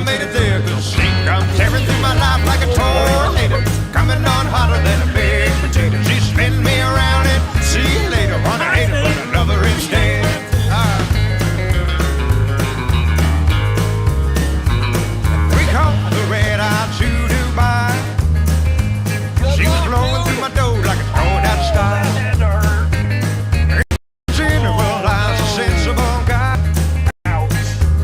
I made it there, 'cause she come tearing through my life like a tornado, coming on hotter than a big potato. She spin me around and see you later. Wanna hate her, but I love her instead. We call the red-eyed shoe to buy. She was blowing through my door like a thrown out style. In her world lies a sensible guy,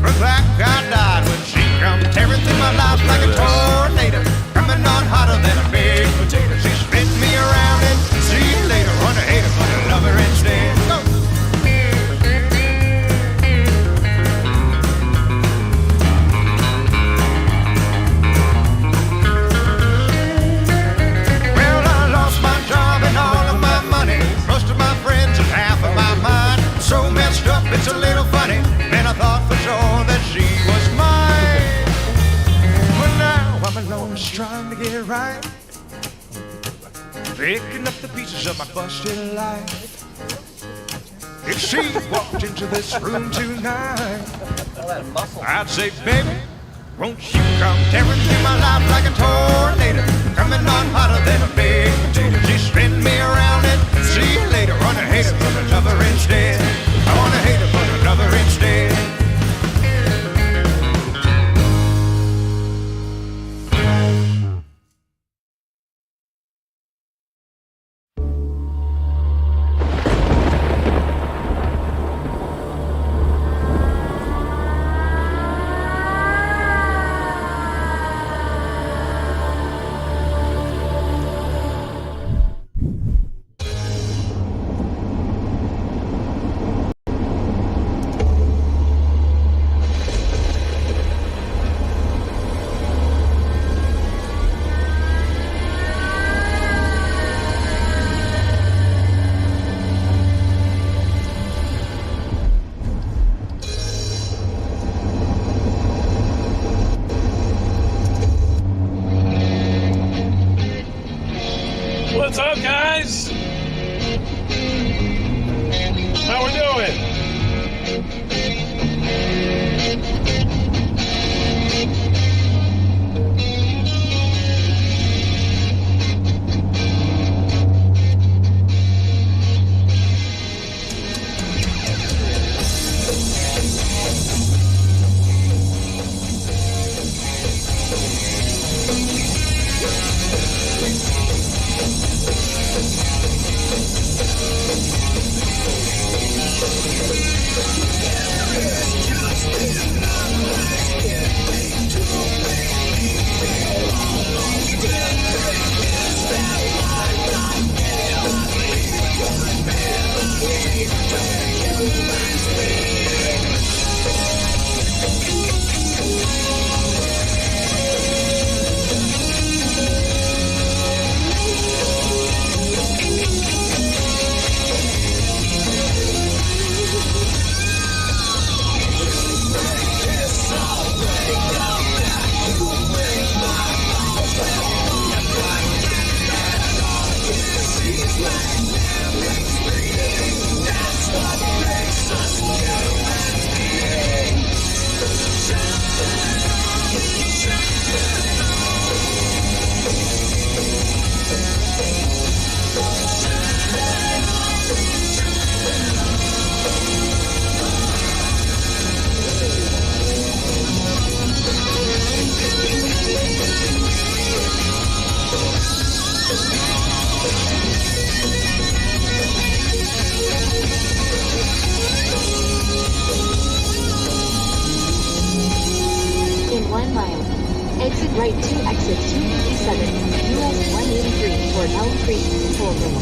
but that guy died when she come tearing through my life like a tornado, coming on hotter than a big potato. She spin me around and see you later. Wanna hate her, but I love her instead. Go. Well, I lost my job and all of my money, most of my friends and half of my mind. So messed up, it's a little funny. And I thought for sure that she was mine. But now I'm alone, just trying to get right, picking up the pieces of my busted life. If she walked into this room tonight, I'd say, baby, won't you come tearing through my life like a tornado, coming on hotter than a big potato. She spin me around and see you later. Wanna hate her, but I love her instead. I wanna hate her, but I love her instead. What's up, guys? How we doing? Exit right to exit 257, US 183 for Elm Creek, Control Room.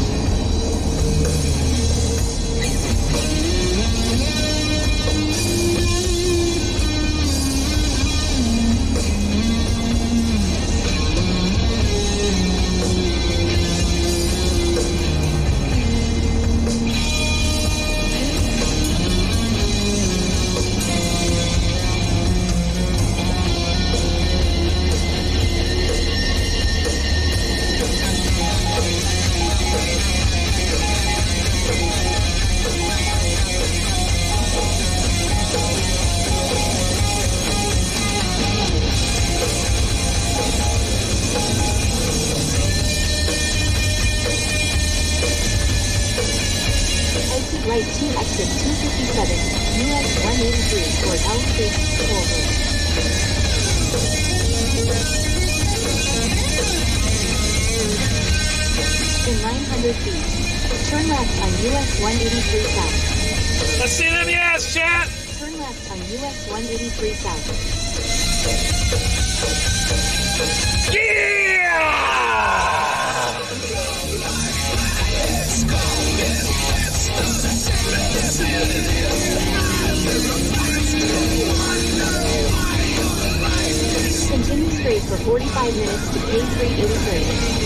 exit 257, US 183 toward Elm Creek, toll road. In 900 feet, turn left on US 183 South. Let's see them yes, chat. Turn left on US 183 South. Continue straight for 45 minutes to K383.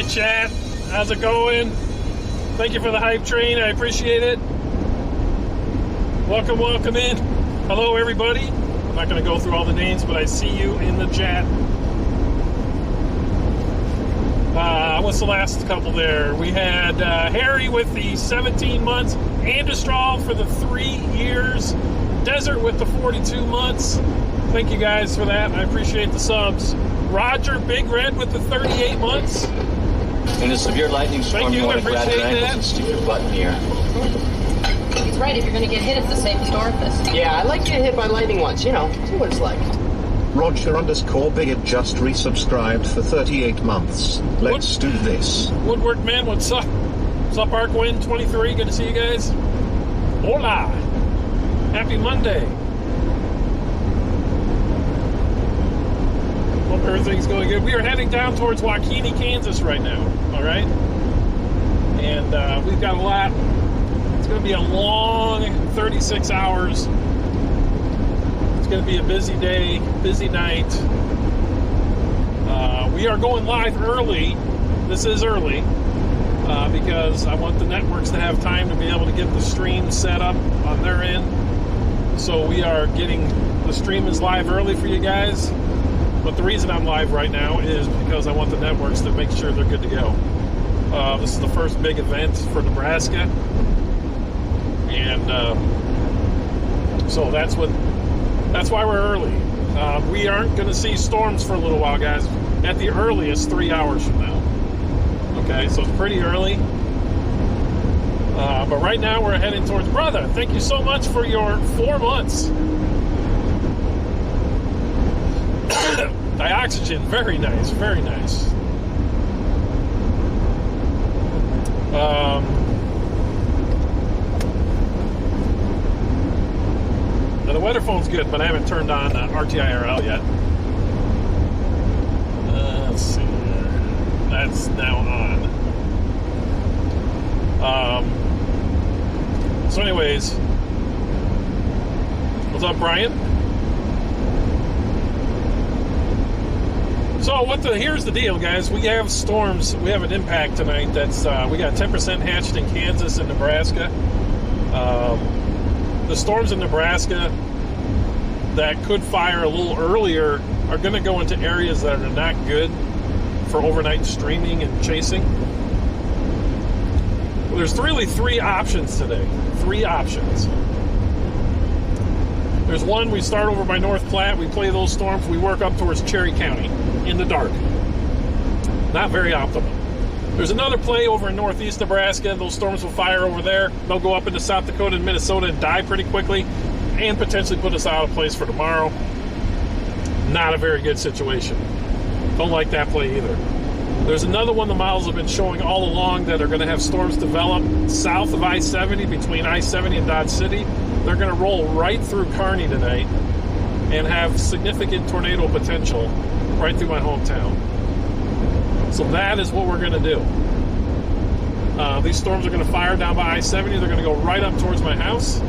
Chat, how's it going? Thank you for the hype train. I appreciate it. Welcome in. Hello, everybody. I'm not going to go through all the names, but I see you in the chat. What's the last couple there? We had Harry with the 17 months, Andestral for the 3 years, Desert with the 42 months. Thank you guys for that. I appreciate the subs. Roger Big Red with the 38 months. In a severe lightning storm, you want to grab your ankles and stick your butt in the air. He's right. If you're going to get hit, it's the safest orifice. Yeah, I like getting hit by lightning once. You know, see what it's like. Roger_Bigot just resubscribed for 38 months. Let's do this. Woodwork Man, what's up? What's up, Arkwin 23? Good to see you guys. Hola. Happy Monday. Hope everything's going good. We are heading down towards Waukene, Kansas right now. All right? And we've got a lot. It's going to be a long 36 hours. It's going to be a busy day, busy night. We are going live early. This is early because I want the networks to have time to be able to get the stream set up on their end. So we are getting the stream is live early for you guys. But the reason I'm live right now is because I want the networks to make sure they're good to go. This is the first big event for Nebraska. And so that's why we're early. We aren't going to see storms for a little while, guys. At the earliest, 3 hours from now. Okay, so it's pretty early. But right now we're heading towards Brother. Thank you so much for your 4 months. Dioxygen, very nice, very nice. Now the weather phone's good, but I haven't turned on RTIRL yet. Let's see here. That's now on. So anyways, what's up, Brian? So here's the deal, guys. We have storms. We have an impact tonight. That's we got 10% hatched in Kansas and Nebraska. The storms in Nebraska that could fire a little earlier are going to go into areas that are not good for overnight streaming and chasing. Well, there's really 3 options today. 3 options. There's one, we start over by North Platte, we play those storms, we work up towards Cherry County in the dark. Not very optimal. There's another play over in northeast Nebraska. Those storms will fire over there. They'll go up into South Dakota and Minnesota and die pretty quickly and potentially put us out of place for tomorrow. Not a very good situation. Don't like that play either. There's another one the models have been showing all along that are going to have storms develop south of I-70 between I-70 and Dodge City. They're going to roll right through Kearney tonight and have significant tornado potential right through my hometown. So that is what we're going to do. These storms are going to fire down by I-70. They're going to go right up towards my house.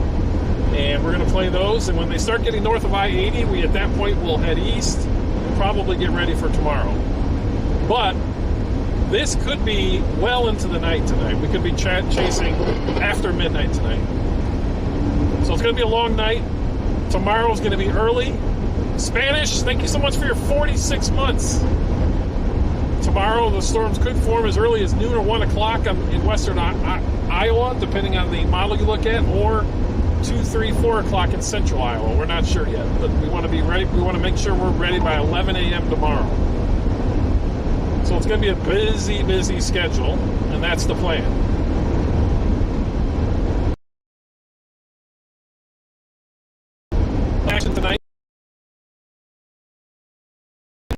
And we're going to play those. And when they start getting north of I-80, we at that point will head east and probably get ready for tomorrow. But this could be well into the night tonight. We could be chasing after midnight tonight. So it's going to be a long night. Tomorrow is going to be early. Spanish, thank you so much for your 46 months. Tomorrow, the storms could form as early as noon or 1 o'clock in western Iowa, depending on the model you look at, or 2, 3, 4 o'clock in central Iowa. We're not sure yet, but we want to be ready. We want to make sure we're ready by 11 a.m. tomorrow. So it's going to be a busy, busy schedule, and that's the plan. Action tonight.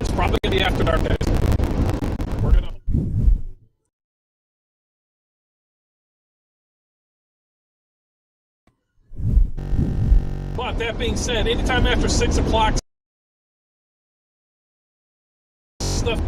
It's probably going to be after dark, guys. We're going to... But that being said, anytime after 6 o'clock, stuff...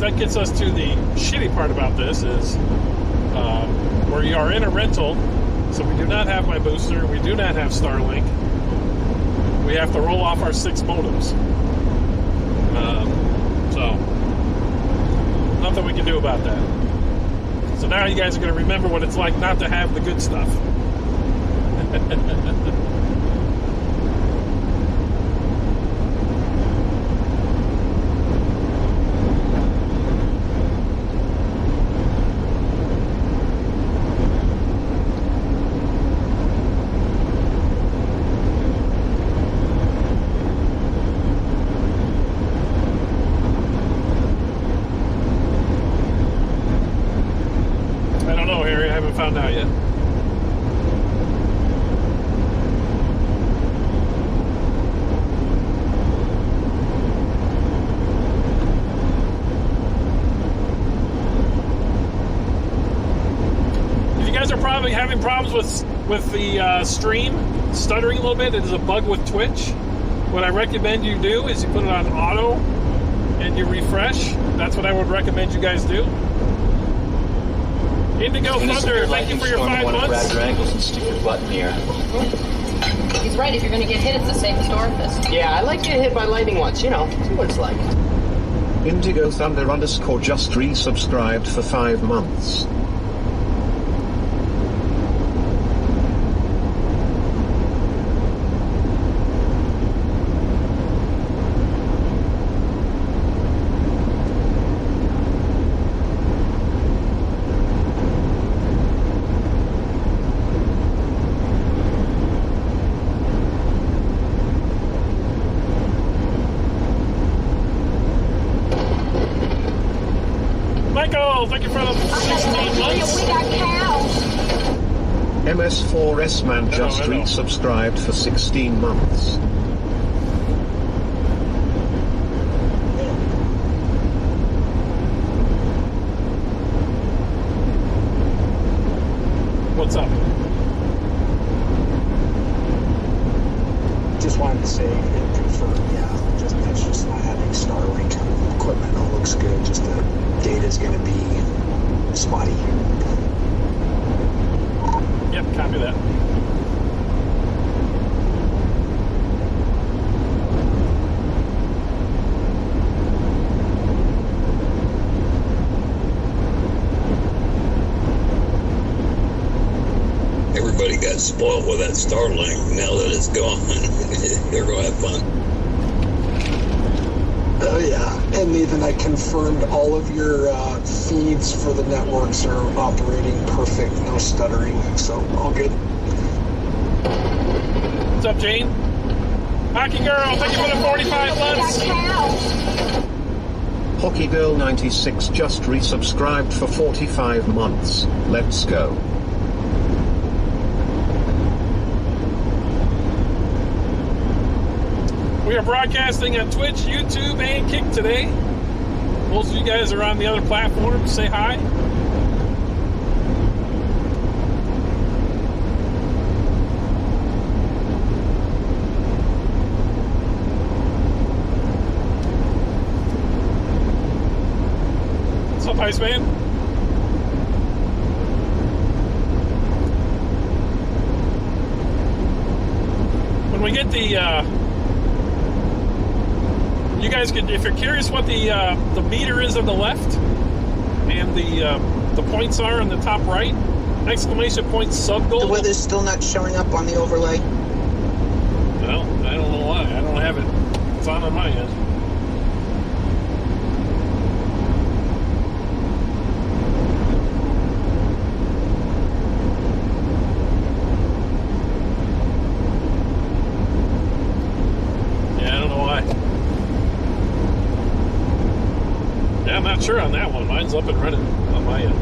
That gets us to the shitty part about this is we are in a rental, so we do not have my booster, we do not have Starlink. We have to roll off our 6 modems. So nothing we can do about that. So now you guys are going to remember what it's like not to have the good stuff. Found out yet. If you guys are probably having problems with the stream stuttering a little bit, it is a bug with Twitch. What I recommend you do is you put it on auto and you refresh. That's what I would recommend you guys do. Indigo Thunder, thank you for your 5 months. Grab your ankles and stick your butt in the air. He's right. If you're going to get hit, it's the safest orifice. Yeah, I like getting hit by lightning once, see what it's like. Indigo Thunder _ just resubscribed for 5 months. Thank you for the 16 months. MS4S Man just resubscribed for 16 months. What's up? spotty. Yep, copy that. Everybody got spoiled with that Starlink. Now that it's gone, they're going to have fun. Oh yeah, and Nathan, I confirmed all of your feeds for the networks are operating perfect, no stuttering, so all good. What's up, Jane? Hockey Girl, thank you for the 45 months. Hockey Girl 96 just resubscribed for 45 months. Let's go. We are broadcasting on Twitch, YouTube, and Kick today. Most of you guys are on the other platforms. Say hi. What's up, Iceman? When we get the you guys could, if you're curious what the meter is on the left and the points are on the top right, exclamation point sub goal. The weather's still not showing up on the overlay. Well, I don't know why. I don't have it. It's on my end. Yeah, I don't know why. Yeah, I'm not sure on that one. Mine's up and running on my end.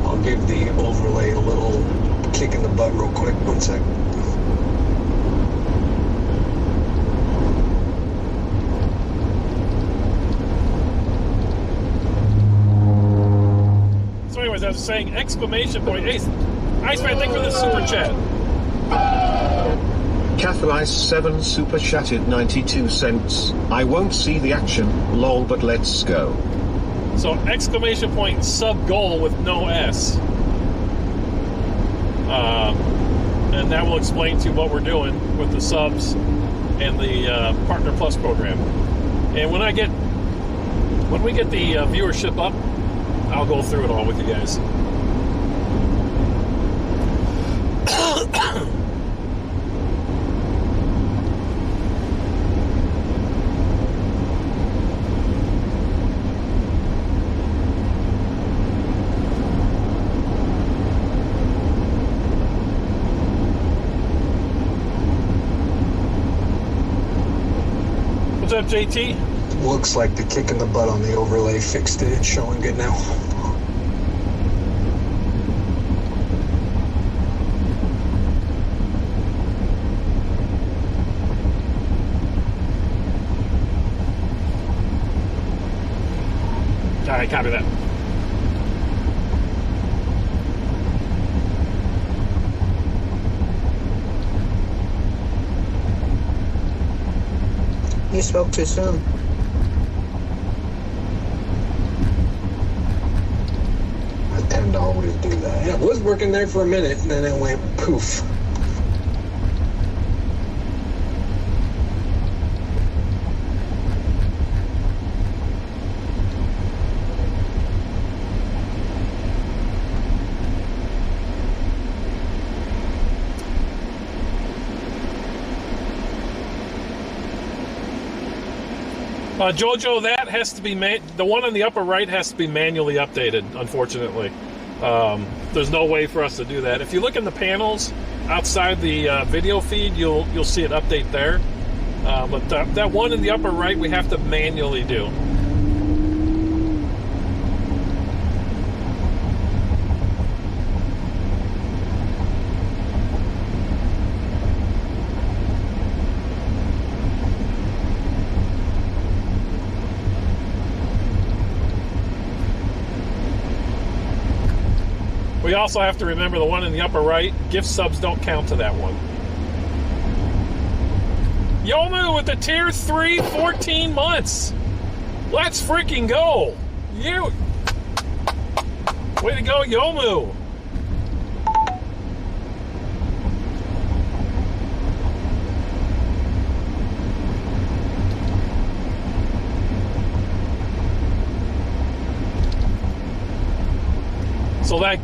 I'll give the overlay a little kick in the butt real quick. 1 sec. So anyways, I was saying exclamation point. Hey, Iceman, thank you for the super chat. Catho 7 super chatted 92 cents. I won't see the action, lol, but let's go. So exclamation point sub goal with no S. And that will explain to you what we're doing with the subs and the Partner Plus program. And when we get the viewership up, I'll go through it all with you guys. What's up, JT? Looks like the kick in the butt on the overlay fixed it. It's showing good now. All right, copy that. You spoke too soon. I tend to always do that. It was working there for a minute, and then it went poof. Jojo, that has to be the one on the upper right has to be manually updated. Unfortunately, there's no way for us to do that. If you look in the panels outside the video feed, you'll see it update there. But that one in the upper right, we have to manually do. We also have to remember the one in the upper right, gift subs don't count to that one. Yomu with the tier 3, 14 months. Let's freaking go. Way to go, Yomu. So that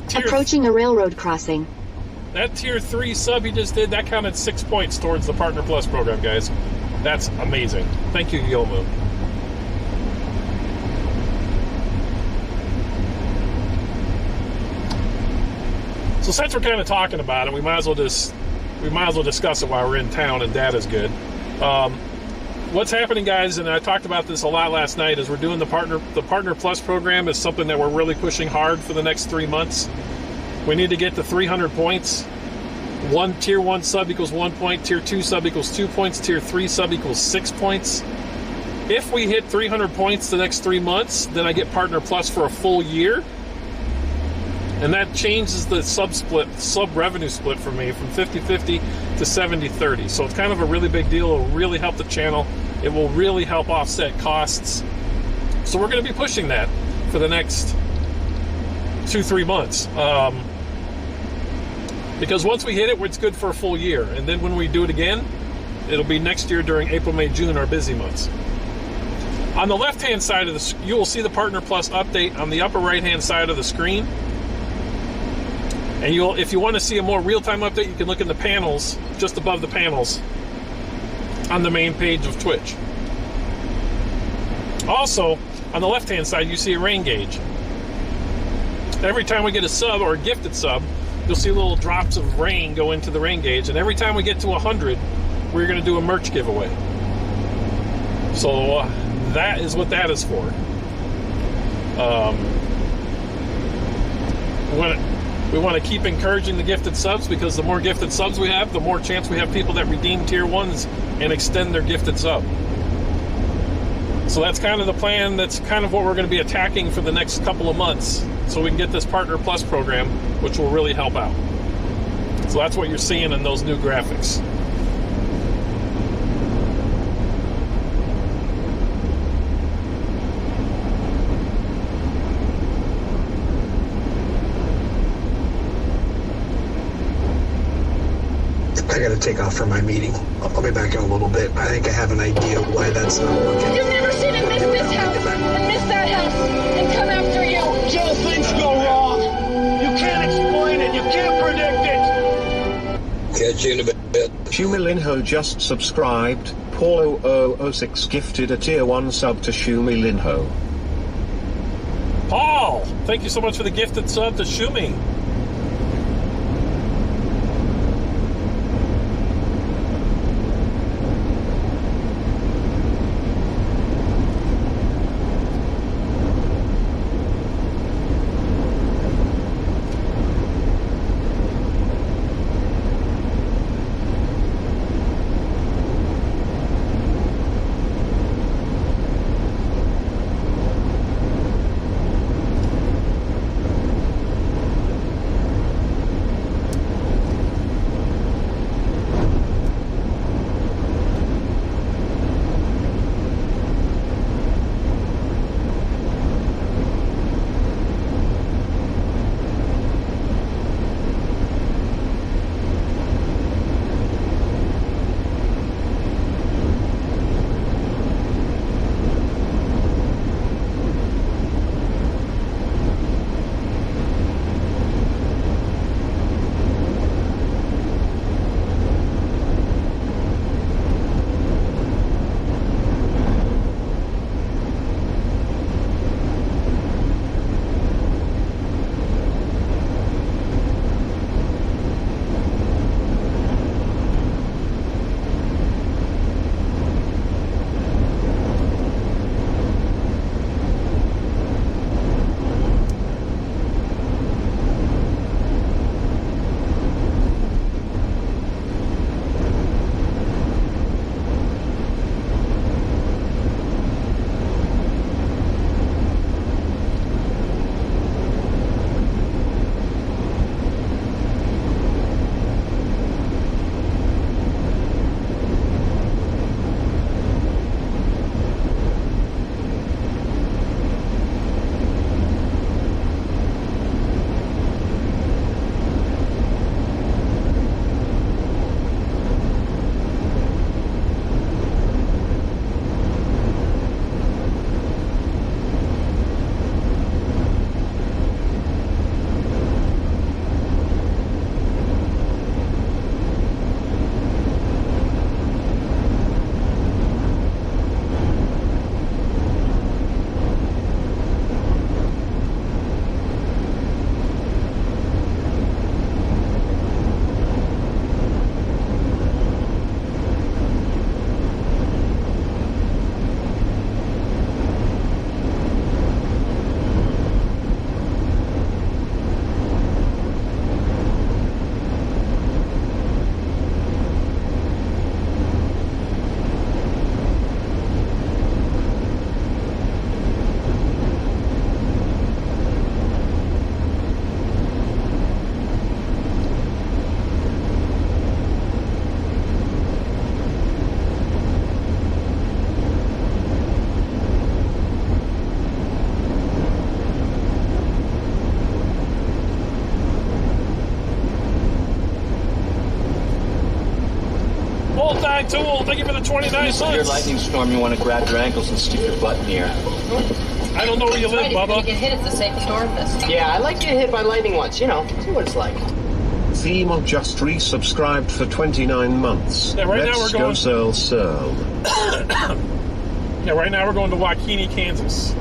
tier... Approaching a railroad crossing. That tier 3 sub you just did, that counted 6 points towards the Partner Plus program, guys. That's amazing. Thank you, Yomu. So since we're kind of talking about it, we might as well discuss it while we're in town and data's good. What's happening, guys, and I talked about this a lot last night, is we're doing the Partner Plus program is something that we're really pushing hard for the next 3 months. We need to get to 300 points. Tier 1 sub equals 1 point, Tier 2 sub equals 2 points, Tier 3 sub equals 6 points. If we hit 300 points the next 3 months, then I get Partner Plus for a full year. And that changes the sub revenue split for me from 50-50 to 70-30. So it's kind of a really big deal. It will really help the channel. It will really help offset costs. So we're going to be pushing that for the next 2-3 months. Because once we hit it, it's good for a full year. And then when we do it again, it'll be next year during April, May, June, our busy months. On the left-hand side of the, you will see the Partner Plus update on the upper right-hand side of the screen. And if you want to see a more real-time update, you can look in the panels, just above the panels, on the main page of Twitch. Also, on the left-hand side, you see a rain gauge. Every time we get a sub or a gifted sub, you'll see little drops of rain go into the rain gauge. And every time we get to 100, we're going to do a merch giveaway. So that is what that is for. We want to keep encouraging the gifted subs, because the more gifted subs we have, the more chance we have people that redeem tier 1s and extend their gifted sub. So that's kind of the plan. That's kind of what we're going to be attacking for the next couple of months, so we can get this Partner Plus program, which will really help out. So that's what you're seeing in those new graphics. I gotta take off for my meeting. I'll be back in a little bit. I think I have an idea why that's not working. You've never seen him miss this house and miss that house and come after you. Joe, things go wrong. You can't explain it. You can't predict it. Catch you in a bit. Shumilinho just subscribed. Paulo006 gifted a tier 1 sub to Shumilinho. Paul, thank you so much for the gifted sub to Shumi. Multi Tool, thank you for the 29 In severe months. lightning storm, you want to grab your ankles and stick your butt in the air. I don't know where you live, Right, if you're Bubba. gonna get hit, it's the safest orifice. Yeah, I like getting hit by lightning once, you know, see what it's like. Theme just resubscribed for 29 months. Yeah, right now Let's we're going- go Searle. Yeah, right now we're going to Waukene, Kansas.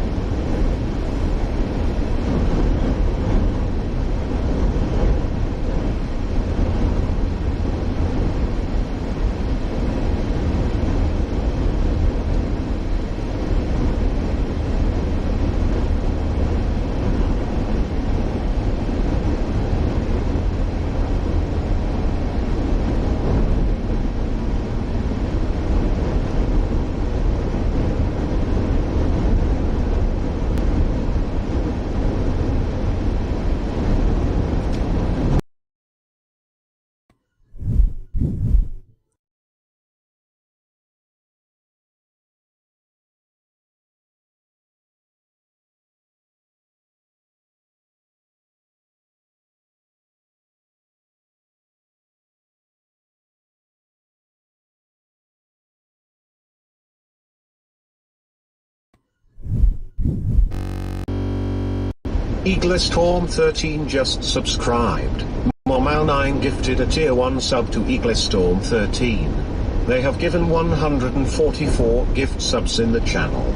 Eagle Storm 13 just subscribed. Momau9 gifted a tier 1 sub to Eagle Storm 13. They have given 144 gift subs in the channel.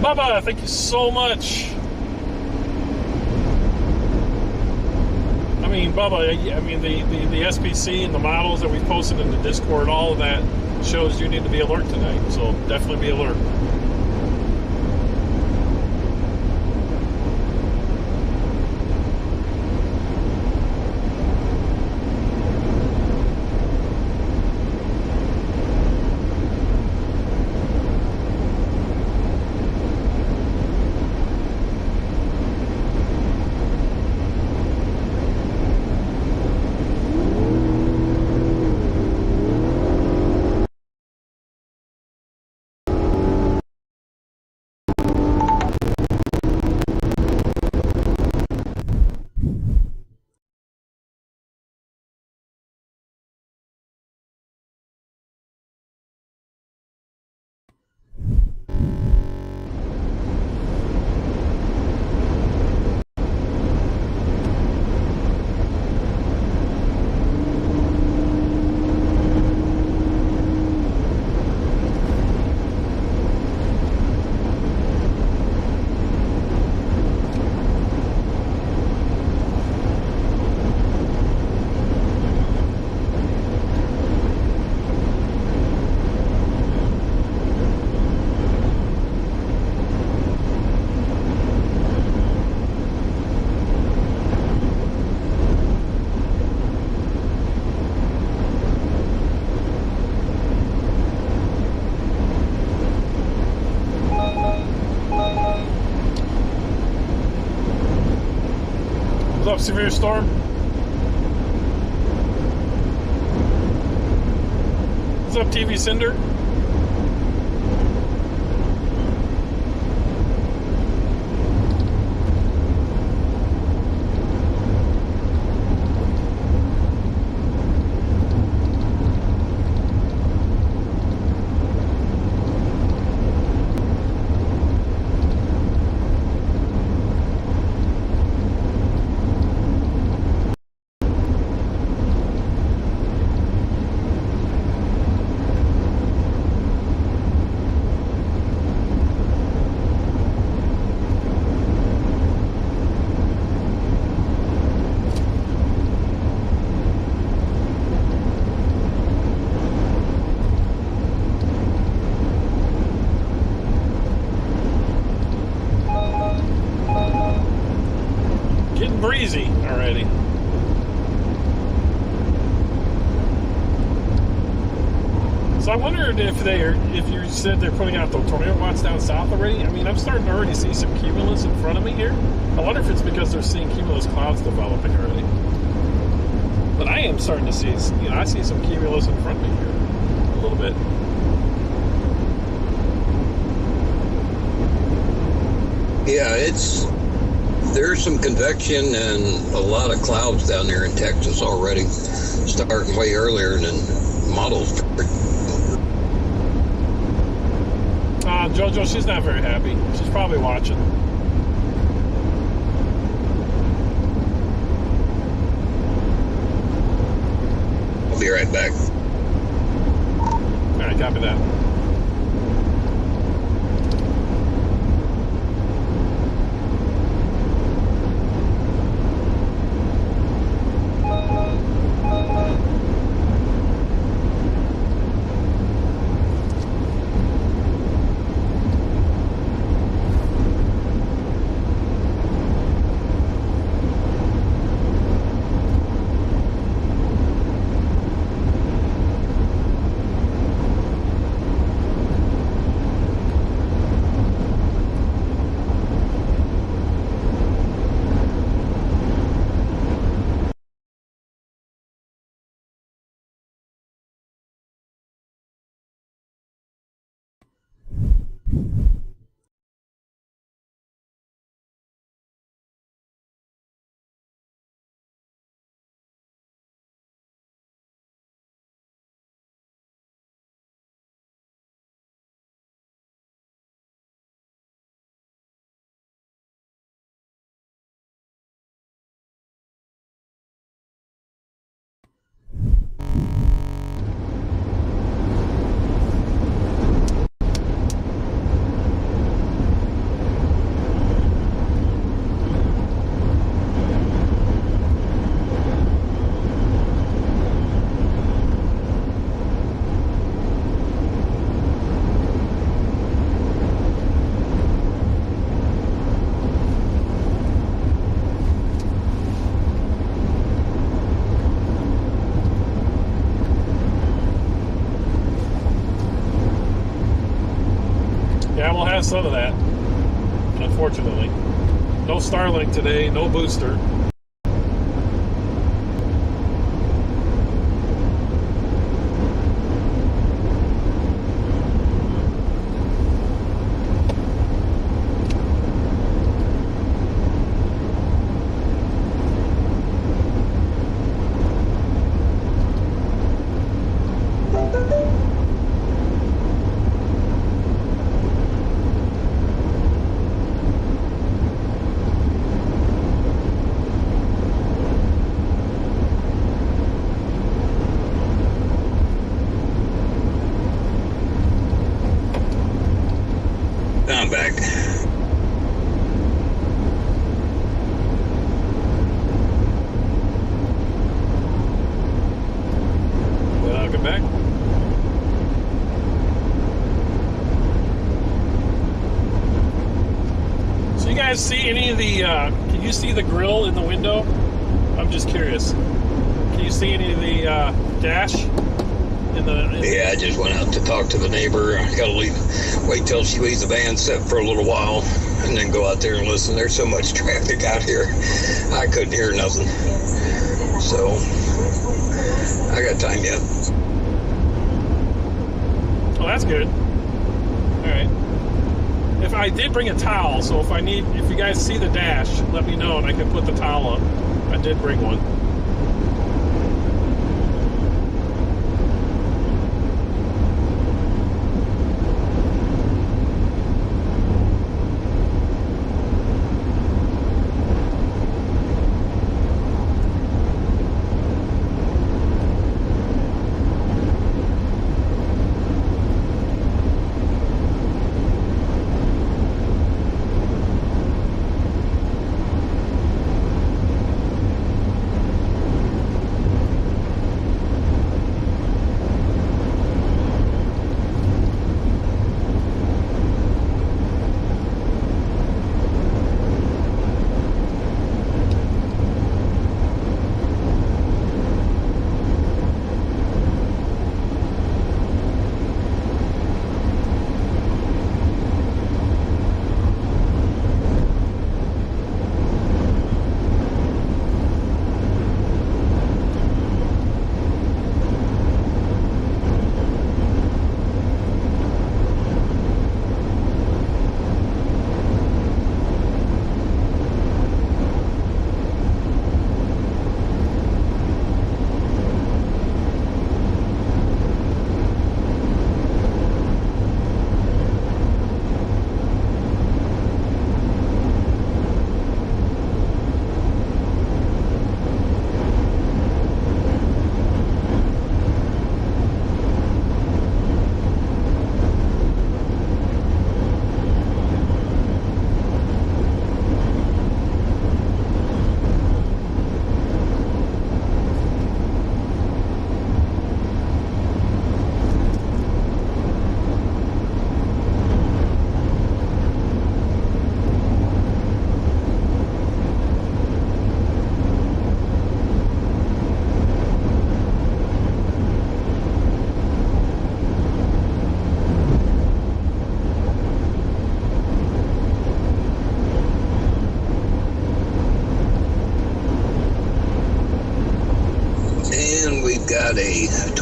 Bubba, thank you so much. I mean, Bubba, I mean, the SPC and the models that we've posted in the Discord, all of that shows you need to be alert tonight. So definitely be alert. What's up, Severe Storm? What's up, TV Cinder? Breezy already. So I wondered if you said they're putting out the tornado watch down south already. I mean, I'm starting to already see some cumulus in front of me here. I wonder if it's because they're seeing cumulus clouds developing already. But I am starting to see, I see some cumulus in front of me here a little bit. Yeah, there's some convection and a lot of clouds down there in Texas already, starting way earlier than models. JoJo, she's not very happy. She's probably watching. I'll be right back. All right, copy that. Yeah, we'll have some of that, unfortunately. No Starlink today, no booster. I'm back. Welcome back. So you guys see any of the, can you see the grill in the window? I'm just curious. Can you see any of the dash? Yeah, I just went out to talk to the neighbor. I gotta wait till she leaves the van set for a little while and then go out there and listen. There's so much traffic out here. I couldn't hear nothing. So, I got time yet. Oh, that's good. All right. If I did bring a towel, so if you guys see the dash, let me know and I can put the towel up. I did bring one.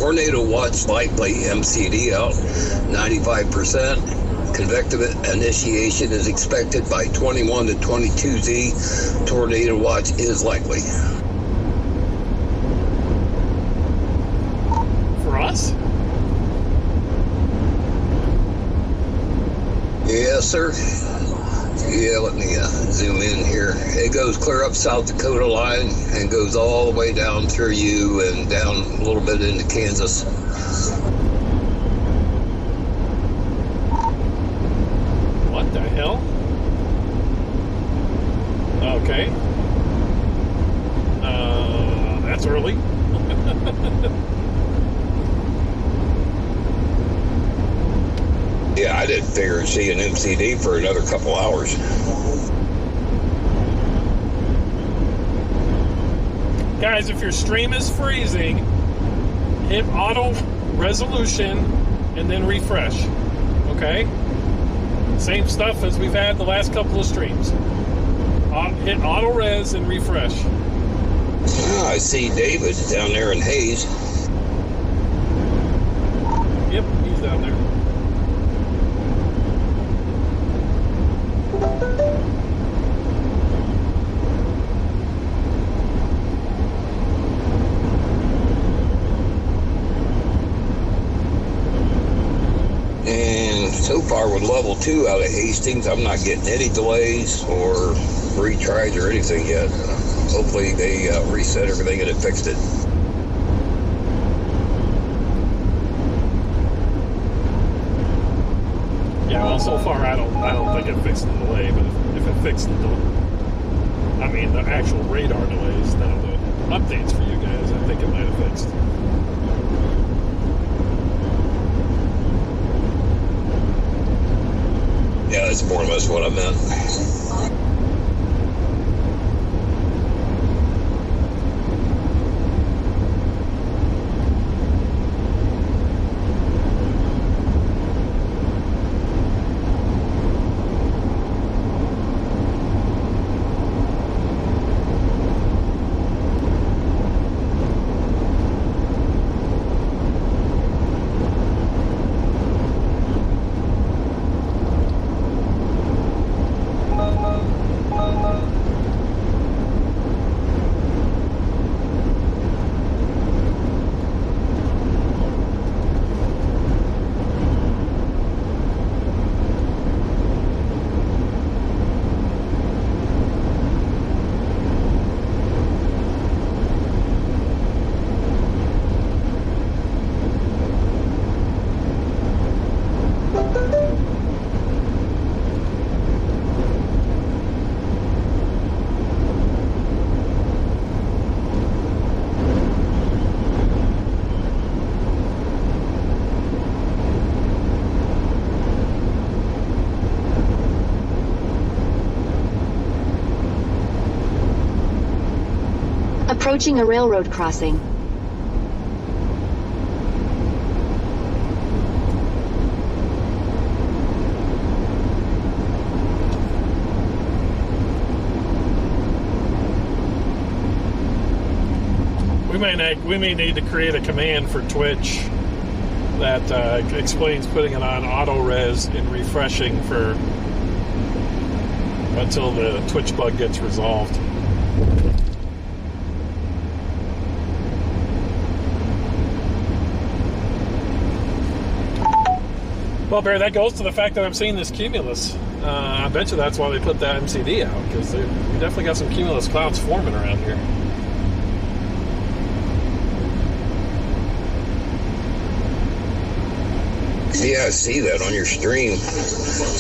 tornado watch likely, MCD out 95%. Convective initiation is expected by 21 to 22Z. Tornado watch is likely. For us? Yes, sir. Yeah, let me zoom in here. It goes clear up South Dakota line and goes all the way down through you and down a little bit into Kansas. What the hell? Okay. That's early. Yeah, I didn't figure I'd see an MCD for another couple hours. Guys, if your stream is freezing, hit auto resolution and then refresh. Okay? Same stuff as we've had the last couple of streams. Hit auto res and refresh. Ah, I see David down there in Hayes. Yep, he's down there. And so far with level 2 out of Hastings, I'm not getting any delays or retries or anything yet. Hopefully they reset everything and it fixed it. Yeah, well, so far I don't think it fixed the delay, but if it fixed the actual radar delays, now the updates for you guys, I think it might have fixed. Yeah, that's more or less what I meant. Approaching a railroad crossing. We may need to create a command for Twitch that explains putting it on auto res and refreshing for until the Twitch bug gets resolved. Well, Barry, that goes to the fact that I'm seeing this cumulus. I bet you that's why they put that MCD out, because we definitely got some cumulus clouds forming around here. Yeah, I see that on your stream.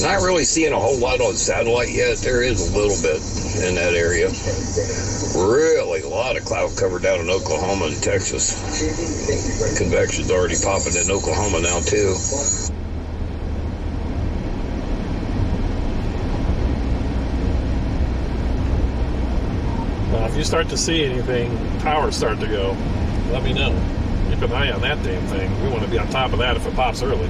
Not really seeing a whole lot on satellite yet. There is a little bit in that area. Really, a lot of cloud cover down in Oklahoma and Texas. Convection's already popping in Oklahoma now, too. If you start to see anything, towers start to go, let me know. Keep an eye on that damn thing. We want to be on top of that if it pops early.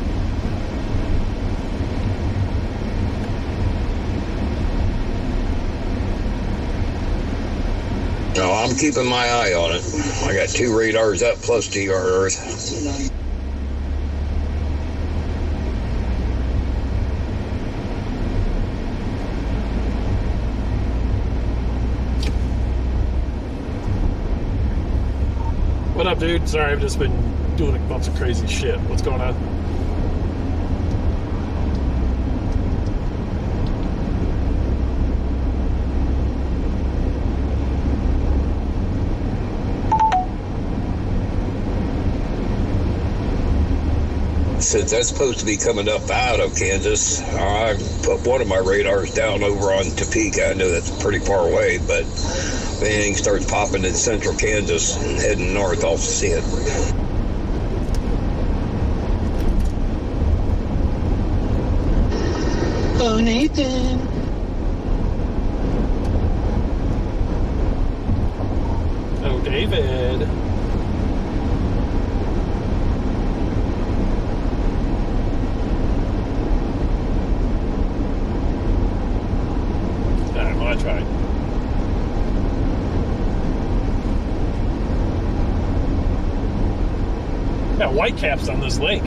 No, I'm keeping my eye on it. I got 2 radars up plus TR Earth. What up, dude? Sorry, I've just been doing a bunch of crazy shit. What's going on? Since that's supposed to be coming up out of Kansas, I put one of my radars down over on Topeka. I know that's pretty far away, but if anything starts popping in central Kansas and heading north, I'll see it. Oh, Nathan. Oh, David. Alright, well, I tried. Got white caps on this lake.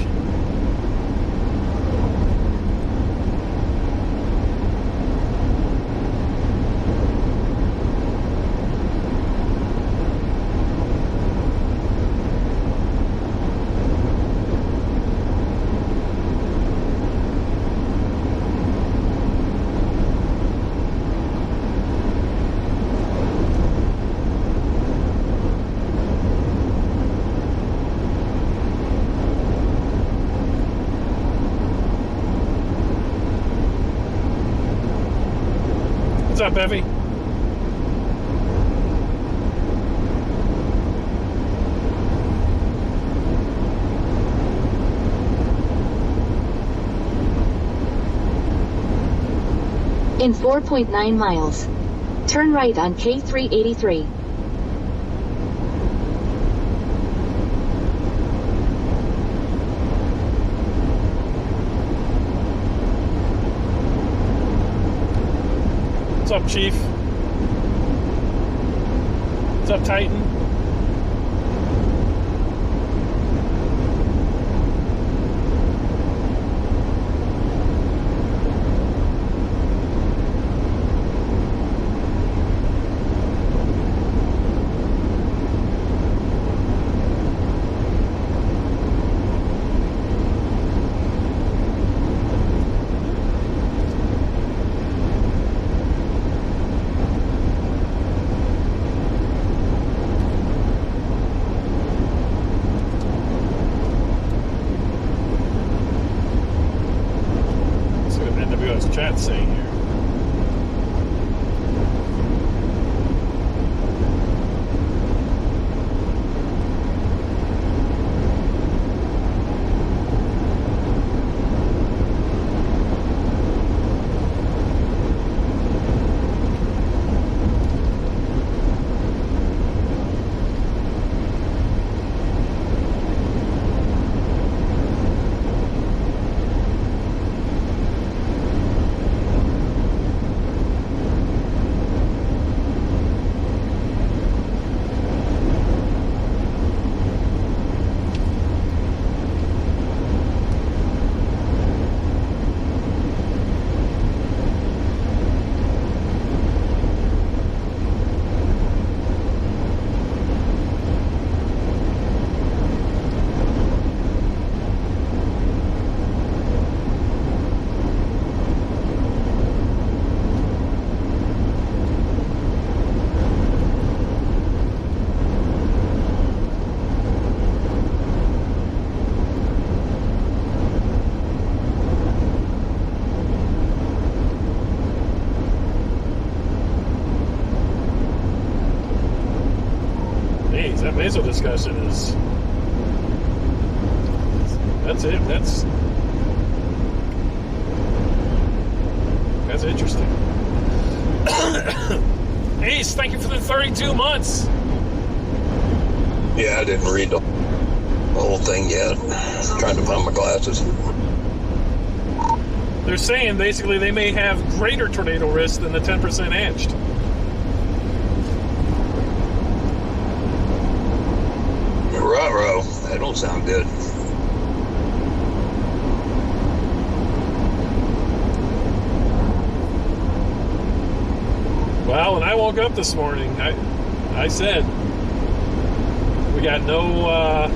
What's up, Evie? In 4.9 miles. Turn right on K383. What's up, Chief? What's up, Titan? Chat saying here. That Mazo discussion is, that's it. That's interesting. Ace, thank you for the 32 months. Yeah, I didn't read the whole thing yet. Trying to find my glasses. They're saying basically they may have greater tornado risk than the 10% edged. Ruh-roh. That don't sound good. Well, when I woke up this morning, I said we got no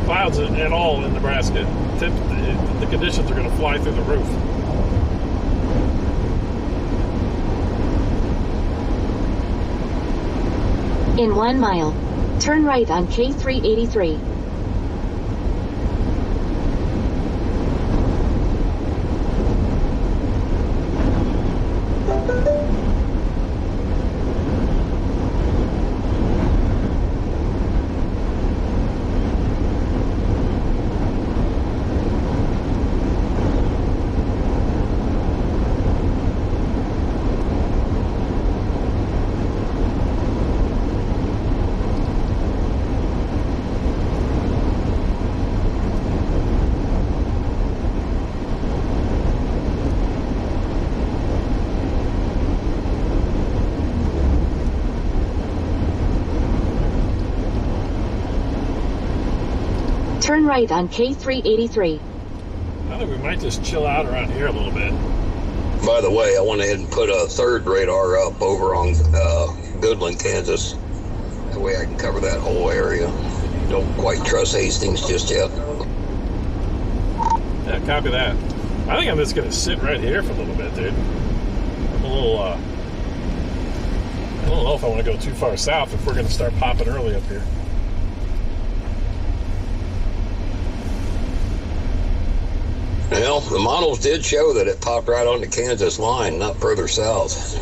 clouds at all in Nebraska. The conditions are going to fly through the roof. In 1 mile, turn right on K383. Turn right on K383. I think we might just chill out around here a little bit. By the way, I went ahead and put a third radar up over on Goodland, Kansas. That way I can cover that whole area. Don't quite trust Hastings just yet. Yeah, copy that. I think I'm just going to sit right here for a little bit, dude. I'm a little, I don't know if I want to go too far south if we're going to start popping early up here. Well, the models did show that it popped right on the Kansas line, not further south.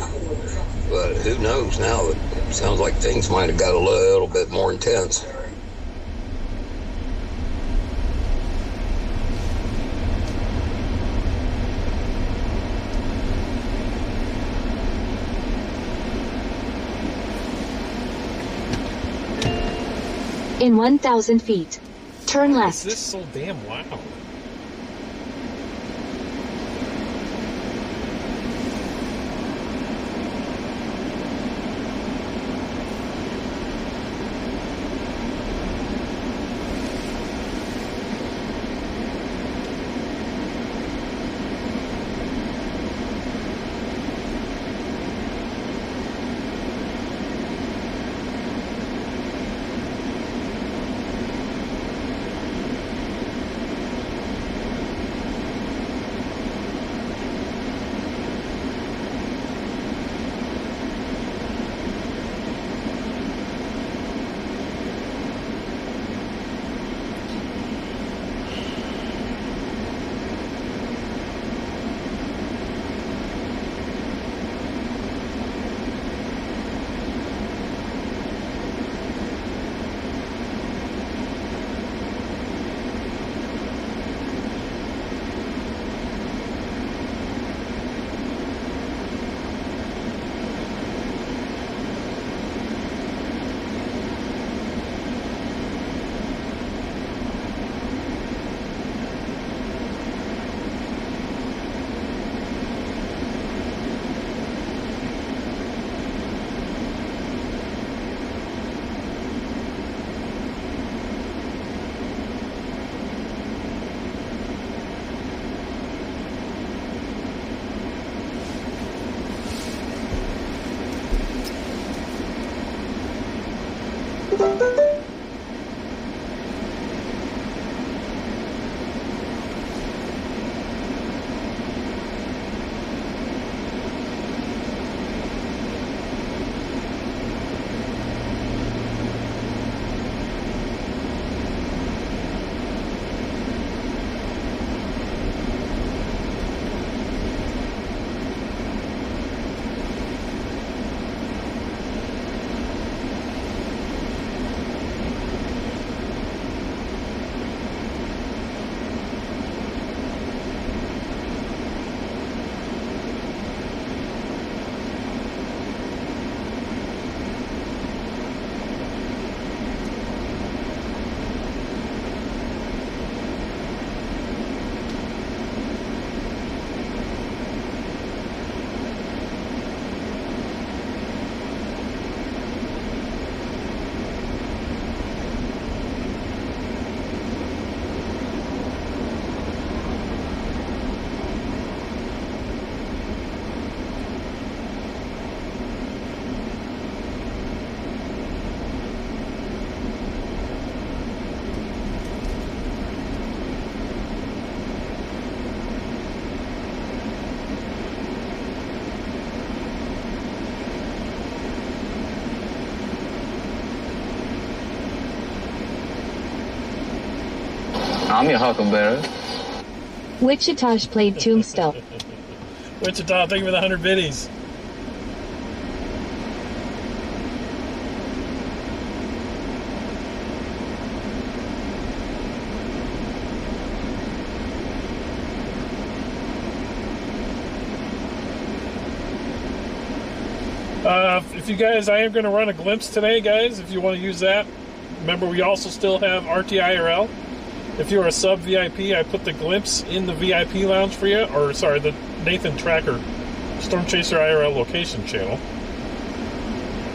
But who knows now? It sounds like things might have got a little bit more intense. In 1,000 feet, turn left. Is this so damn loud? I'm your huckleberry. Wichita's played Tombstone. Wichita, thank you for the 100 biddies. If you guys, I am going to run a glimpse today, guys, if you want to use that. Remember, we also still have RTIRL. If you're a sub VIP, I put the glimpse in the VIP lounge for you, or sorry, the Nathan Tracker Storm Chaser IRL location channel.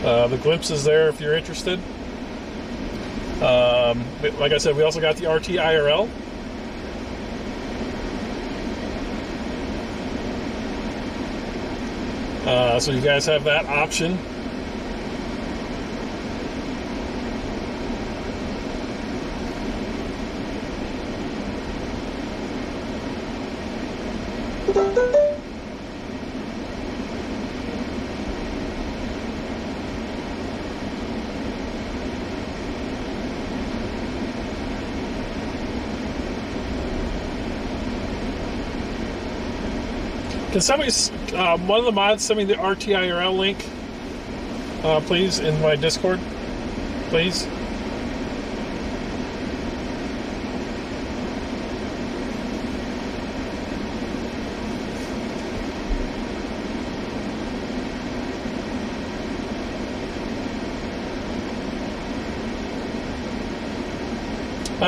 The glimpse is there if you're interested. Like I said, we also got the RTIRL. So you guys have that option. Can somebody, one of the mods, send me the RTIRL link, please, in my Discord, please?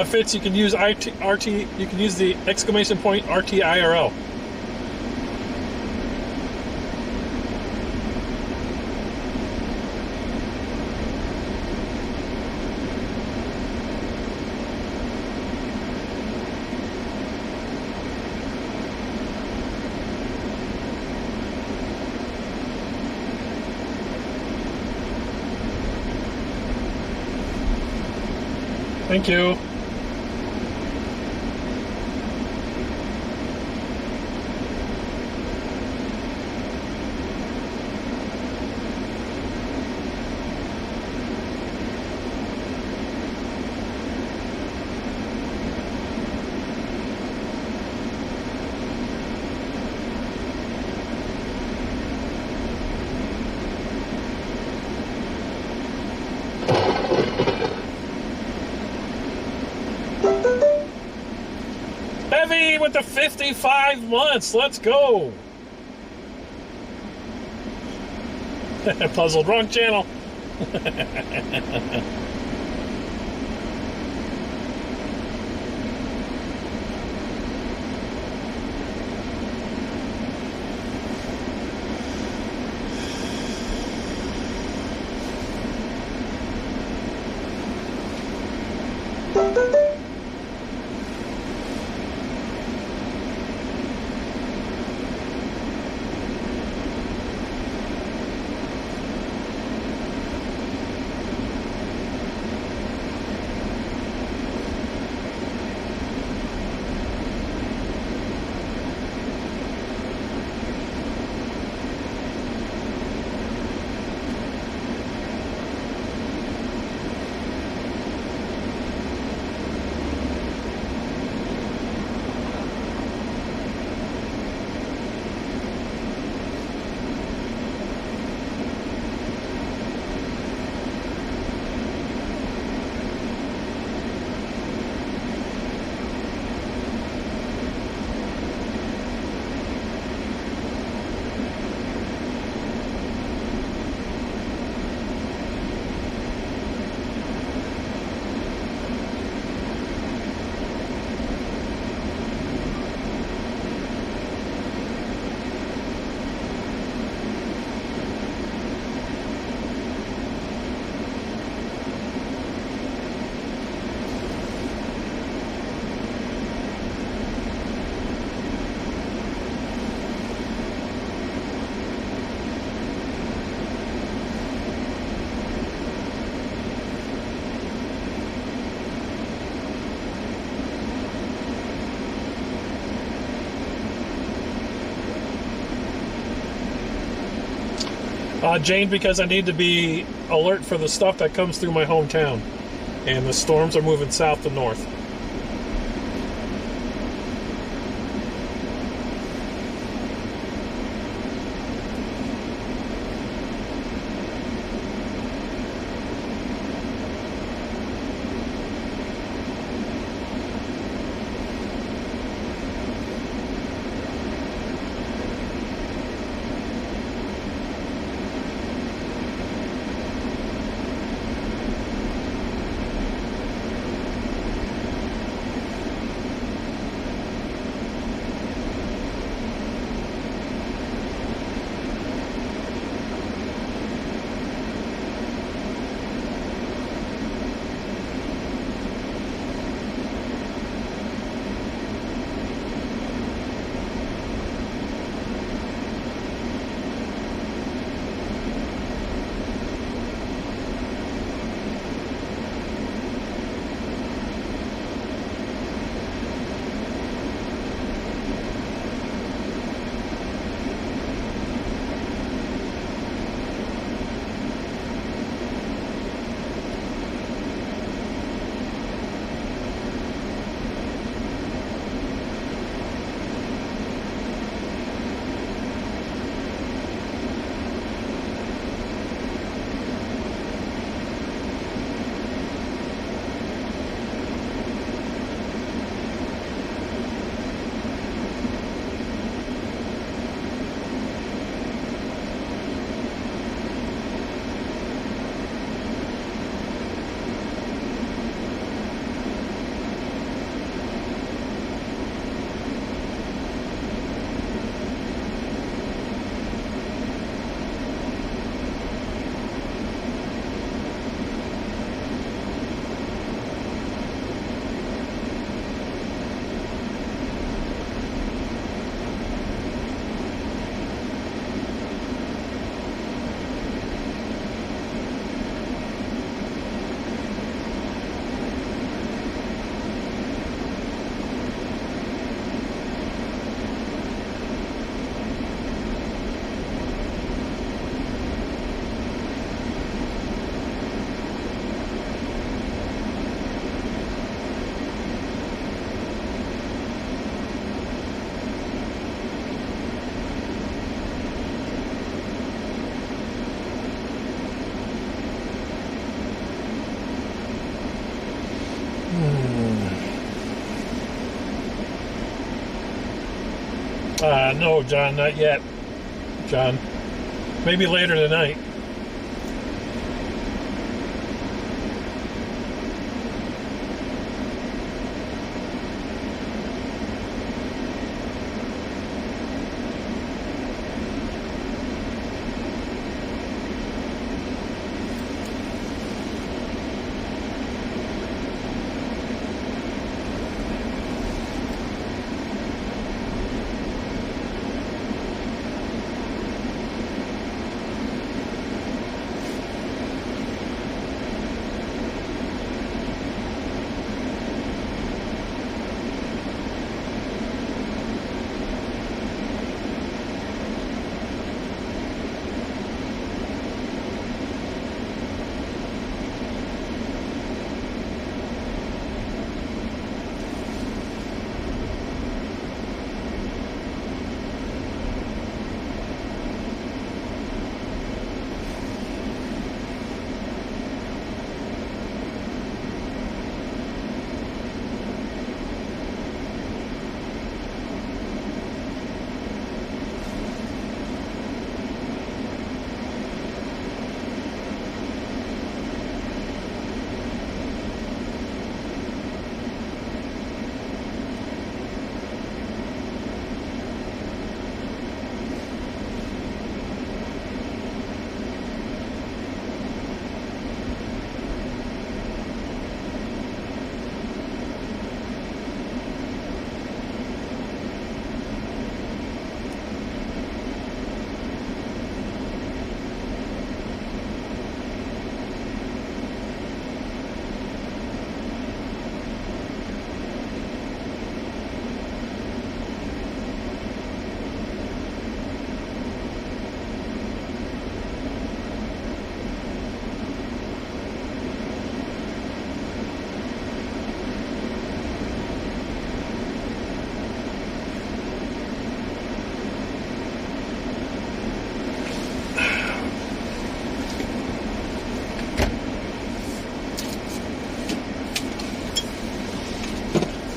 Fitz, you can use you can use the exclamation point RTIRL. Thank you. Heavy with the 55 months. Let's go. Puzzled. Wrong channel. Jane, because I need to be alert for the stuff that comes through my hometown. And the storms are moving south to north. No, John, not yet. John, maybe later tonight.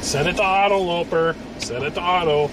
Set it to auto, Loper. Set it to auto.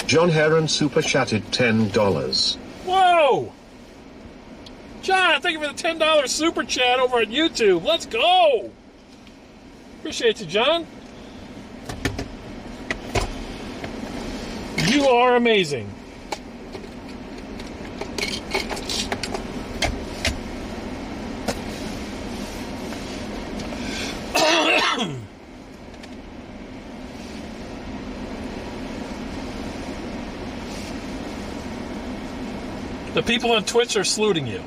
John Heron super chatted $10. Whoa! John, thank you for the $10 super chat over on YouTube. Let's go! Appreciate you, John. You are amazing. The people on Twitch are saluting you.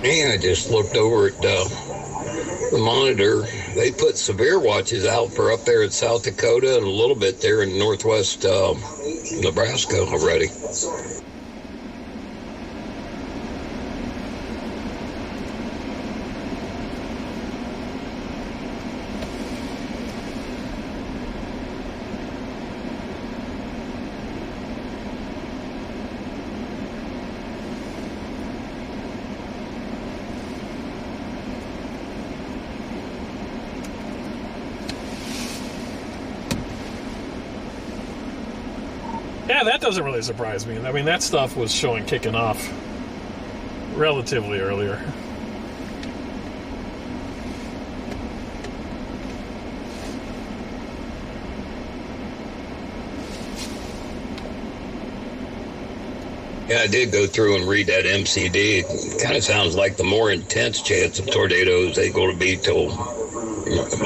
Yeah, I just looked over at the monitor. They put severe watches out for up there in South Dakota and a little bit there in northwest Nebraska already. Yeah, that doesn't really surprise me. I mean, that stuff was kicking off relatively earlier. Yeah, I did go through and read that MCD. It kind of sounds like the more intense chance of tornadoes ain't going to be till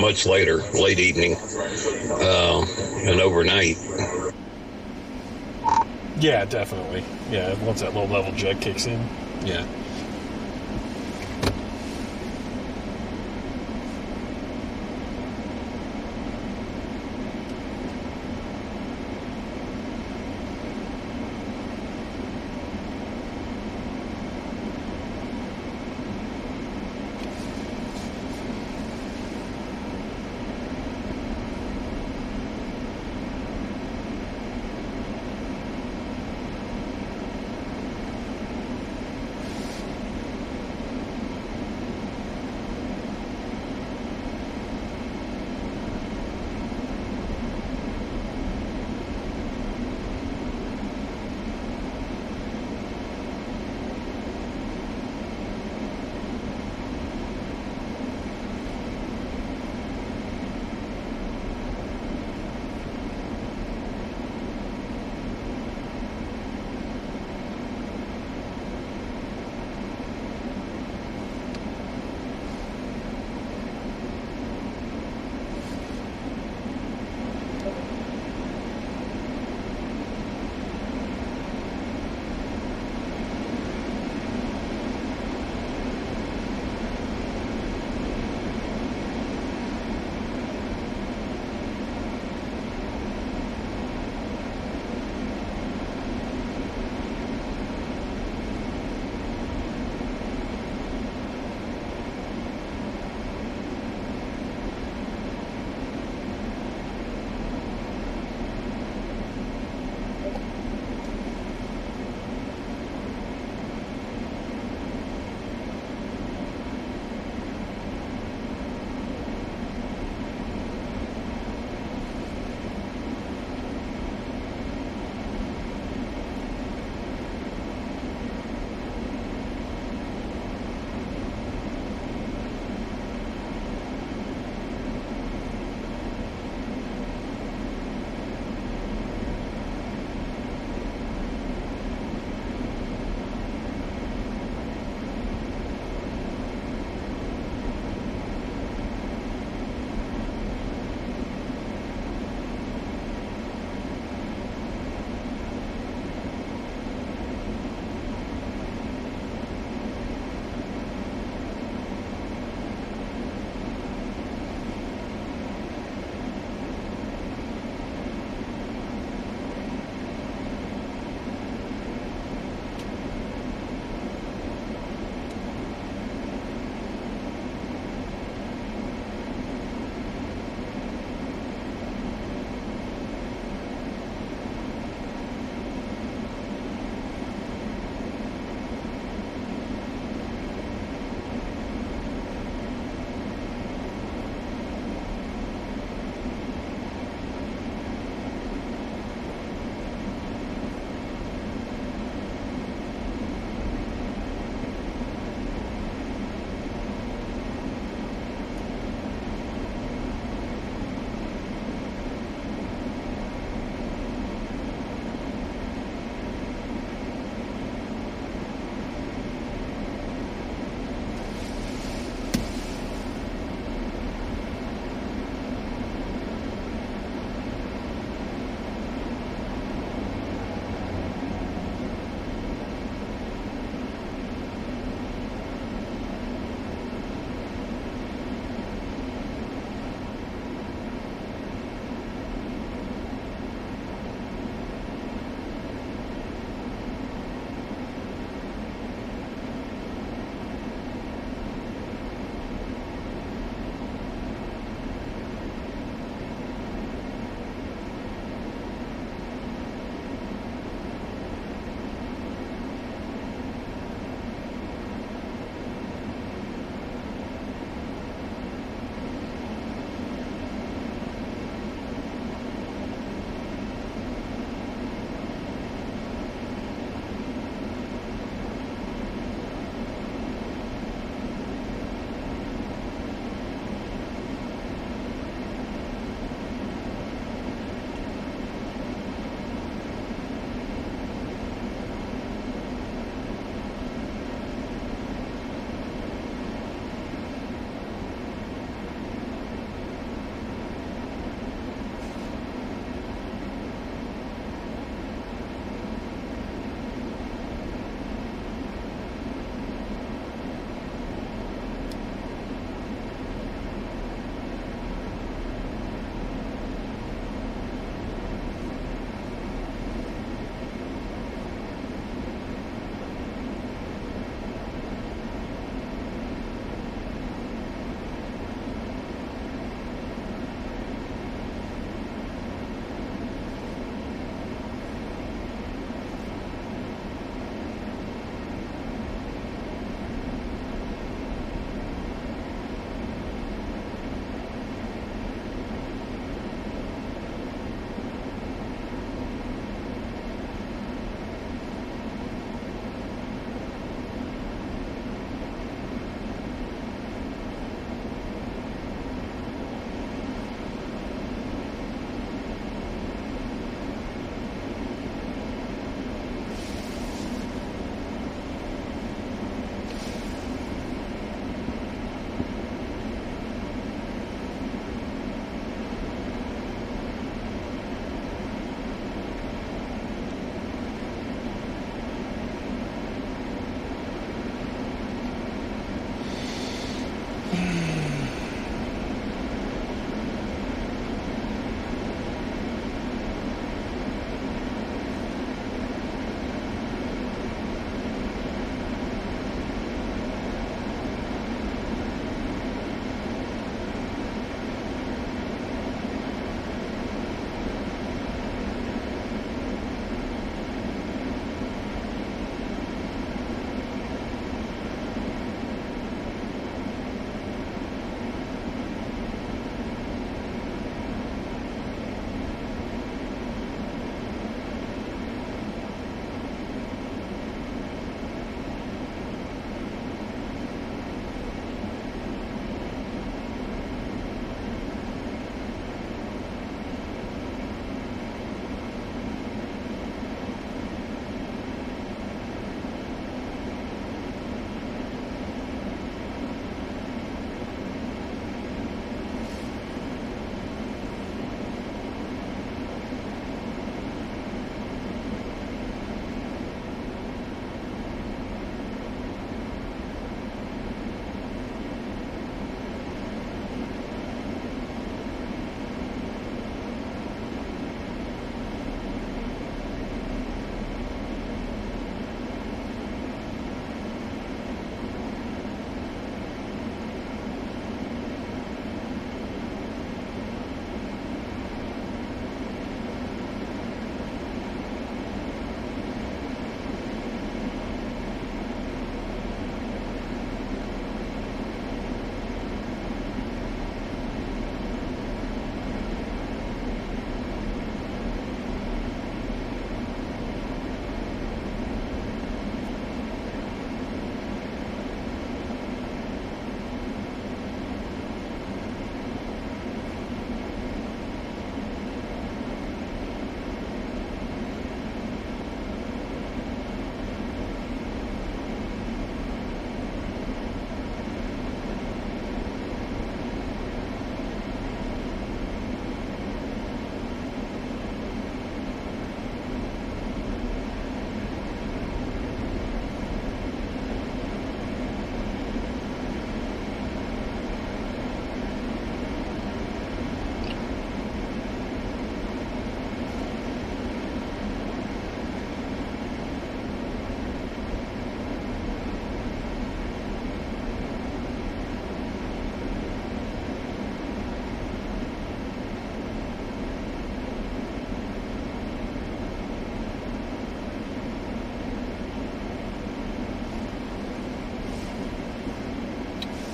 much later, late evening, and overnight. Yeah, definitely. Yeah, once that low-level jet kicks in. Yeah.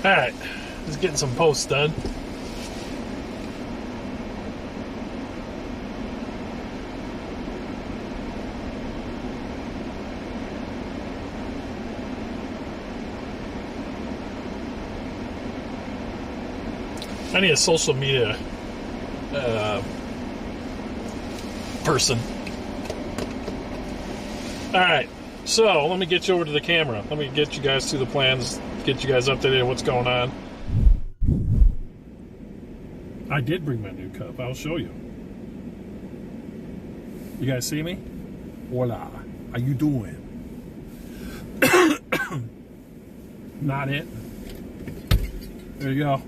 Alright, just getting some posts done. I need a social media person. Alright, so let me get you over to the camera. Let me get you guys to the plans, get you guys updated on what's going on. I did bring my new cup. I'll show you. You guys see me? Voila. How you doing? Not it. There you go.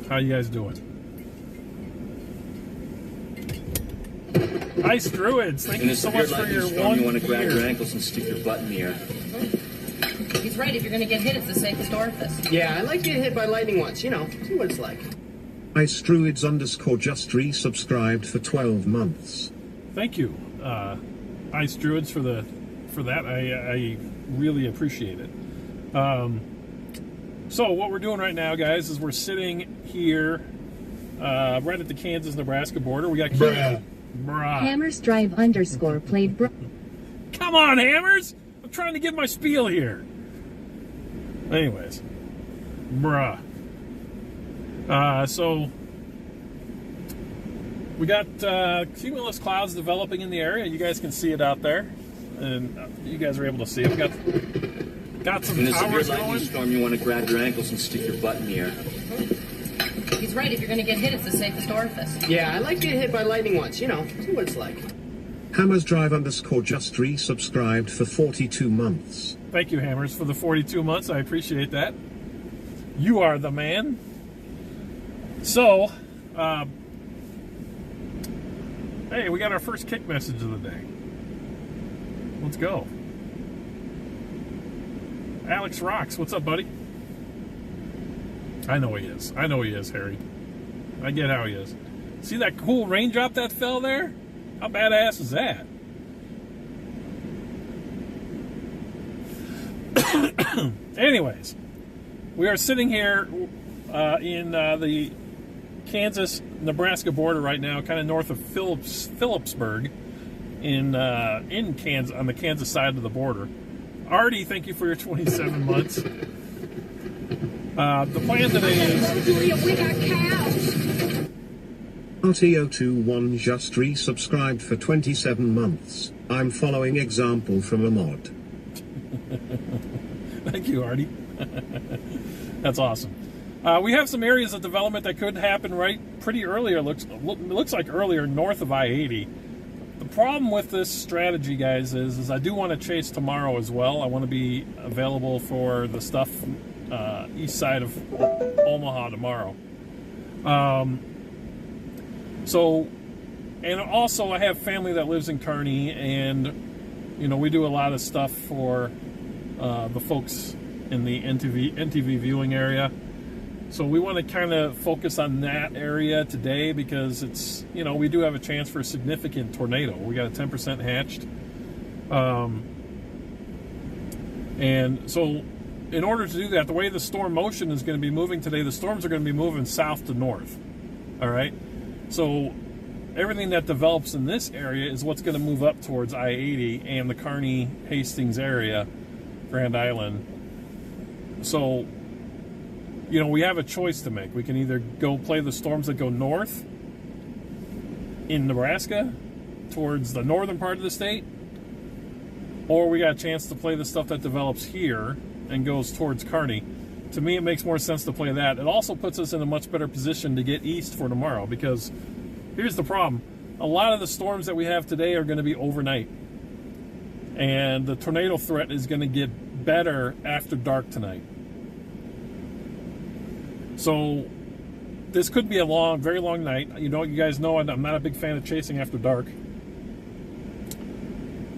How you guys doing? Ice Druids, thank you so much for your 1 year. You want to grab your ankles and stick your butt in the air. He's right. If you're going to get hit, it's the safest orifice. Yeah, I like getting hit by lightning once, you know, see what it's like. Ice Druids _ just resubscribed for 12 months. Thank you, Ice Druids, for that. I really appreciate it. So what we're doing right now, guys, is we're sitting here right at the Kansas-Nebraska border. We got Hammers Drive _ played. Come on, Hammers! I'm trying to get my spiel here. Anyways, so we got cumulus clouds developing in the area. You guys can see it out there, and you guys are able to see it. We got some In a severe towers lightning going. storm, you want to grab your ankles and stick your butt in the air. He's right. If you're going to get hit, it's the safest orifice. Yeah, I like getting hit by lightning once, you know, see what it's like. Hammers Drive _ just resubscribed for 42 months. Thank you, Hammers, for the 42 months. I appreciate that. You are the man. So, hey, we got our first kick message of the day. Let's go. Alex Rocks, what's up, buddy? I know he is. I know he is, Harry. I get how he is. See that cool raindrop that fell there? How badass is that? Anyways, we are sitting here in the Kansas-Nebraska border right now, kind of north of Phillipsburg, in Kansas, on the Kansas side of the border. Artie, thank you for your 27 months. The plan today is... RTO21 just resubscribed for 27 months. I'm following example from a mod. Thank you, Artie. That's awesome. We have some areas of development that could happen pretty earlier. Looks like earlier north of I-80. The problem with this strategy, guys, is I do want to chase tomorrow as well. I want to be available for the stuff east side of Omaha tomorrow. So, and also I have family that lives in Kearney, and you know, we do a lot of stuff for the folks in the NTV viewing area. So we want to kind of focus on that area today because it's, you know, we do have a chance for a significant tornado. We got a 10% hatched. And so in order to do that, the way the storm motion is going to be moving today, the storms are going to be moving south to north. All right. So everything that develops in this area is what's going to move up towards I-80 and the Kearney-Hastings area, Grand Island. So, you know, we have a choice to make. We can either go play the storms that go north in Nebraska towards the northern part of the state, or we got a chance to play the stuff that develops here and goes towards Kearney. To me, it makes more sense to play that. It also puts us in a much better position to get east for tomorrow, because here's the problem. A lot of the storms that we have today are going to be overnight, and the tornado threat is going to get better after dark tonight. So this could be a long, very long night. You know, you guys know I'm not a big fan of chasing after dark.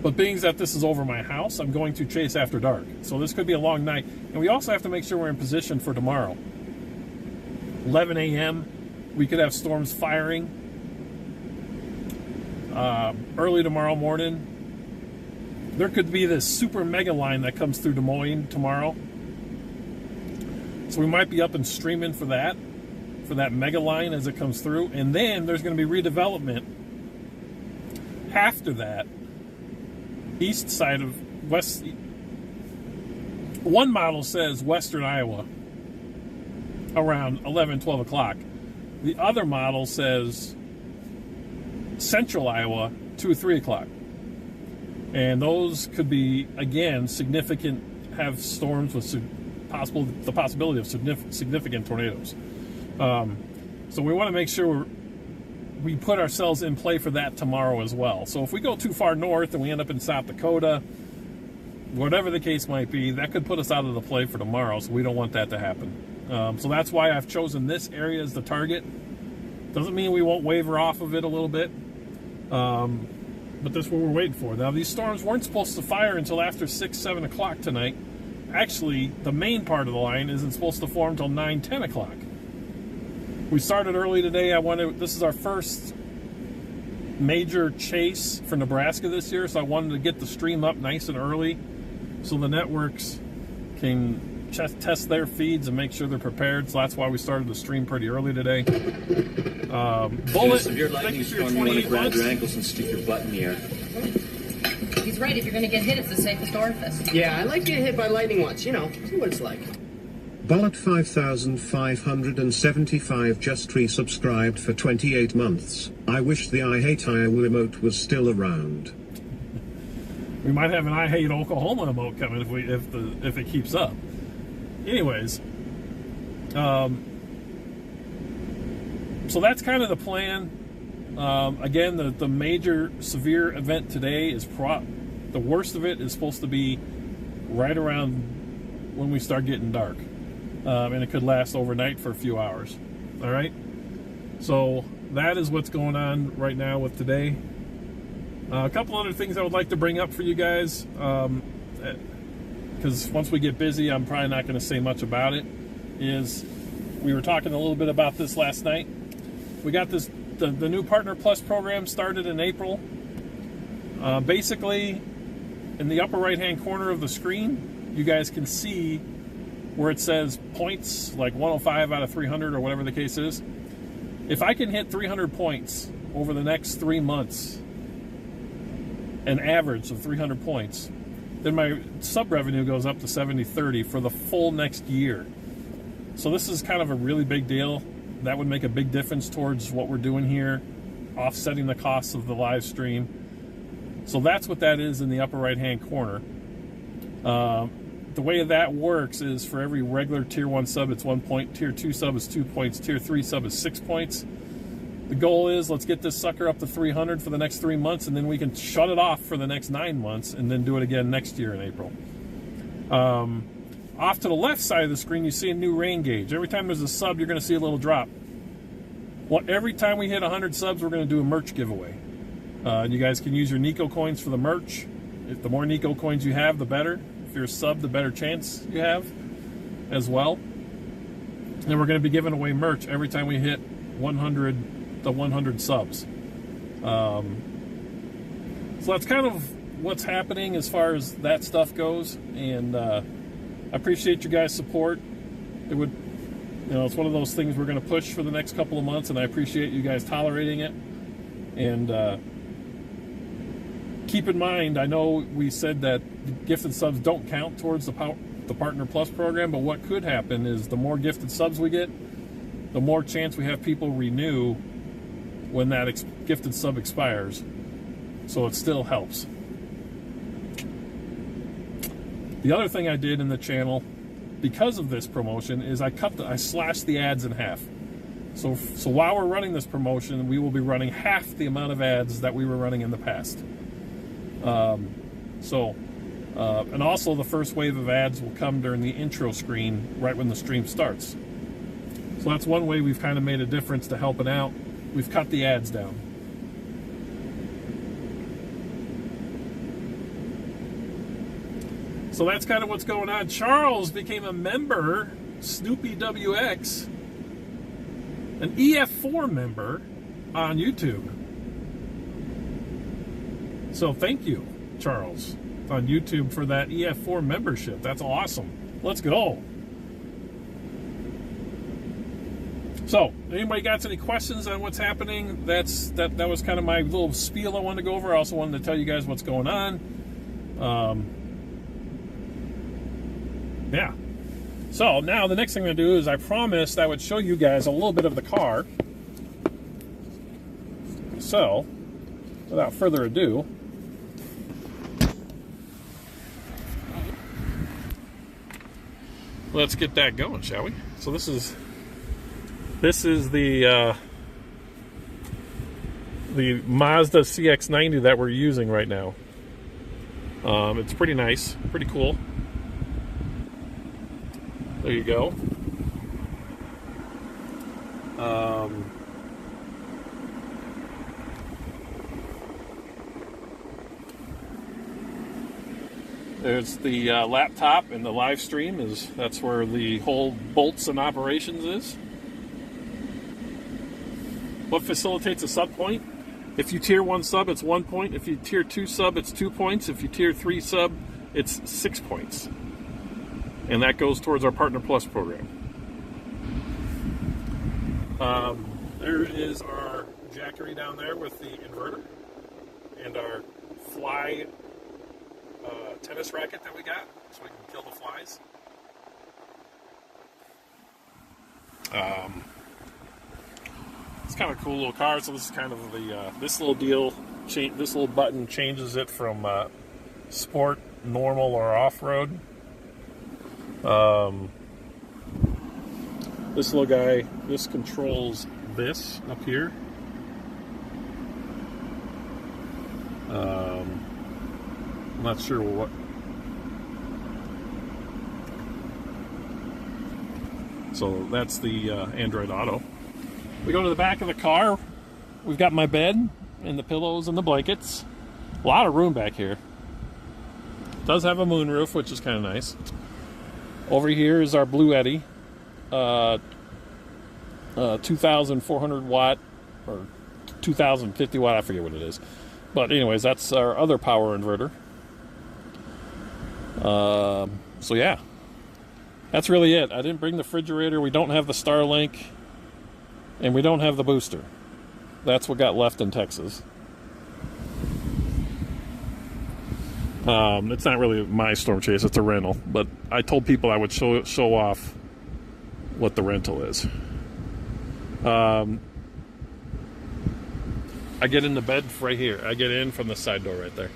But being that this is over my house, I'm going to chase after dark. So this could be a long night. And we also have to make sure we're in position for tomorrow. 11 a.m., we could have storms firing. Early tomorrow morning. there could be this super mega line that comes through Des Moines tomorrow. So we might be up and streaming for that mega line as it comes through. And then there's going to be redevelopment after that, east side of west. One model says western Iowa around 11, 12 o'clock. The other model says central Iowa 2 or 3 o'clock. And those could be, again, significant, have storms with the possibility of significant tornadoes. So we want to make sure we put ourselves in play for that tomorrow as well. So if we go too far north and we end up in South Dakota, whatever the case might be, that could put us out of the play for tomorrow, so we don't want that to happen. So that's why I've chosen this area as the target. Doesn't mean we won't waver off of it a little bit, but that's what we're waiting for. Now, these storms weren't supposed to fire until after 6, 7 o'clock tonight. Actually, the main part of the line isn't supposed to form until 9, 10 o'clock. We started early today. This is our first major chase for Nebraska this year, so I wanted to get the stream up nice and early so the networks can test their feeds and make sure they're prepared. So that's why we started the stream pretty early today. Bullet, Severe lightning storm, you want to grab your ankles and stick your butt in the air. He's right. If you're going to get hit, it's the safest orifice. Yeah, I like getting hit by lightning once, you know, see what it's like. Bullet 5575 just resubscribed for 28 months. I wish the I Hate Iowa emote was still around. We might have an I Hate Oklahoma emote coming if it keeps up. Anyways, so that's kind of the plan. Again, the major severe event today is the worst of it is supposed to be right around when we start getting dark. And it could last overnight for a few hours. All right? So that is what's going on right now with today. A couple other things I would like to bring up for you guys, because once we get busy, I'm probably not going to say much about it, is we were talking a little bit about this last night. We got the new Partner Plus program started in April. Basically, in the upper right-hand corner of the screen, you guys can see where it says points, like 105 out of 300 or whatever the case is. If I can hit 300 points over the next 3 months, an average of 300 points, then my sub revenue goes up to 70/30 for the full next year. So this is kind of a really big deal. That would make a big difference towards what we're doing here, offsetting the costs of the live stream. So that's what that is in the upper right-hand corner. The way that works is for every regular Tier 1 sub, it's 1 point. Tier 2 sub is 2 points. Tier 3 sub is 6 points. The goal is let's get this sucker up to 300 for the next 3 months, and then we can shut it off for the next 9 months, and then do it again next year in April. Off to the left side of the screen, you see a new rain gauge. Every time there's a sub, you're going to see a little drop. Well, every time we hit 100 subs, we're going to do a merch giveaway. You guys can use your Nico coins for the merch. The more Nico coins you have, the better. If you're a sub, the better chance you have as well. And we're going to be giving away merch every time we hit 100 subs. So that's kind of what's happening as far as that stuff goes. And I appreciate you guys' support. It would, it's one of those things we're going to push for the next couple of months, and I appreciate you guys tolerating it. And keep in mind, I know we said that gifted subs don't count towards the Partner Plus program, but what could happen is the more gifted subs we get, the more chance we have people renew when that gifted sub expires. So it still helps. The other thing I did in the channel, because of this promotion, is I slashed the ads in half. So while we're running this promotion, we will be running half the amount of ads that we were running in the past. And also the first wave of ads will come during the intro screen right when the stream starts. So that's one way we've kind of made a difference to help it out. We've cut the ads down. So that's kind of what's going on. Charles became a member, Snoopy WX, an EF4 member on YouTube. So thank you, Charles. on YouTube for that EF4 membership. That's awesome. Let's go. So, anybody got any questions on what's happening? That was kind of my little spiel I wanted to go over. I also wanted to tell you guys what's going on. Yeah. So, now the next thing I'm going to do is I promised I would show you guys a little bit of the car. So, without further ado, let's get that going, shall we? So this is the Mazda CX-90 that we're using right now. It's pretty nice, pretty cool. There you go. There's the laptop, and the live stream that's where the whole bolts and operations is. What facilitates a sub point? If you tier 1 sub, it's 1 point. If you tier 2 sub, it's 2 points. If you tier 3 sub, it's 6 points. And that goes towards our Partner Plus program. There is our jackery down there with the inverter and our fly tennis racket that we got, so we can kill the flies. It's kind of a cool little car. So this is kind of the this little deal. This little button changes it from sport, normal, or off-road. This little guy, this controls this up here. I'm not sure what. So that's the Android Auto. We go to the back of the car. We've got my bed and the pillows and the blankets. A lot of room back here. It does have a moonroof, which is kind of nice. Over here is our Blue Eddy, 2,400 watt or 2,050 watt. I forget what it is. But anyways, that's our other power inverter. So yeah, that's really it. I didn't bring the refrigerator. We don't have the Starlink, and we don't have the booster. That's what got left in Texas. It's not really my Storm Chase, it's a rental, but I told people I would show off what the rental is. I get in the bed right here. I get in from the side door right there.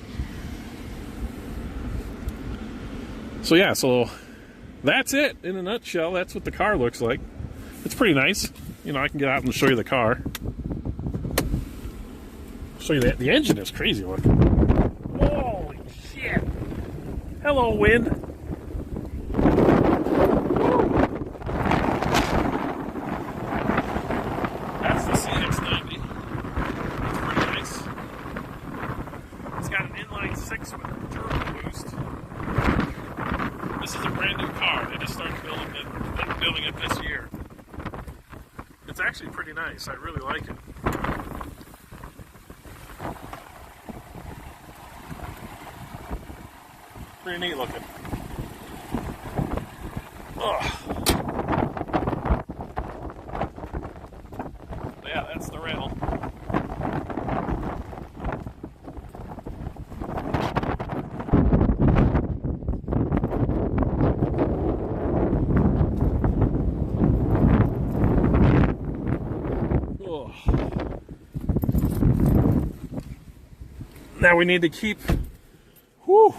So yeah, so that's it in a nutshell. That's what the car looks like. It's pretty nice. You know, I can get out and show you the car. Show you that. The engine is crazy looking. Holy shit! Hello, wind. That's the CX-90. It's pretty nice. It's got an inline 6 with turbo boost. This is a brand new car. They just started building it this year. It's actually pretty nice. I really like it. Pretty neat looking. Ugh. But yeah, that's the rental. Now we need to keep. Whew.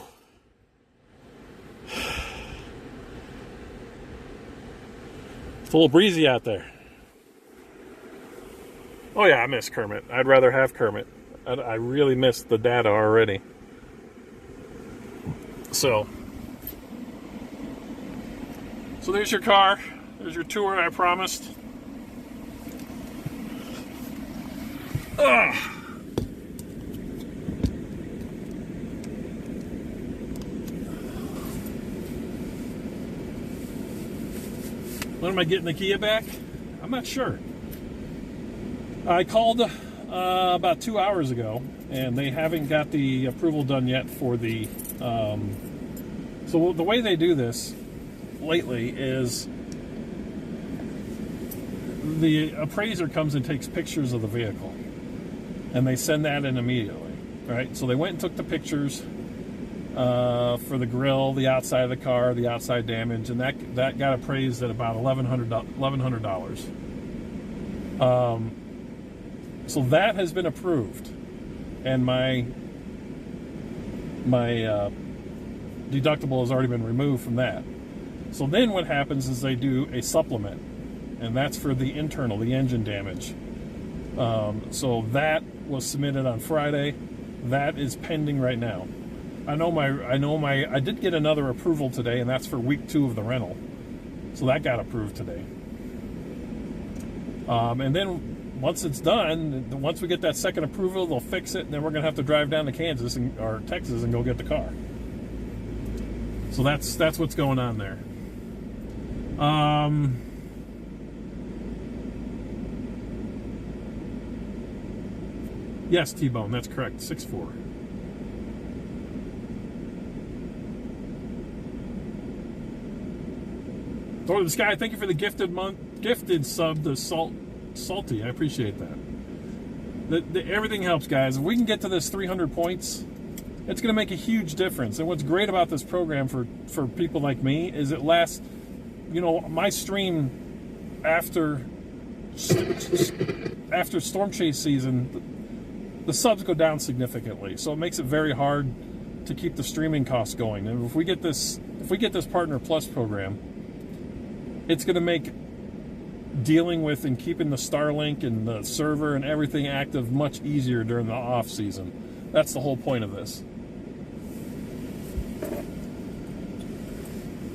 It's a little breezy out there. Oh yeah, I miss Kermit. I'd rather have Kermit. I really miss the data already. So there's your car. There's your tour I promised. Ugh. When am I getting the Kia back? I'm not sure. I called about 2 hours ago, and they haven't got the approval done yet for the So the way they do this lately is the appraiser comes and takes pictures of the vehicle, and they send that in immediately, right? So they went and took the pictures for the grill, the outside of the car, the outside damage, and that got appraised at about $1,100. So that has been approved, and my deductible has already been removed from that. So then what happens is they do a supplement, and that's for the internal, the engine damage. So that was submitted on Friday. That is pending right now. I did get another approval today, and that's for week 2 of the rental. So that got approved today. And then once it's done, once we get that second approval, they'll fix it, and then we're going to have to drive down to Kansas or Texas and go get the car. So that's what's going on there. Yes, T-Bone, that's correct. 6'4". Lord of the Sky, thank you for the gifted sub to Salty. I appreciate that. Everything helps, guys. If we can get to this 300 points, it's going to make a huge difference. And what's great about this program for people like me is it lasts, my stream after Storm Chase season, the subs go down significantly. So it makes it very hard to keep the streaming costs going. And if we get this Partner Plus program, it's going to make dealing with and keeping the Starlink and the server and everything active much easier during the off season. That's the whole point of this.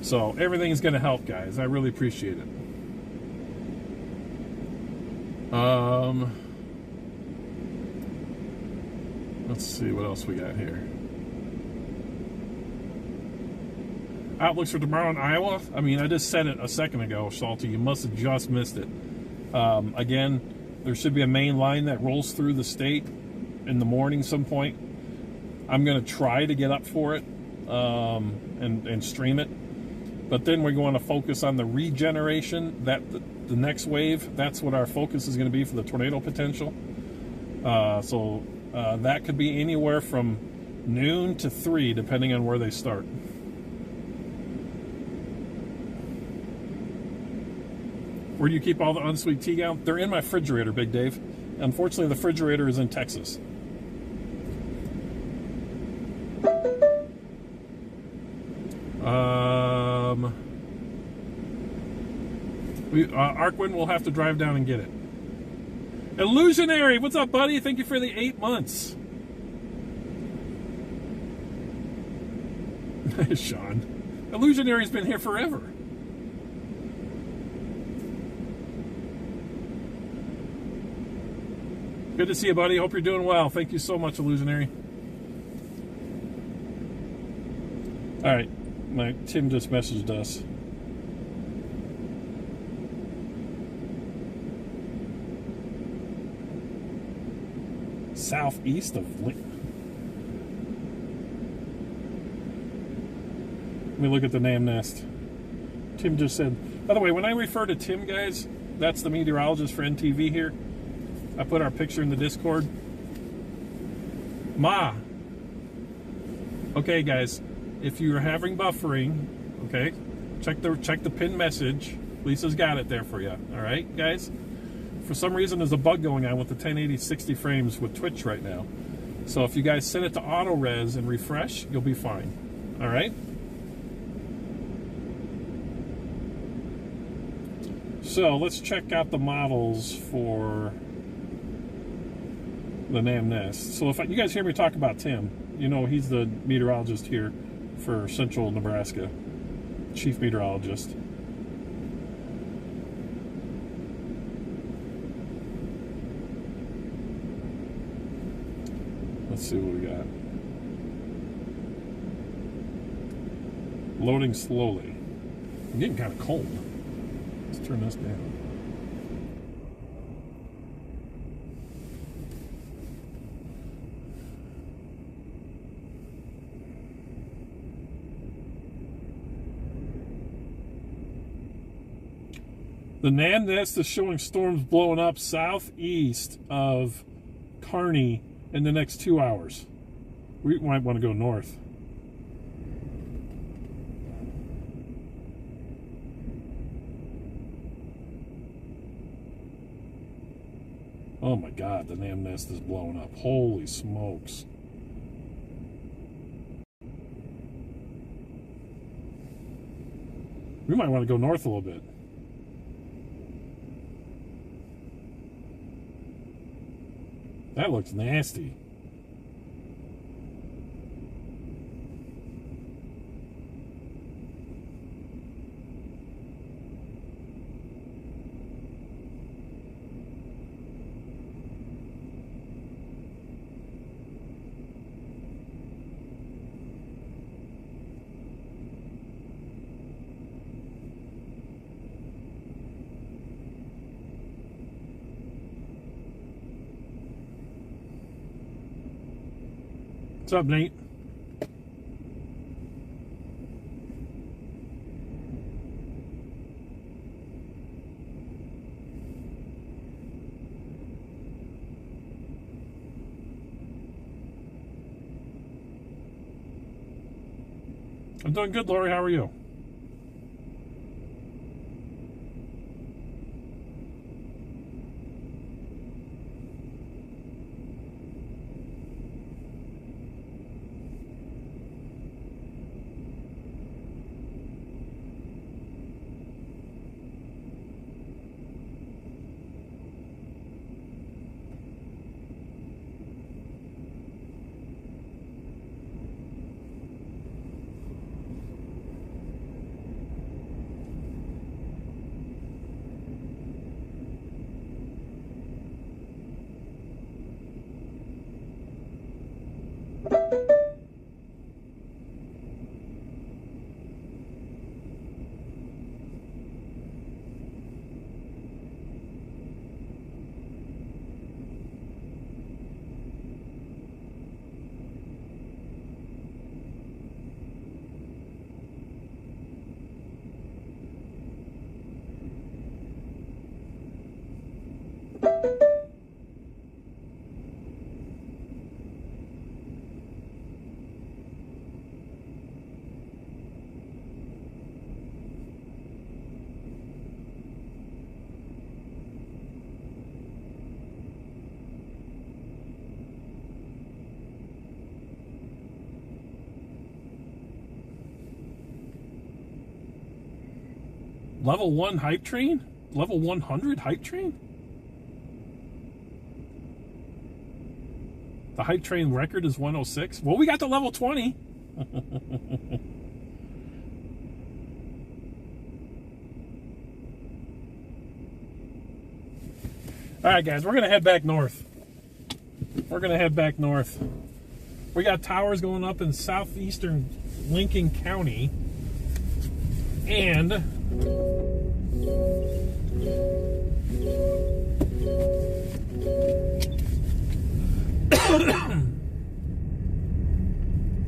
So everything is going to help, guys. I really appreciate it. Let's see what else we got here. Outlooks for tomorrow in Iowa. I mean, I just said it a second ago, Salty. You must have just missed it. Again, there should be a main line that rolls through the state in the morning some point. I'm going to try to get up for it and stream it. But then we're going to focus on the regeneration, that the next wave. That's what our focus is going to be for the tornado potential. So that could be anywhere from noon to 3, depending on where they start. Where do you keep all the unsweet tea gallons? They're in my refrigerator, Big Dave. Unfortunately, the refrigerator is in Texas. Arkwin will have to drive down and get it. Illusionary, what's up, buddy? Thank you for the 8 months. Sean. Illusionary's been here forever. Good to see you, buddy. Hope you're doing well. Thank you so much, Illusionary. All right. Tim just messaged us. Southeast of Let me look at the name nest. Tim just said, by the way, when I refer to Tim, guys, that's the meteorologist for NTV here. I put our picture in the Discord. Ma. Okay, guys, if you're having buffering, okay, check the pin message. Lisa's got it there for you. All right, guys. For some reason, there's a bug going on with the 1080 60 frames with Twitch right now. So if you guys set it to auto res and refresh, you'll be fine. All right. So let's check out the models for the NAM Nest. So if you guys hear me talk about Tim, you know he's the meteorologist here for Central Nebraska, chief meteorologist. Let's see what we got. Loading slowly. I'm getting kind of cold. Let's turn this down. The NAM nest is showing storms blowing up southeast of Kearney in the next 2 hours. We might want to go north. Oh my God, the NAM nest is blowing up. Holy smokes. We might want to go north a little bit. That looks nasty. What's up, Nate? I'm doing good, Lori. How are you? Level 1 hype train? Level 100 hype train? The hype train record is 106. Well, we got to level 20. All right, guys, we're going to head back north. We're going to head back north. We got towers going up in southeastern Lincoln County. And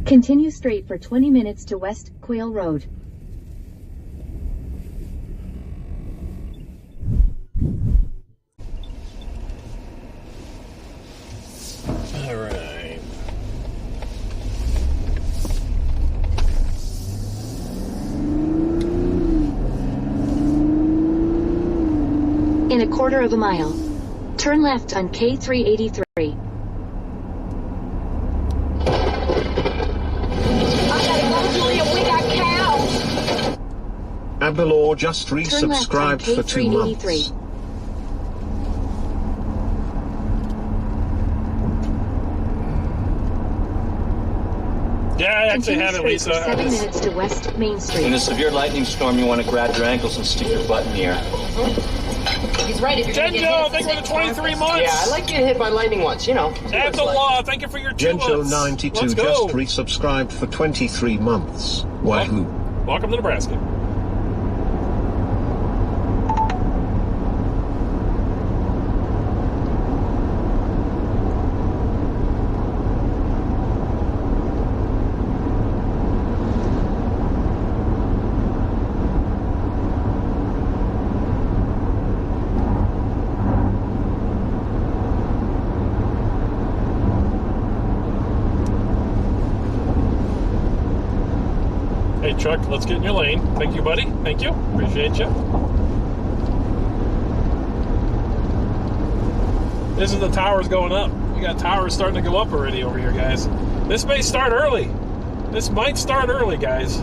continue straight for 20 minutes to West Quail Road. all right. In a quarter of a mile, turn left on K383. Abalor just resubscribed for 2 months. Yeah, I actually have it, Lisa. 7 minutes to West Main Street. In a severe lightning storm, you want to grab your ankles and stick your butt in the air. He's right. If you're going to get Genjo, hit thank you for the 23 months. Yeah, I like getting hit by lightning once, you know. That's a law. Thank you for your 2 months. Genjo92 Let's just go. resubscribed for 23 months. Wahoo. Welcome to Nebraska. Hey, truck, let's get in your lane. Thank you, buddy. Thank you. Appreciate you. This is the towers going up. We got towers starting to go up already over here, guys. This may start early. This might start early, guys.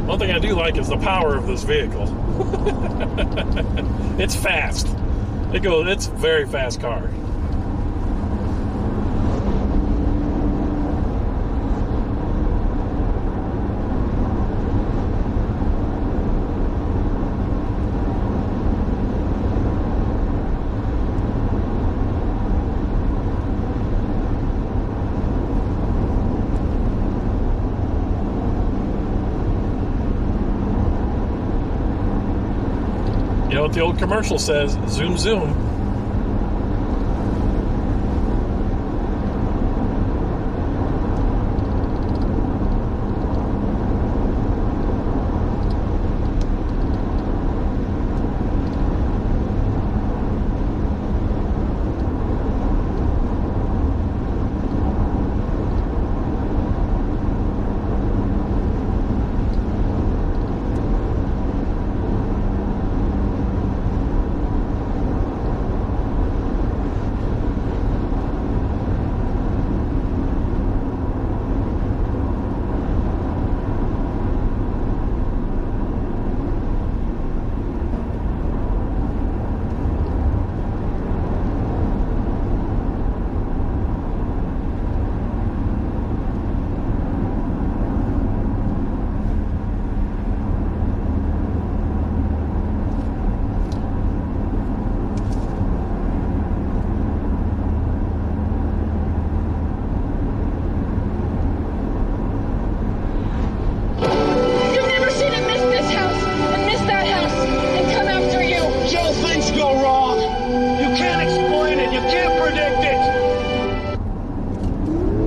One thing I do like is the power of this vehicle. It's fast. It's a very fast car. You know what the old commercial says? Zoom, zoom.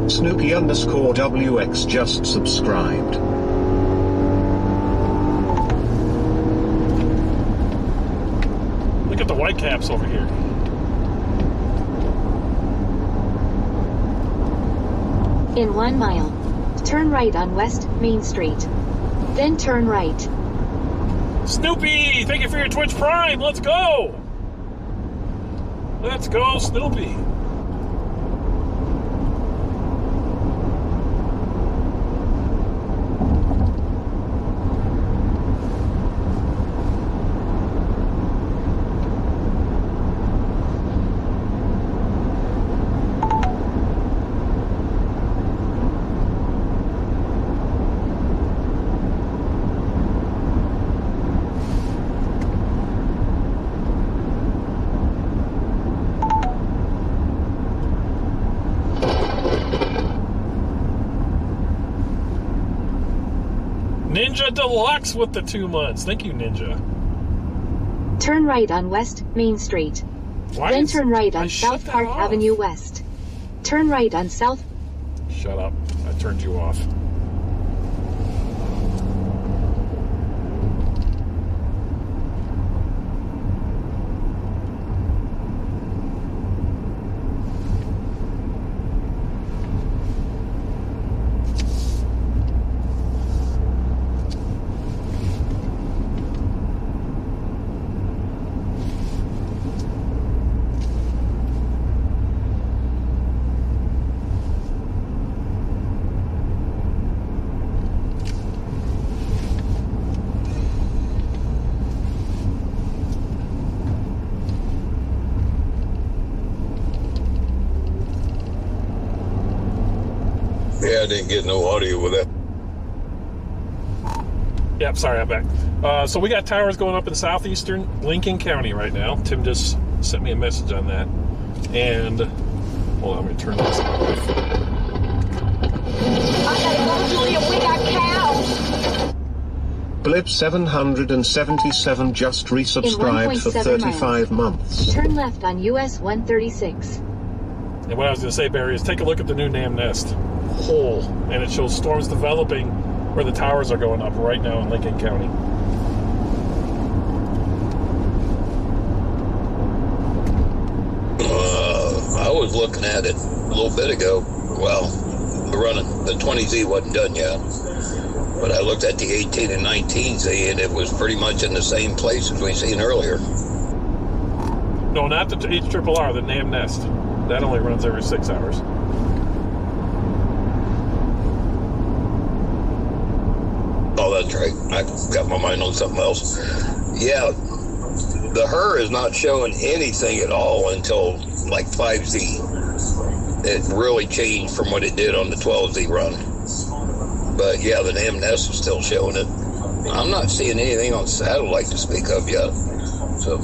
Snoopy_WX just subscribed. Look at the white caps over here. In 1 mile, turn right on West Main Street. Then turn right. Snoopy, thank you for your Twitch Prime. Let's go. Let's go, Snoopy. Ninja Deluxe with the 2 months. Thank you, Ninja. Turn right on West Main Street. Then turn right on South Park Avenue West. Turn right on South... Shut up. I turned you off. I didn't get no audio with that. Yep, sorry, I'm back. So we got towers going up in southeastern Lincoln County right now. Tim just sent me a message on that. And, hold on, let me turn this off. I gotta go, Julia. We got cows. Blip 777 just resubscribed for 35 months. Turn left on US 136. And what I was going to say, Barry, is take a look at the new NAM Nest hole, and it shows storms developing where the towers are going up right now in Lincoln County. I was looking at it a little bit ago. Well, the 20Z wasn't done yet. But I looked at the 18 and 19Z, and it was pretty much in the same place as we seen earlier. No, not the HRRR, the NAM Nest. That only runs every 6 hours. Oh, that's right. I got my mind on something else. Yeah, the HRRR is not showing anything at all until like 5Z. It really changed from what it did on the 12Z run. But yeah, the NAM Nest is still showing it. I'm not seeing anything on satellite to speak of yet. So.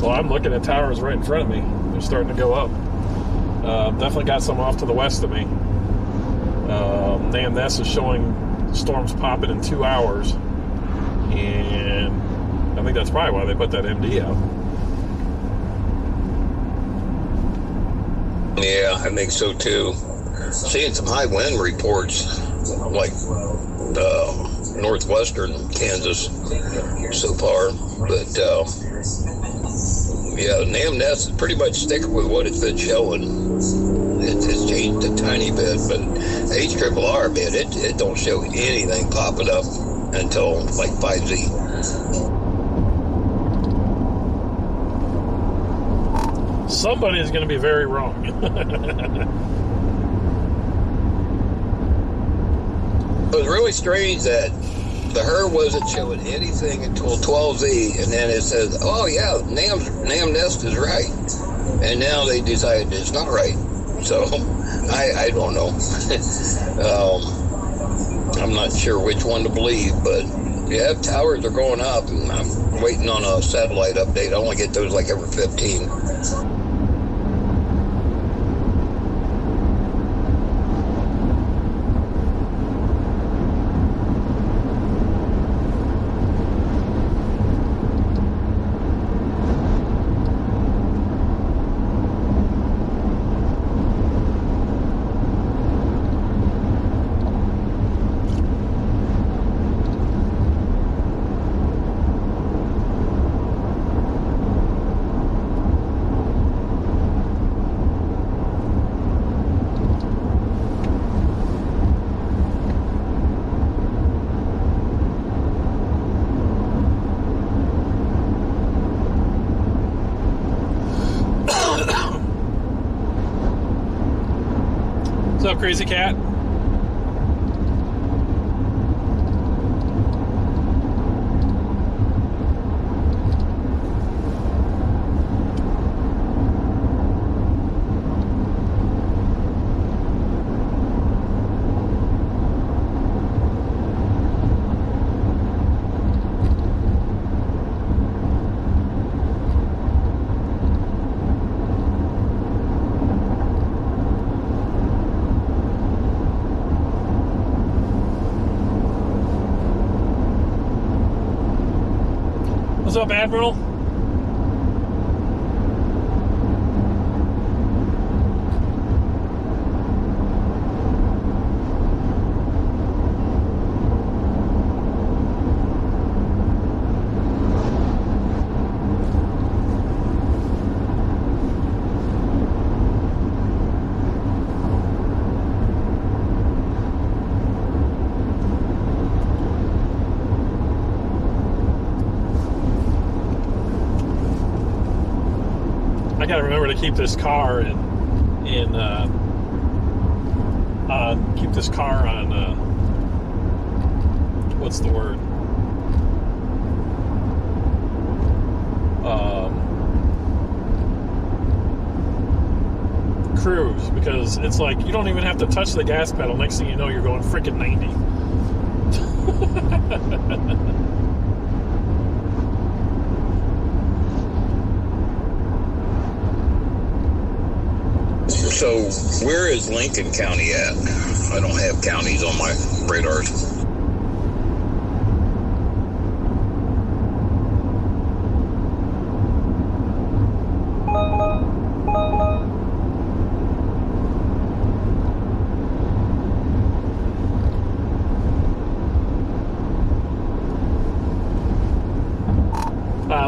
Well, I'm looking at towers right in front of me. They're starting to go up. Definitely got some off to the west of me. NAM Nest is showing storms popping in 2 hours. And I think that's probably why they put that MD out. Yeah, I think so too. Seeing some high wind reports, like northwestern Kansas so far, but yeah, NAM Nest is pretty much sticking with what it's been showing. It's changed a tiny bit, but HRRR, man, it don't show anything popping up until like 5Z. Somebody is going to be very wrong. It was really strange that the HRRR wasn't showing anything until 12Z, and then it says, oh yeah, NAM Nest is right. And now they decided it's not right. So, I don't know. I'm not sure which one to believe, but yeah, towers are going up, and I'm waiting on a satellite update. I only get those like every 15. What's up, Crazy Cat? What's up, Admiral? I gotta remember to keep this car keep this car on what's the word? cruise, because it's like you don't even have to touch the gas pedal. Next thing you know, you're going freaking 90. So, where is Lincoln County at? I don't have counties on my radars.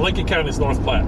Lincoln County is North Platte.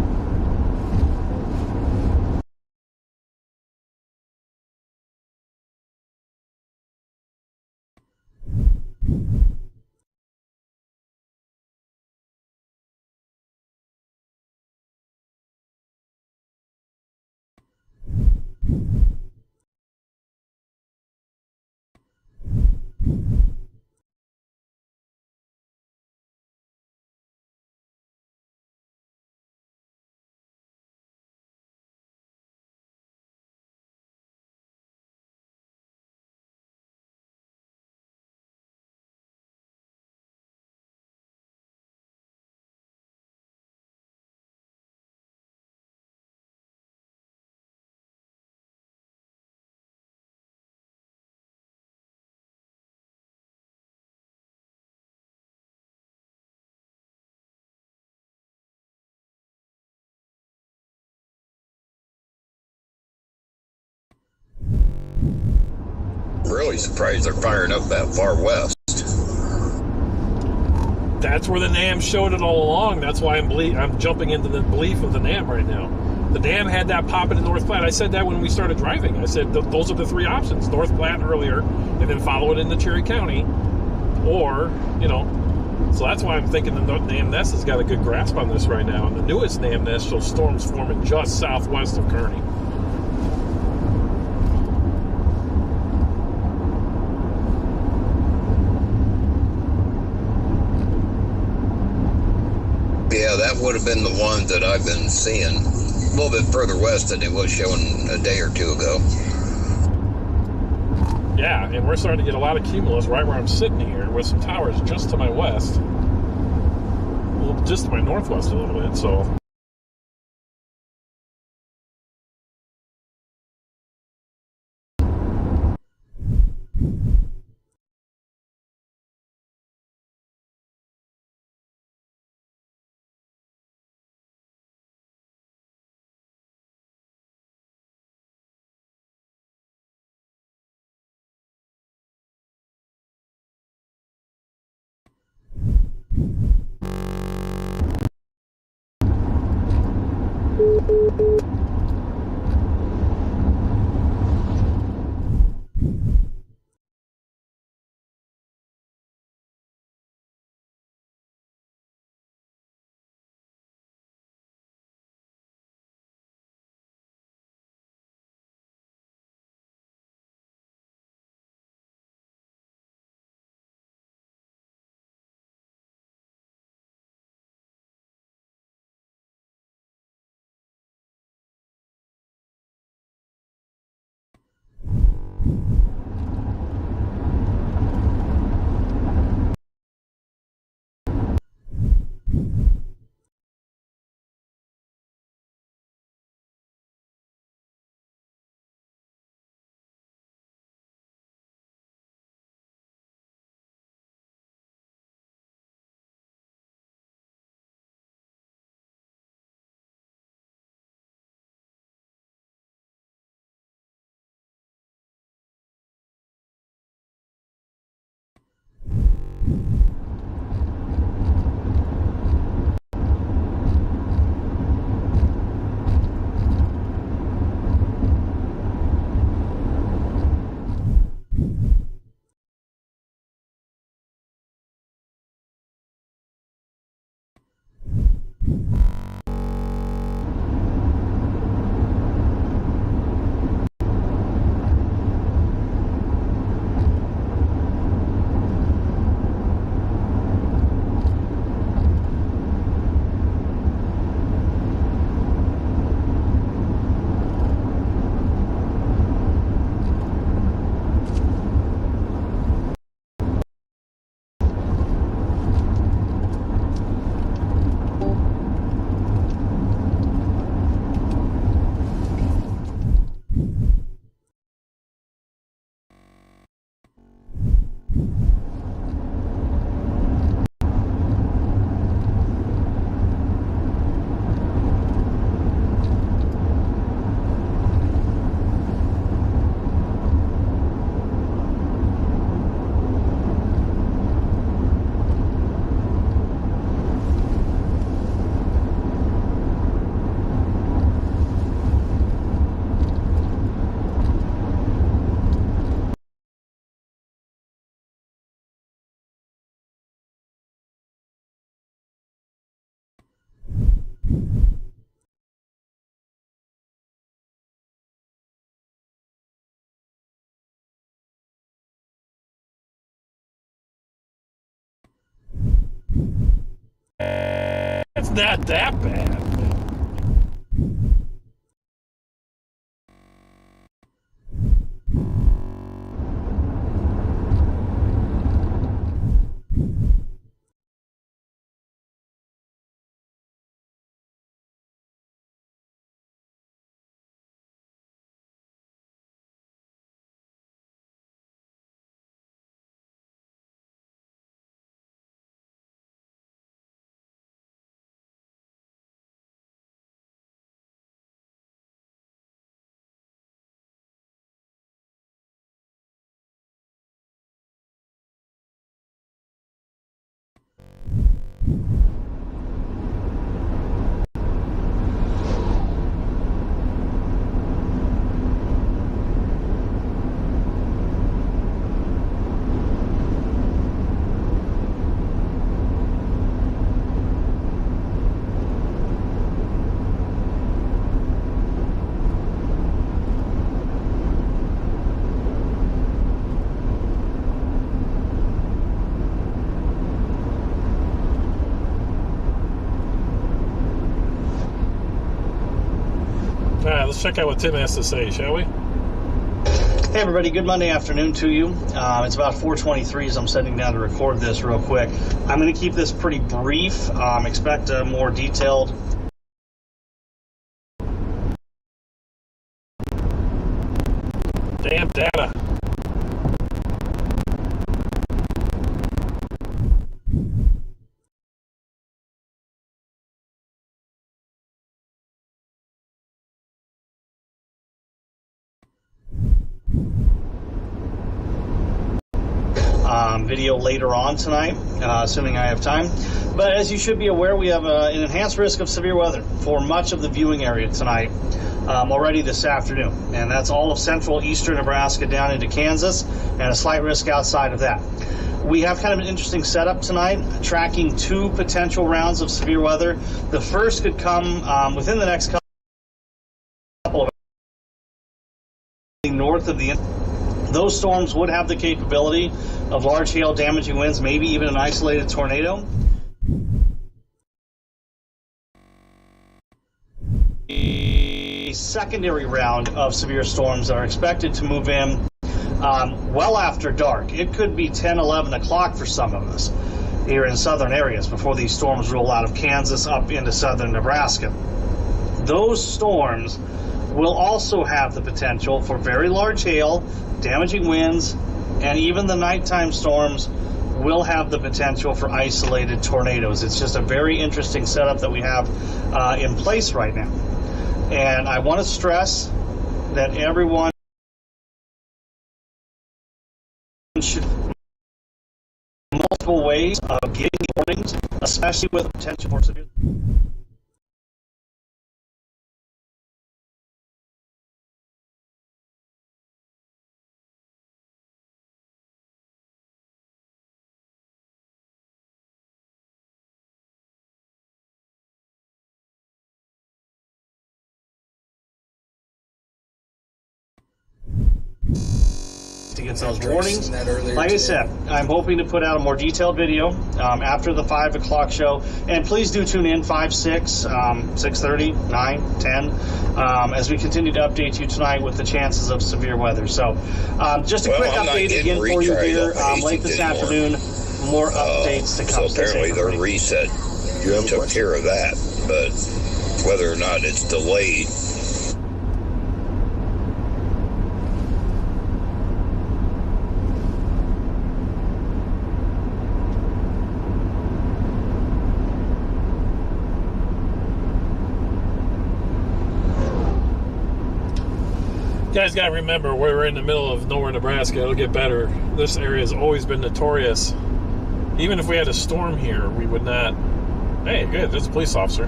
Really surprised they're firing up that far west. That's where the NAM showed it all along. That's why I'm jumping into the belief of the NAM right now. The NAM had that pop into North Platte. I said that when we started driving. I said those are the three options: North Platte earlier, and then follow it into Cherry County, or So that's why I'm thinking the NAM Nest has got a good grasp on this right now. And the newest NAM Nest shows storms forming just southwest of Kearney. Yeah, that would have been the one that I've been seeing a little bit further west than it was showing a day or two ago. Yeah, and we're starting to get a lot of cumulus right where I'm sitting here with some towers just to my west. Well, just to my northwest a little bit, so... It's not that bad. All right, let's check out what Tim has to say, shall we? Hey everybody, good Monday afternoon to you. It's about 4:23 as I'm sitting down to record this real quick. I'm going to keep this pretty brief. Expect a more detailed damn data. video later on tonight, assuming I have time. But as you should be aware, we have an enhanced risk of severe weather for much of the viewing area tonight, already this afternoon. And that's all of central eastern Nebraska down into Kansas, and a slight risk outside of that. We have kind of an interesting setup tonight, tracking two potential rounds of severe weather. The first could come within the next couple of hours north of the. Those storms would have the capability of large hail, damaging winds, maybe even an isolated tornado. A secondary round of severe storms are expected to move in well after dark. It could be 10, 11 o'clock for some of us here in southern areas before these storms roll out of Kansas up into southern Nebraska. Those storms will also have the potential for very large hail, damaging winds, and even the nighttime storms will have the potential for isolated tornadoes. It's just a very interesting setup that we have in place right now. And I want to stress that everyone should multiple ways of getting warnings, especially with potential for severe. To get those warnings. Like I said, I'm hoping to put out a more detailed video after the 5 o'clock show. And please do tune in 5, 6, 6:30, 9, 10 as we continue to update you tonight with the chances of severe weather. So just a quick update again for you here late this afternoon. More updates to come. So apparently their reset took care of that. But whether or not it's delayed, You guys got to remember, we're in the middle of nowhere, Nebraska. It'll get better. This area has always been notorious. Even if we had a storm here, we would not. Hey, good, there's a police officer.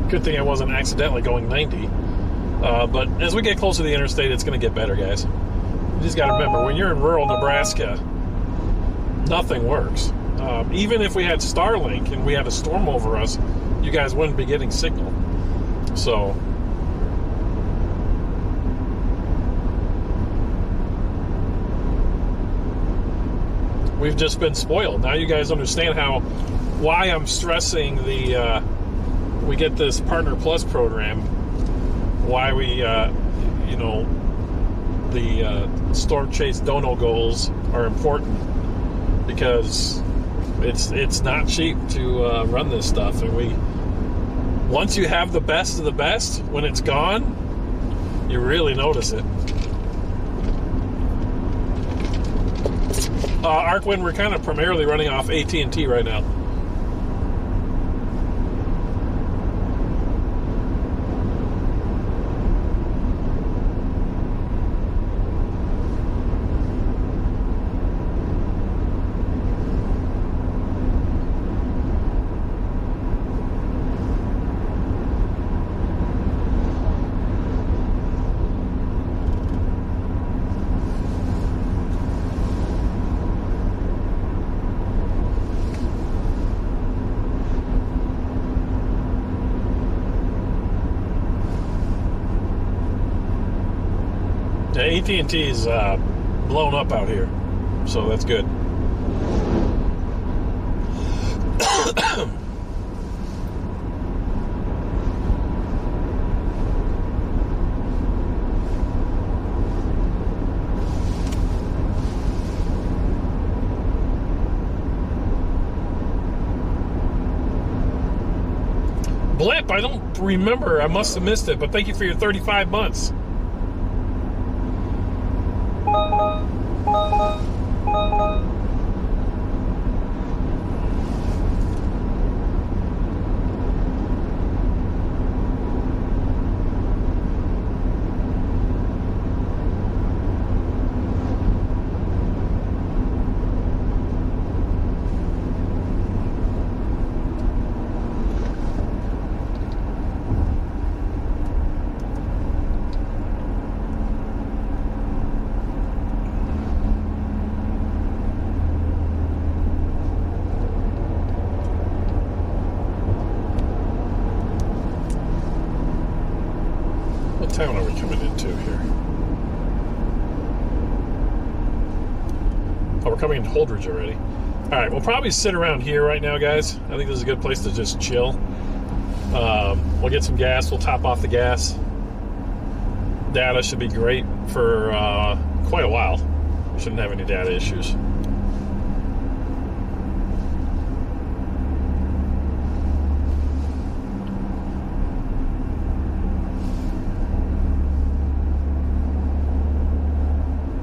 Good thing I wasn't accidentally going 90. But as we get closer to the interstate, it's going to get better, guys. You just got to remember, when you're in rural Nebraska, nothing works. Even if we had Starlink and we had a storm over us, you guys wouldn't be getting signal. So we've just been spoiled. Now you guys understand why I'm stressing we get this Partner Plus program, why we, the Storm Chase Dono goals are important, because it's not cheap to run this stuff. And once you have the best of the best, when it's gone, you really notice it. Arcwind, we're kind of primarily running off AT&T right now. AT&T is blown up out here, so that's good. Blip, I don't remember. I must have missed it, but thank you for your 35 months. Town are we coming into here? Oh, we're coming into Holdridge already. Alright, we'll probably sit around here right now, guys. I think this is a good place to just chill. We'll get some gas. We'll top off the gas. Data should be great for quite a while. We shouldn't have any data issues.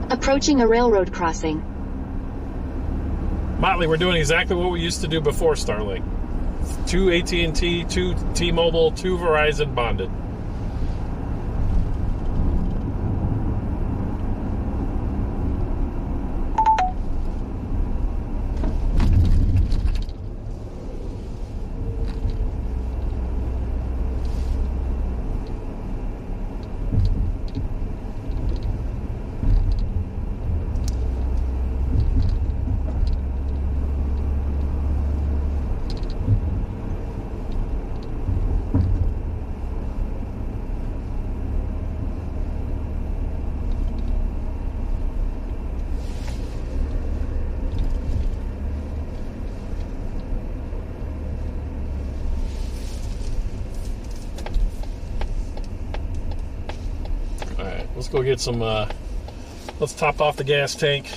Approaching a railroad crossing. Motley, we're doing exactly what we used to do before Starlink. 2 AT&T, 2 T-Mobile, 2 Verizon bonded. Let's go get some, let's top off the gas tank,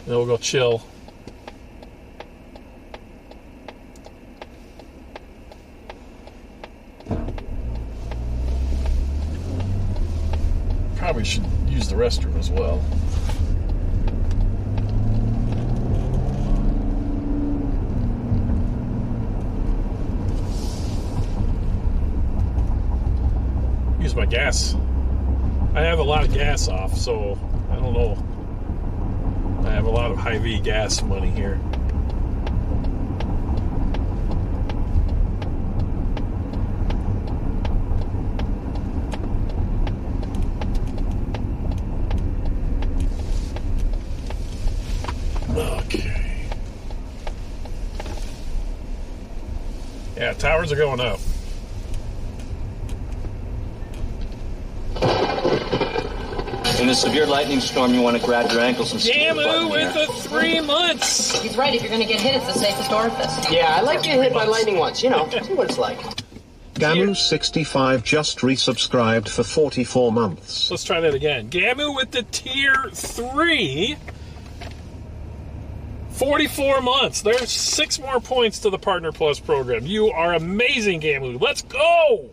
then we'll go chill. Probably should use the restroom as well. Use my gas. I have a lot of gas off, so I don't know. I have a lot of Hy-Vee gas money here. Okay. Yeah, towers are going up. In a severe lightning storm, you want to grab your ankles and stick your butt Gamu in with the air. the 3 months. He's right. If you're going to get hit, it's the safest orifice. Yeah, I like getting hit by lightning once, you know. See what it's like. Gamu65 just resubscribed for 44 months. Let's try that again. Gamu with the tier 3. 44 months. There's 6 more points to the Partner Plus program. You are amazing, Gamu. Let's go.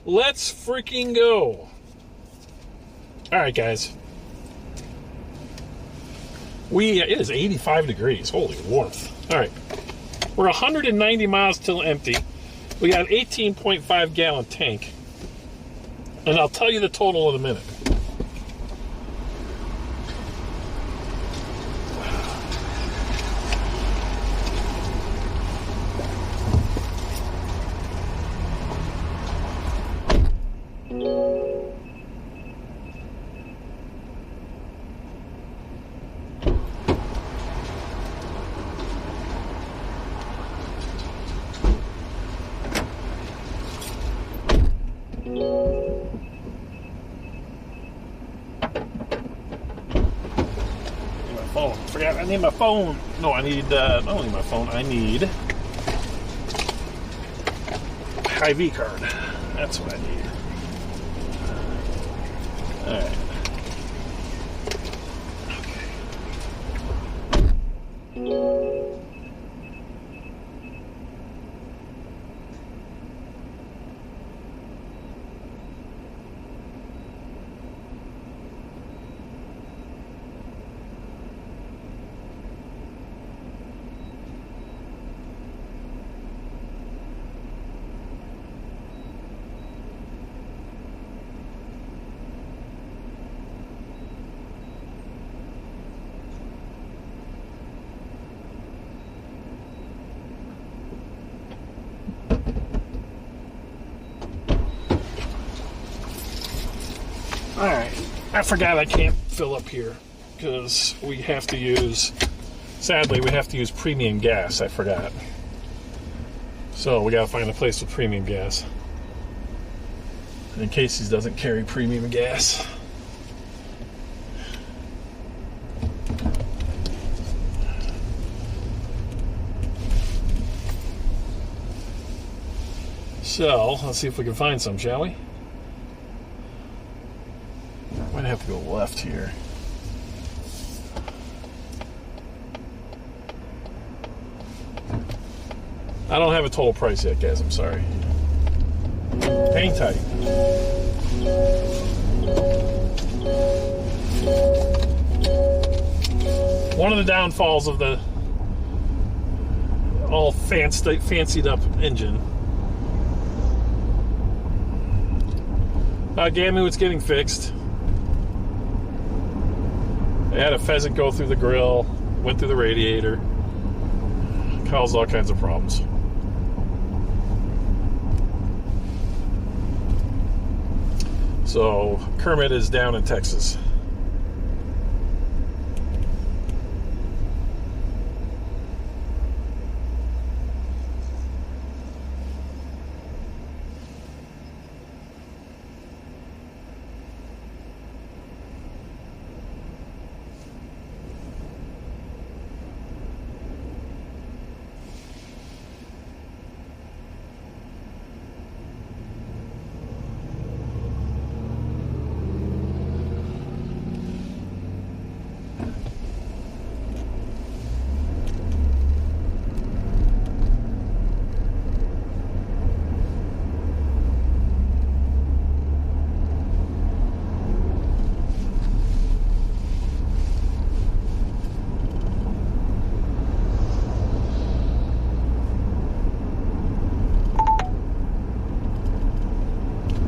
Let's freaking go. All right, guys. It is 85 degrees. Holy warmth. All right. We're 190 miles till empty. We got an 18.5 gallon tank. And I'll tell you the total in a minute. I need my phone. No, I need not only my phone, I need IV card. That's what I need. All right. Alright, I forgot I can't fill up here because we have to use, sadly, we have to use premium gas. I forgot. So we gotta find a place with premium gas. And Casey's doesn't carry premium gas. So, let's see if we can find some, shall we? Might have to go left here. I don't have a total price yet, guys. I'm sorry. Hang tight. One of the downfalls of the all fancied up engine. Gamu, it's getting fixed. I had a pheasant go through the grill, went through the radiator, caused all kinds of problems. So Kermit is down in Texas.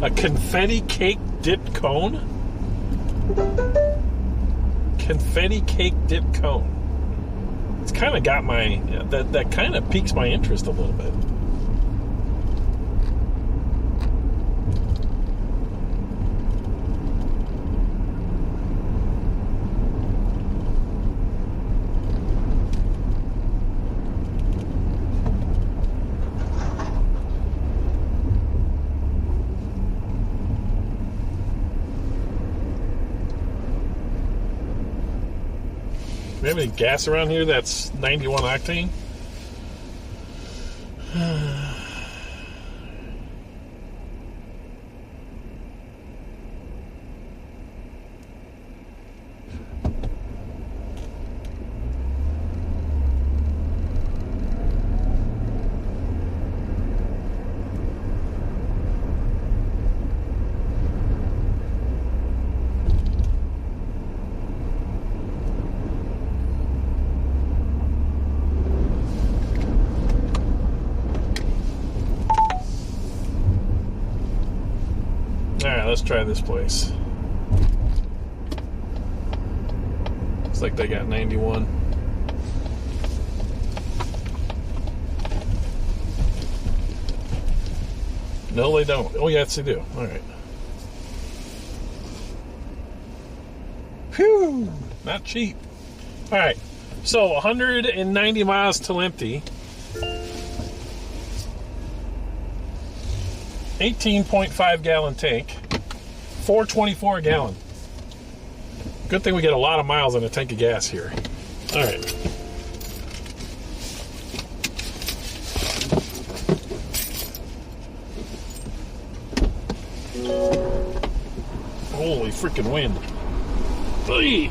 A confetti cake dipped cone? Confetti cake dipped cone. It's kind of got my... That kind of piques my interest a little bit. we have any gas around here that's 91 octane? Let's try this place. Looks like they got 91. No, they don't. Oh, yes, they do. All right. Whew, not cheap. All right, so 190 miles till empty. 18.5 gallon tank. 424 a gallon. Good thing we get a lot of miles on a tank of gas here. All right. Holy freaking wind. Hey.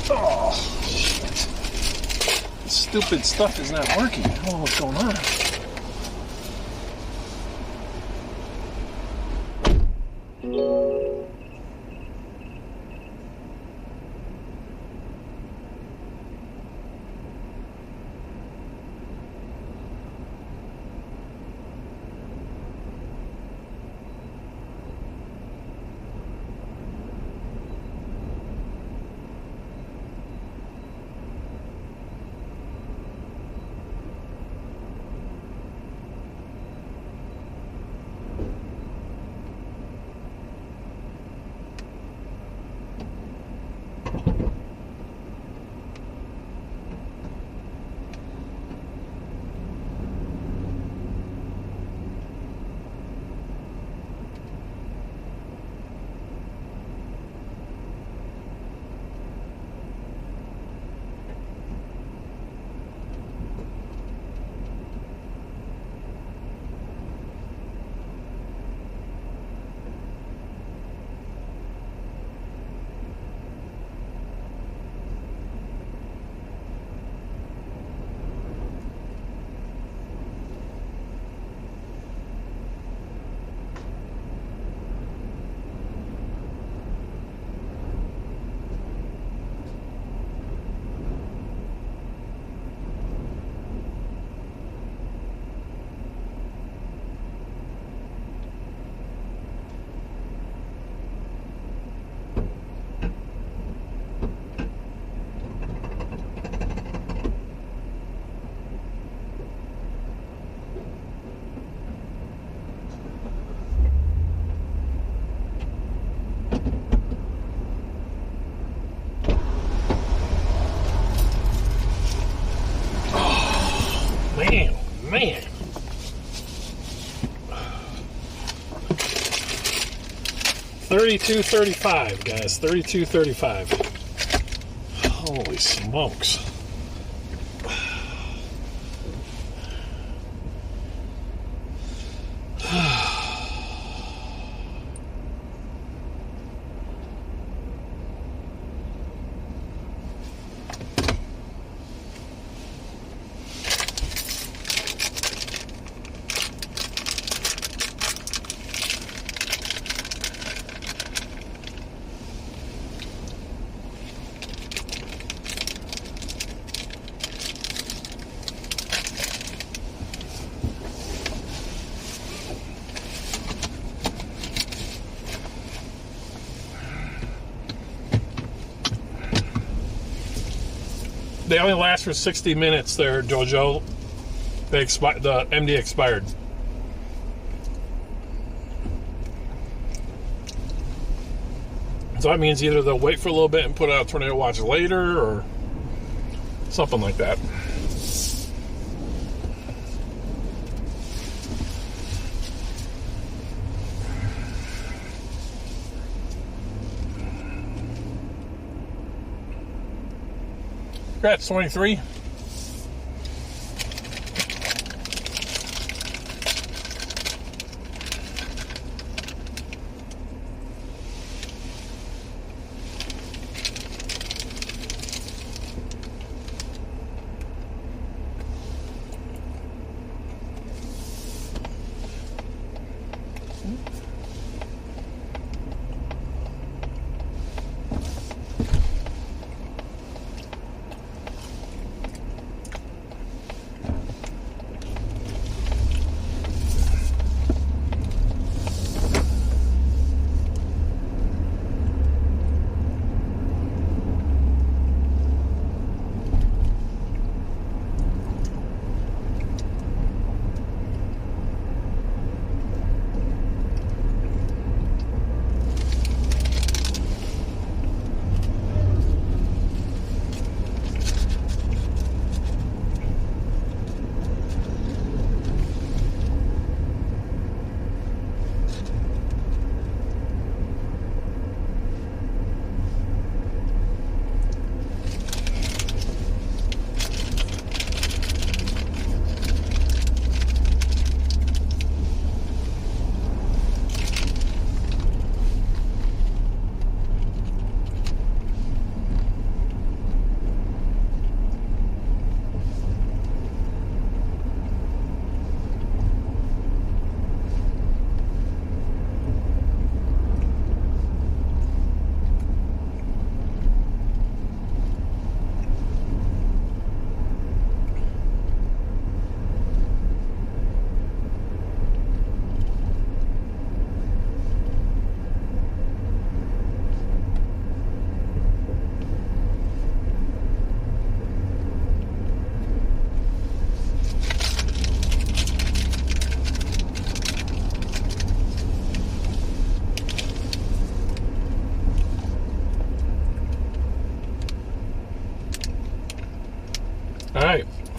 Oh, shit. This stupid stuff is not working. I don't know what's going on. Man. 32.35, guys. 32.35. Holy smokes. They only last for 60 minutes there, Jojo. The MD expired. So that means either they'll wait for a little bit and put out Tornado Watch later or something like that. Congrats, 23.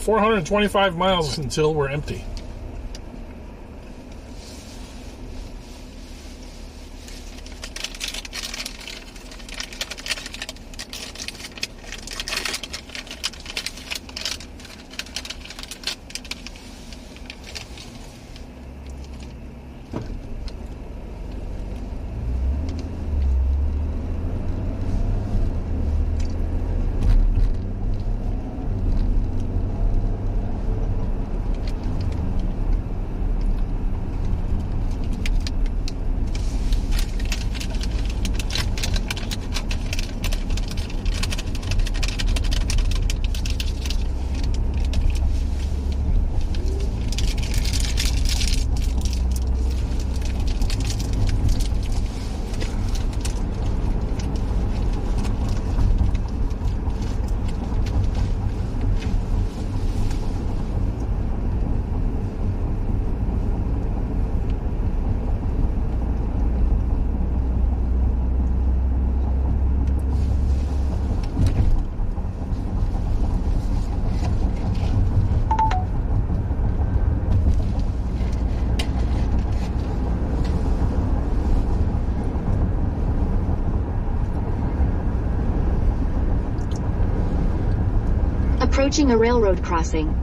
425 miles until we're empty. Approaching a railroad crossing.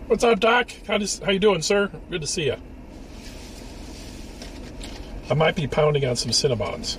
What's up, Doc? How you doing, sir? Good to see you. I might be pounding on some Cinnabons.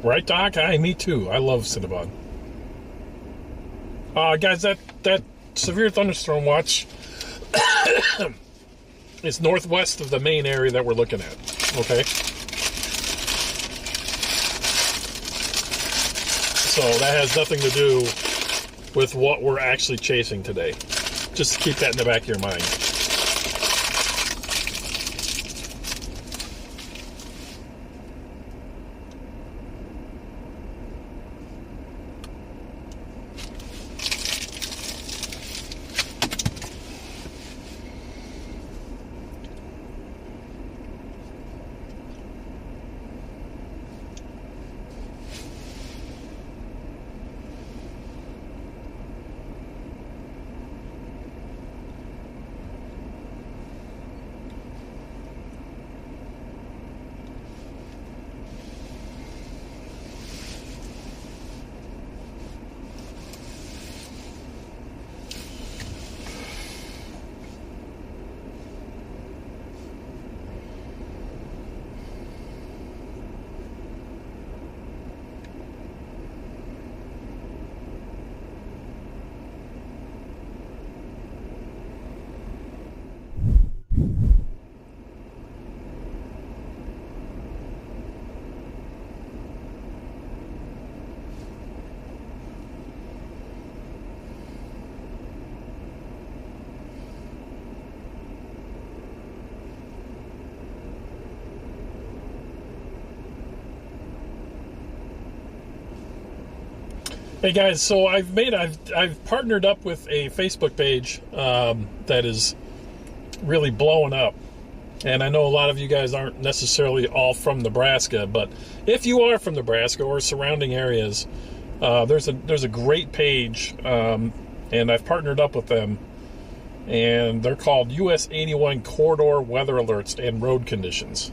Right, Doc? Me too. I love Cinnabon. Guys, that severe thunderstorm watch is northwest of the main area that we're looking at. Okay? So that has nothing to do with what we're actually chasing today. Just keep that in the back of your mind. Hey guys, so I've partnered up with a Facebook page that is really blowing up, and I know a lot of you guys aren't necessarily all from Nebraska, but if you are from Nebraska or surrounding areas, there's a great page, and I've partnered up with them, and they're called US 81 Corridor Weather Alerts and Road Conditions.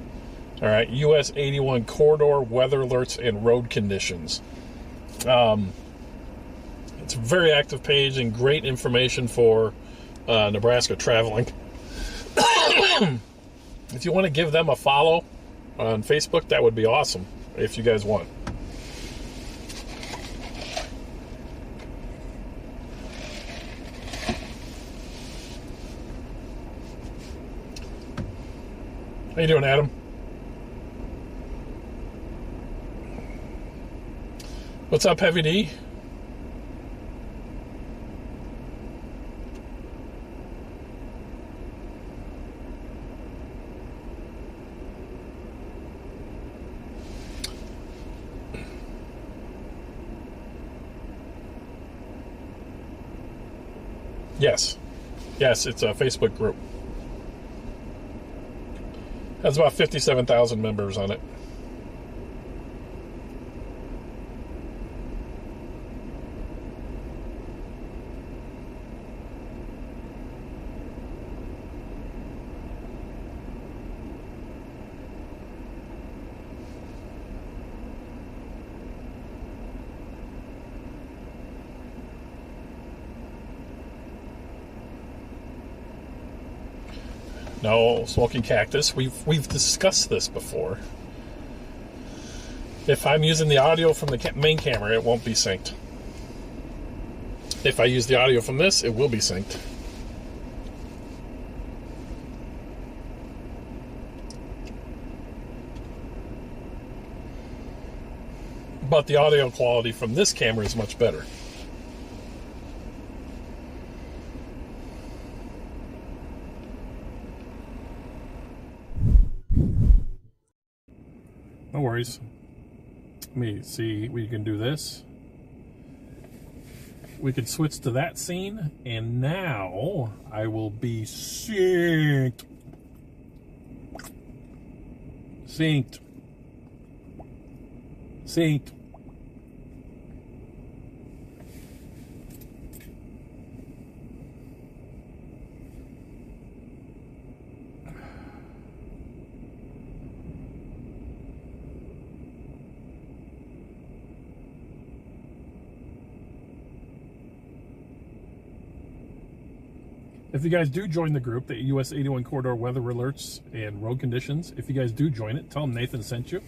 All right, US 81 Corridor Weather Alerts and Road Conditions. It's a very active page and great information for Nebraska traveling. If you want to give them a follow on Facebook, that would be awesome if you guys want. How you doing, Adam? What's up, Heavy D? Yes, it's a Facebook group. Has about 57,000 members on it. No, Smoking Cactus. We've discussed this before. If I'm using the audio from the main camera, it won't be synced. If I use the audio from this, it will be synced. But the audio quality from this camera is much better. No worries. Let me see, we can do this. We can switch to that scene, and now I will be synced. Synced. Synced. If you guys do join the group, the US 81 Corridor Weather Alerts and Road Conditions, if you guys do join it, tell them Nathan sent you.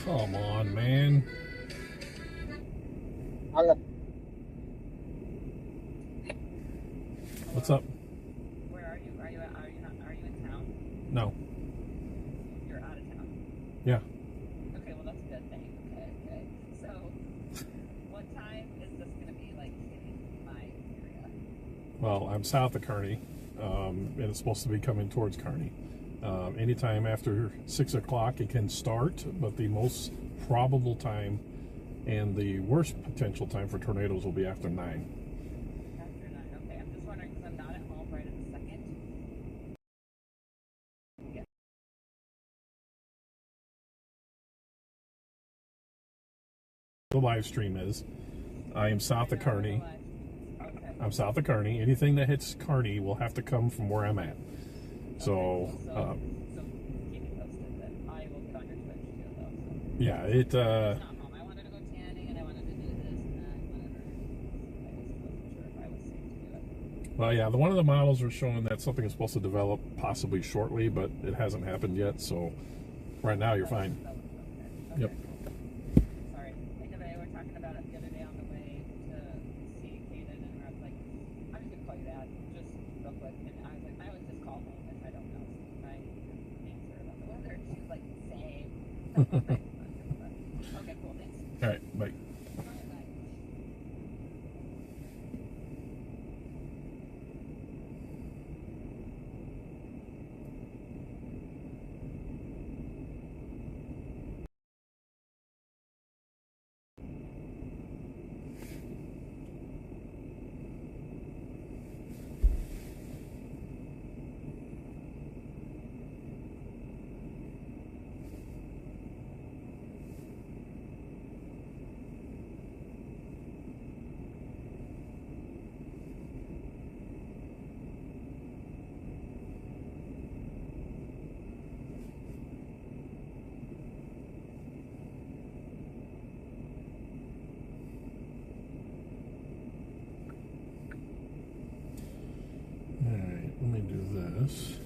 Come on, man. What's up? Where are you? Are you in town? No. You're out of town. Yeah. Okay, well that's a good thing. Okay. So, what time is this going to be like hitting my area? Well, I'm south of Kearney, and it's supposed to be coming towards Kearney. Anytime after 6 o'clock it can start, but the most probable time and the worst potential time for tornadoes will be after 9. After 9, okay. I'm just wondering because I'm not at home right at the second. Yeah. The live stream is. I am south of Kearney. Okay. I'm south of Kearney. Anything that hits Kearney will have to come from where I'm at. So keep me posted that I will get on your Twitch too, though. So. Yeah, it. It's not home. I wanted to go tanning and I wanted to do this and that, whatever. I wasn't sure if I was safe to do it. Well, yeah, one of the models are showing that something is supposed to develop possibly shortly, but it hasn't happened yet. So right now you're fine. Okay. Yep. Sorry. Because they were talking about it the other day on the way to see Kaden, and I was like, I'm just gonna call you Dad, just real quick. And I was like, I always just call home if I don't know. So I answer about the weather. She was like, same. Okay, cool. Thanks. All right, bye. Alright, let me do this.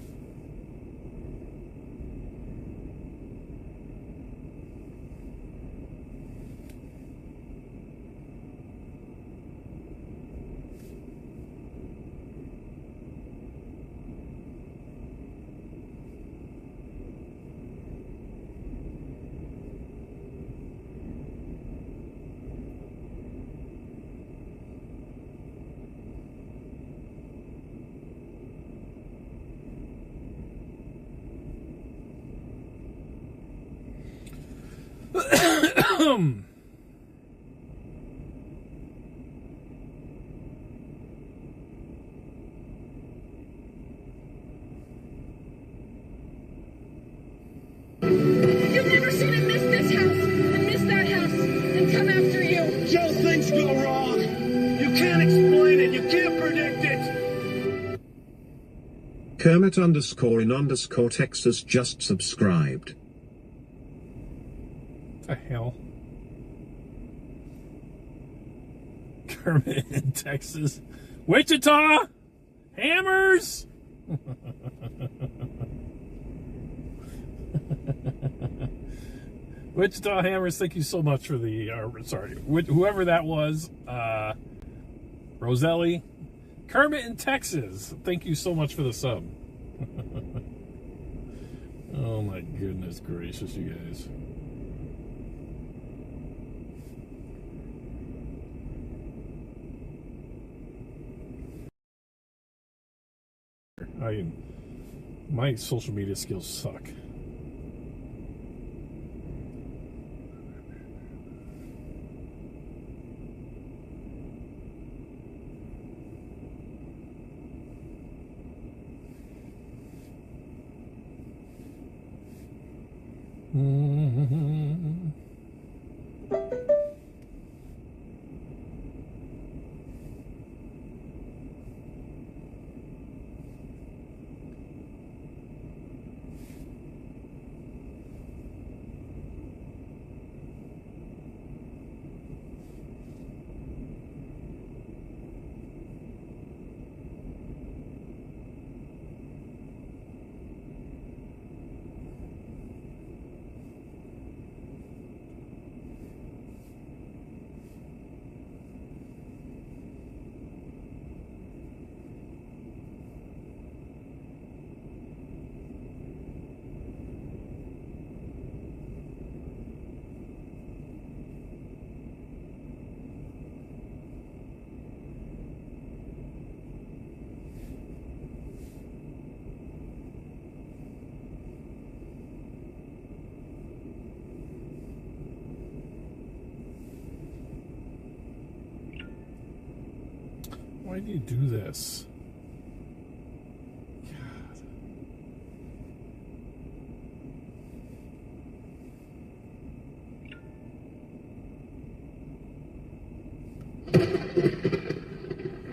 Welcome. You've never seen him miss this house and miss that house and come after you. Joe, things go wrong. You can't explain it. You can't predict it. Kermit_in_Texas just subscribed. What the hell? Kermit in Texas. Wichita! Hammers! Wichita Hammers, thank you so much for the, whoever that was, Roselli. Kermit in Texas, thank you so much for the sub. Oh my goodness gracious, you guys. My social media skills suck. Why do you do this?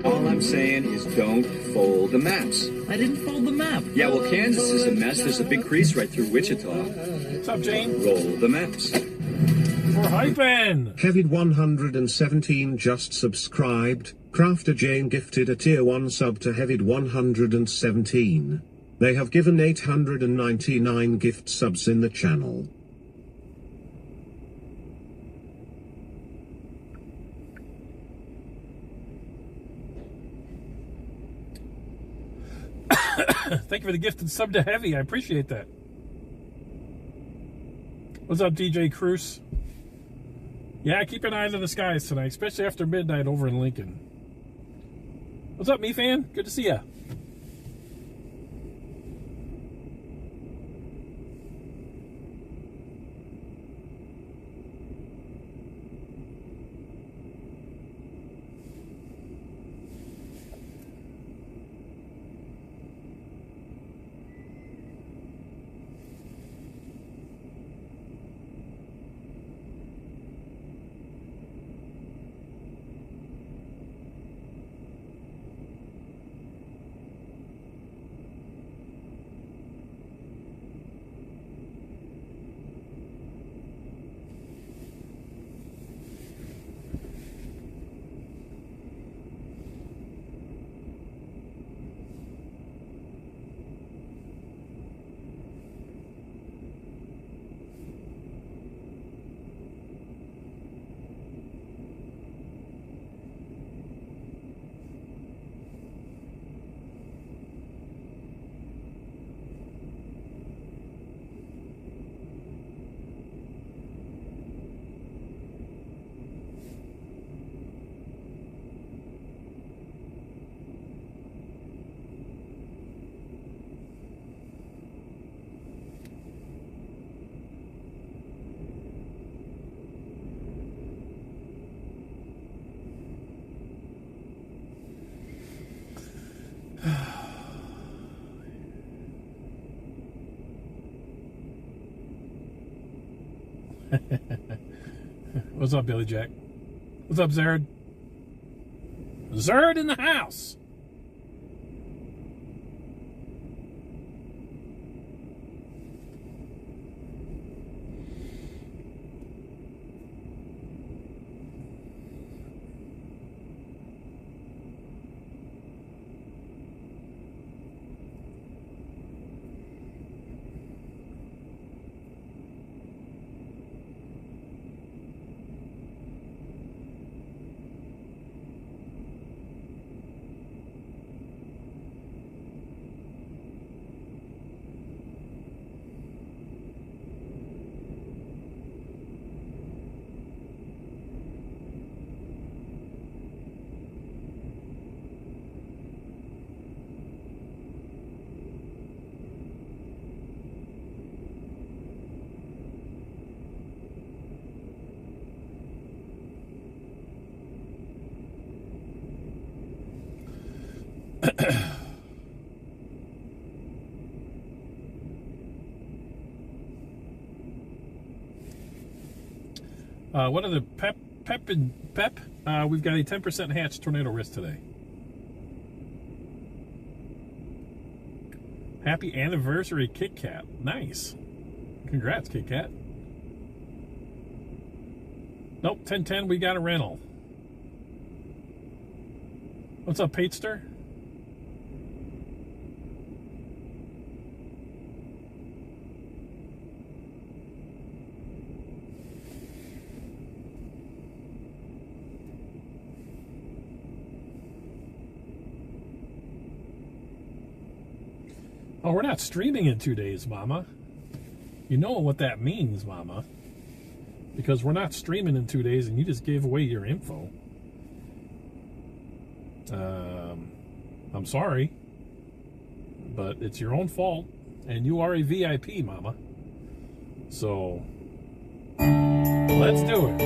All I'm saying is don't fold the maps. I didn't fold the map. Yeah, well, Kansas is a mess. There's a big crease right through Wichita. What's up, Jane? Roll the maps. For hyping. Heavid117 just subscribed. Crafter Jane gifted a tier 1 sub to Heavid117. They have given 899 gift subs in the channel. Thank you for the gift and sub to Heavy. I appreciate that. What's up, DJ Cruz? Yeah, keep an eye to the skies tonight, especially after midnight over in Lincoln. What's up, me fan? Good to see ya. What's up, Billy Jack? What's up, Zerd? Zerd in the house. What are the pep? We've got a 10% hatch tornado risk today. Happy anniversary, Kit Kat. Nice. Congrats, Kit Kat. Nope, 1010, we got a rental. What's up, Patester? Oh, we're not streaming in 2 days, Mama. You know what that means, Mama. Because we're not streaming in 2 days and you just gave away your info. I'm sorry. But it's your own fault. And you are a VIP, Mama. So, let's do it.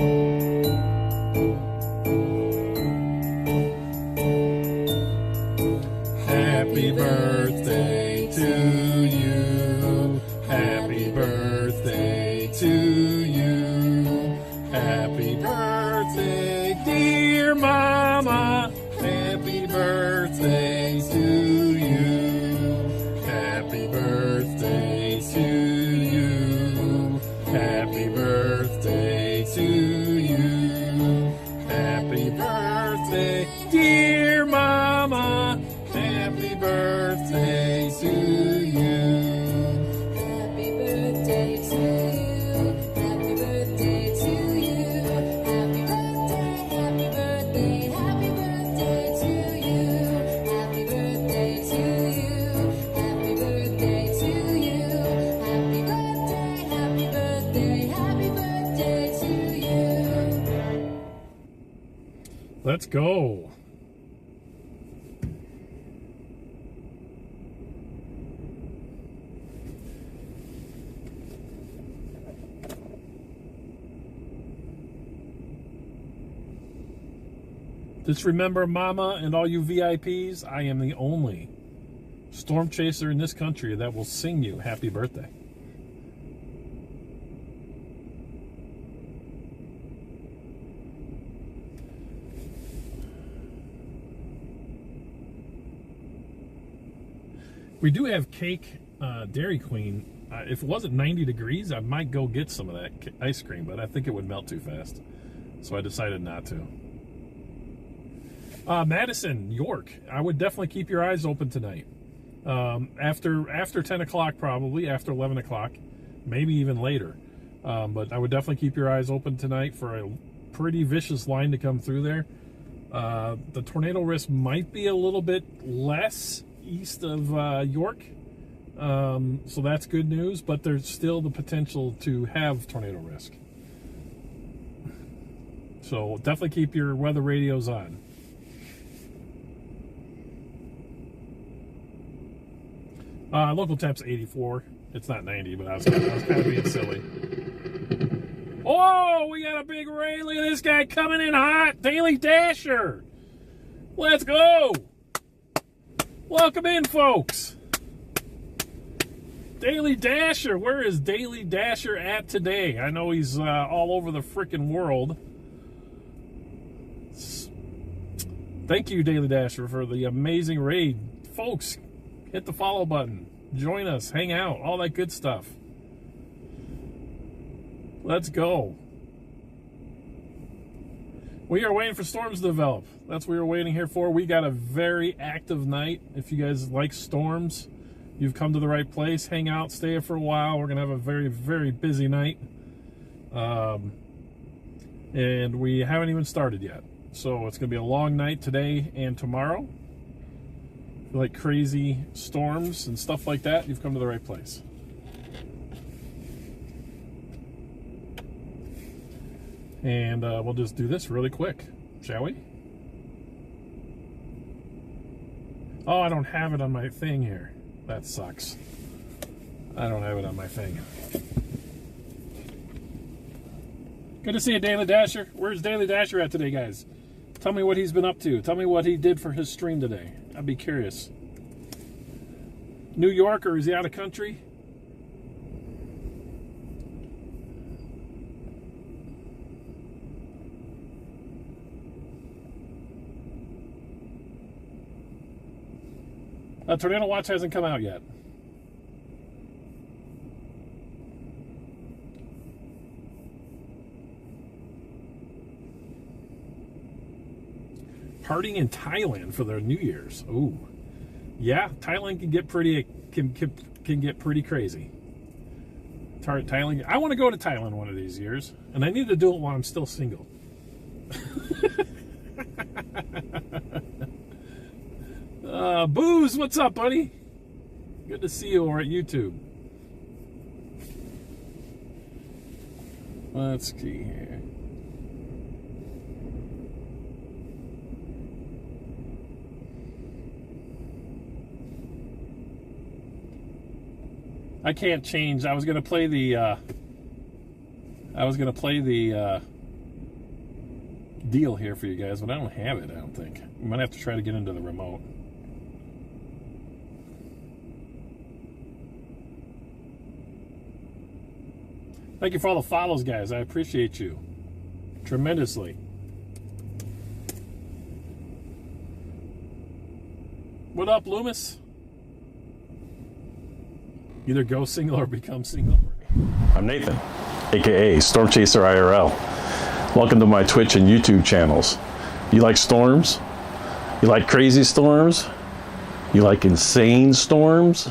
Happy birthday to you. Happy birthday to you. Happy birthday, dear Mama. Happy birthday to you. Happy birthday to you. Happy birthday to you. Happy birthday, dear Mama. Happy birthday to you. Happy birthday to you. Happy birthday to you. Happy birthday, happy birthday to you. Happy birthday to you. Happy birthday to you. Happy birthday, happy birthday to you. Let's go. Just remember, Mama, and all you VIPs, I am the only storm chaser in this country that will sing you happy birthday. We do have cake, Dairy Queen. If it wasn't 90 degrees, I might go get some of that ice cream, but I think it would melt too fast. So I decided not to. Madison, York, I would definitely keep your eyes open tonight. After 10 o'clock, probably, after 11 o'clock, maybe even later. But I would definitely keep your eyes open tonight for a pretty vicious line to come through there. The tornado risk might be a little bit less east of York. So that's good news, but there's still the potential to have tornado risk. So definitely keep your weather radios on. Local temp's 84. It's not 90, but I was kind of being silly. Oh, we got a big ray. Look at this guy coming in hot. Daily Dasher. Let's go. Welcome in, folks. Daily Dasher, where is Daily Dasher at today? I know he's all over the frickin' world. Thank you, Daily Dasher, for the amazing raid. Folks, hit the follow button. Join us, hang out, all that good stuff. Let's go. We are waiting for storms to develop. That's what we were waiting here for. We got a very active night. If you guys like storms, you've come to the right place. Hang out, stay here for a while. We're going to have a very, very busy night. And we haven't even started yet. So it's going to be a long night today and tomorrow. If you like crazy storms and stuff like that, you've come to the right place. And we'll just do this really quick, shall we? Oh, I don't have it on my thing here. That sucks. I don't have it on my thing. Good to see you, Daily Dasher. Where's Daily Dasher at today, guys? Tell me what he's been up to. Tell me what he did for his stream today. I'd be curious. New York, or is he out of country? Tornado Watch hasn't come out yet. Partying in Thailand for their New Year's. Ooh, yeah, Thailand can get pretty can get pretty crazy. Thailand. I want to go to Thailand one of these years, and I need to do it while I'm still single. Booze, what's up, buddy? Good to see you over at YouTube. Let's see here. I can't change. I was gonna play the deal here for you guys, but I don't have it. I don't think. I'm gonna have to try to get into the remote. Thank you for all the follows, guys. I appreciate you tremendously. What up, Loomis? Either go single or become single. I'm Nathan, aka Storm Chaser IRL. Welcome to my Twitch and YouTube channels. You like storms? You like crazy storms? You like insane storms?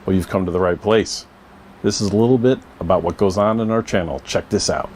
Well, you've come to the right place. This is a little bit about what goes on in our channel. Check this out.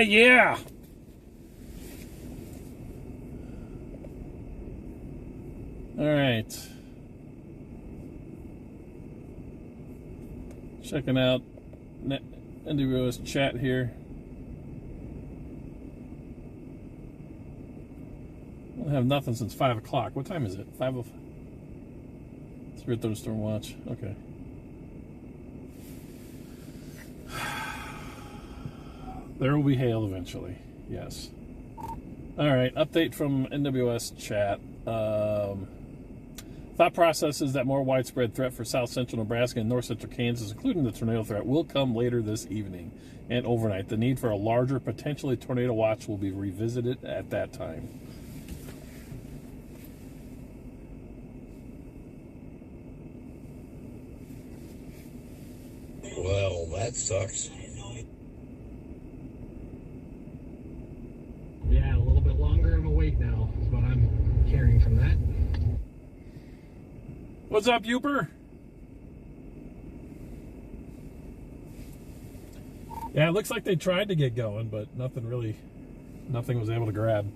Yeah. All right. Checking out NWO's chat here. I have nothing since 5 o'clock. What time is it? 5 Spirit Thunderstorm Watch. Okay. There will be hail eventually. Yes. All right. Update from NWS chat. Thought process is that more widespread threat for south central Nebraska and north central Kansas, including the tornado threat, will come later this evening and overnight. The need for a larger, potentially tornado watch will be revisited at that time. Well, that sucks. Yeah, a little bit longer of a wait now is what I'm hearing from that. What's up, Uper? Yeah, it looks like they tried to get going, but nothing was able to grab.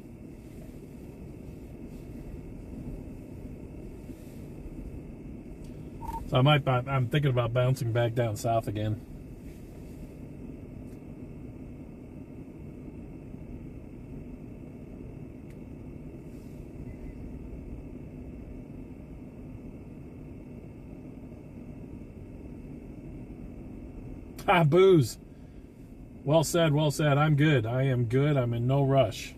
So I'm thinking about bouncing back down south again. Ah, booze. Well said, well said. I'm good. I am good. I'm in no rush.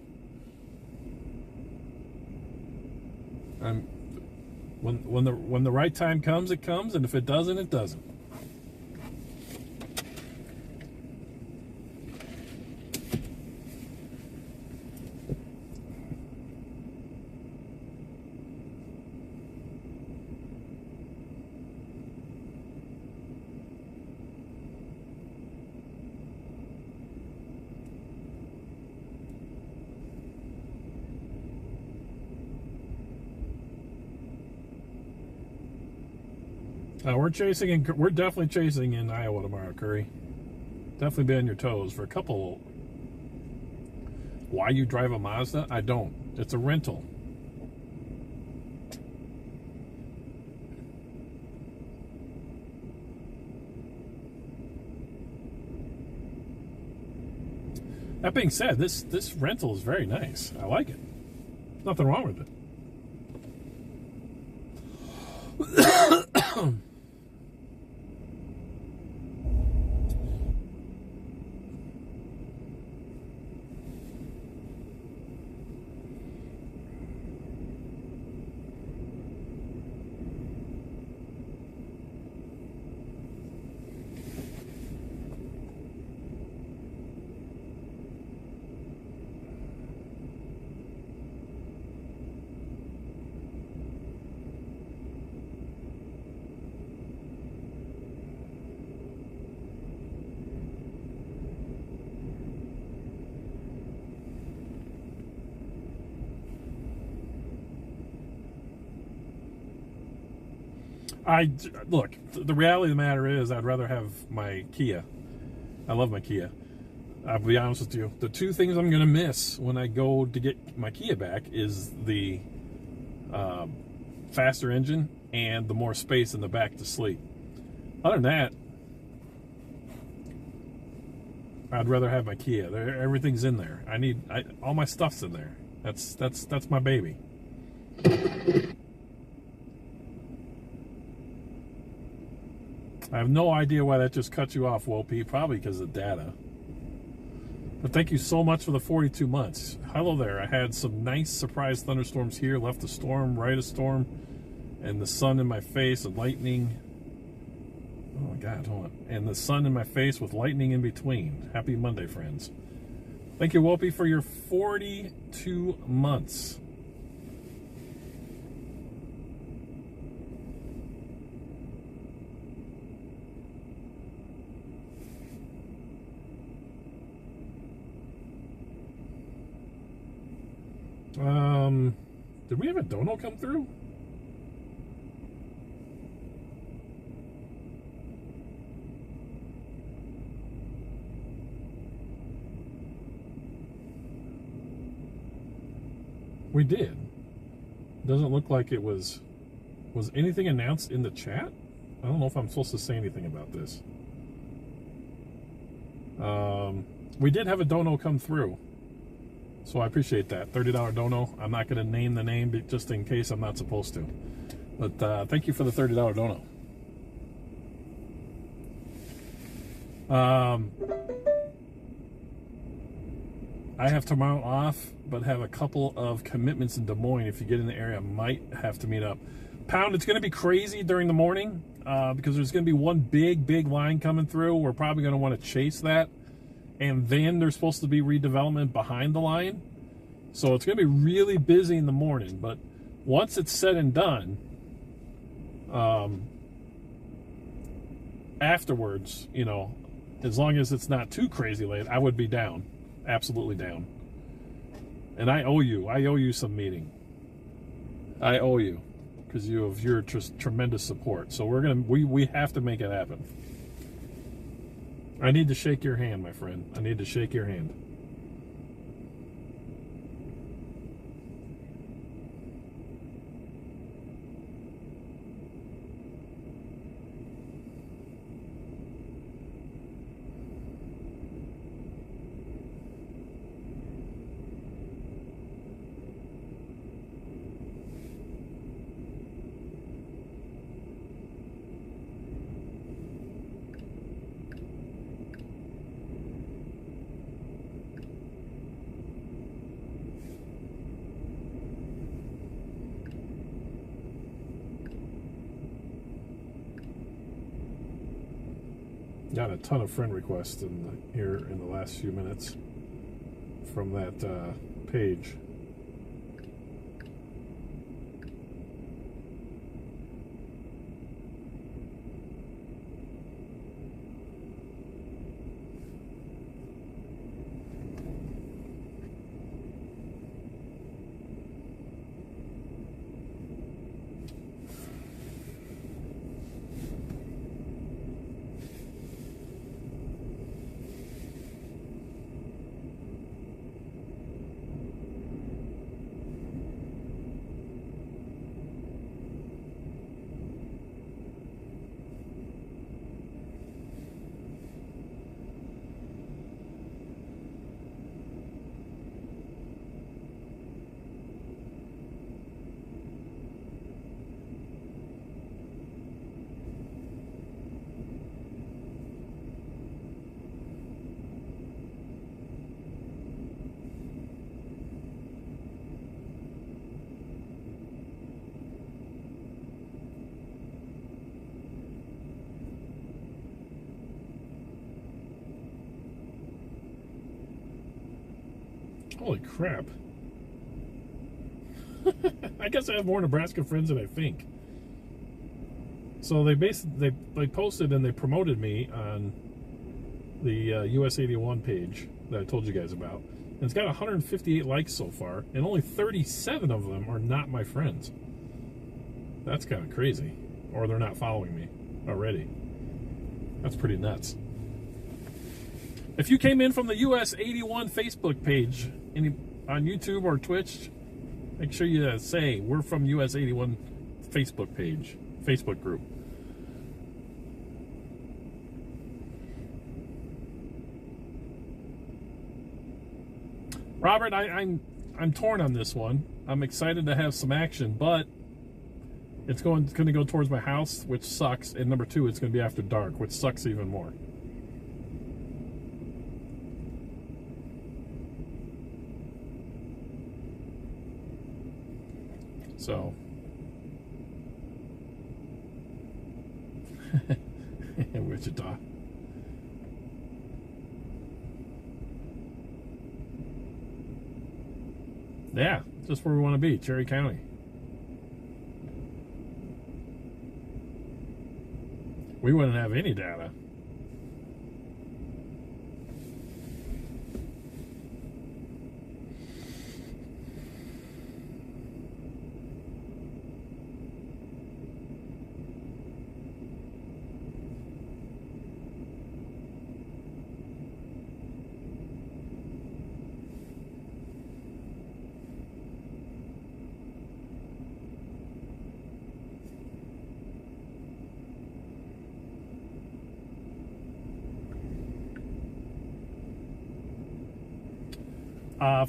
When the right time comes, it comes, and if it doesn't, it doesn't. We're definitely chasing in Iowa tomorrow, Curry. Definitely be on your toes for a couple. Why you drive a Mazda? I don't. It's a rental. That being said, this rental is very nice. I like it. Nothing wrong with it. Look, the reality of the matter is I'd rather have my Kia. I love my Kia. I'll be honest with you. The two things I'm going to miss when I go to get my Kia back is the faster engine and the more space in the back to sleep. Other than that, I'd rather have my Kia. Everything's in there. All my stuff's in there. That's my baby. I have no idea why that just cut you off, Wopie. Probably because of data. But thank you so much for the 42 months. Hello there. I had some nice surprise thunderstorms here. Left a storm, right a storm, and the sun in my face and lightning. Oh my God, hold on. And the sun in my face with lightning in between. Happy Monday, friends. Thank you, Wopie, for your 42 months. Did we have a dono come through? We did. Doesn't look like it was anything announced in the chat? I don't know if I'm supposed to say anything about this. We did have a dono come through. So I appreciate that. $30 dono. I'm not going to name the name just in case I'm not supposed to. But thank you for the $30 dono. I have tomorrow off, but have a couple of commitments in Des Moines. If you get in the area, I might have to meet up. Pound, it's going to be crazy during the morning because there's going to be one big line coming through. We're probably going to want to chase that. And then there's supposed to be redevelopment behind the line. So it's going to be really busy in the morning. But once it's said and done, afterwards, you know, as long as it's not too crazy late, I would be down. Absolutely down. And I owe you some meeting. I owe you. Because you have your tremendous support. So we have to make it happen. I need to shake your hand, my friend. I need to shake your hand. Got a ton of friend requests here in the last few minutes from that page. Holy crap. I guess I have more Nebraska friends than I think. So they posted and they promoted me on the US 81 page that I told you guys about. And it's got 158 likes so far, and only 37 of them are not my friends. That's kind of crazy. Or they're not following me already. That's pretty nuts. If you came in from the US 81 Facebook page on YouTube or Twitch, make sure you say we're from US 81 Facebook page, Facebook group. Robert, I'm torn on this one. I'm excited to have some action, but it's going to go towards my house, which sucks. And number two, it's going to be after dark, which sucks even more. So, Wichita. Yeah, just where we want to be, Cherry County. We wouldn't have any data.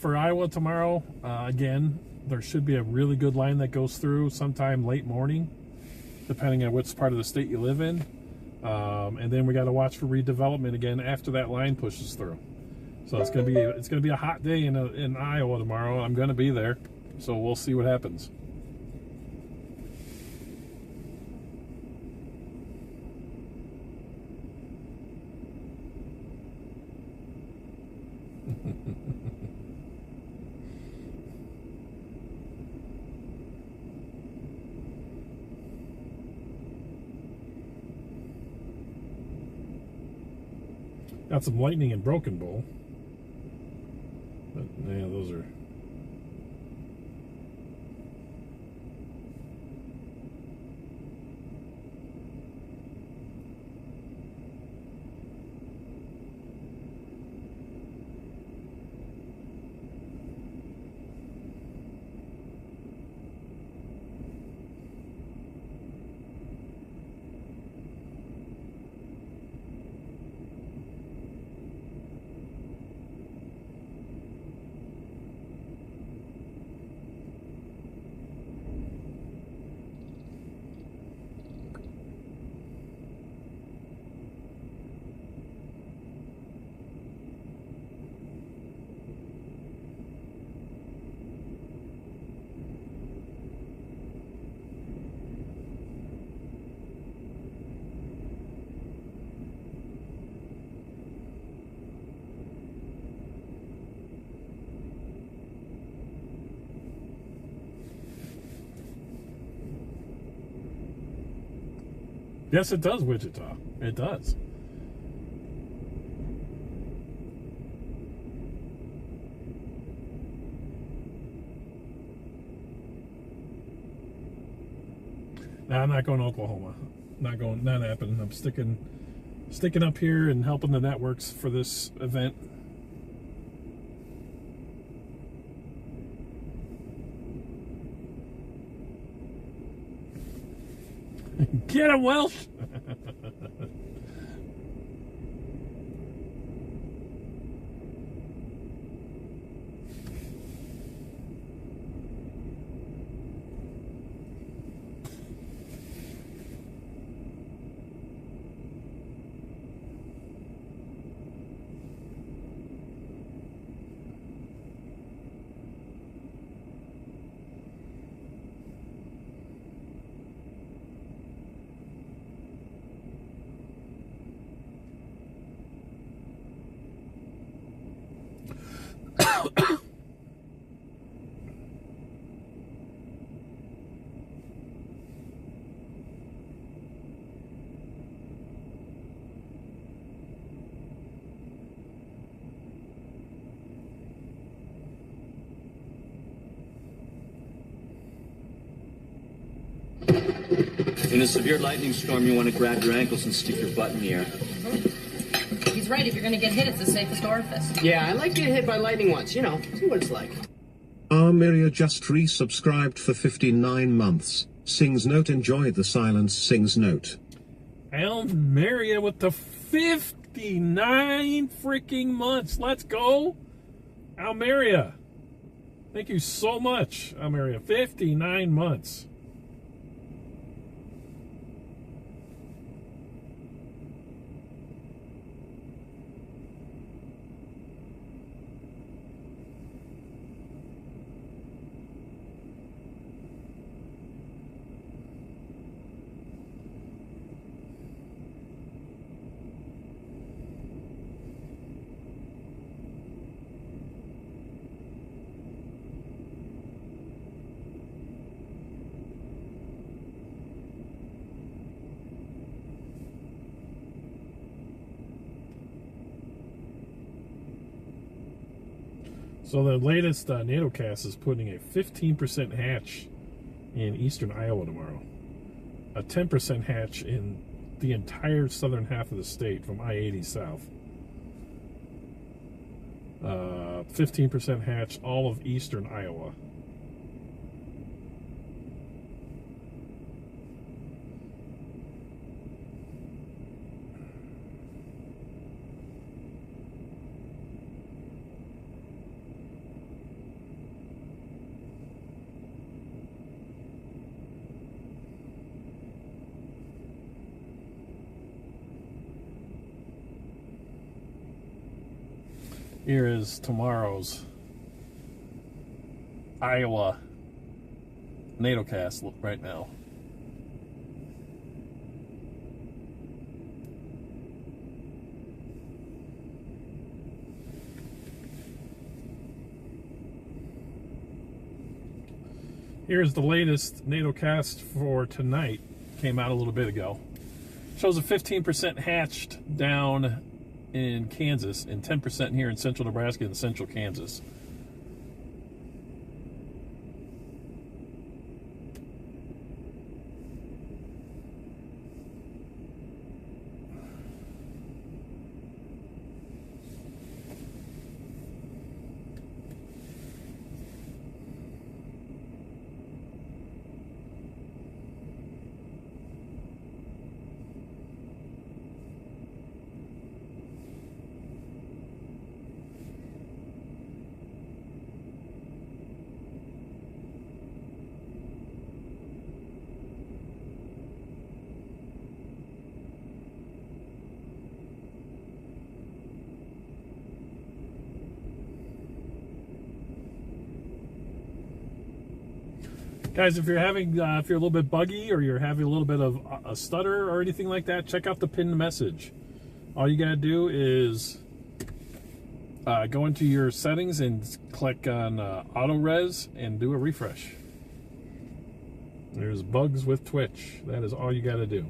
For Iowa tomorrow, again, there should be a really good line that goes through sometime late morning, depending on which part of the state you live in. And then we got to watch for redevelopment again after that line pushes through. So it's gonna be a hot day in Iowa tomorrow. I'm gonna be there, so we'll see what happens. Got some lightning in Broken Bowl. But yeah, those are. Yes, it does, Wichita. It does. No, I'm not going to Oklahoma. Not happening. I'm sticking up here and helping the networks for this event. Get him, Welsh! In a severe lightning storm, you want to grab your ankles and stick your butt in the air. He's right. If you're going to get hit, it's the safest orifice. Yeah, I like getting hit by lightning once. See what it's like. Armiria just resubscribed for 59 months. Sings note, enjoy the silence, sings note. Almeria with the 59 freaking months. Let's go. Almeria. Thank you so much, Almeria. 59 months. So the latest NATOcast is putting a 15% hatch in eastern Iowa tomorrow. A 10% hatch in the entire southern half of the state from I-80 south. 15% hatch all of eastern Iowa. Here is tomorrow's Iowa NATO cast right now. Here's the latest NATO cast for tonight. Came out a little bit ago. Shows a 15% hatched down in Kansas and 10% here in central Nebraska and central Kansas. Guys, if you're having, if you're a little bit buggy or you're having a little bit of a stutter or anything like that, check out the pinned message. All you gotta do is go into your settings and click on auto res and do a refresh. There's bugs with Twitch. That is all you gotta do.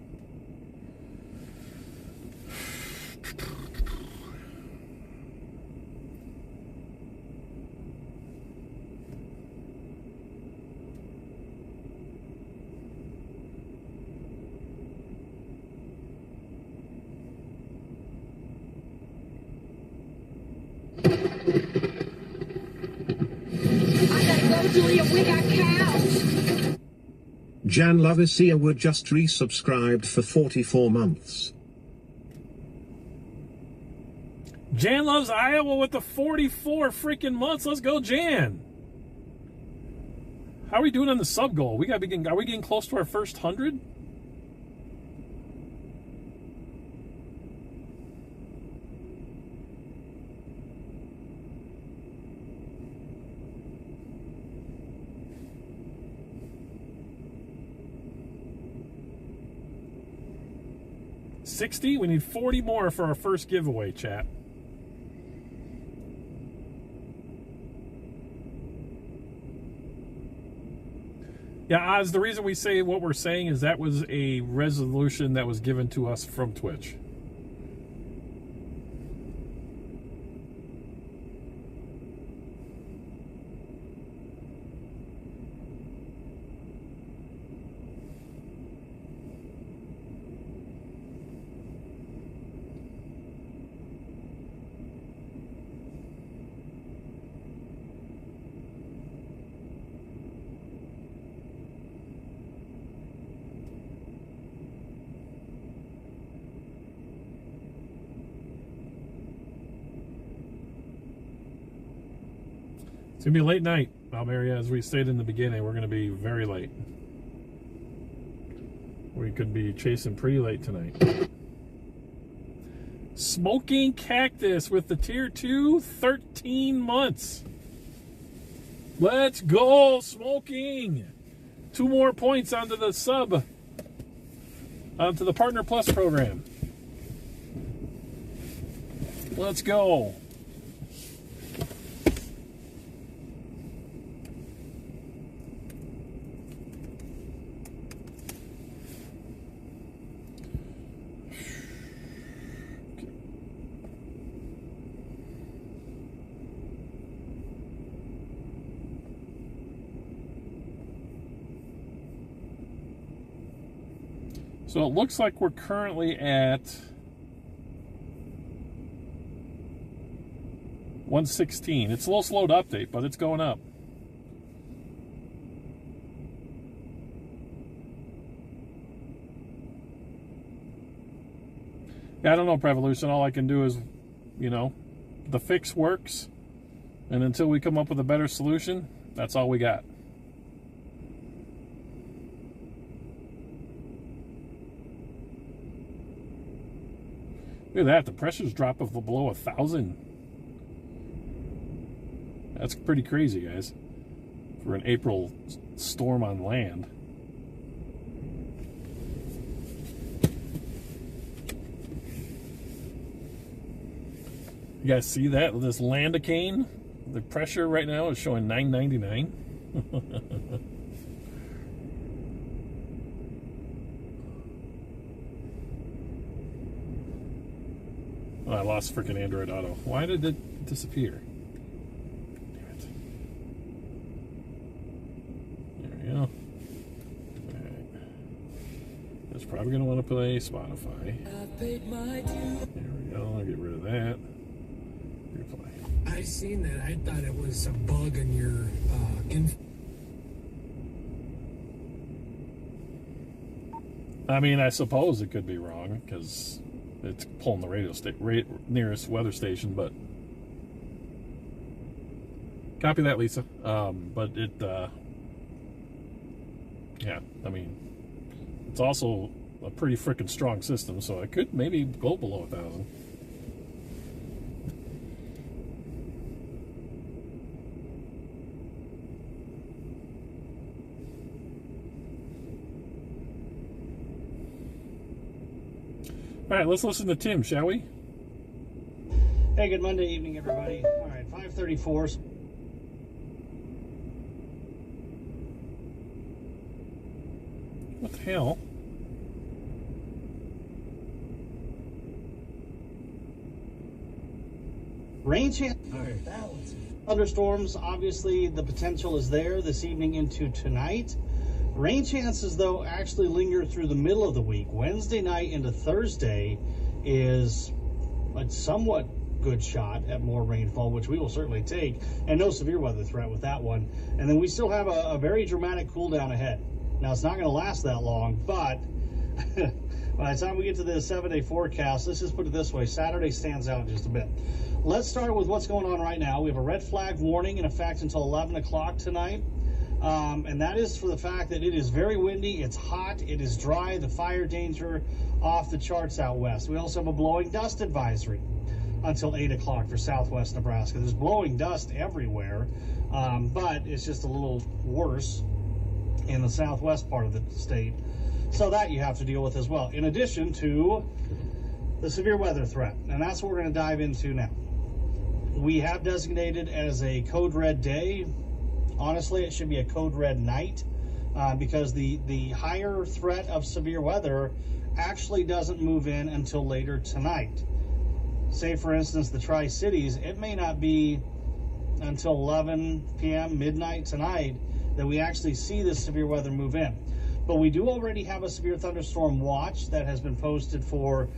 Julia, we got cows. Jan Lovisia were just resubscribed for 44 months. Jan loves Iowa with the 44 freaking months. Let's go, Jan. How are we doing on the sub goal? We gotta be getting, are we getting close to our first 100? $60? We need 40 more for our first giveaway, chat. Yeah, Oz, the reason we say what we're saying is that was a resolution that was given to us from Twitch. It's going to be a late night, Almeria. As we stated in the beginning, we're going to be very late. We could be chasing pretty late tonight. Smoking Cactus with the Tier 2, 13 months. Let's go, Smoking. 2 more points onto the sub, onto the Partner Plus program. Let's go. So it looks like we're currently at 116. It's a little slow to update, but it's going up. Yeah, I don't know, Prevolution. All I can do is, you know, the fix works. And until we come up with a better solution, that's all we got. Look at that, the pressure's dropped below 1,000. That's pretty crazy, guys, for an April storm on land. You guys see that? This Landicane, the pressure right now is showing 999. Oh, I lost freaking Android Auto. Why did it disappear? Damn it. There we go. Alright. It's probably going to want to play Spotify. There we go. I'll get rid of that. Replay. I seen that. I thought it was a bug in your I mean, I suppose it could be wrong because it's pulling the radio nearest weather station, but copy that, Lisa. But it, yeah, I mean, it's also a pretty freaking strong system, so it could maybe go below 1,000. All right, let's listen to Tim, shall we? Hey, good Monday evening, everybody. All right, 5:34. What the hell? Rain chance. All right, thunderstorms. Obviously, the potential is there this evening into tonight. Rain chances, though, actually linger through the middle of the week. Wednesday night into Thursday is a somewhat good shot at more rainfall, which we will certainly take, and no severe weather threat with that one. And then we still have a very dramatic cool down ahead. Now, it's not going to last that long, but by the time we get to the 7-day forecast, let's just put it this way, Saturday stands out just a bit. Let's start with what's going on right now. We have a red flag warning in effect until 11 o'clock tonight. And that is for the fact that it is very windy, it's hot, it is dry, the fire danger off the charts out west. We also have a blowing dust advisory until 8 o'clock for southwest Nebraska. There's blowing dust everywhere, but it's just a little worse in the southwest part of the state. So that you have to deal with as well, in addition to the severe weather threat. And that's what we're going to dive into now. We have designated as a code red day. Honestly, it should be a code red night because the higher threat of severe weather actually doesn't move in until later tonight. Say, for instance, the Tri-Cities, it may not be until 11 p.m., midnight tonight that we actually see this severe weather move in. But we do already have a severe thunderstorm watch that has been posted for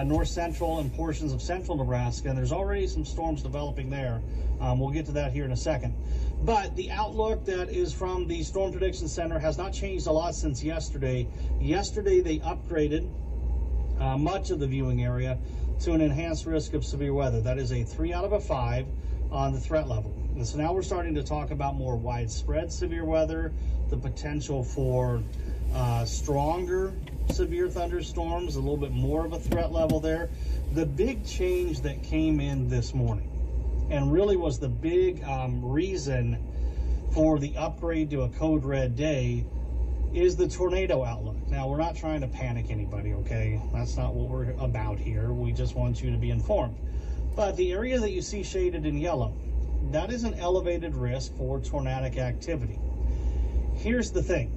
north central and portions of central Nebraska, and there's already some storms developing there. We'll get to that here in a second. But the outlook that is from the Storm Prediction Center has not changed a lot since yesterday. Yesterday, they upgraded much of the viewing area to an enhanced risk of severe weather. That is a 3 out of a 5 on the threat level. And so now we're starting to talk about more widespread severe weather, the potential for stronger severe thunderstorms, a little bit more of a threat level there. The big change that came in this morning, and really was the big reason for the upgrade to a code red day, is the tornado outlook. Now, we're not trying to panic anybody, okay? That's not what we're about here. We just want you to be informed. But the area that you see shaded in yellow, that is an elevated risk for tornadic activity. Here's the thing.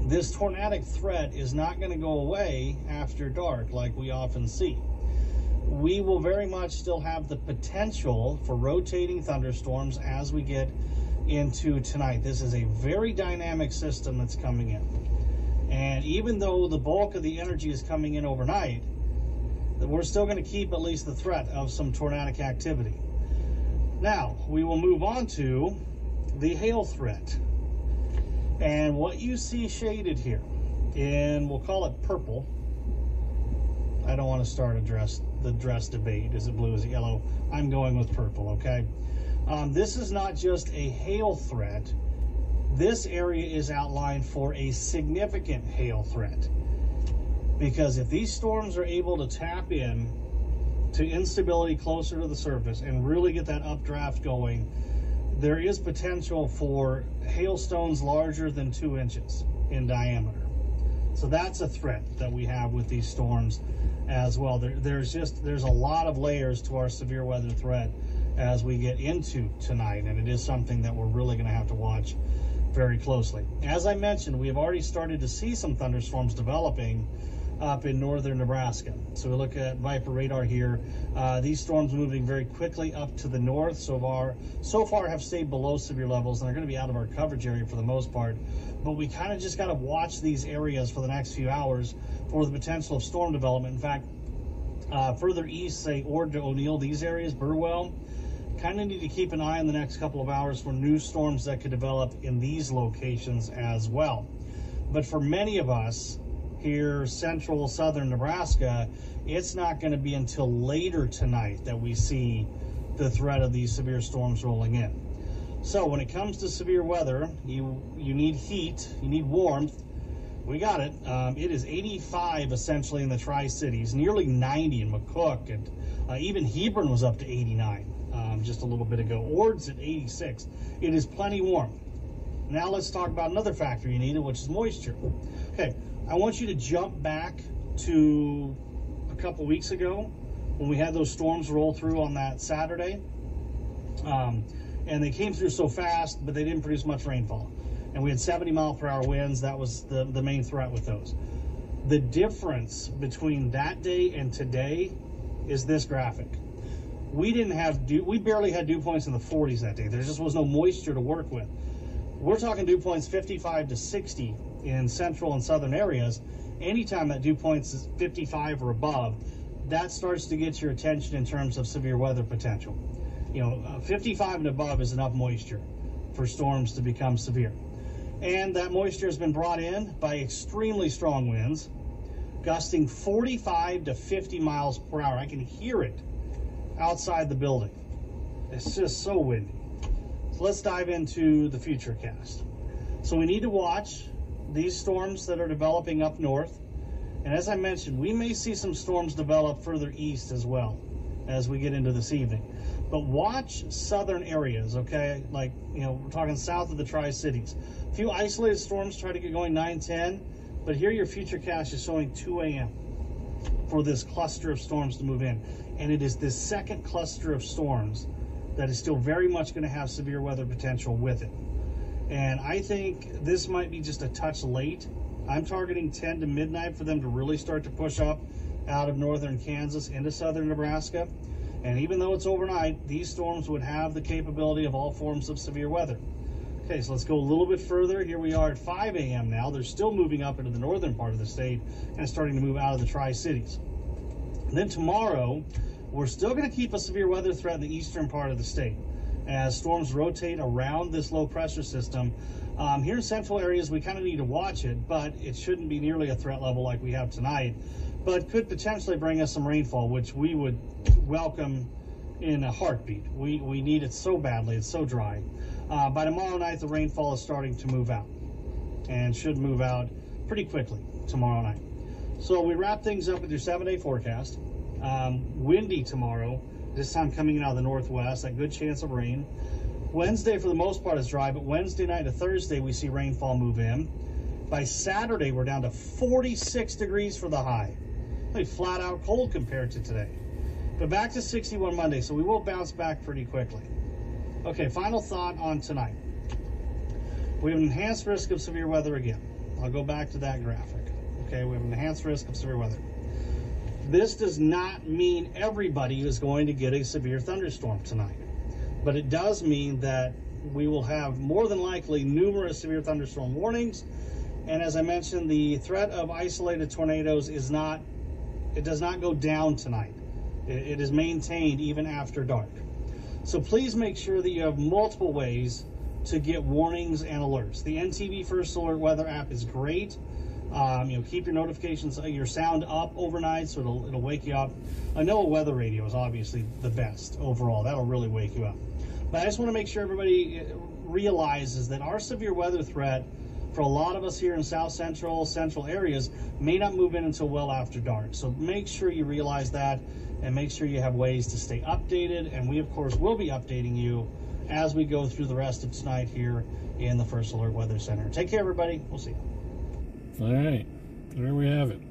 This tornadic threat is not going to go away after dark like we often see. We will very much still have the potential for rotating thunderstorms as we get into tonight. This is a very dynamic system that's coming in. And even though the bulk of the energy is coming in overnight, we're still going to keep at least the threat of some tornadic activity. Now, we will move on to the hail threat. And what you see shaded here, and we'll call it purple. I don't want to start the dress debate. Is it blue, is it yellow? I'm going with purple, okay? This is not just a hail threat. This area is outlined for a significant hail threat. Because if these storms are able to tap in to instability closer to the surface and really get that updraft going, there is potential for hailstones larger than 2 inches in diameter. So that's a threat that we have with these storms as well. There's a lot of layers to our severe weather threat as we get into tonight, and it is something that we're really going to have to watch very closely. As I mentioned, we have already started to see some thunderstorms developing up in northern Nebraska. So we look at Viper radar here. These storms moving very quickly up to the north so far have stayed below severe levels, and they're going to be out of our coverage area for the most part. But we kind of just got to watch these areas for the next few hours for the potential of storm development. In fact, further east, say Ord to O'Neill, these areas, Burwell, kind of need to keep an eye on the next couple of hours for new storms that could develop in these locations as well. But for many of us here, central, southern Nebraska, it's not going to be until later tonight that we see the threat of these severe storms rolling in. So when it comes to severe weather, you need heat, you need warmth. We got it. It is 85 essentially in the Tri-Cities, nearly 90 in McCook, and even Hebron was up to 89 just a little bit ago. Ord's at 86. It is plenty warm. Now let's talk about another factor you need, which is moisture. Okay, I want you to jump back to a couple weeks ago when we had those storms roll through on that Saturday. And they came through so fast, but they didn't produce much rainfall. And we had 70-mile-per-hour winds. That was the main threat with those. The difference between that day and today is this graphic. We barely had dew points in the 40s that day. There just was no moisture to work with. We're talking dew points 55 to 60 in central and southern areas. Anytime that dew points is 55 or above, that starts to get your attention in terms of severe weather potential. 55 and above is enough moisture for storms to become severe. And that moisture has been brought in by extremely strong winds, gusting 45 to 50 miles per hour. I can hear it outside the building. It's just so windy. So let's dive into the future cast. So we need to watch these storms that are developing up north. And as I mentioned, we may see some storms develop further east as well as we get into this evening. But watch southern areas, okay? Like, we're talking south of the Tri-Cities. A few isolated storms try to get going 9-10, but here your future cast is showing 2 a.m. for this cluster of storms to move in. And it is this second cluster of storms that is still very much going to have severe weather potential with it. And I think this might be just a touch late. I'm targeting 10 to midnight for them to really start to push up out of northern Kansas into southern Nebraska. And even though it's overnight, these storms would have the capability of all forms of severe weather. Okay, so let's go a little bit further. Here we are at 5 a.m. now. They're still moving up into the northern part of the state and starting to move out of the Tri-Cities. And then tomorrow, we're still going to keep a severe weather threat in the eastern part of the state as storms rotate around this low pressure system. Here in central areas, we kind of need to watch it, but it shouldn't be nearly a threat level like we have tonight, but could potentially bring us some rainfall, which we would welcome in a heartbeat. We need it so badly. It's so dry. By tomorrow night, the rainfall is starting to move out and should move out pretty quickly tomorrow night. So we wrap things up with your 7-day forecast. Windy tomorrow, this time coming in out of the northwest, a good chance of rain. Wednesday, for the most part, is dry, but Wednesday night to Thursday, we see rainfall move in. By Saturday, we're down to 46 degrees for the high. Really flat out cold compared to today. But back to 61 Monday, so we will bounce back pretty quickly. Okay, final thought on tonight. We have an enhanced risk of severe weather again. I'll go back to that graphic. Okay, we have an enhanced risk of severe weather. This does not mean everybody is going to get a severe thunderstorm tonight, but it does mean that we will have more than likely numerous severe thunderstorm warnings. And as I mentioned, the threat of isolated tornadoes does not go down tonight. It is maintained even after dark. So please make sure that you have multiple ways to get warnings and alerts. The NTV First Alert Weather app is great. Keep your notifications, your sound up overnight so it'll wake you up. I know a weather radio is obviously the best overall. That'll really wake you up. But I just want to make sure everybody realizes that our severe weather threat for a lot of us here in South Central areas, may not move in until well after dark. So make sure you realize that and make sure you have ways to stay updated. And we, of course, will be updating you as we go through the rest of tonight here in the First Alert Weather Center. Take care, everybody. We'll see you. All right. There we have it.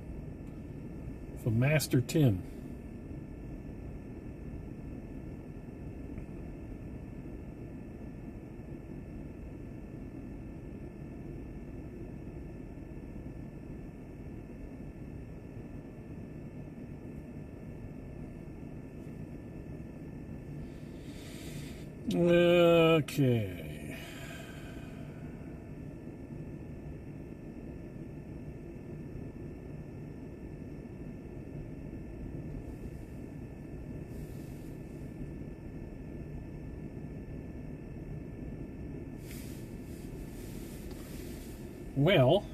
From Master Tim. Okay. Well,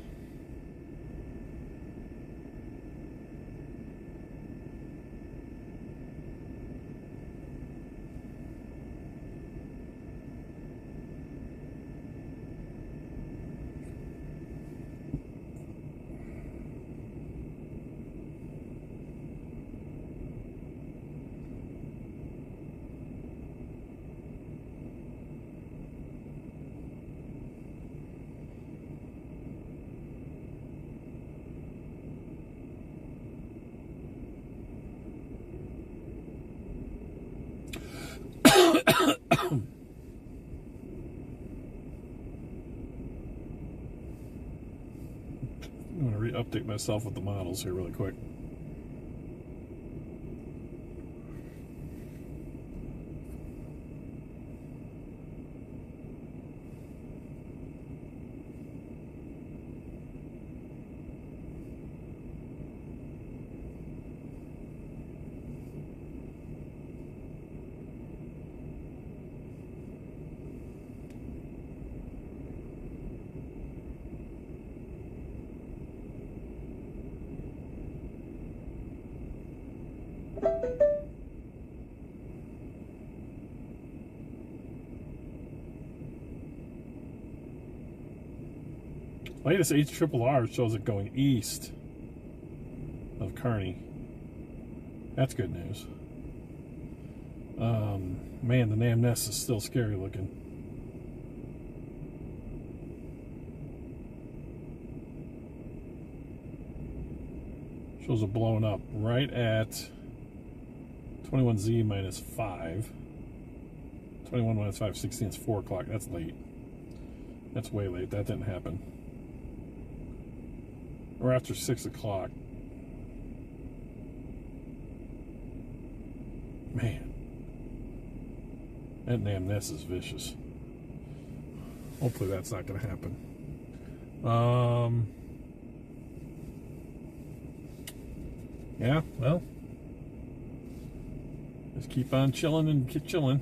I'm going to re-update myself with the models here really quick. Latest HRRR shows it going east of Kearney. That's good news. Man, the Nam Nest is still scary looking. Shows it blowing up right at 21Z minus 5. 21 minus 5, 16 is 4 o'clock. That's late. That's way late. That didn't happen. Or after 6 o'clock. Man. That Nam Nest is vicious. Hopefully that's not going to happen. Yeah, well. Just keep on chilling and keep chilling.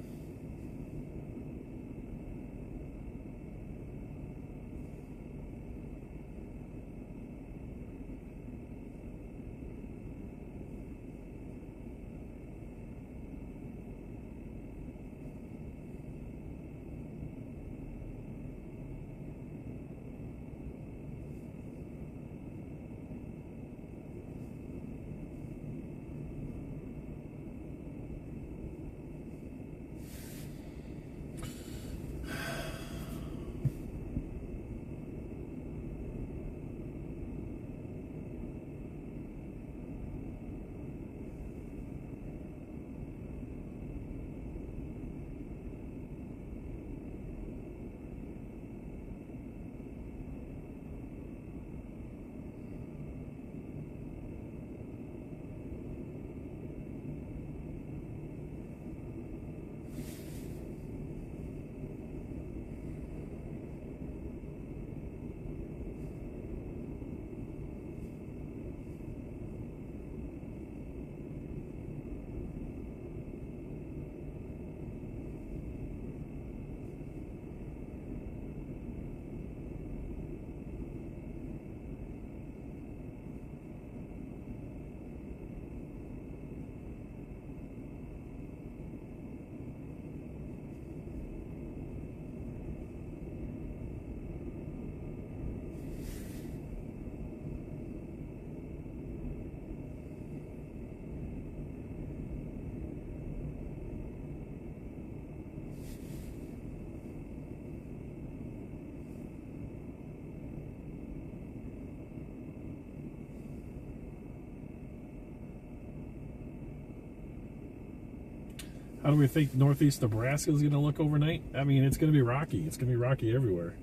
How do we think northeast Nebraska is going to look overnight? I mean, it's going to be rocky. It's going to be rocky everywhere.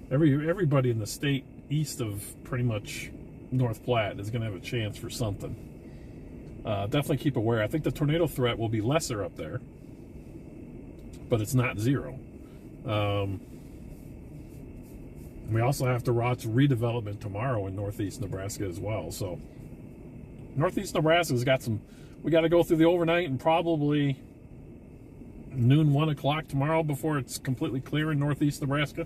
Everybody in the state east of pretty much North Platte is going to have a chance for something. Definitely keep aware. I think the tornado threat will be lesser up there, but it's not zero. We also have to watch redevelopment tomorrow in northeast Nebraska as well. So northeast Nebraska's got some, we got to go through the overnight and probably noon, 1 o'clock tomorrow before it's completely clear in northeast Nebraska.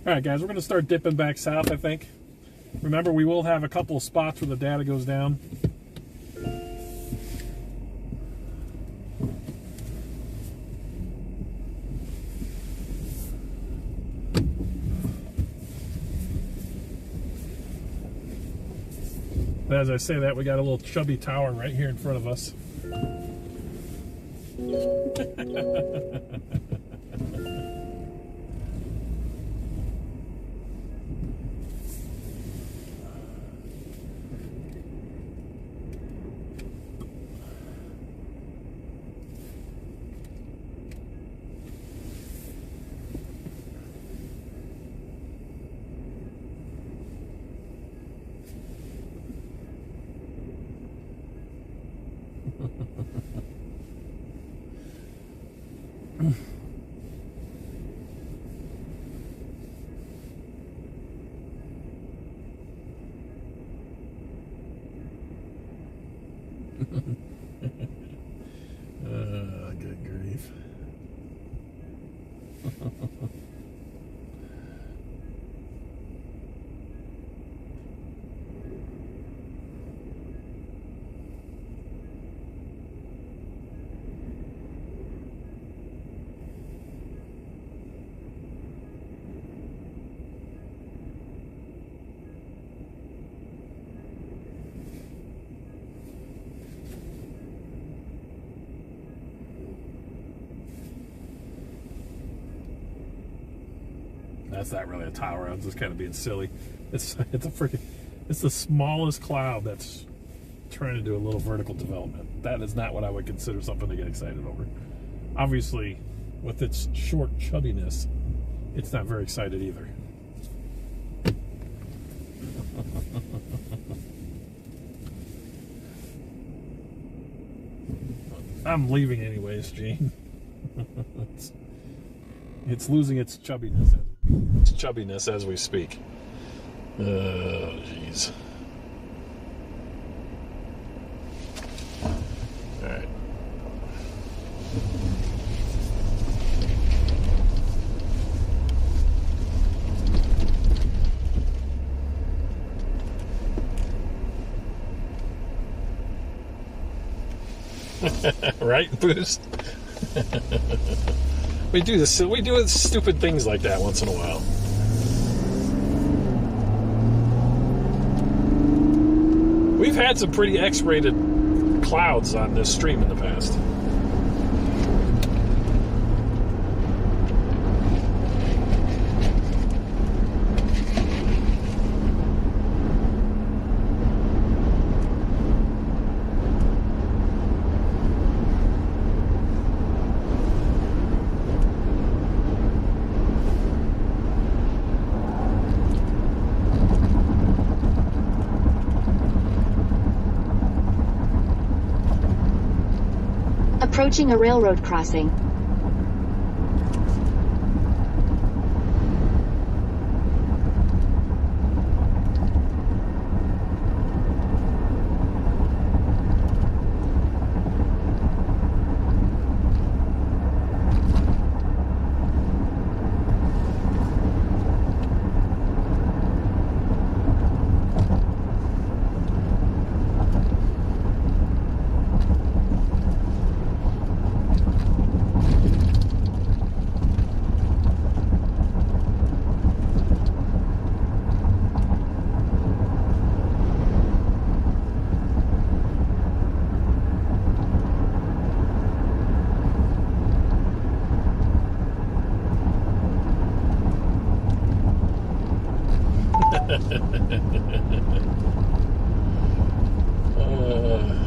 All right, guys, we're going to start dipping back south, I think. Remember, we will have a couple of spots where the data goes down. As I say that, we got a little chubby tower right here in front of us. Good grief. That's not really a tower. I'm just kind of being silly. It's the smallest cloud that's trying to do a little vertical development. That is not what I would consider something to get excited over. Obviously, with its short chubbiness, it's not very excited either. I'm leaving anyways, Gene. It's losing its chubbiness as we speak. Oh, jeez. All right. Right, Boost? We do this. We do stupid things like that once in a while. We've had some pretty X-rated clouds on this stream in the past. Approaching a railroad crossing.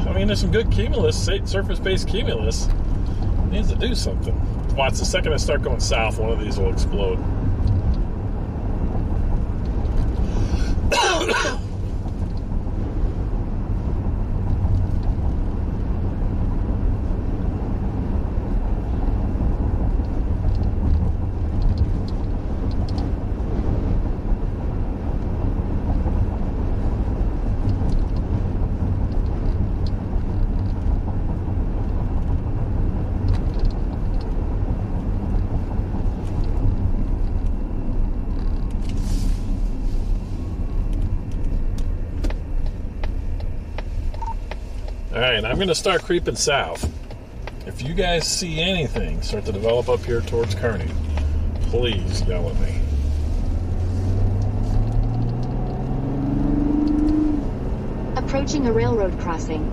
I mean, there's some good cumulus, surface-based cumulus. It needs to do something. Watch, the second I start going south, one of these will explode. Alright, I'm going to start creeping south. If you guys see anything start to develop up here towards Kearney, please yell at me. Approaching a railroad crossing.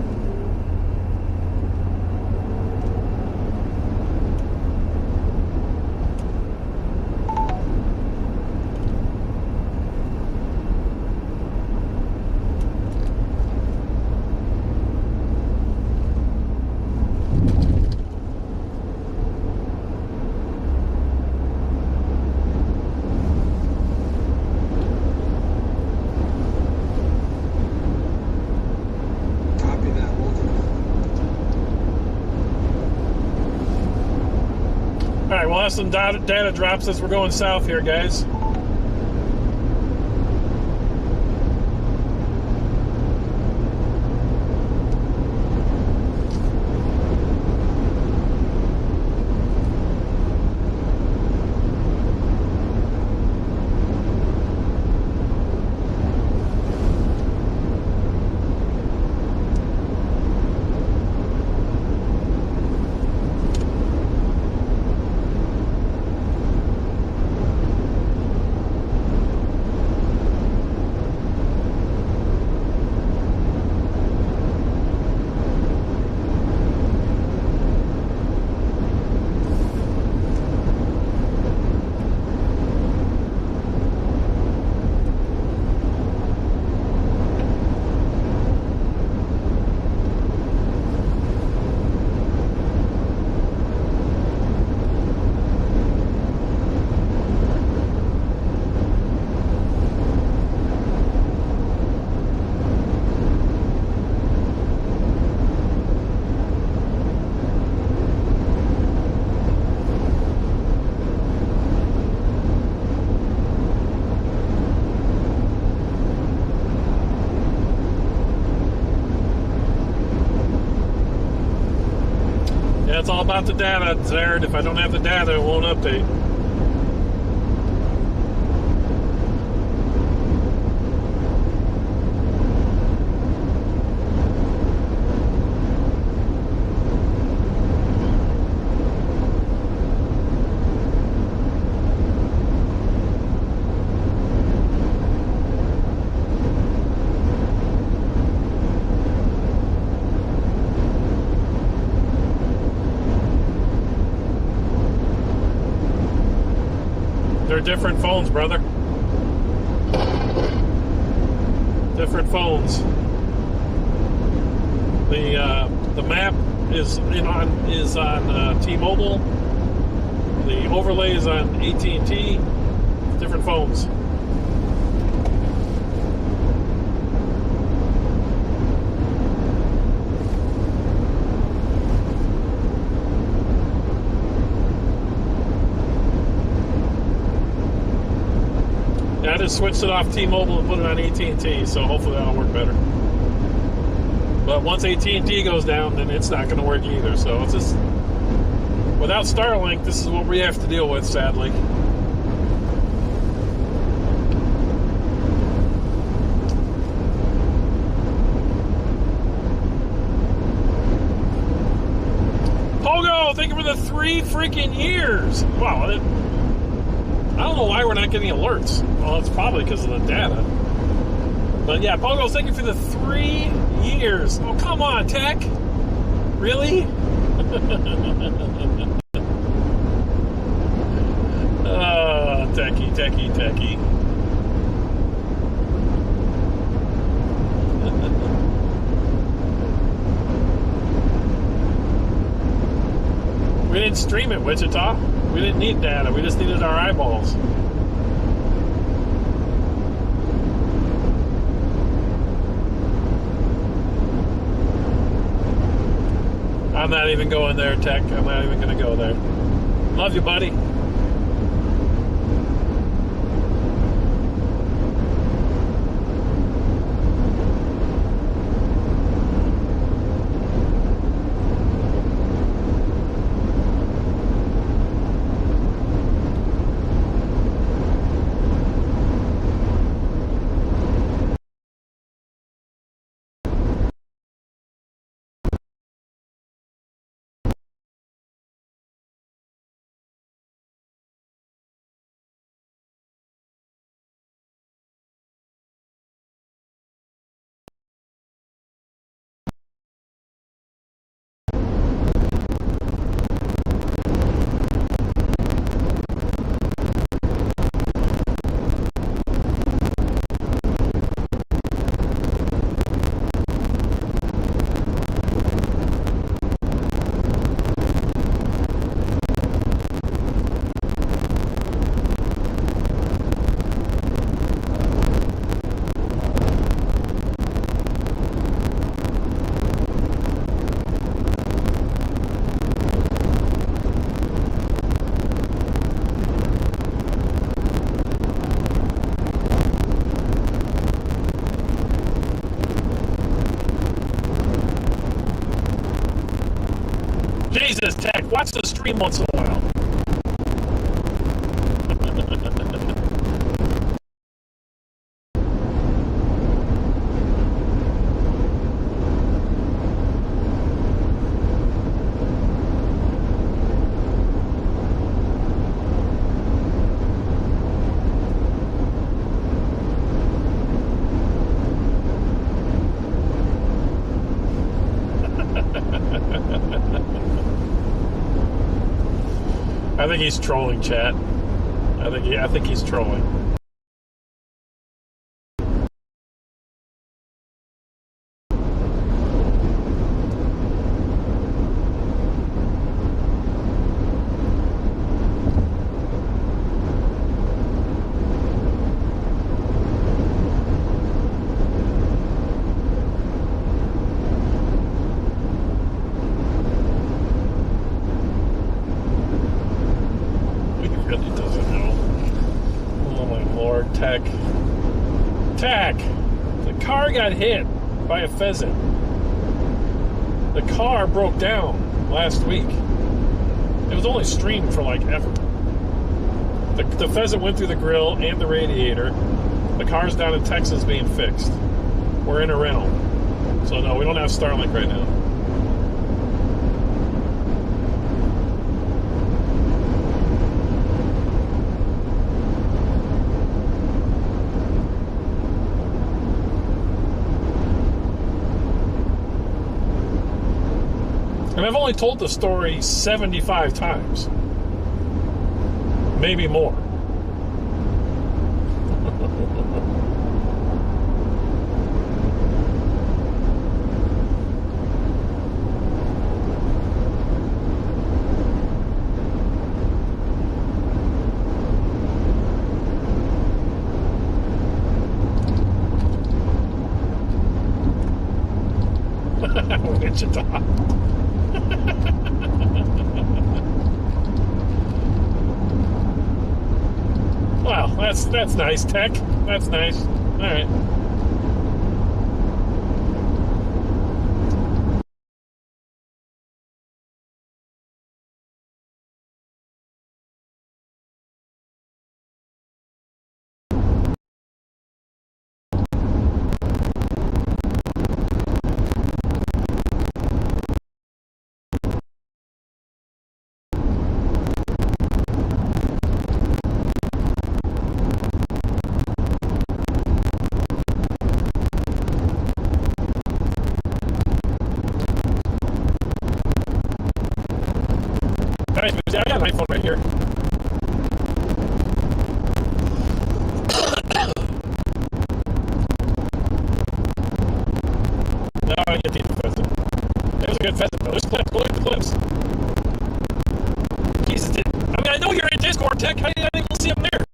Alright, we'll have some data drops as we're going south here, guys. It's all about the data, Zared. If I don't have the data, it won't update. They're different phones, brother. Different phones. The map is on T-Mobile. The overlay is on AT&T. Different phones. I just switched it off T-Mobile and put it on AT&T, so hopefully that'll work better. But once AT&T goes down, then it's not going to work either. So it's just, without Starlink, this is what we have to deal with, sadly. Pogo, thank you for the 3 freaking years. Wow, I don't know why we're not getting alerts. Well, it's probably because of the data. But yeah, Pogo, thank you for the 3 years. Oh, come on, Tech. Really? Techie. can stream it, Wichita. We didn't need data. We just needed our eyeballs. I'm not even going there, Tech. I'm not even going to go there. Love you, buddy. Jesus, Tech, watch the stream once in a while. I think he's trolling, chat. I think he's trolling. Got hit by a pheasant. The car broke down last week. It was only streamed for like ever. The pheasant went through the grill and the radiator. The car's down in Texas being fixed. We're in a rental. So no, we don't have Starlink right now. And I've only told the story 75 times. Maybe more. Wichita. Wow, that's nice, Tech. That's nice. All right. I got an iPhone right here. No, I get the pheasant. It was a good pheasant though. There's clips. Go look at the clips. Tech, how do you think we'll see him there?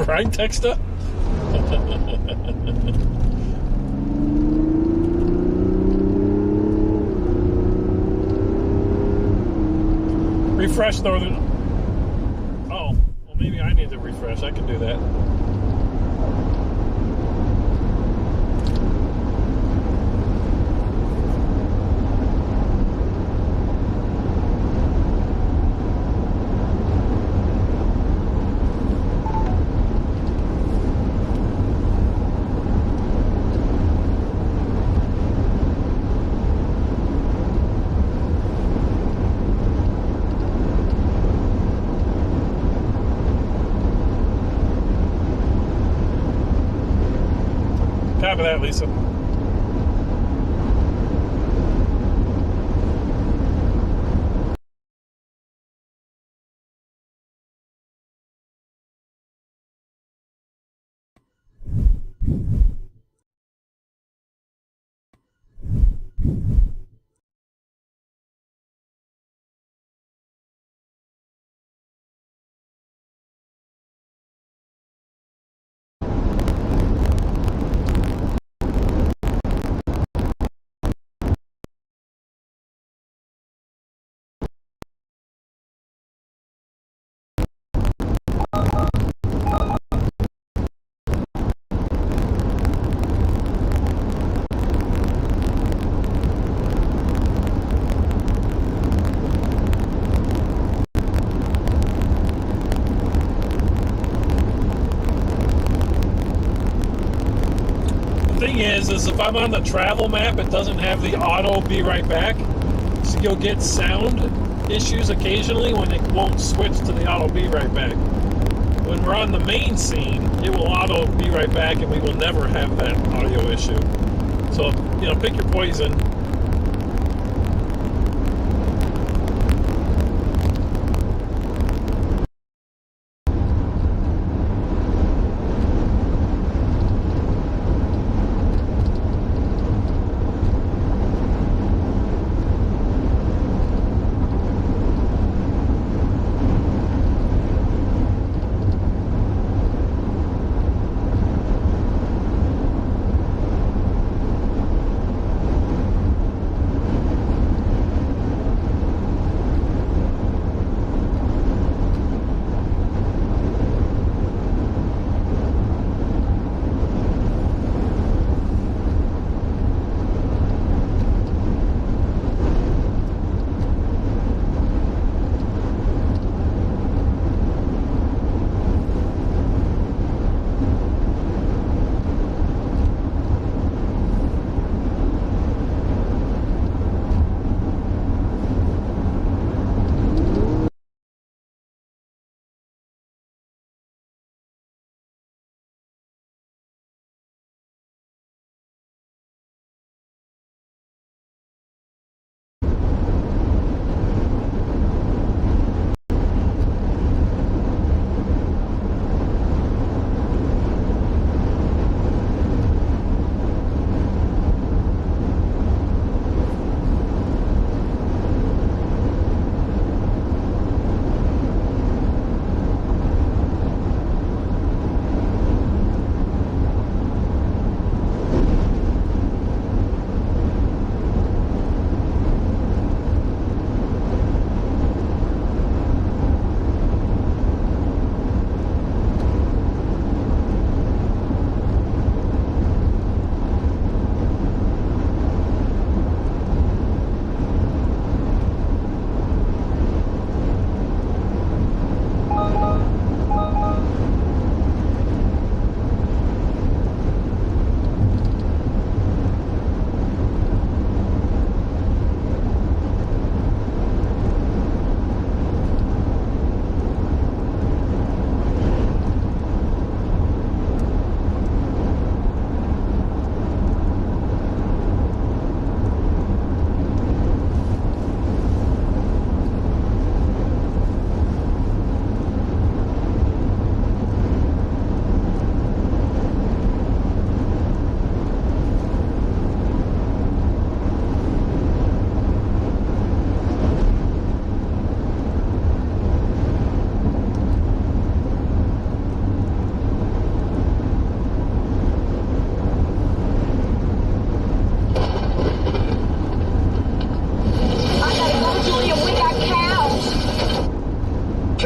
Right, Texta? Refresh Northern. Oh, well, maybe I need to refresh. I can do that. Copy that, Lisa. Is if I'm on the travel map, it doesn't have the auto be right back. So you'll get sound issues occasionally when it won't switch to the auto be right back. When we're on the main scene, it will auto be right back and we will never have that audio issue. So, you know, pick your poison.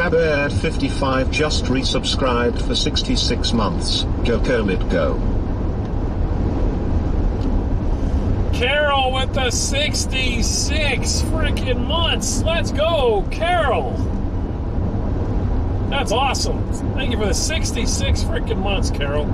Crabbeard55 just resubscribed for 66 months. Go Kermit, go. Carol with the 66 freaking months. Let's go, Carol. That's awesome. Thank you for the 66 freaking months, Carol.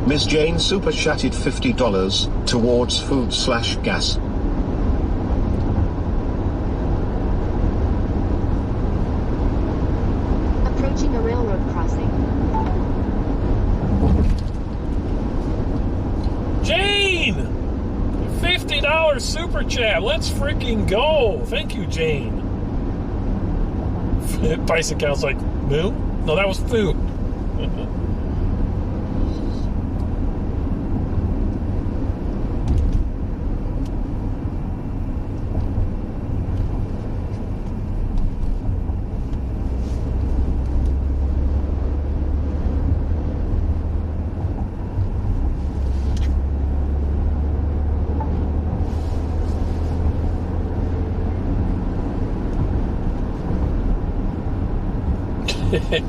Miss Jane super chatted $50 towards food/gas. Approaching a railroad crossing. Jane! $50 super chat. Let's freaking go. Thank you, Jane. Bison Cow's like, moo? No, that was food.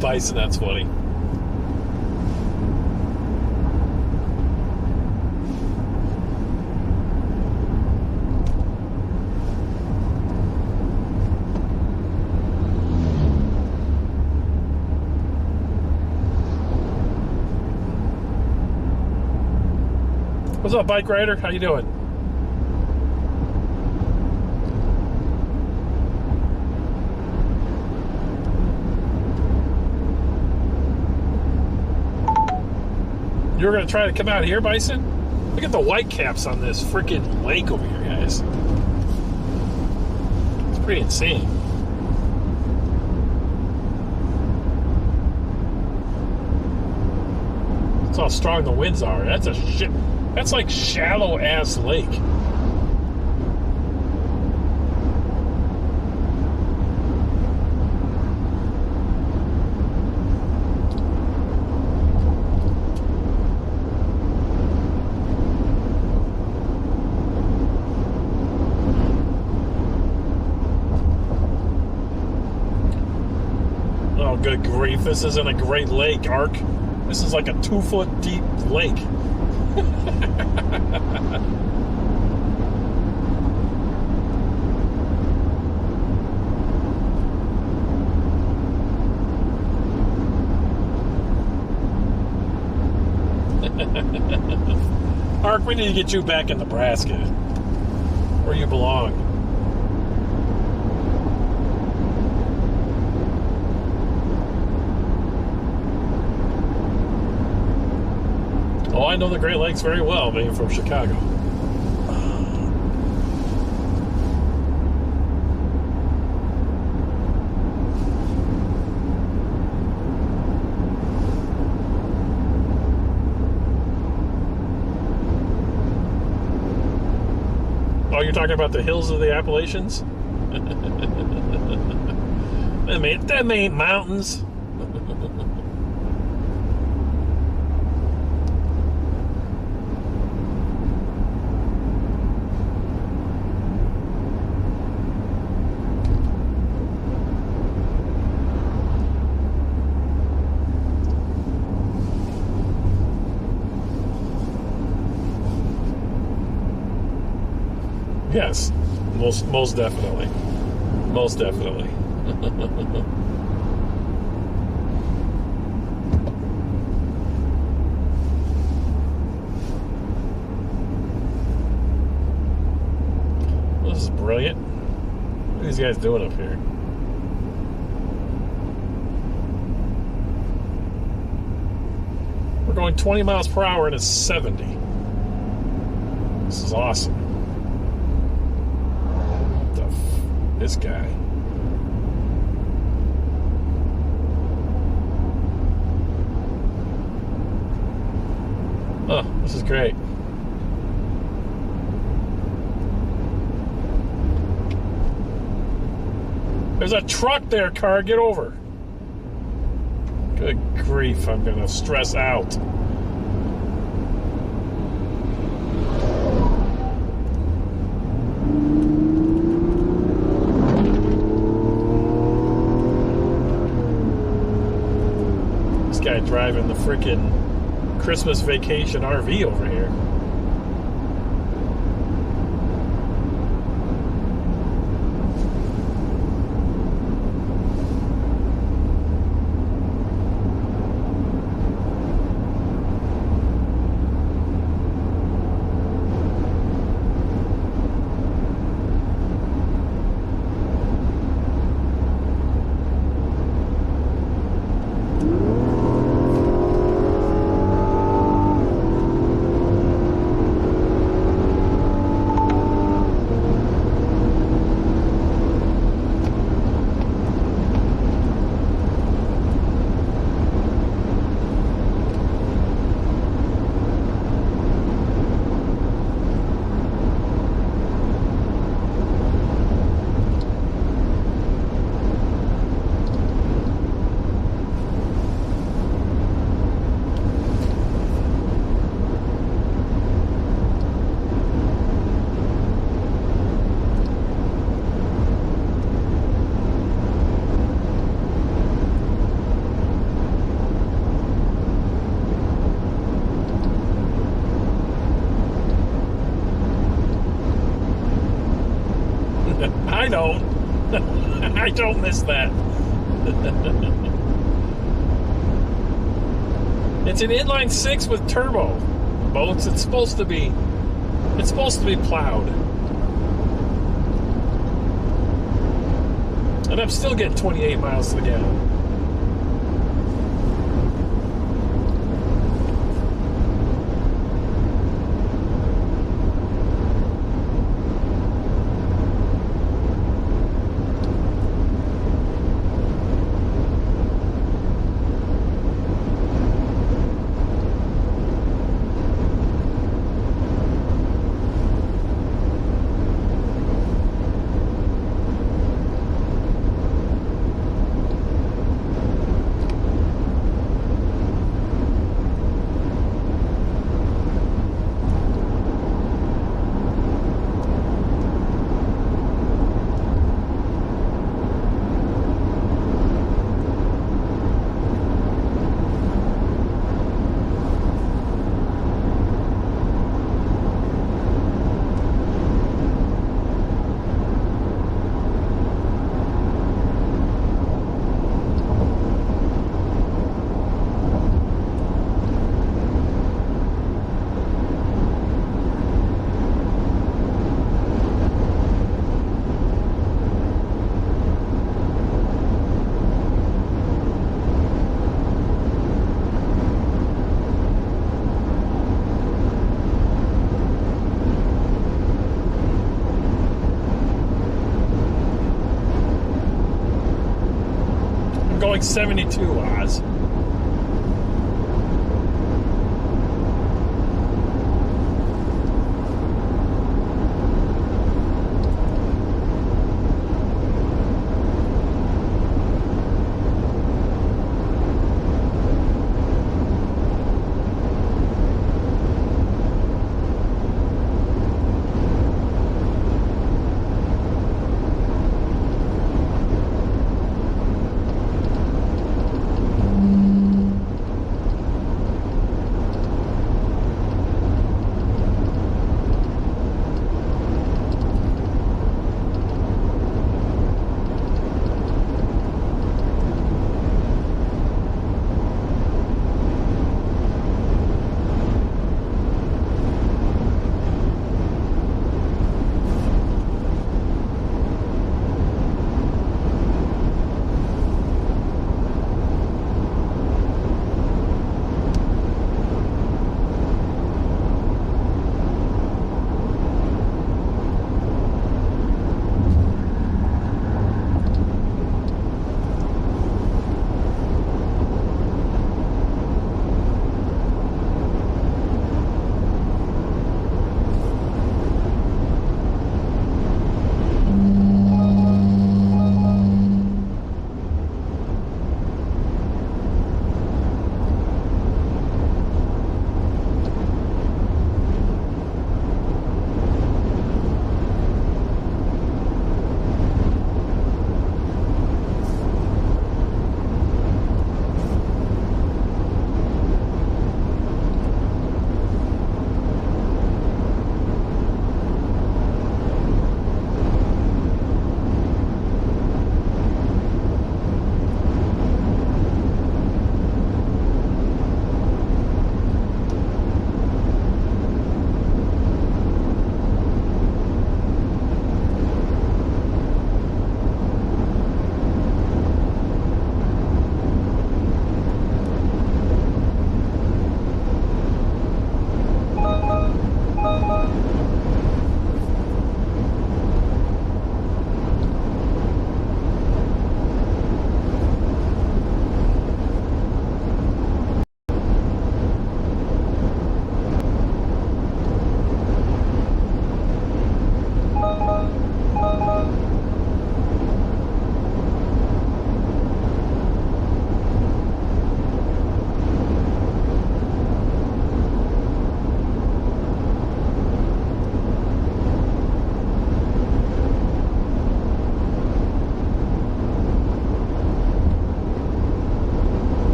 Bison, that's funny. What's up, bike rider? How you doing? You were going to try to come out here, Bison? Look at the white caps on this freaking lake over here, guys. It's pretty insane. That's how strong the winds are. That's a shit. That's like shallow ass lake. Oh, good grief. This isn't a great lake, Ark. This is like a 2-foot deep lake. Ark, we need to get you back in Nebraska, where you belong. Oh, I know the Great Lakes very well, being from Chicago. Oh, you're talking about the hills of the Appalachians? Them ain't mountains. Yes, most definitely. Most definitely. This is brilliant. What are these guys doing up here? We're going 20 miles per hour and it's 70. This is awesome. This guy. Oh, this is great. There's a truck there, car. Get over. Good grief, I'm gonna stress out. Guy driving the freaking Christmas vacation RV over here. I don't. I don't miss that. It's an inline 6 with turbo boats. It's supposed to be plowed. And I'm still getting 28 miles to the gallon. Going 72, Oz.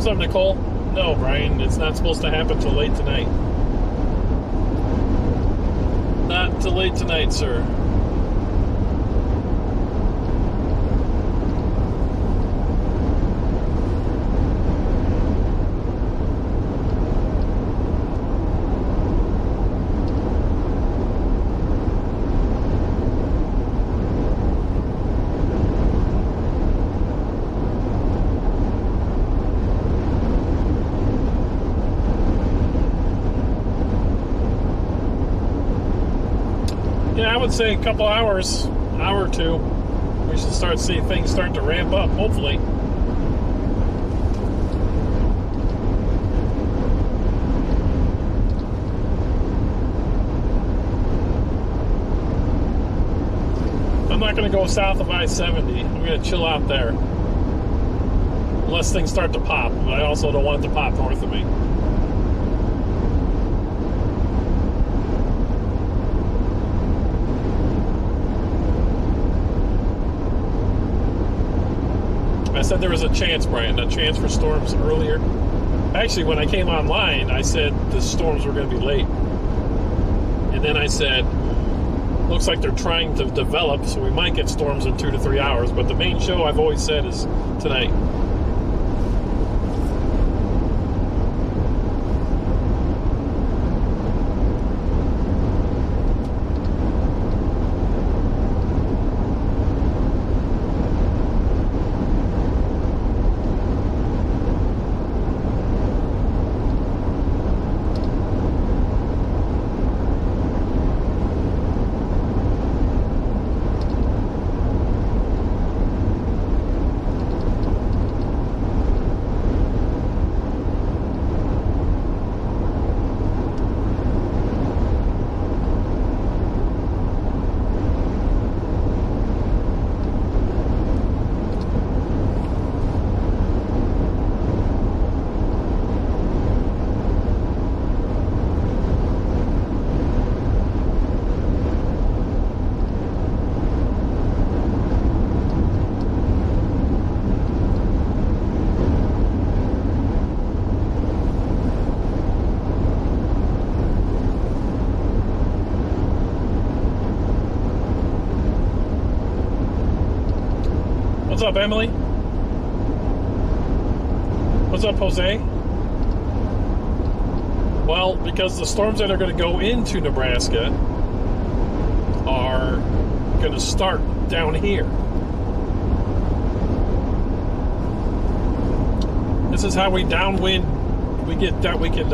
What's up, Nicole? No, Brian, it's not supposed to happen till late tonight. Not till late tonight, sir. I would say a couple hours, hour or two, we should start seeing things start to ramp up, hopefully. I'm not going to go south of I-70. I'm going to chill out there. Unless things start to pop. But I also don't want it to pop north of me. I said there was a chance, Brian, a chance for storms earlier. Actually, when I came online, I said the storms were going to be late. And then I said, looks like they're trying to develop, so we might get storms in 2 to 3 hours. But the main show, I've always said, is tonight. What's up, Emily? What's up, Jose? Well, because the storms that are going to go into Nebraska are going to start down here. This is how we downwind. We get that. We can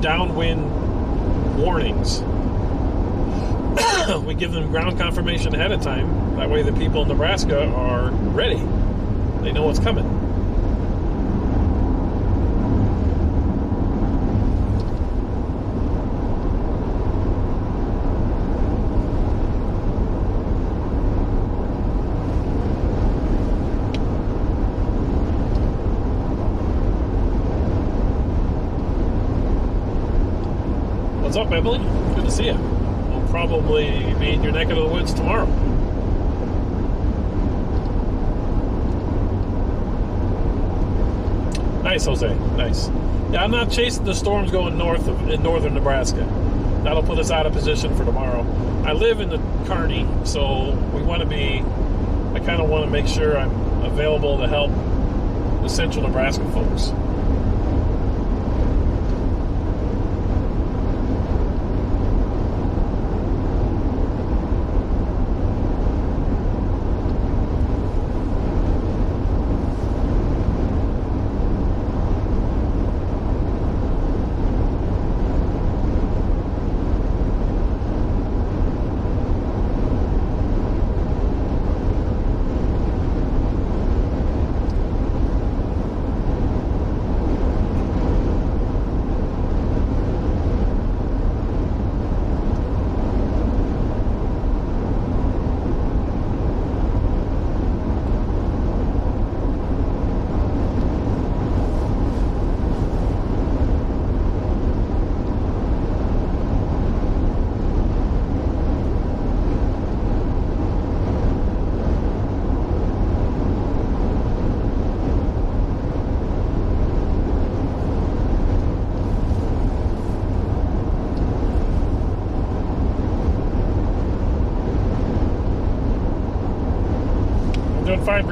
downwind warnings. We give them ground confirmation ahead of time. That way the people in Nebraska are ready. They know what's coming. What's up, Emily? Good to see you. We'll probably be in your neck of the woods tomorrow. Nice, Jose. Nice. Yeah, I'm not chasing the storms going north in northern Nebraska. That'll put us out of position for tomorrow. I live in the Kearney, so we want to be. I kind of want to make sure I'm available to help the central Nebraska folks.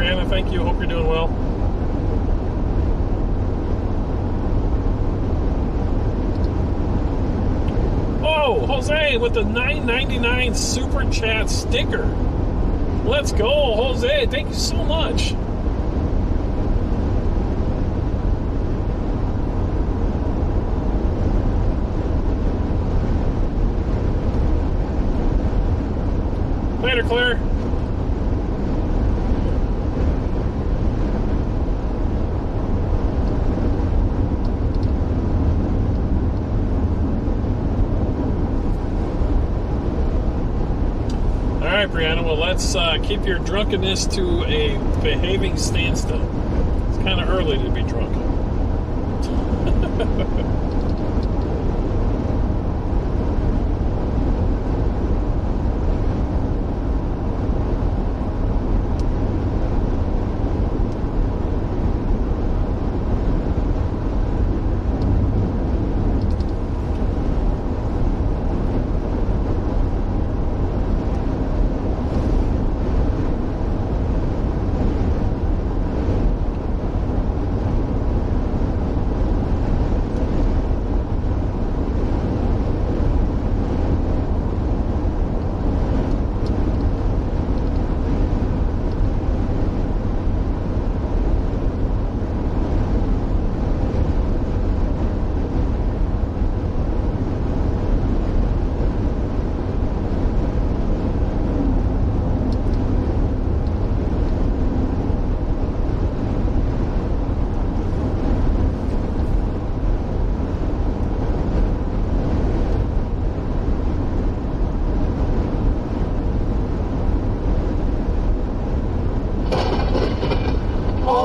Brianna. Thank you. Hope you're doing well. Oh, Jose with the $9.99 super chat sticker. Let's go, Jose. Thank you so much. Later, Claire. All right, Brianna. Well, let's keep your drunkenness to a behaving standstill. It's kind of early to be drunk.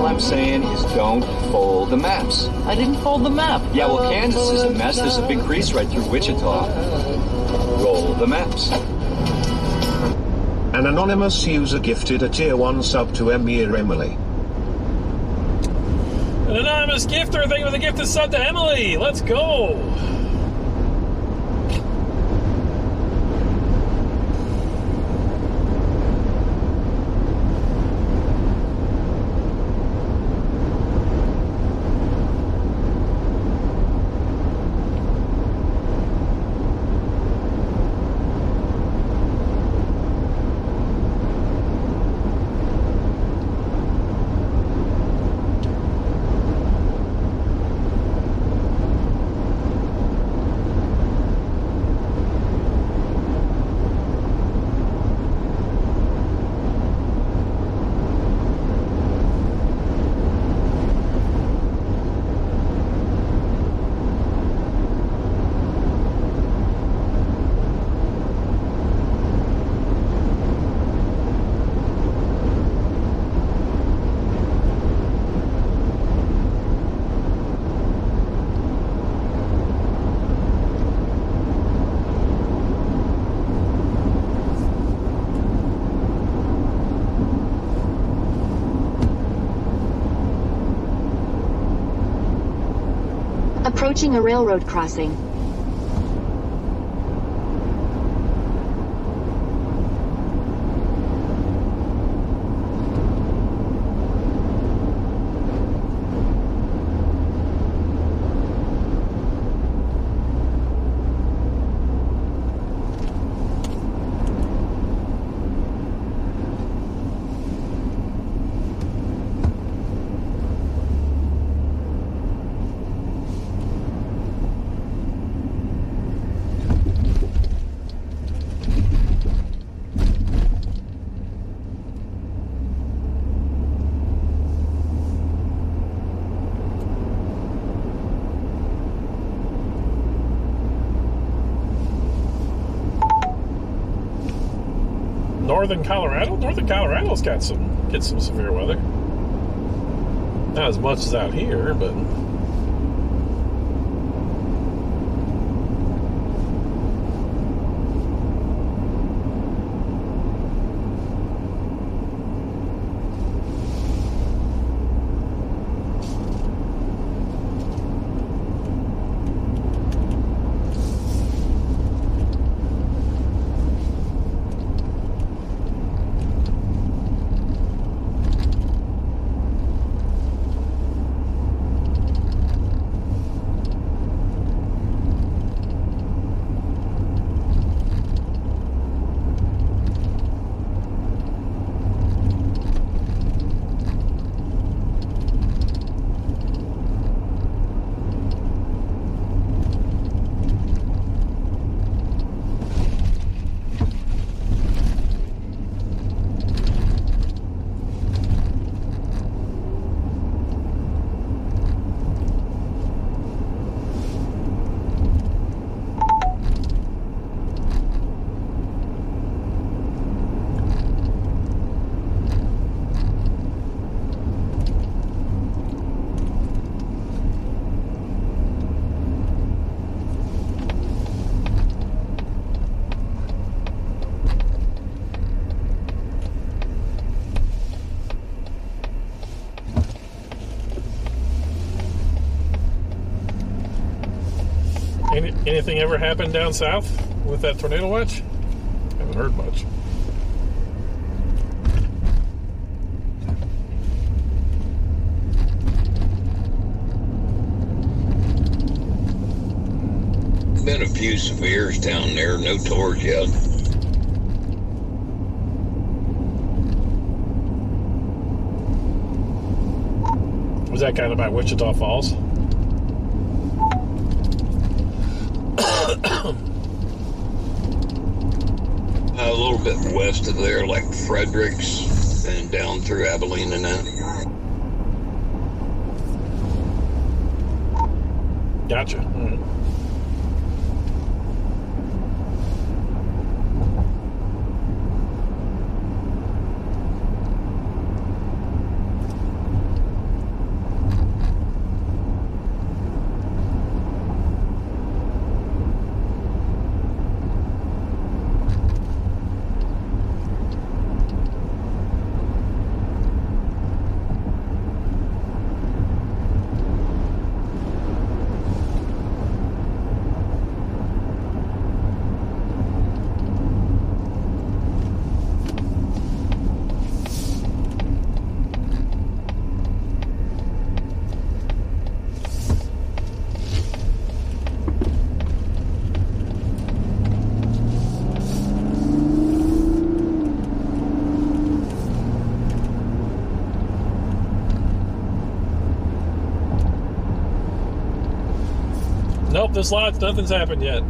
I'm saying is don't fold the maps. I didn't fold the map. Yeah, well, Kansas is a mess. There's a big crease right through Wichita. Roll the maps. An anonymous user gifted a tier 1 sub to Emir Emily. An anonymous gifter, thank you for the gifted sub to Emily. Let's go. Approaching a railroad crossing. Northern Colorado? Northern Colorado's gets some severe weather. Not as much as out here, but Anything ever happened down south with that tornado watch? Haven't heard much. Been a few severes down there, no tours yet. Was that kind of by Wichita Falls? A little bit west of there, like Fredericks, and down through Abilene and that. Gotcha. Mm-hmm. Nope, this lot, nothing's happened yet.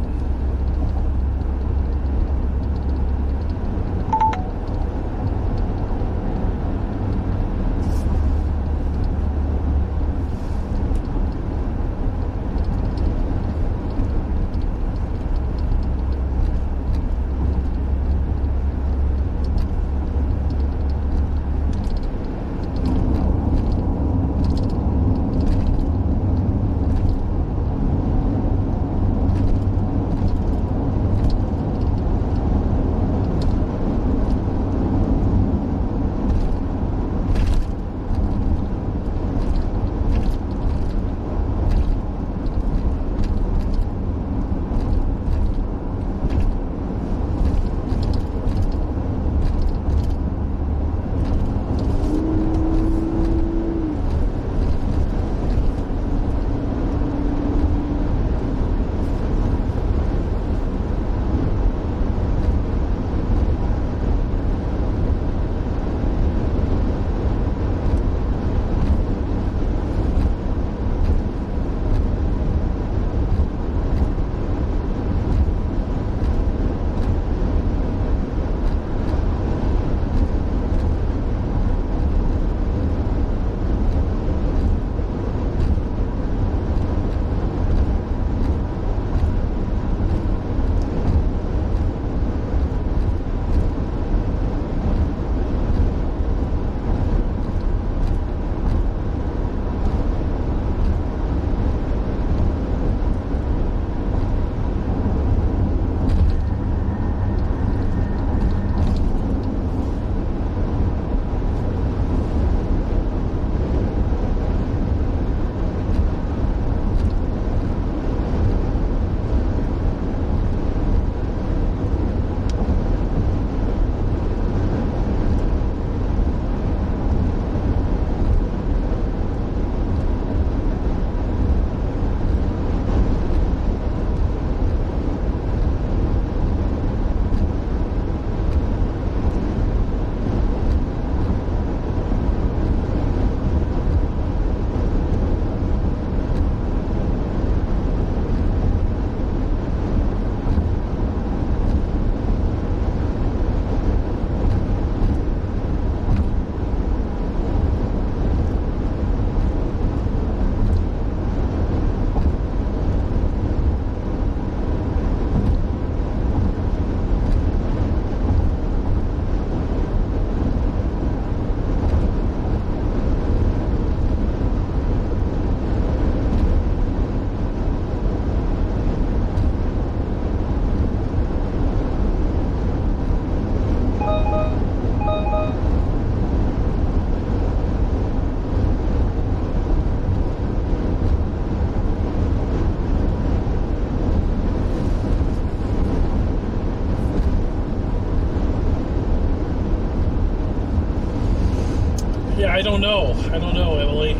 I don't know, Emily.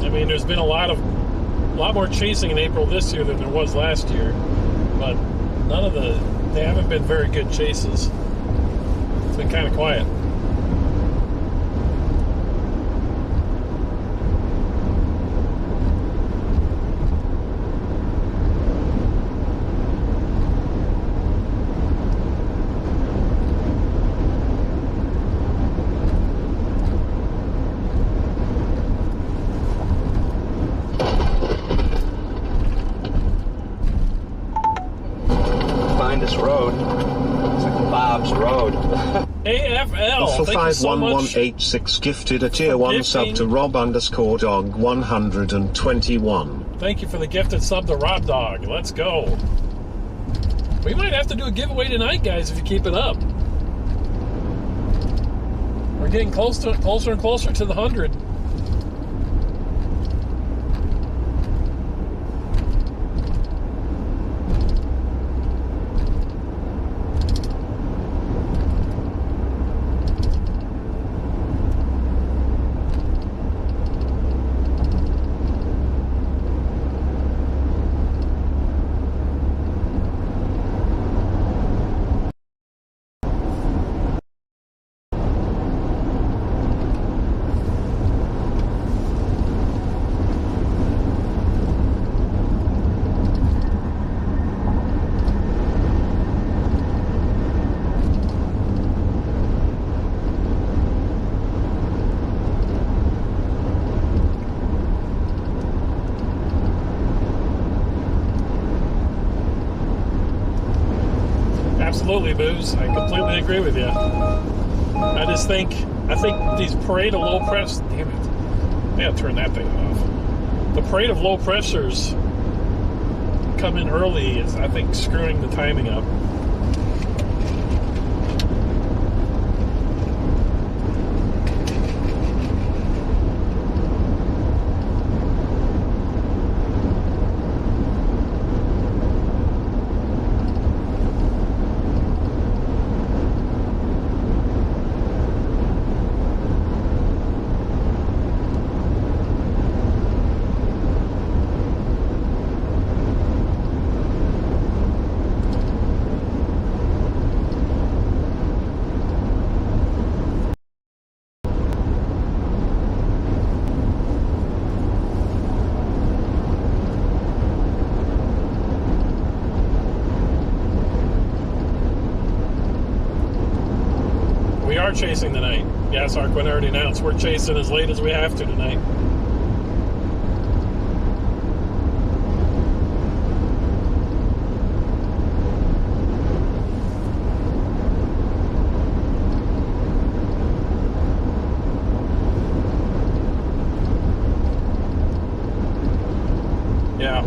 I mean, there's been a lot more chasing in April this year than there was last year, but they haven't been very good chases. It's been kind of quiet. This road. It's like Bob's Road. AFL. For Thank you so much 51186 gifted a tier 1 sub to Rob_Dog121. Thank you for the gifted sub to Rob Dog. Let's go. We might have to do a giveaway tonight, guys, if you keep it up. We're getting closer and closer to the 100. Absolutely, Booze. I completely agree with you. I think these parade of low press. Damn it! I gotta turn that thing off. The parade of low pressures come in early is, I think, screwing the timing up. We are chasing tonight. Yes, Arquin already announced we're chasing as late as we have to tonight. Yeah.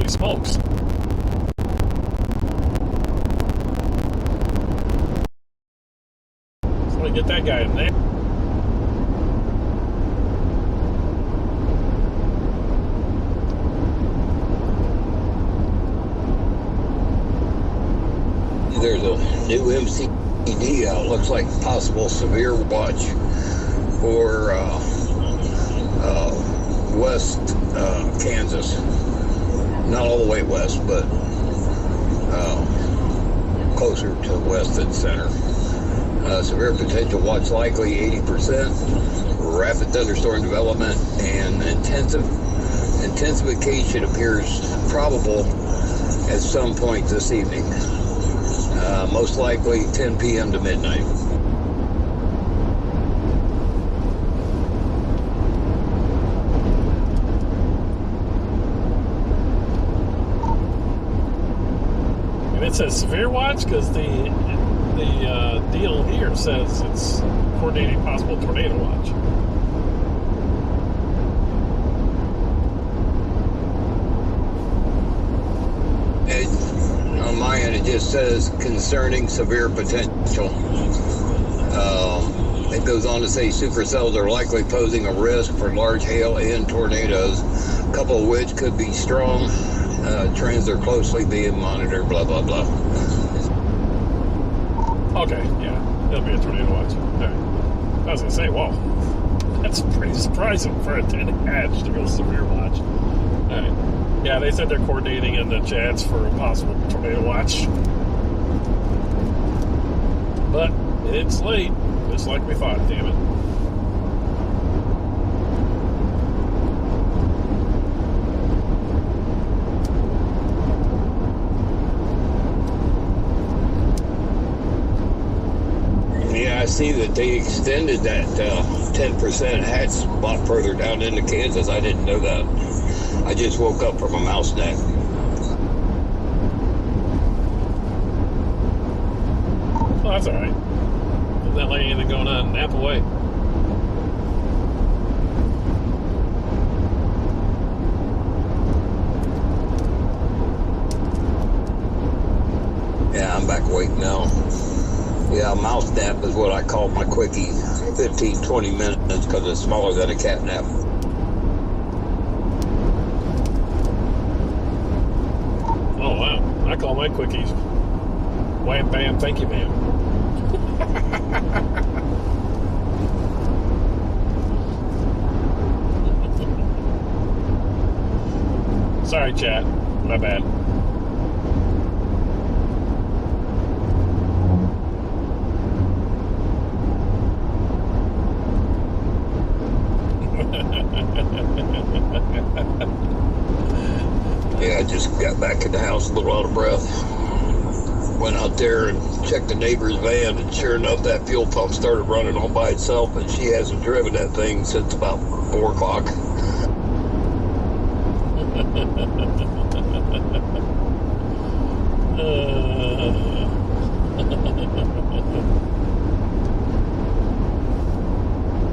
Holy smokes. Somebody get that guy in there. There's a new MCD out. Looks like possible severe watch for west Kansas. Not all the way west, but closer to west than center. Severe potential watch likely 80%. Rapid thunderstorm development and intensification appears probable at some point this evening. Most likely 10 p.m. to midnight. And it says severe watch because the deal here says it's coordinating possible tornado watch. On my end, it just says concerning severe potential. It goes on to say supercells are likely posing a risk for large hail and tornadoes, a couple of which could be strong. Trends are closely being monitored, blah, blah, blah. Okay, yeah, it'll be a tornado watch. All right. I was going to say, whoa, that's pretty surprising for a 10-hatch to go severe watch. All right. Yeah, they said they're coordinating in the chats for a possible tornado watch. But it's late, just like we thought, damn it. Yeah, I see that they extended that 10% hatch spot further down into Kansas. I didn't know that. I just woke up from a mouse nap. Oh, that's all right. Isn't that like anything going on? Nap away. Yeah, I'm back awake now. Yeah, a mouse nap is what I call my quickie. 15, 20 minutes because it's smaller than a cat nap. Oh, wow. I call my quickies wham, bam, thank you, ma'am. Sorry, chat. My bad. Yeah, I just got back in the house a little out of breath. Went out there and checked the neighbor's van, and sure enough, that fuel pump started running all by itself, and she hasn't driven that thing since about 4 o'clock.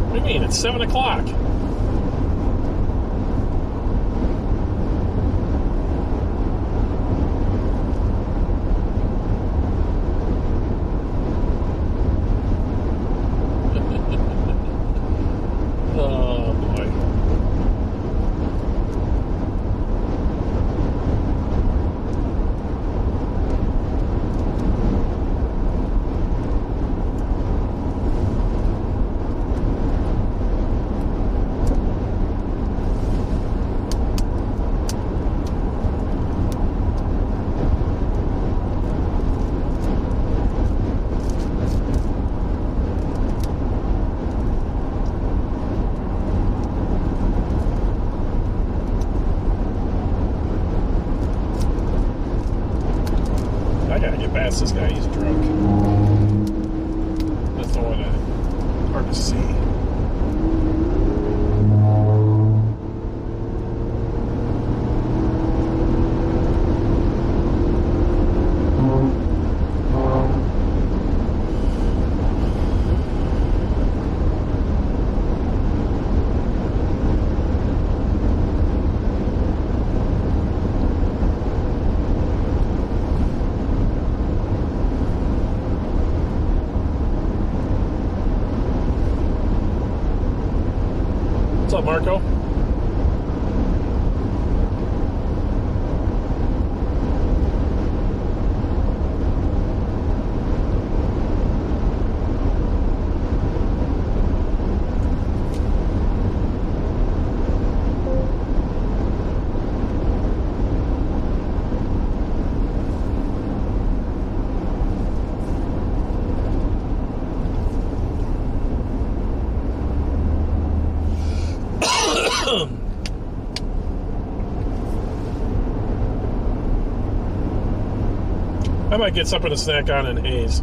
What do you mean? It's 7 o'clock. Oh, boy. I gotta get past this guy, he's drunk. That's all hard to see. I might get something to snack on in Hayes.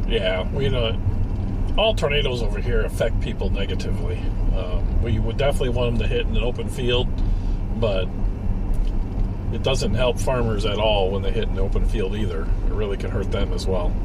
Yeah, all tornadoes over here affect people negatively. We would definitely want them to hit in an open field, but it doesn't help farmers at all when they hit an open field either. It really can hurt them as well.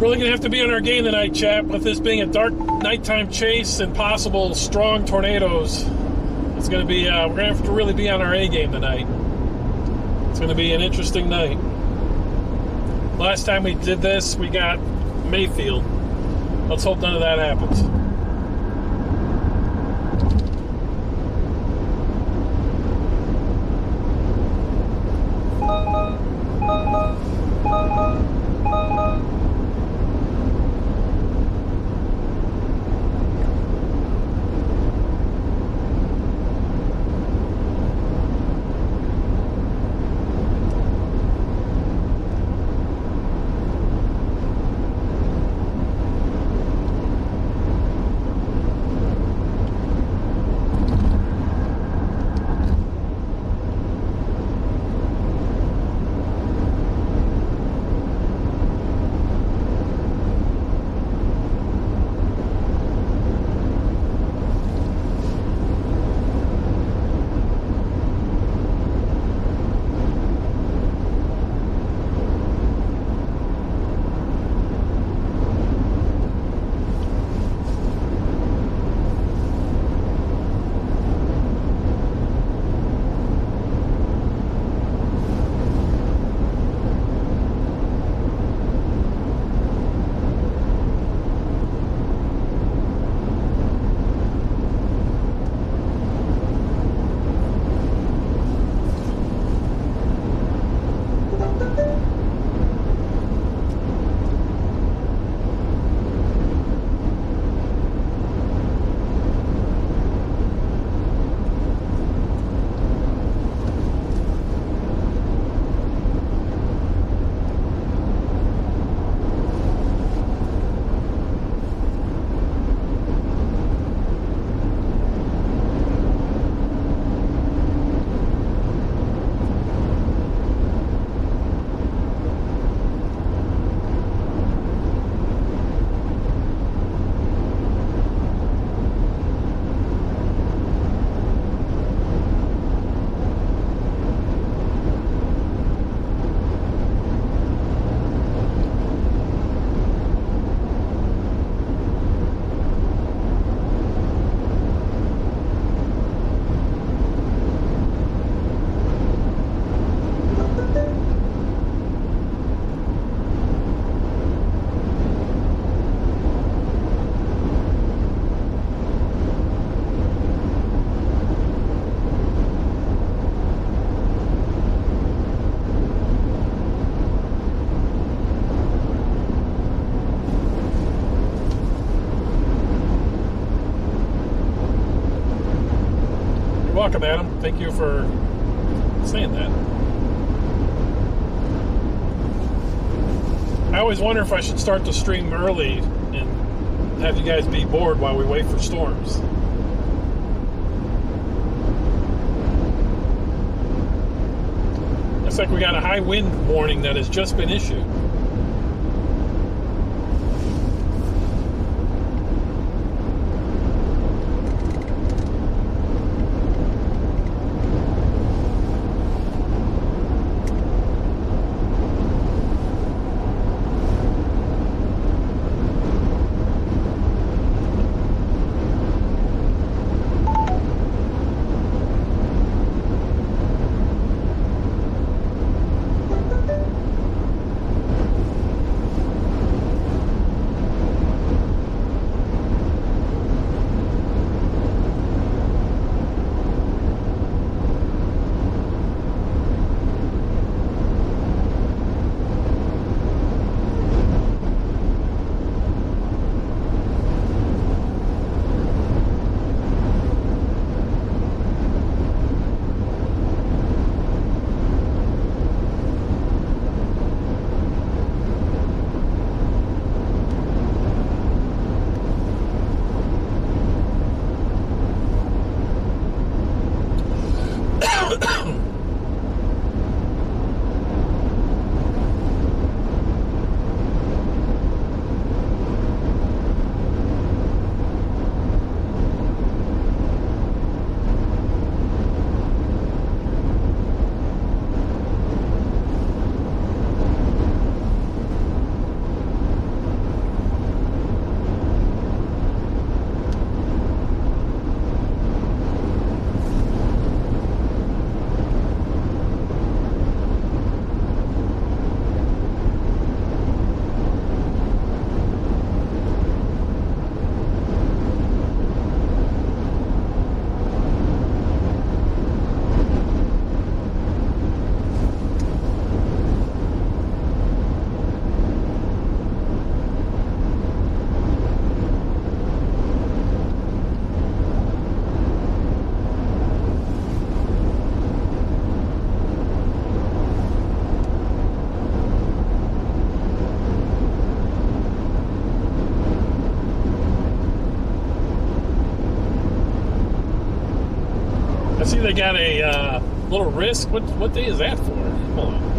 Really going to have to be on our game tonight, chat, with this being a dark nighttime chase and possible strong tornadoes. It's going to be, we're going to have to really be on our A game tonight. It's going to be an interesting night. Last time we did this, we got Mayfield. Let's hope none of that happens. Thank you for saying that. I always wonder if I should start the stream early and have you guys be bored while we wait for storms. Looks like we got a high wind warning that has just been issued. See, they got a little risk. What day is that for? Hold on.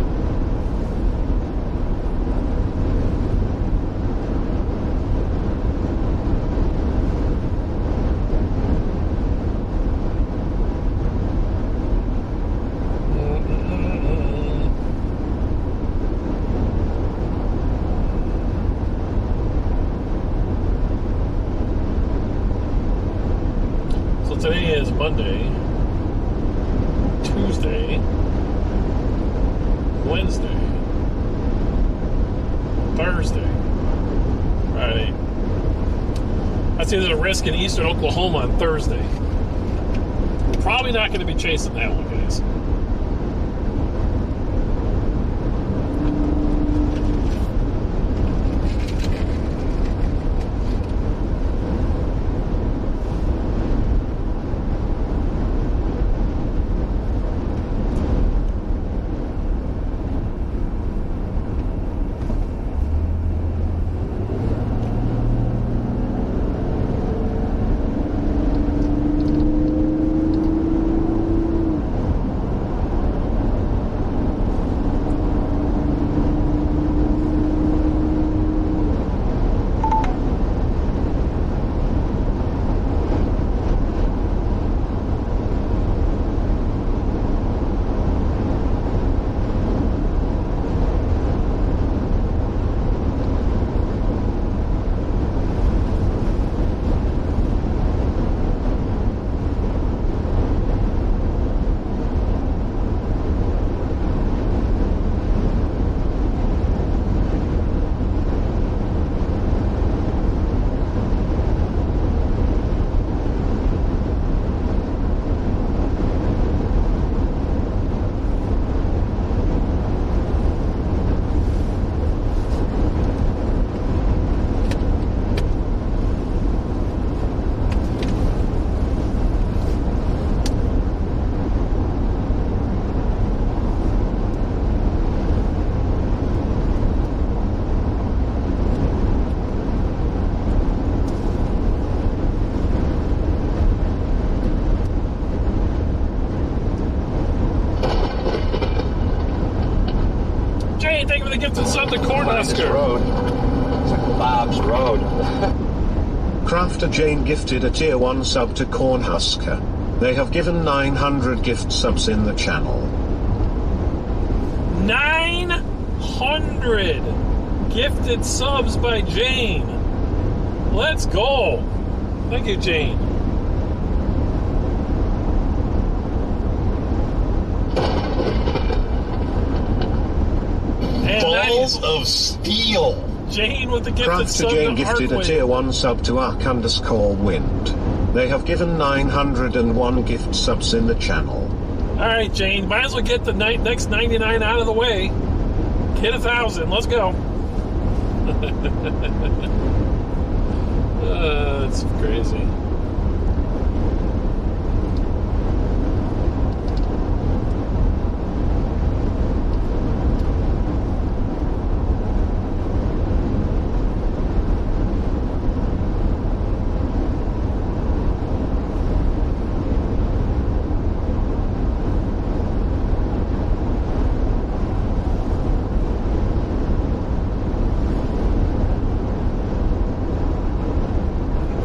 So today is Monday. Tuesday, Wednesday, Thursday, Friday. I see there's a risk in eastern Oklahoma on Thursday. Probably not going to be chasing that one, guys. thank you for the gift of sub to Cornhusker. Road. It's like Bob's Road. Crafter Jane gifted a tier 1 sub to Cornhusker. They have given 900 gift subs in the channel. 900 gifted subs by Jane. Let's go. Thank you, Jane. And Balls of steel. Jane with the gifted sub. Crafter Jane gifted a tier 1 sub to Ark_Wind. They have given 901 gift subs in the channel. Alright, Jane, might as well get the next 99 out of the way. Hit 1,000. Let's go. It's crazy.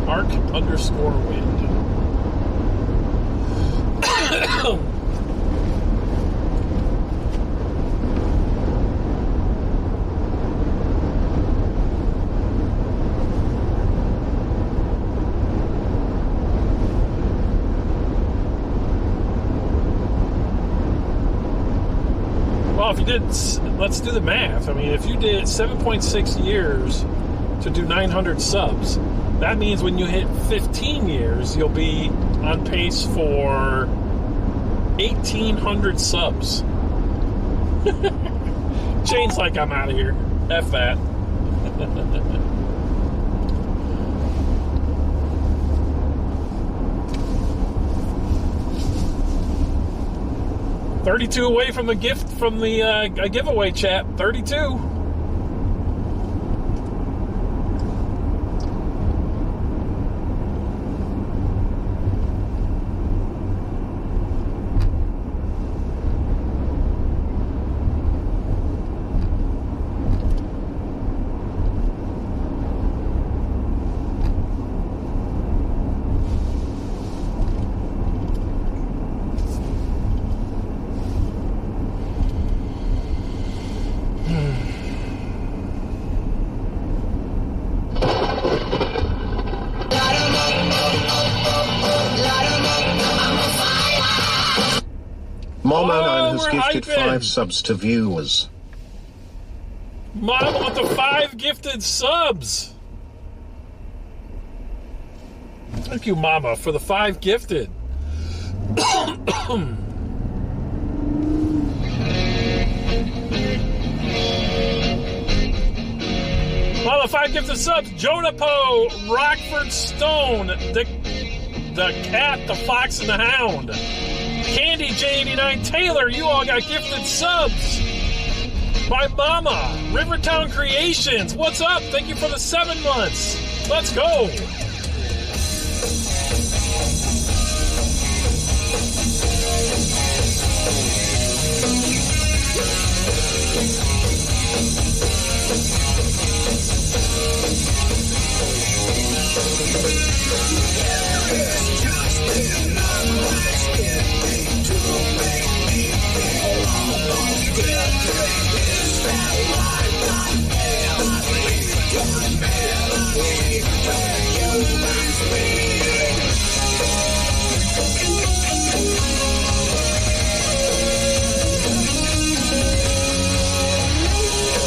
Ark_Wind. Well, if you did, let's do the math. I mean, if you did 7.6 years to do 900 subs, that means when you hit 15 years, you'll be on pace for 1,800 subs. Jane's like, I'm out of here. F that. $32 away from the gift from the giveaway chat. 32. Mom09 has gifted 5 subs to viewers. Mom with the 5 gifted subs. Thank you, Mama, for the 5 gifted. Mama, 5 gifted subs. Jonah Poe, Rockford Stone, the cat, the fox, and the hound. Candy J89, Taylor, you all got gifted subs. My Mama, Rivertown Creations, what's up? Thank you for the 7 months. Let's go.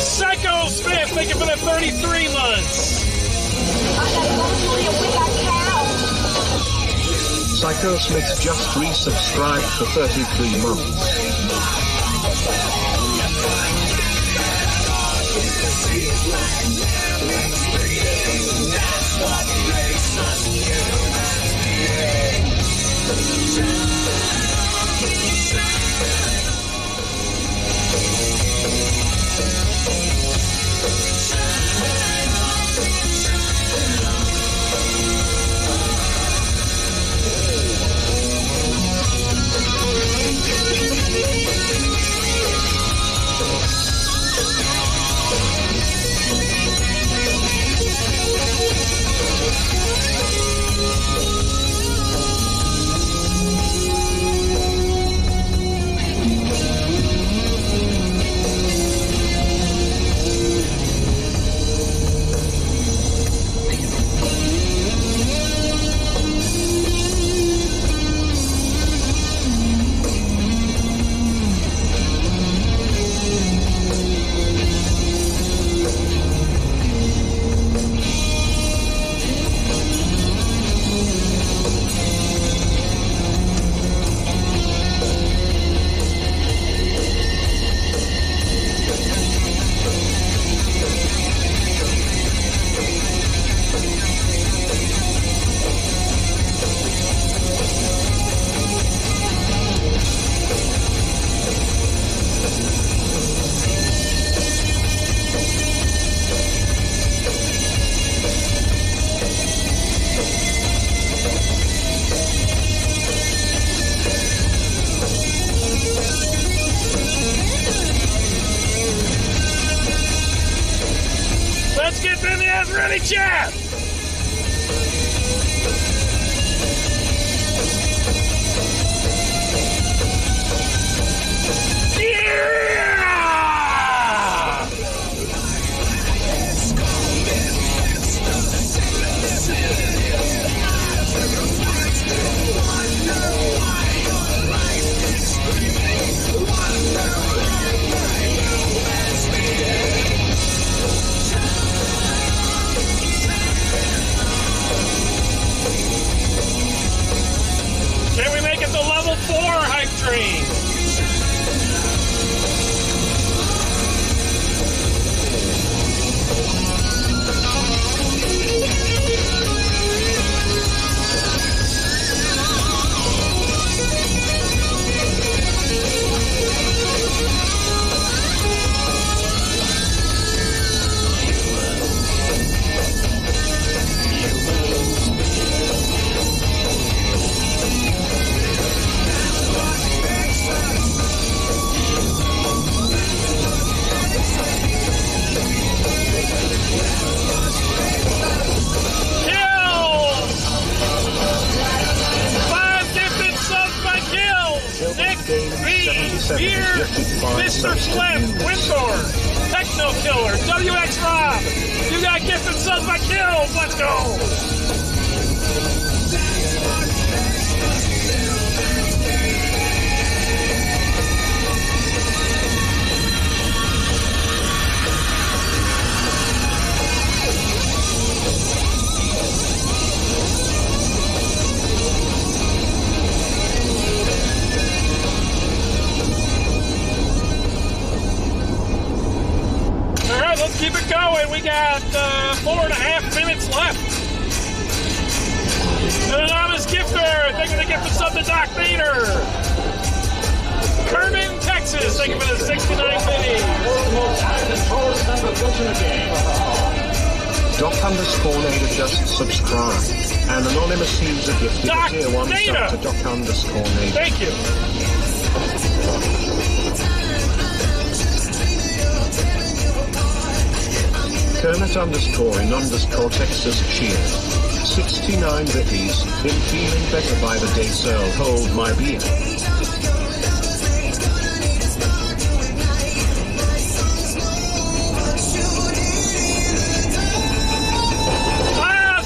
Psycho Smith, thank you for the 33 months. Psycho Smith just resubscribed for 33 months. guys ready, chat? Can we make it to level 4 hype train? Beer, Mr. Slim, Windor, Techno Killer, WX Rob. You got gifted subs by kills. Let's go. Let's keep it going. We got 4.5 minutes left. Anonymous Gifter, thank you for the gift of sub to Doc Vader. Kerman, Texas, thank you for the 69 minis. Doc_Nader just subscribe. An anonymous user gifted a tier 1 sub to Doc_Nader. Thank you. Kermit_in_Texas cheer. 69 bippies, been feeling better by the day, so hold my beer.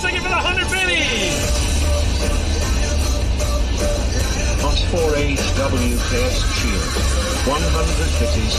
Thank you for the 100 minis. Os4HWKS cheer. 100 bippies.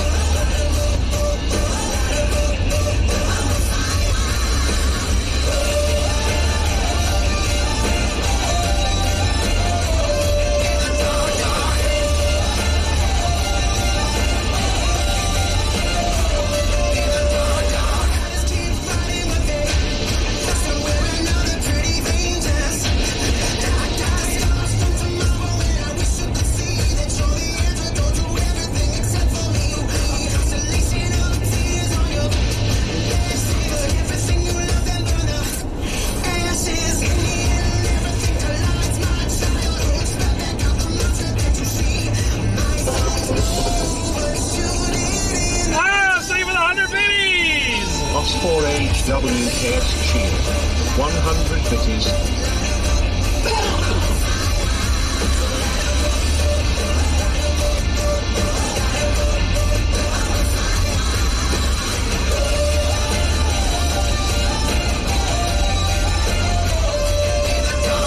Os4HWKS cheer. 100 bitties.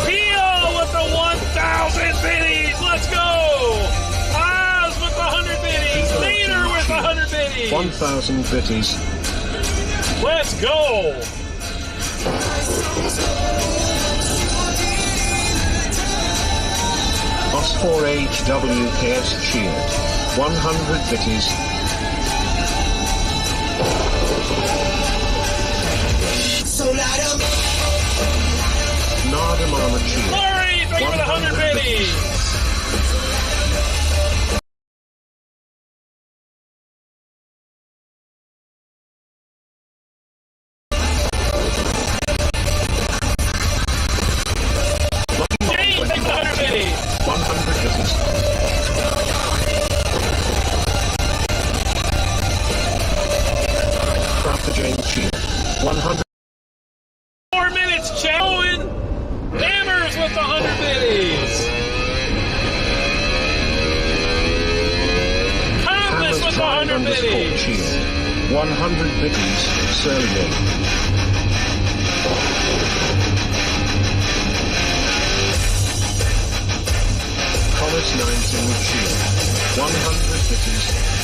Peel with the 1,000 bitties. Let's go. Oz with the 100 bitties. Vader with the 100 bitties. 1,000 bitties. Let's go! Os4HWKS cheered. 100 bitties. Nardamama cheered. Glory, thank you for the 100 bitties! underscore cheer. 100 biddies, Sergey. Commerce 19 cheer. 100 biddies.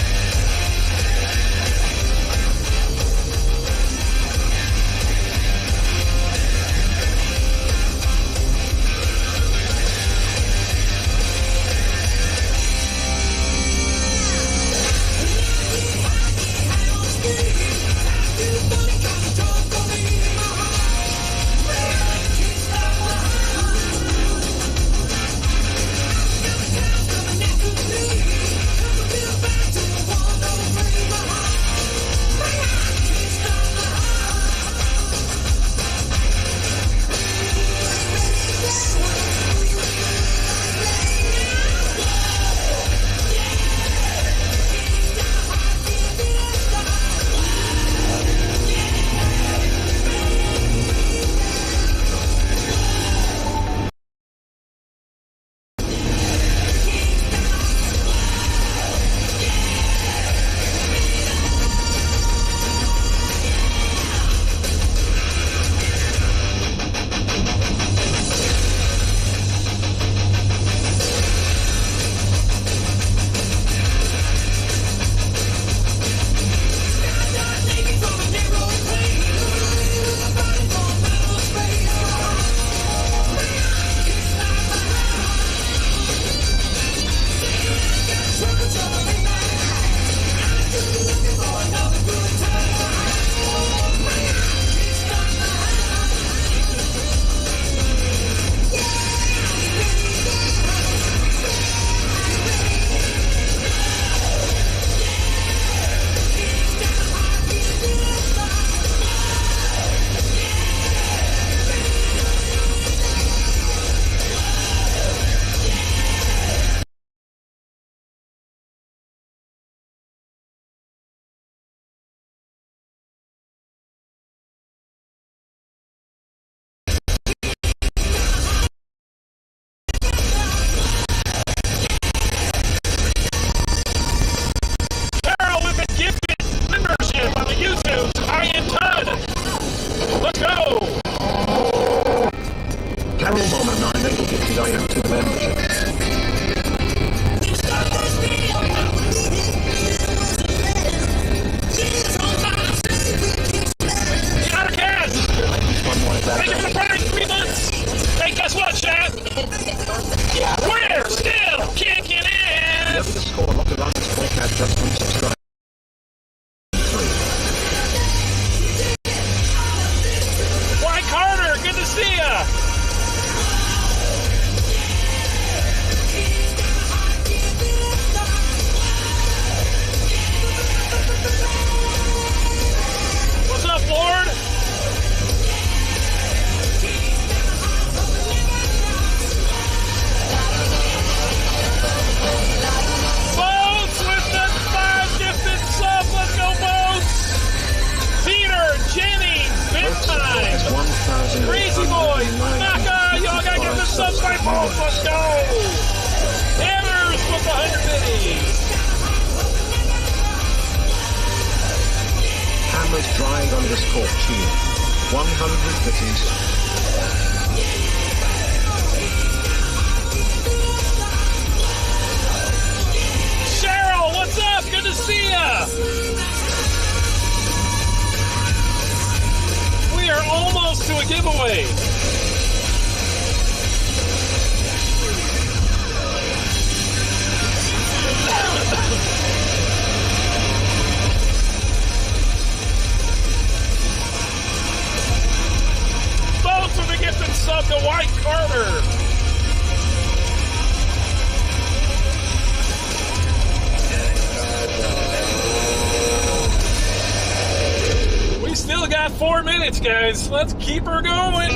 Guys, let's keep her going.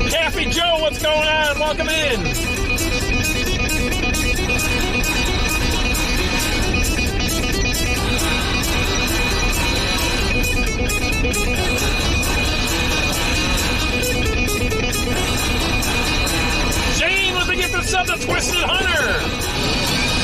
Caffey Joe, what's going on? Welcome in. Jane with the gift of sub to Twisted Hunter.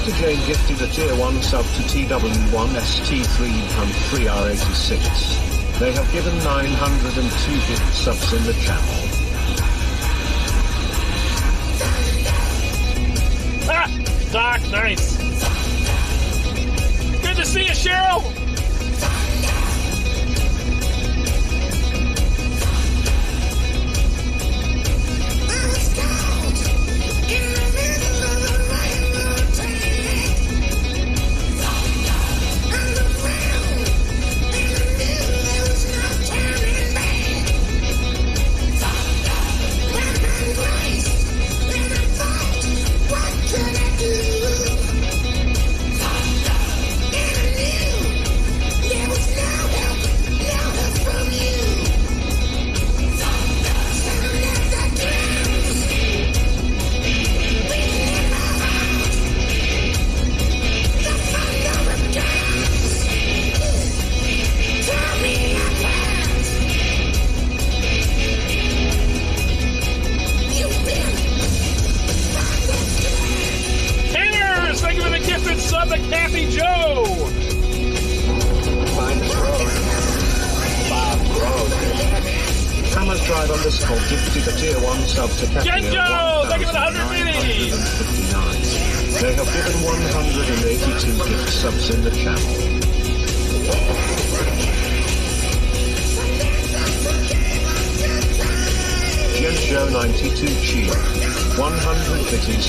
Dr. Jane gifted a tier 1 sub to TW1ST303R86. They have given 902 gift subs in the channel. Ah! Doc, nice. Good to see you, Cheryl. Gifted a tier 1 sub to Genjo! Thank you for the 100 minis! They have given 182 gift subs in the channel. Genjo 92 cheer. 100 bitties.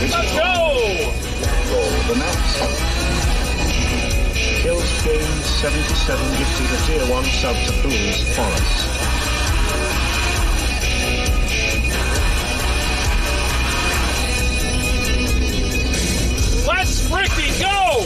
Let's go! Roll the maps. Kills Game 77 gifted a tier 1 sub to Fool's Forest. Let's freaking go!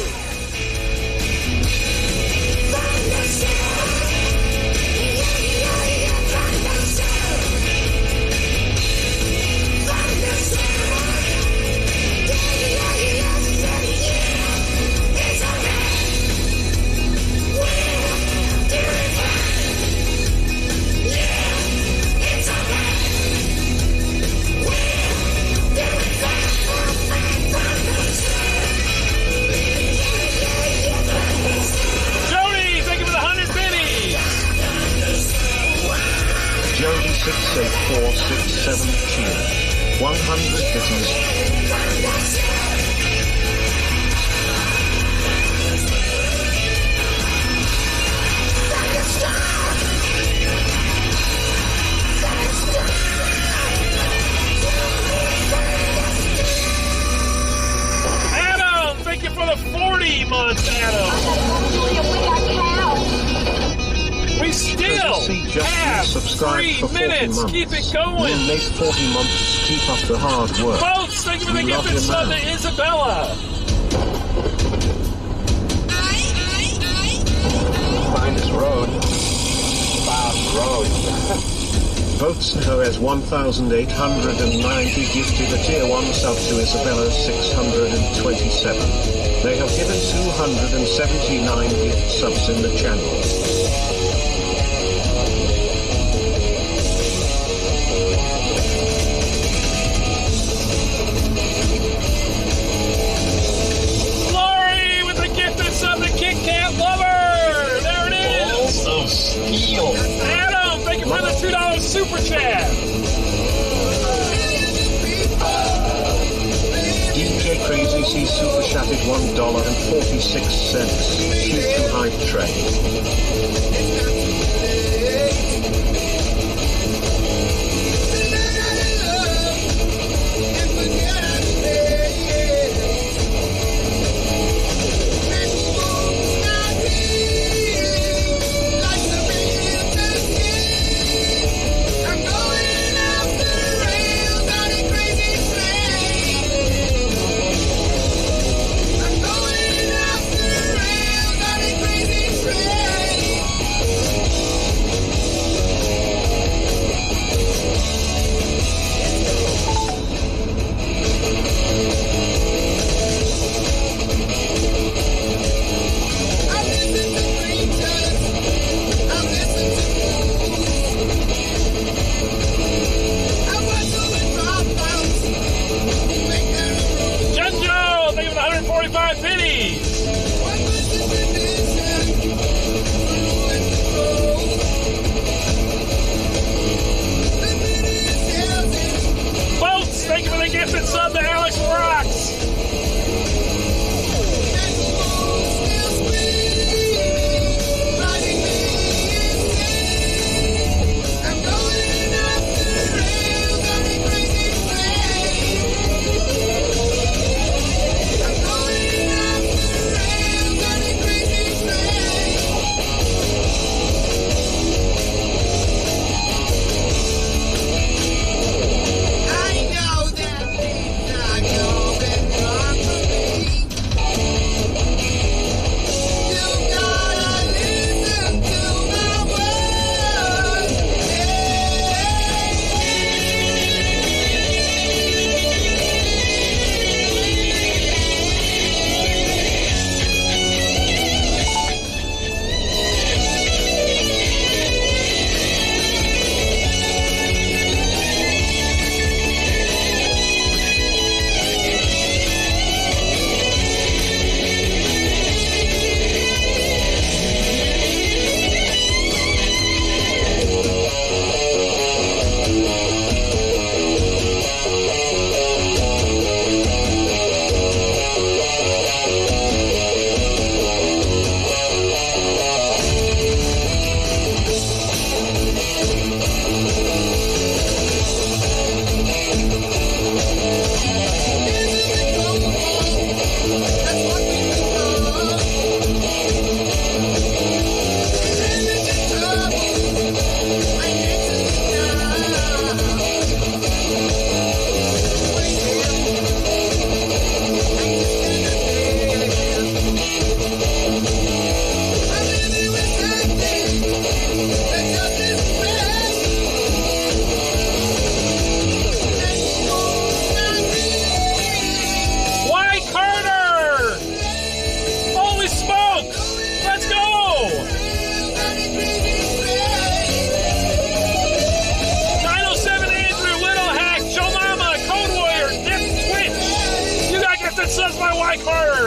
Jody 68467 cheer. 100 bitties. Adam, thank you for the 40 months, Adam. We still have 3 minutes. Keep it going. Make 40 months. Keep up the hard work. Folks, thank you for the gifted sub to Isabella. Find this road. Fast road. Votes Perez 1890 gifted a tier 1 sub to Isabella 627. They have given 279 gift subs in the channel. Adam, thank you for the $2 super chat. with $1.46. Shoot to hype train.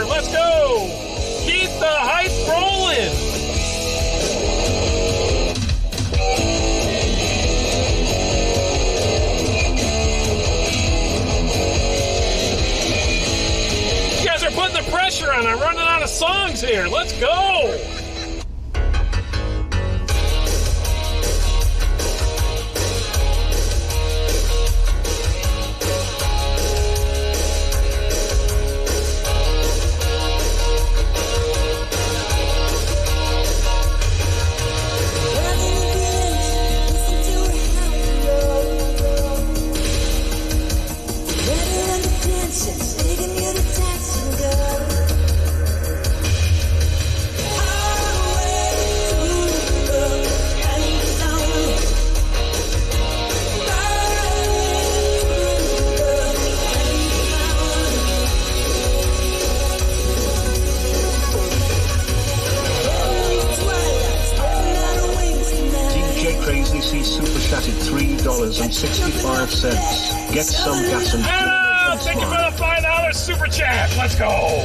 Let's go. Keep the hype rolling. You guys are putting the pressure on. I'm running out of songs here. Let's go. Super chatted $3.65. Get some gas and Anna, thank you for the $5 super chat. Let's go.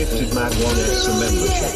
gifted Mad 1S a membership.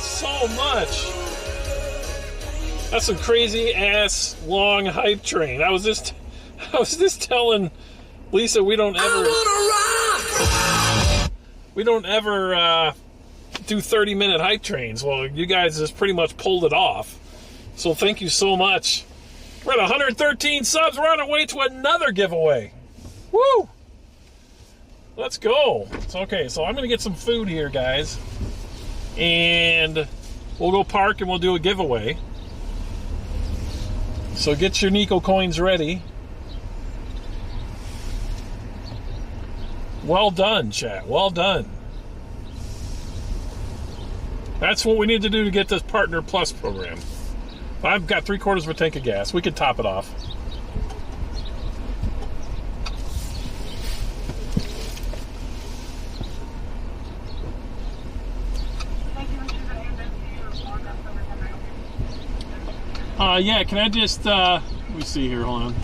So much. That's a crazy ass long hype train. I was just telling Lisa we don't ever do 30-minute hype trains. Well, you guys just pretty much pulled it off. So thank you so much. We're at 113 subs. We're on our way to another giveaway. Woo! Let's go. It's okay. So I'm gonna get some food here, guys. And we'll go park and we'll do a giveaway. So get your Nico coins ready. Well done, chat. Well done. That's what we need to do to get this Partner Plus program. I've got 3/4 of a tank of gas. We could top it off. Yeah, can I just, let me see here, hold on.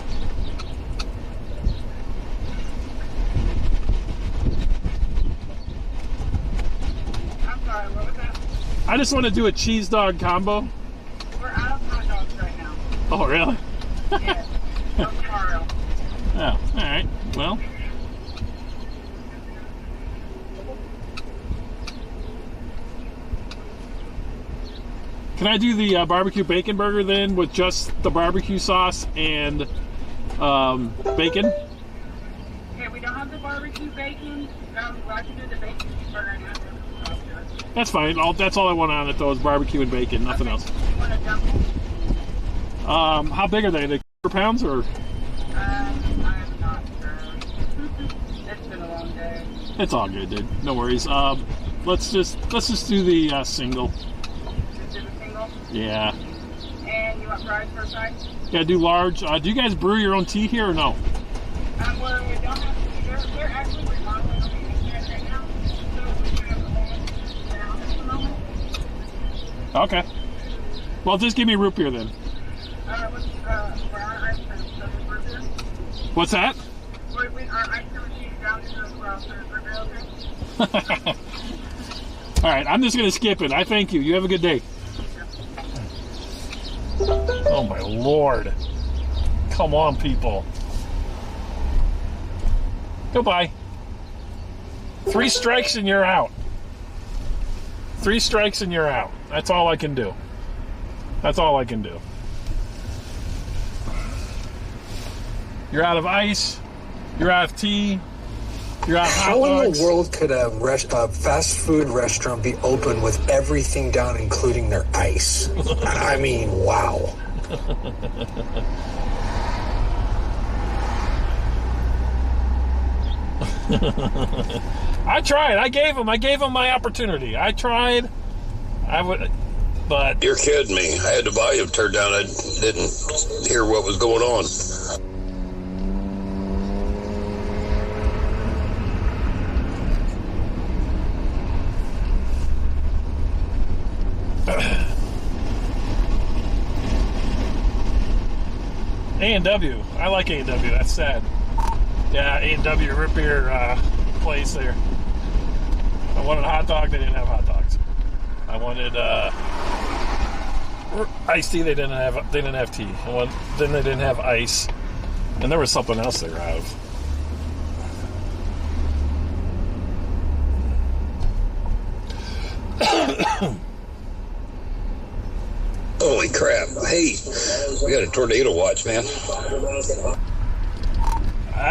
I'm sorry, what was that? I just want to do a cheese dog combo. We're out of hot dogs right now. Oh, really? Yes, no tomorrow. Oh, alright, well. Can I do the barbecue bacon burger then with just the barbecue sauce and bacon? Okay, we don't have the barbecue bacon. I can do the bacon cheeseburger now. That's fine. That's all I want on it though is barbecue and bacon, nothing else. You want a dumplings? How big are they? Are they 4 pounds or? I'm not sure. It's been a long day. It's all good, dude. No worries. Let's just do the single. Yeah. And you want fries for a side? Yeah, do large. Do you guys brew your own tea here or no? Well, we don't have to. We're actually remodeling the kitchen right now, so we have a moment down at the moment. Okay. Well, just give me root beer then. For our ice cream, so it's root beer. What's that? Our ice cream machine down to the cross, so it's root beer, okay? All right, I'm just going to skip it. I thank you. You have a good day. Oh my Lord. Come on, people. Goodbye. 3 strikes and you're out. 3 strikes and you're out. That's all I can do. That's all I can do. You're out of ice. You're out of tea. You're out of hot dogs. How in the world could a fast food restaurant be open with everything down, including their ice? I mean, wow. I tried. I gave him my opportunity. I tried. But you're kidding me. I had the volume turned down. I didn't hear what was going on. A&W. I like A&W. That's sad. Yeah, A&W root beer place there. I wanted a hot dog. They didn't have hot dogs. I wanted iced tea. They didn't have tea. Then they didn't have ice. And there was something else they were out of. Holy crap. Hey, we got a tornado watch, man.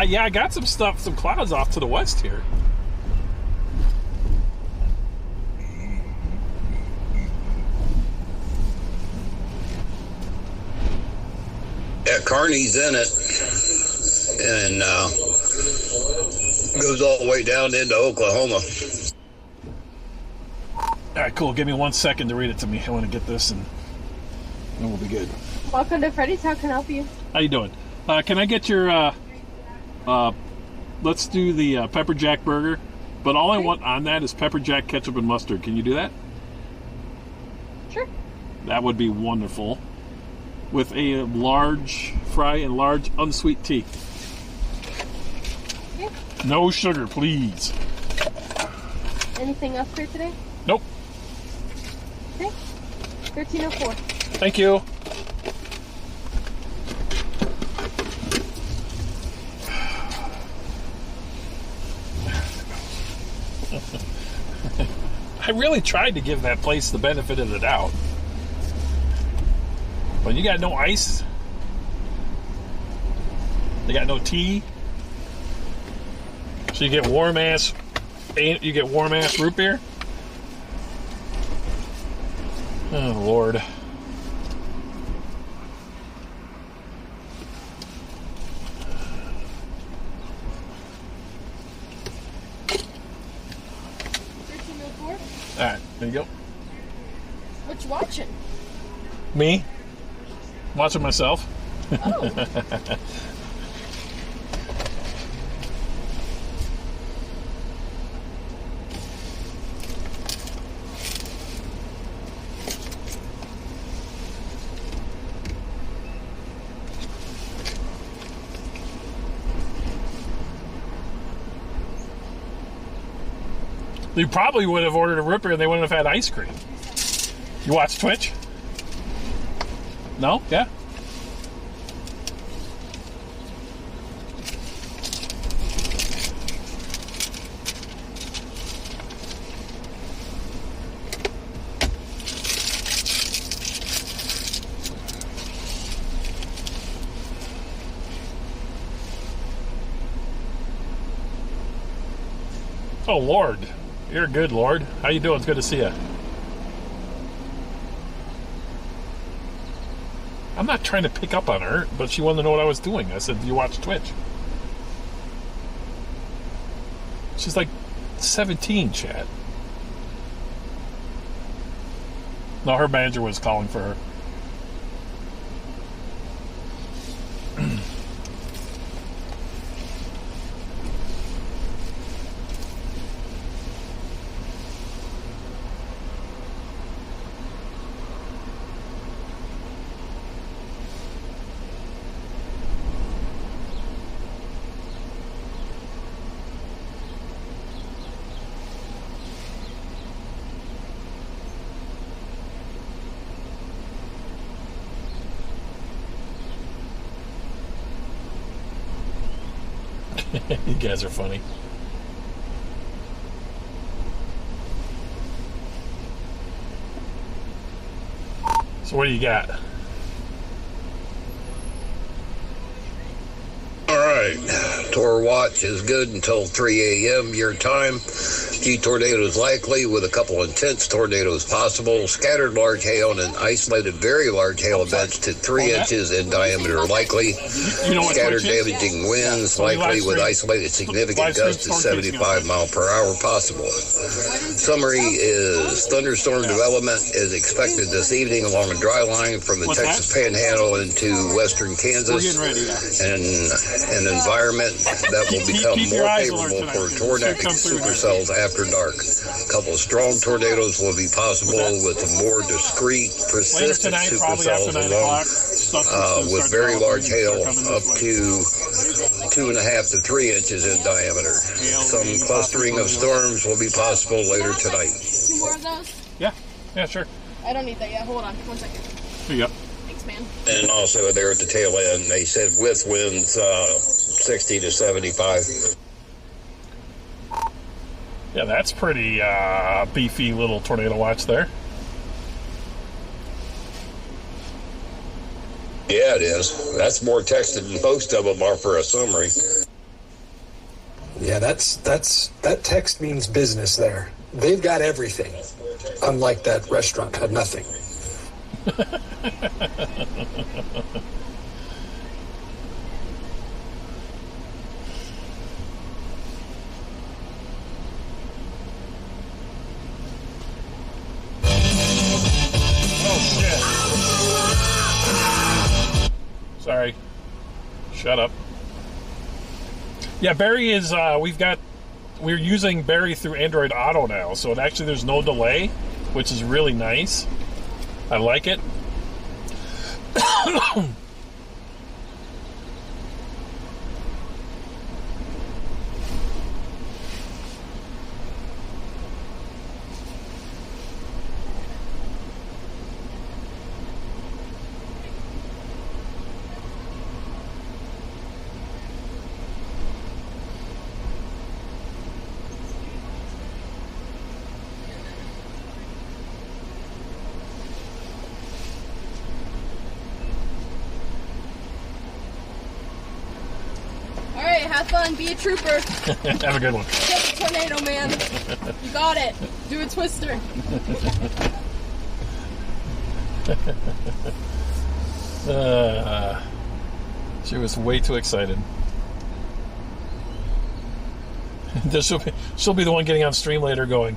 Yeah, I got some clouds off to the west here. Yeah, Kearney's in it. And goes all the way down into Oklahoma. All right, cool. Give me 1 second to read it to me. I want to get this, and then we'll be good. Welcome to Freddy's. How can I help you? How you doing? Can I get your, let's do the pepper jack burger, but all I want on that is pepper jack, ketchup, and mustard. Can you do that? Sure. That would be wonderful. With a large fry and large unsweet tea. Okay. No sugar, please. Anything else for today? Nope. Okay. 1304. Thank you. I really tried to give that place the benefit of the doubt. But you got no ice. They got no tea. So you get warm ass root beer. Oh Lord. All right, there you go. What you watching? Me? Watching myself. Oh. You probably would have ordered a root beer and they wouldn't have had ice cream. You watch Twitch? No? Yeah? Oh, Lord. You're good, Lord. How you doing? It's good to see you. I'm not trying to pick up on her, but she wanted to know what I was doing. I said, do you watch Twitch? She's like 17, chat. No, her manager was calling for her. You guys are funny. So what do you got? All right. Tor watch is good until 3 a.m. your time. G tornadoes likely with a couple intense tornadoes possible. Scattered large hail and isolated very large hail events to 3 inches in diameter likely. Scattered damaging winds likely with isolated significant gusts to 75 mile per hour possible. Summary is thunderstorm development is expected this evening along a dry line from the Texas Panhandle into western Kansas. And an environment that will become more favorable for tornadic supercells after dark. A couple of strong tornadoes will be possible with more discrete, persistent supercells along with very large hail up to 2.5 to 3 inches in diameter. Some clustering of storms will be possible later tonight. 2 more of those? Yeah, sure. I don't need that yet. Hold on 1 second. Here you go. Thanks, man. And also there at the tail end, they said with winds 60 to 75. Yeah, that's pretty beefy little tornado watch there. Yeah, it is. That's more text than most of them are for a summary. Yeah, that text means business there. They've got everything. Unlike that restaurant had nothing. Sorry. Shut up. Yeah, Barry is, we're using Barry through Android Auto now, so there's no delay, which is really nice. I like it. Have fun. Be a trooper. Have a good one. Get the tornado, man. You got it. Do a twister. She was way too excited. She'll be the one getting on stream later going,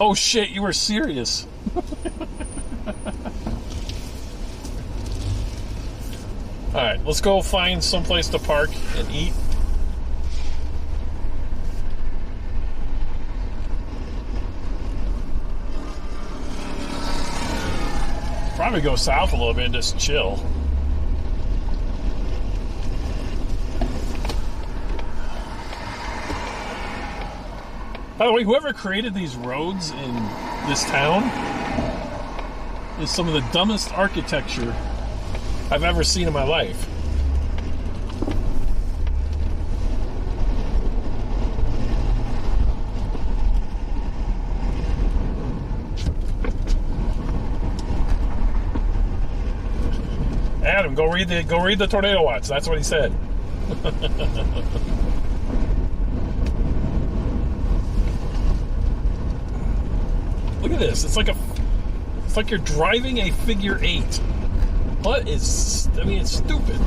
"Oh shit, you were serious." Alright, let's go find someplace to park and eat. Probably go south a little bit and just chill. By the way, whoever created these roads in this town is some of the dumbest architecture I've ever seen in my life. Adam, go read the tornado watch. That's what he said. Look at this. It's like you're driving a figure 8. What is? I mean, it's stupid.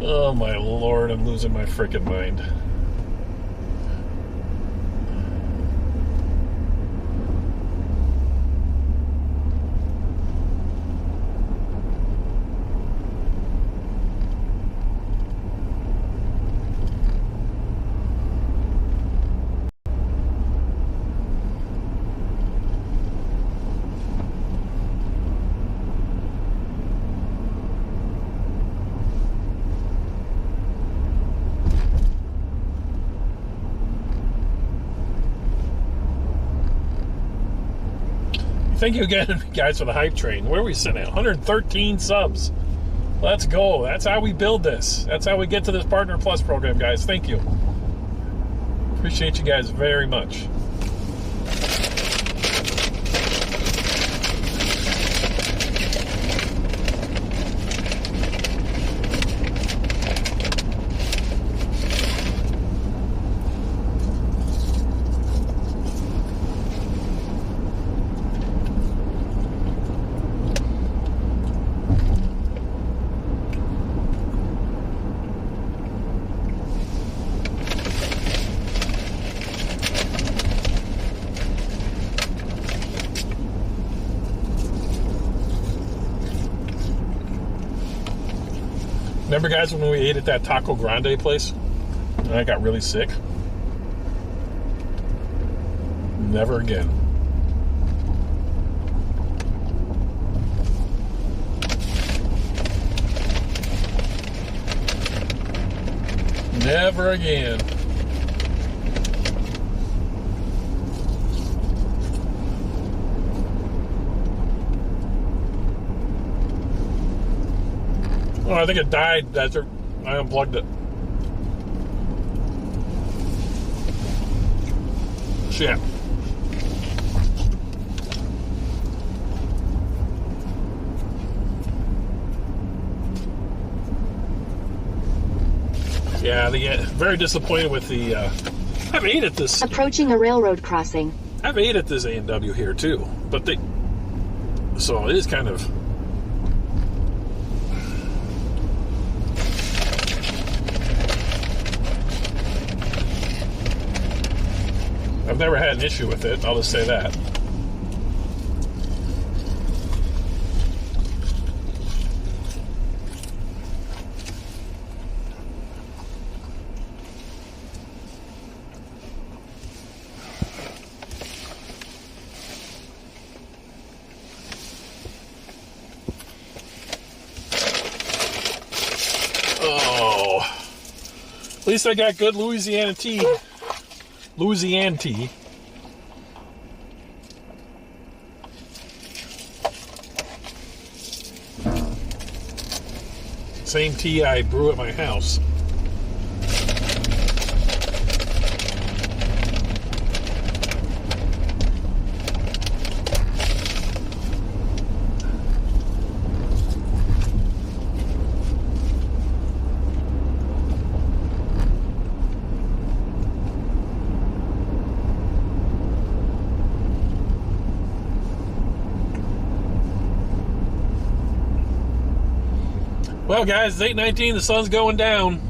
Oh my lord, I'm losing my frickin' mind. Thank you again, guys, for the hype train. Where are we sitting at? 113 subs. Let's go. That's how we build this. That's how we get to this Partner Plus program, guys. Thank you. Appreciate you guys very much. Remember, guys, when we ate at that Taco Grande place? And I got really sick? Never again. Never again. Oh, I think it died after I unplugged it. Shit. Yeah, they get very disappointed with the. I've ate at this. Approaching a railroad crossing. I've ate at this A&W here too, but they. So it is kind of. I've never had an issue with it. I'll just say that. At least I got good Louisiana tea. Louisiana tea. Same tea I brew at my house. Well, guys, it's 8:19. The sun's going down.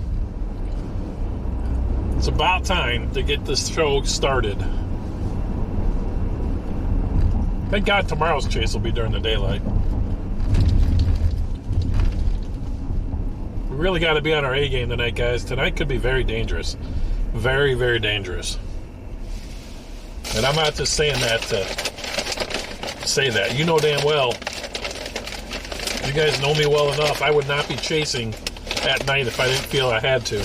It's about time to get this show started. Thank God tomorrow's chase will be during the daylight. We really got to be on our A game tonight, guys. Tonight could be very dangerous. Very, very dangerous. And I'm not just saying that to say that. You know damn well. You guys know me well enough. I would not be chasing at night if I didn't feel I had to.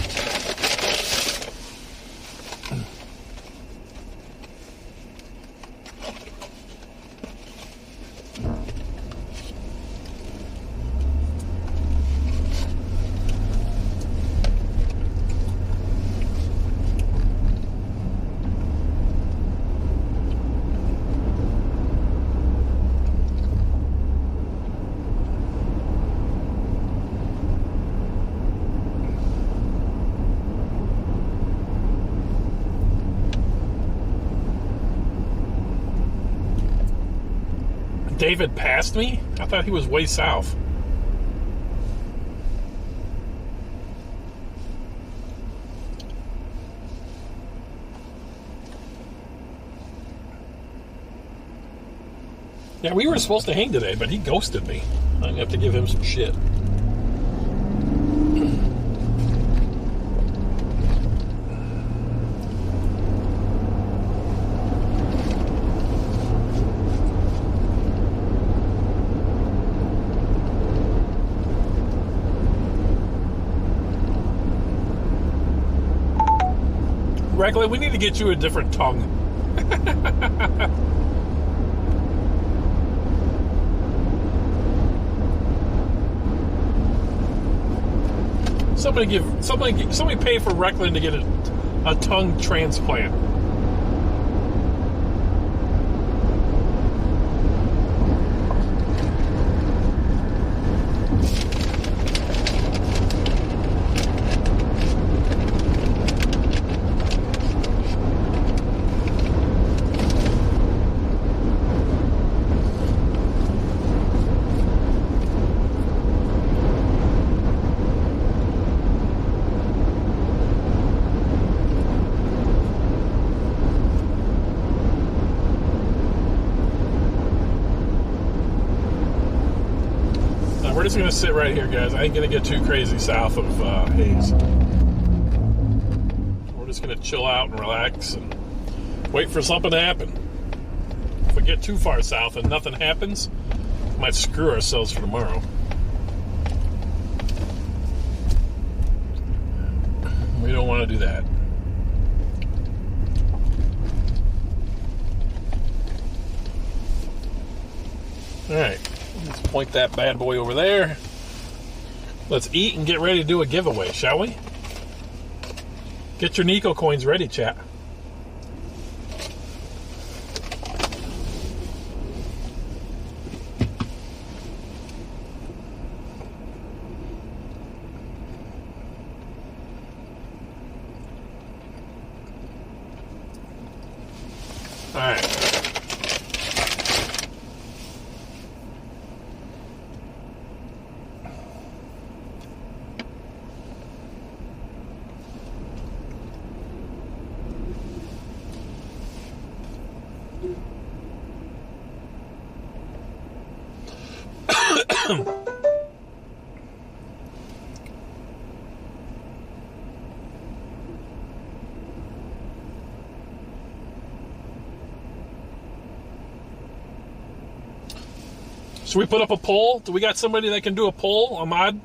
David passed me? I thought he was way south. Yeah, we were supposed to hang today, but he ghosted me. I'm going to have to give him some shit. Reckless, we need to get you a different tongue. Somebody pay for Recklin to get a tongue transplant. just going to sit right here, guys. I ain't going to get too crazy south of Hayes. We're just going to chill out and relax and wait for something to happen. If we get too far south and nothing happens, we might screw ourselves for tomorrow. We don't want to do that. All right, let's point that bad boy over there. Let's eat and get ready to do a giveaway, shall we? Get your Nico coins ready, chat. All right. Should we put up a poll? Do we got somebody that can do a poll, Ahmad?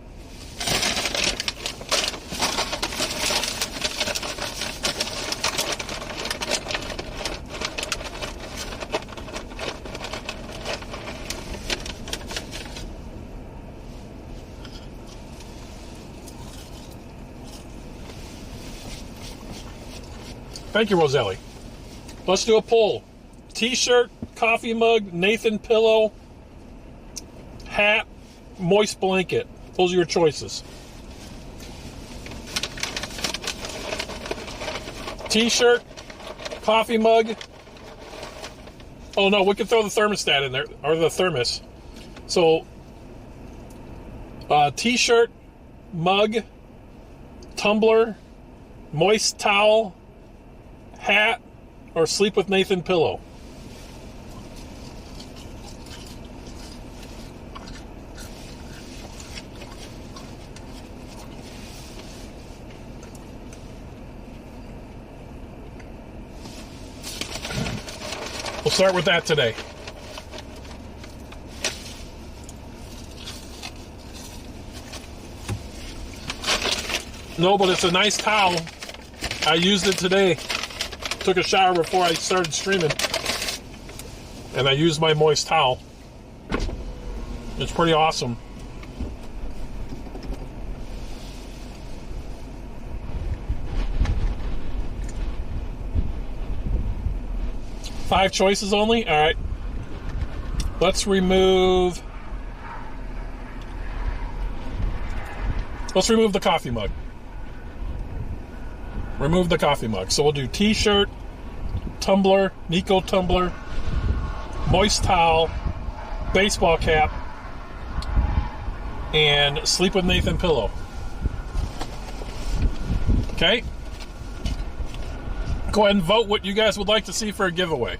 Thank you, Roselli. Let's do a poll. T-shirt, coffee mug, Nathan pillow, hat, moist blanket. Those are your choices. T-shirt, coffee mug. Oh no, we can throw the thermostat in there, or the thermos. So, T-shirt, mug, tumbler, moist towel, hat, or sleep with Nathan pillow. We'll start with that today. No, but it's a nice towel. I used it today. Took a shower before I started streaming. And I used my moist towel. It's pretty awesome. Five choices only? All right. Let's remove the coffee mug. Remove the coffee mug. So we'll do T-shirt, tumbler, Nico tumbler, moist towel, baseball cap, and sleep with Nathan pillow. Okay? Go ahead and vote what you guys would like to see for a giveaway.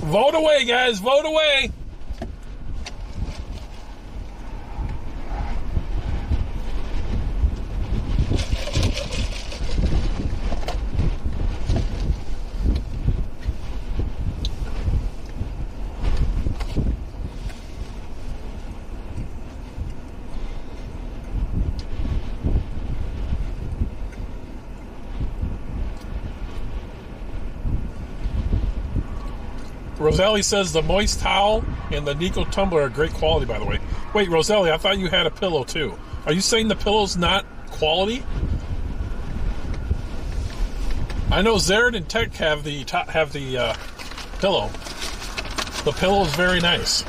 Vote away, guys. Vote away. Roselli says the moist towel and the Nico tumbler are great quality, by the way. Wait, Roselli, I thought you had a pillow too. Are you saying the pillow's not quality? I know Zared and Tech have the pillow. The pillow is very nice.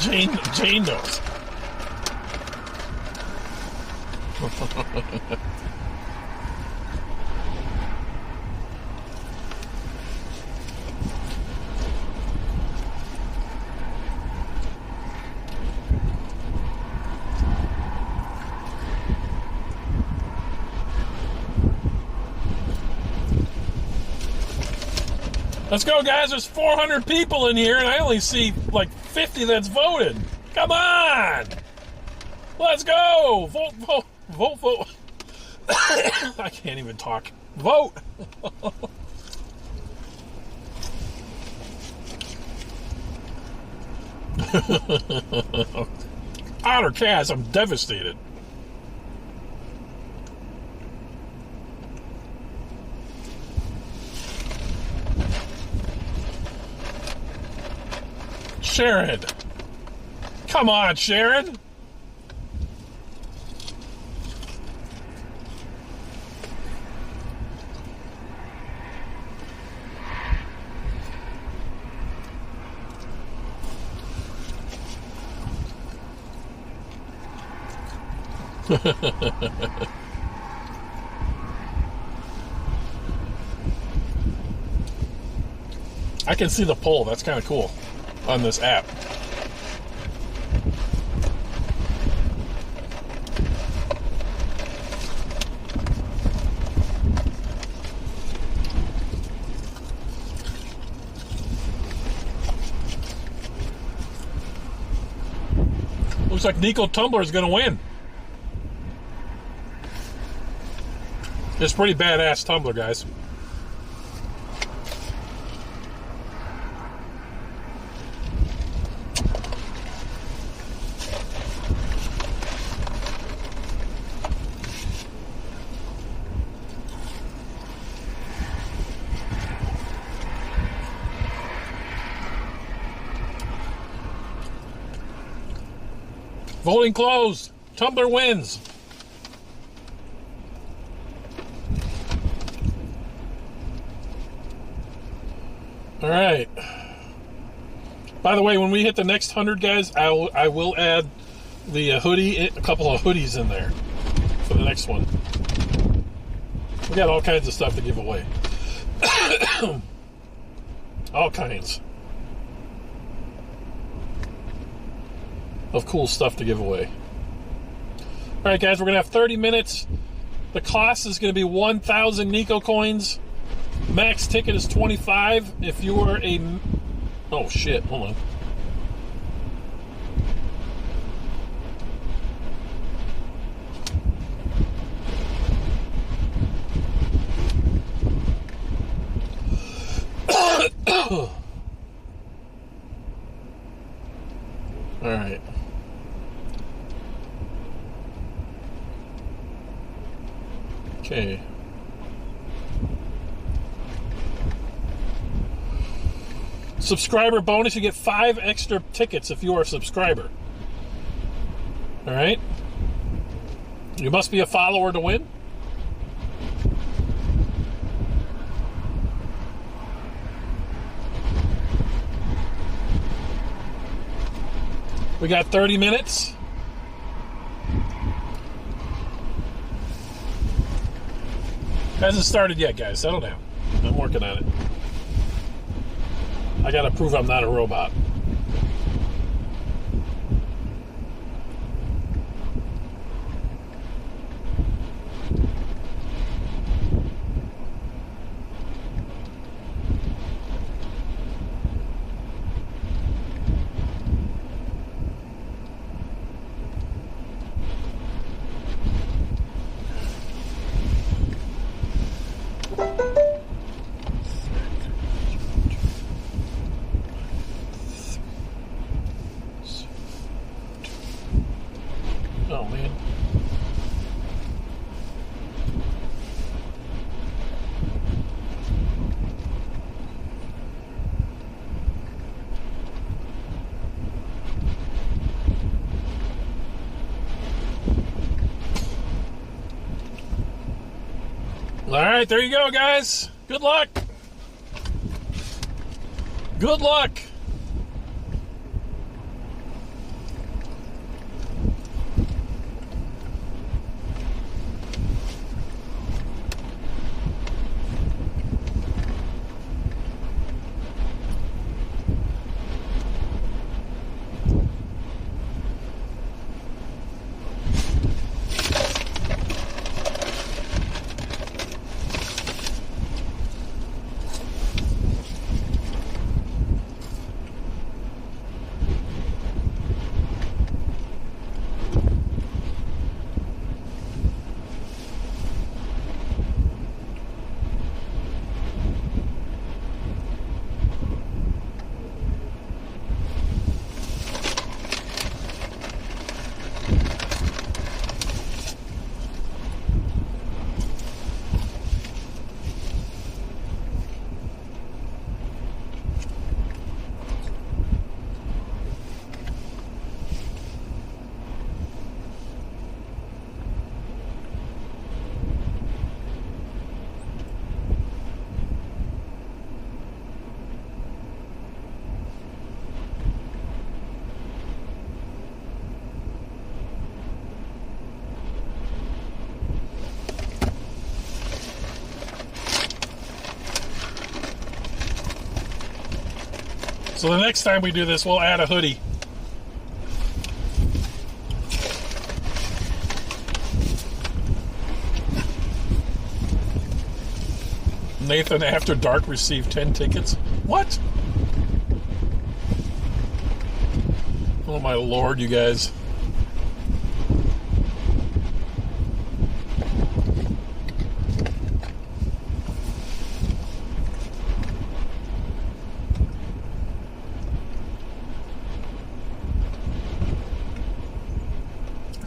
Jane knows. Let's go, guys. There's 400 people in here, and I only see like 50 that's voted. Come on. Let's go. Vote, vote, vote, vote. I can't even talk. Vote. Otter Cass, I'm devastated. Sharon. Come on, Sharon. I can see the poll. That's kind of cool on this app. Looks like Nico Tumbler is going to win. It's pretty badass tumbler, guys. Voting closed. Tumbler wins. All right. By the way, when we hit the next 100, guys, I will add the hoodie, a couple of hoodies in there for the next one. We got all kinds of stuff to give away. All kinds of cool stuff to give away. All right, guys, we're going to have 30 minutes. The cost is going to be 1,000 Nico coins. Max ticket is 25. If you are a... Oh, shit. Hold on. All right. Okay. Subscriber bonus, you get 5 extra tickets if you are a subscriber. All right. You must be a follower to win. We got 30 minutes. Hasn't started yet, guys. Settle down. I'm working on it. I gotta prove I'm not a robot. Oh, man. All right, there you go, guys. Good luck. Good luck. So the next time we do this, we'll add a hoodie. Nathan, after dark, received 10 tickets. What? Oh my lord, you guys.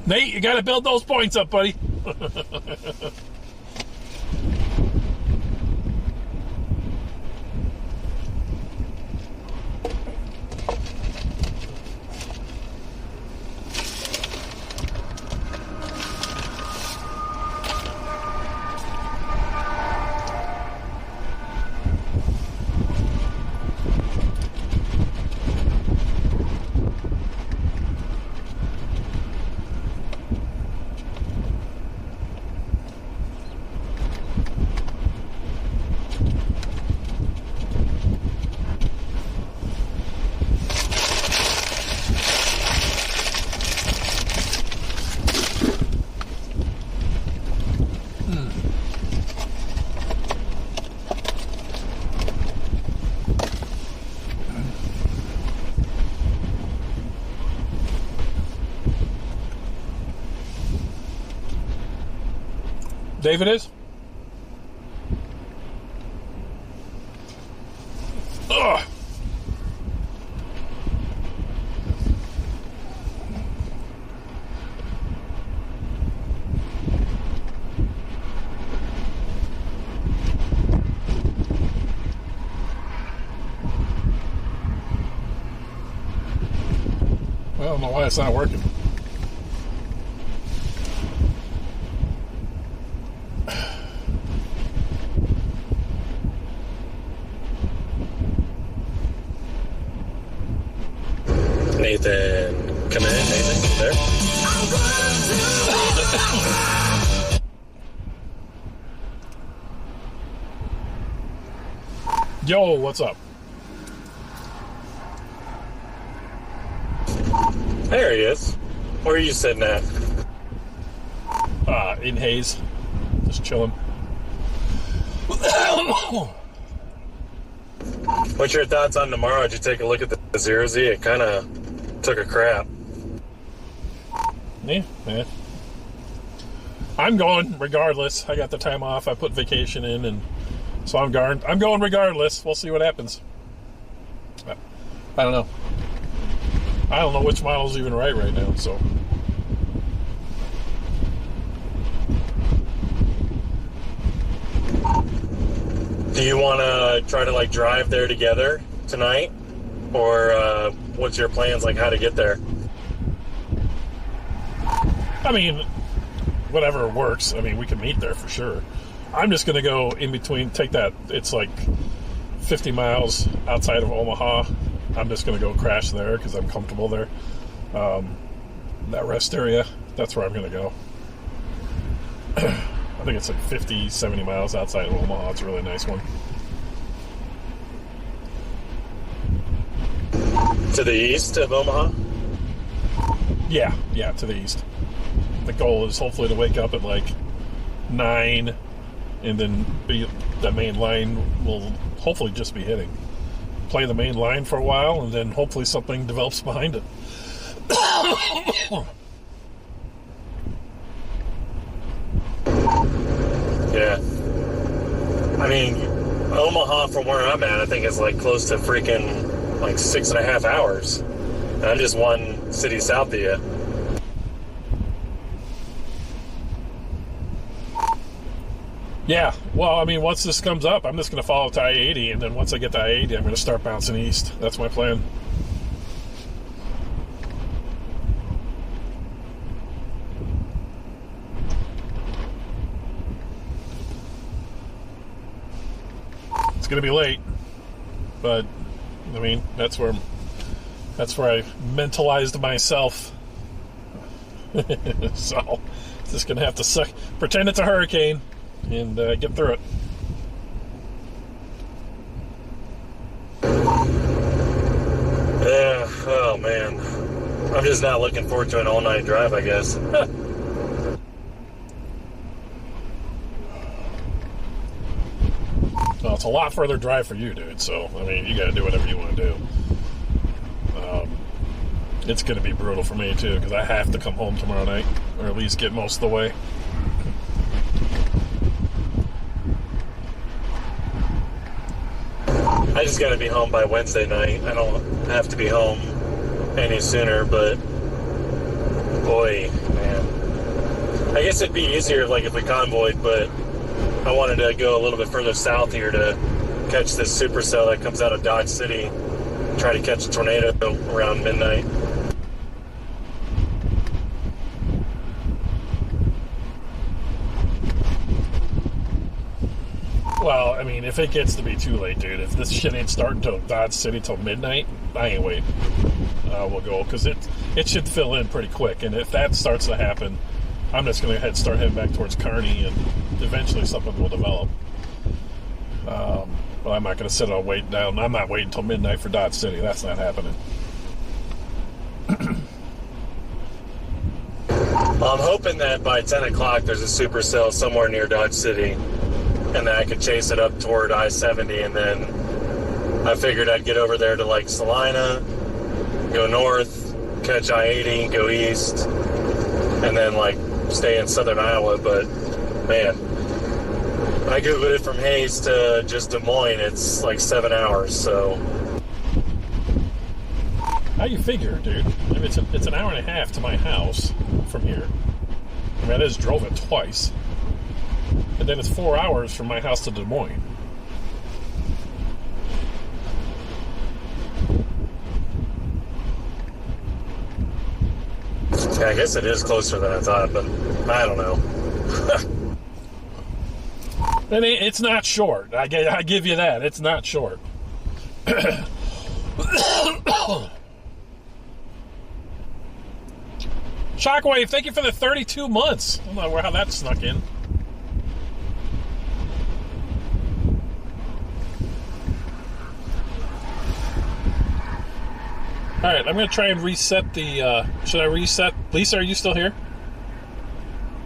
Nate, you gotta build those points up, buddy. David is? Ugh. I don't know why it's not working. Nathan, come in, Nathan, there. Yo, what's up? There he is. Where are you sitting at? In Hayes. Just chilling. What's your thoughts on tomorrow? Did you take a look at the 0Z? It kind of took a crap. Yeah. I'm going regardless. I got the time off. I put vacation in, and so I'm going regardless. We'll see what happens. I don't know. I don't know which model's even right now, so. Do you want to try to like drive there together tonight? Or what's your plans, like how to get there? I mean, whatever works. I mean, we can meet there for sure. I'm just going to go in between, take that, it's like 50 miles outside of Omaha. I'm just going to go crash there because I'm comfortable there. That rest area, that's where I'm going to go. I think it's like 50, 70 miles outside of Omaha. It's a really nice one. To the east of Omaha? Yeah, to the east. The goal is hopefully to wake up at like 9, and then the main line will hopefully just be hitting. Play the main line for a while, and then hopefully something develops behind it. Yeah. I mean, Omaha from where I'm at, I think is like close to freaking like 6.5 hours. And I'm just one city south of you. Yeah, well, I mean, once this comes up, I'm just going to follow to I-80, and then once I get to I-80, I'm going to start bouncing east. That's my plan. It's going to be late, but, I mean, that's where I mentalized myself. So, just going to have to pretend it's a hurricane and get through it. Yeah, oh man. I'm just not looking forward to an all-night drive, I guess. Well, it's a lot further drive for you, dude, so, I mean, you got to do whatever you want to do. It's going to be brutal for me, too, because I have to come home tomorrow night, or at least get most of the way. I just got to be home by Wednesday night. I don't have to be home any sooner, but boy, man. I guess it'd be easier like if we convoyed, but I wanted to go a little bit further south here to catch this supercell that comes out of Dodge City. Try to catch a tornado around midnight. Well, I mean, if it gets to be too late, dude, if this shit ain't starting till Dodge City till midnight, I ain't waiting. We'll go, because it should fill in pretty quick, and if that starts to happen, I'm just going to start heading back towards Kearney, and eventually something will develop. But I'm not going to sit on wait down. I'm not waiting until midnight for Dodge City. That's not happening. I'm hoping that by 10 o'clock there's a supercell somewhere near Dodge City, and that I could chase it up toward I-70, and then I figured I'd get over there to like Salina, go north, catch I-80, go east, and then like stay in southern Iowa. But man, when I Googled it from Hayes to just Des Moines, it's like 7 hours, so. How you figure, dude? I mean, it's an hour and a half to my house from here. I mean, I just drove it twice. And then it's 4 hours from my house to Des Moines. Yeah, I guess it is closer than I thought, but I don't know. And it's not short. I give you that. It's not short. Shockwave, thank you for the 32 months. I don't know how that snuck in. All right, I'm going to try and reset the... should I reset... Lisa, are you still here?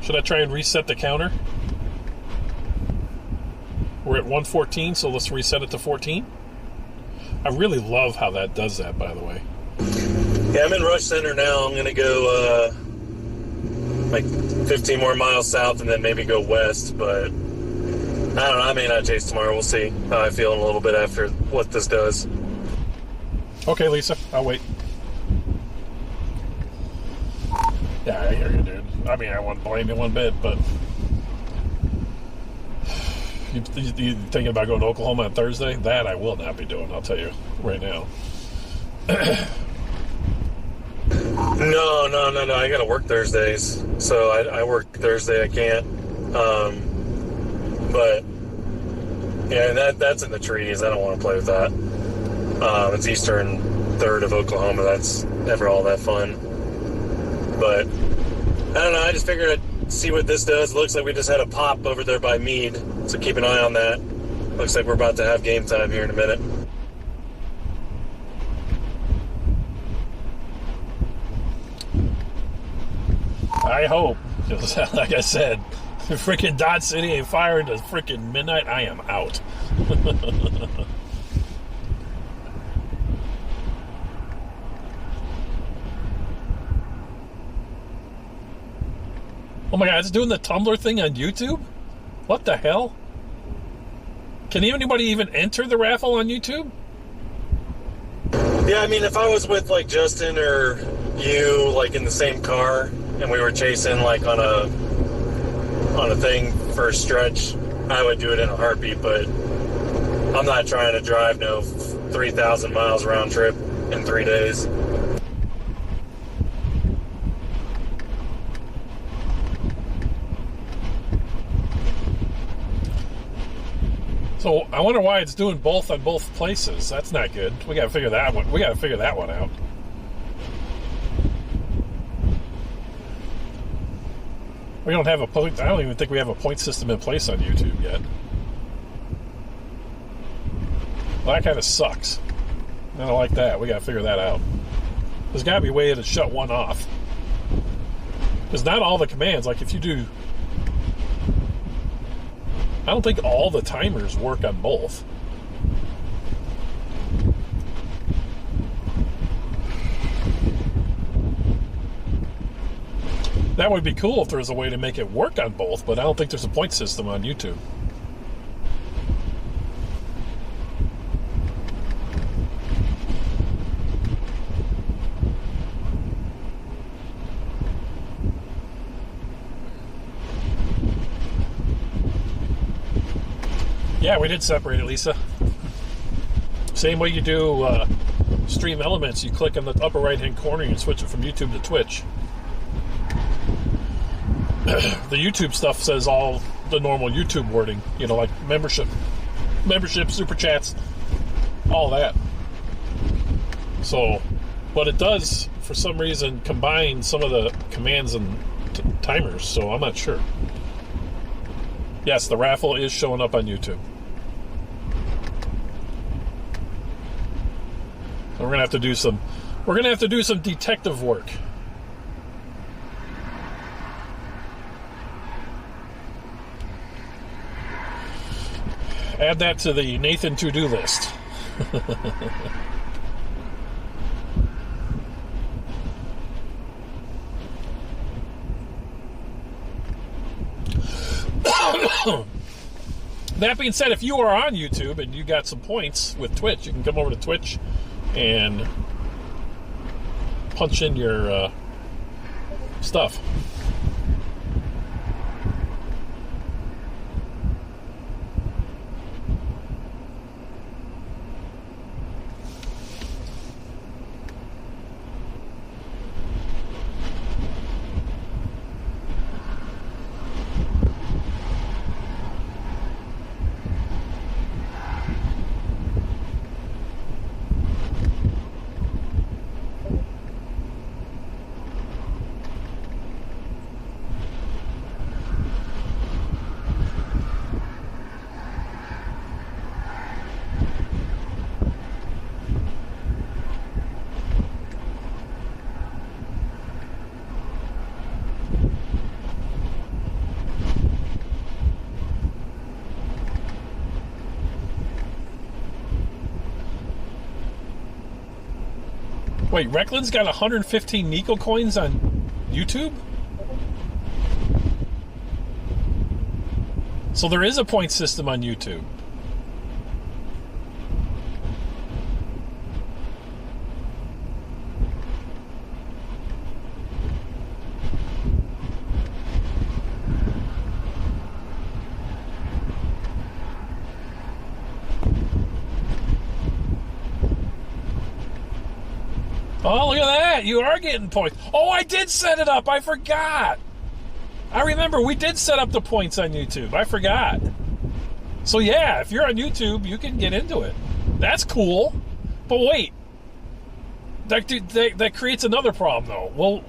Should I try and reset the counter? We're at 114, so let's reset it to 14. I really love how that does that, by the way. Yeah, I'm in Rush Center now. I'm going to go like 15 more miles south and then maybe go west, but I don't know. I may not chase tomorrow. We'll see how I feel in a little bit after what this does. Okay, Lisa, I'll wait. Yeah, I hear you, dude. I mean, I wouldn't blame you one bit, but you thinking about going to Oklahoma on Thursday? That I will not be doing, I'll tell you right now. No. I got to work Thursdays, so I work Thursday. I can't. But yeah, that's in the trees. I don't want to play with that. It's eastern third of Oklahoma. That's never all that fun. But I don't know. I just figured I'd see what this does. It looks like we just had a pop over there by Meade, so keep an eye on that. Looks like we're about to have game time here in a minute. I hope, because like I said, if freaking Dodge City ain't firing to freaking midnight, I am out. Oh my God, it's doing the Tumblr thing on YouTube? What the hell? Can anybody even enter the raffle on YouTube? Yeah, I mean, if I was with like Justin or you, like in the same car, and we were chasing like on a thing for a stretch, I would do it in a heartbeat. But I'm not trying to drive 3,000 miles round trip in 3 days. So I wonder why it's doing both on both places. That's not good. We gotta figure that one. We gotta figure that one out. We don't have a point. I don't even think we have a point system in place on YouTube yet. Well, that kind of sucks. I don't like that. We gotta figure that out. There's gotta be a way to shut one off. Because not all the commands, like if you do, I don't think all the timers work on both. That would be cool if there was a way to make it work on both, but I don't think there's a point system on YouTube. Yeah, we did separate it, Lisa. Same way you do Stream Elements. You click on the upper right-hand corner and switch it from YouTube to Twitch. The YouTube stuff says all the normal YouTube wording, you know, like membership, super chats, all that. So, but it does, for some reason, combine some of the commands and timers, so I'm not sure. Yes, the raffle is showing up on YouTube. So we're gonna have to do some. We're gonna have to do some detective work. Add that to the Nathan to-do list. That being said, if you are on YouTube and you got some points with Twitch, you can come over to Twitch and punch in your stuff. Wait, Recklin's got 115 Nico coins on YouTube? So there is a point system on YouTube. Oh, look at that. You are getting points. Oh, I did set it up. I forgot. I remember we did set up the points on YouTube. I forgot. So yeah, if you're on YouTube, you can get into it. That's cool. But wait, that creates another problem though.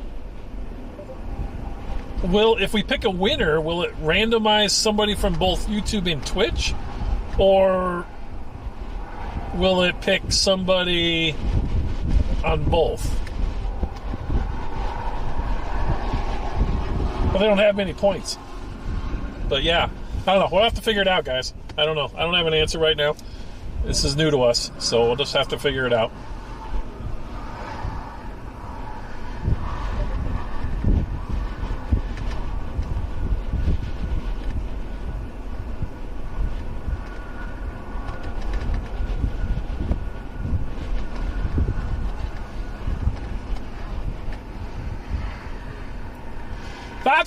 Will if we pick a winner, will it randomize somebody from both YouTube and Twitch, or will it pick somebody on both? Well, they don't have many points. But yeah, I don't know. We'll have to figure it out, guys. I don't know. I don't have an answer right now. This is new to us, so we'll just have to figure it out.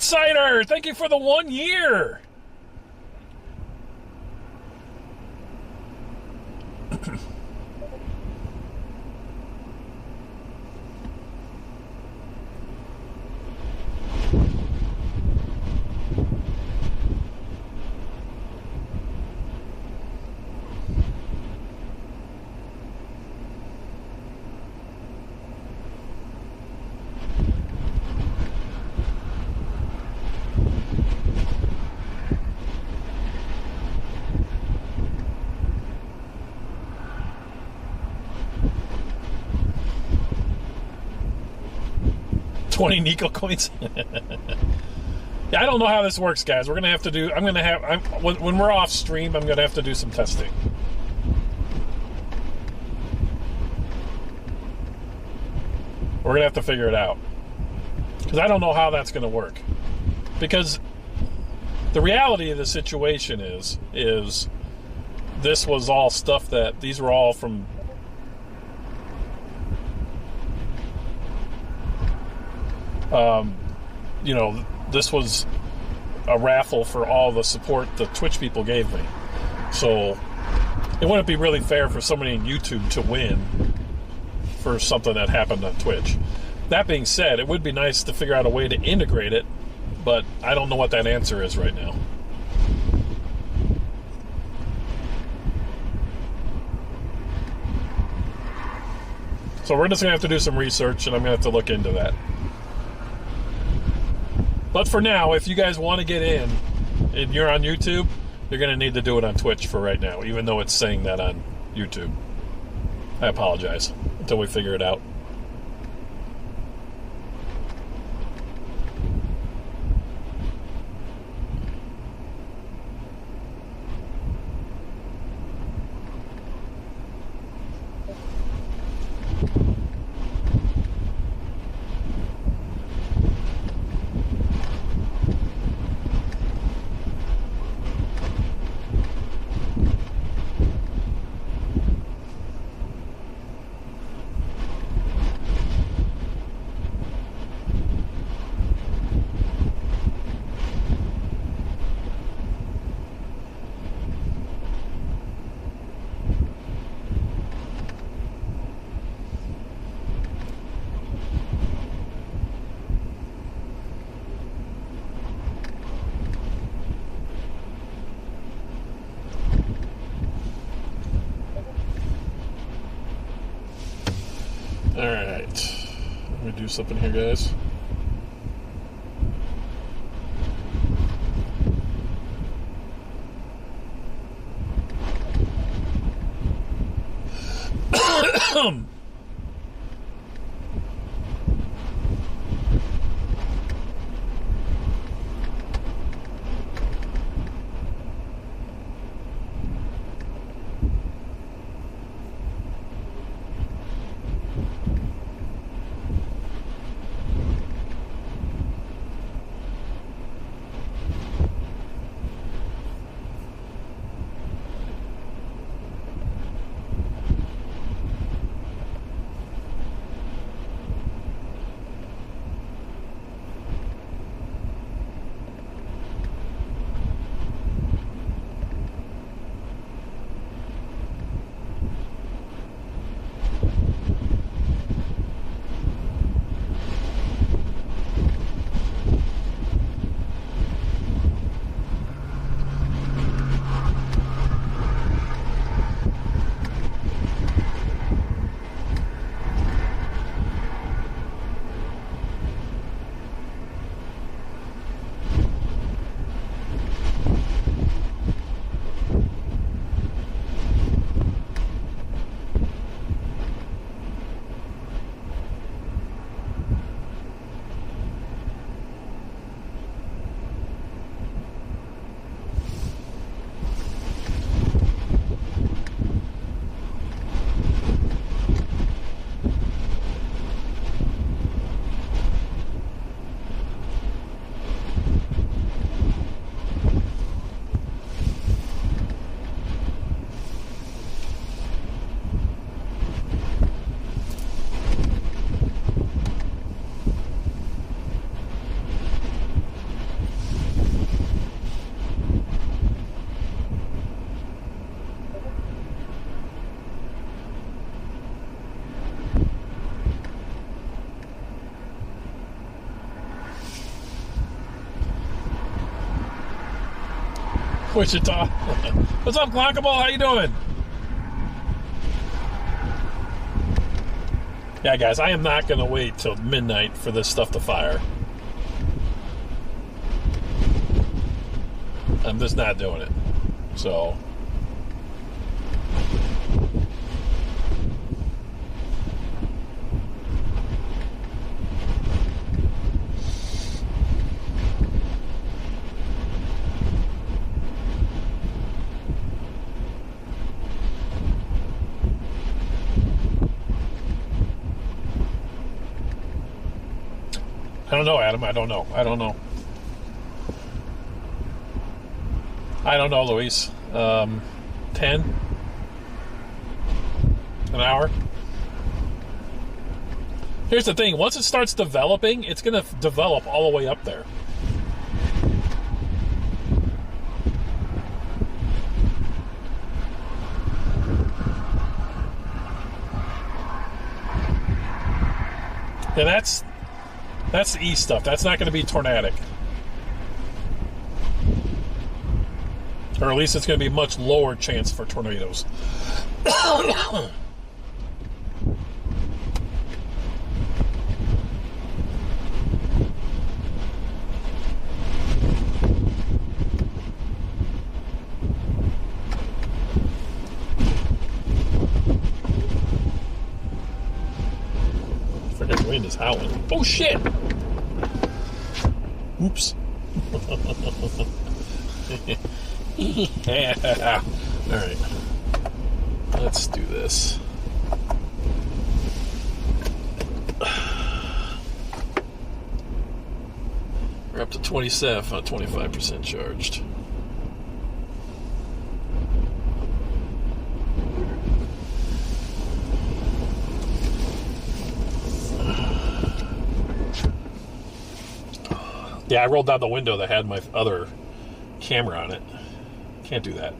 Cider, thank you for the 1 year. $20 Nico coins. Yeah, I don't know how this works, guys. We're gonna have to do. When we're off stream, I'm gonna have to do some testing. We're gonna have to figure it out because I don't know how that's gonna work. Because the reality of the situation is this was all stuff that these were all from. This was a raffle for all the support the Twitch people gave me. So it wouldn't be really fair for somebody in YouTube to win for something that happened on Twitch. That being said, it would be nice to figure out a way to integrate it, but I don't know what that answer is right now. So we're just going to have to do some research, and I'm going to have to look into that. But for now, if you guys want to get in and you're on YouTube, you're going to need to do it on Twitch for right now, even though it's saying that on YouTube. I apologize until we figure it out. Alright, let me do something here, guys. Wichita. What's up, Glockable? How you doing? Yeah, guys, I am not going to wait till midnight for this stuff to fire. I'm just not doing it. So... I don't know, Adam. I don't know. I don't know, Luis. 10? An hour? Here's the thing. Once it starts developing, it's going to develop all the way up there. And that's the east stuff. That's not going to be tornadic. Or at least it's going to be much lower chance for tornadoes. Freaking wind is howling. Oh shit! Oops. Yeah. Alright. Let's do this. We're up to 27, 25% charged. Yeah, I rolled down the window that had my other camera on it. Can't do that.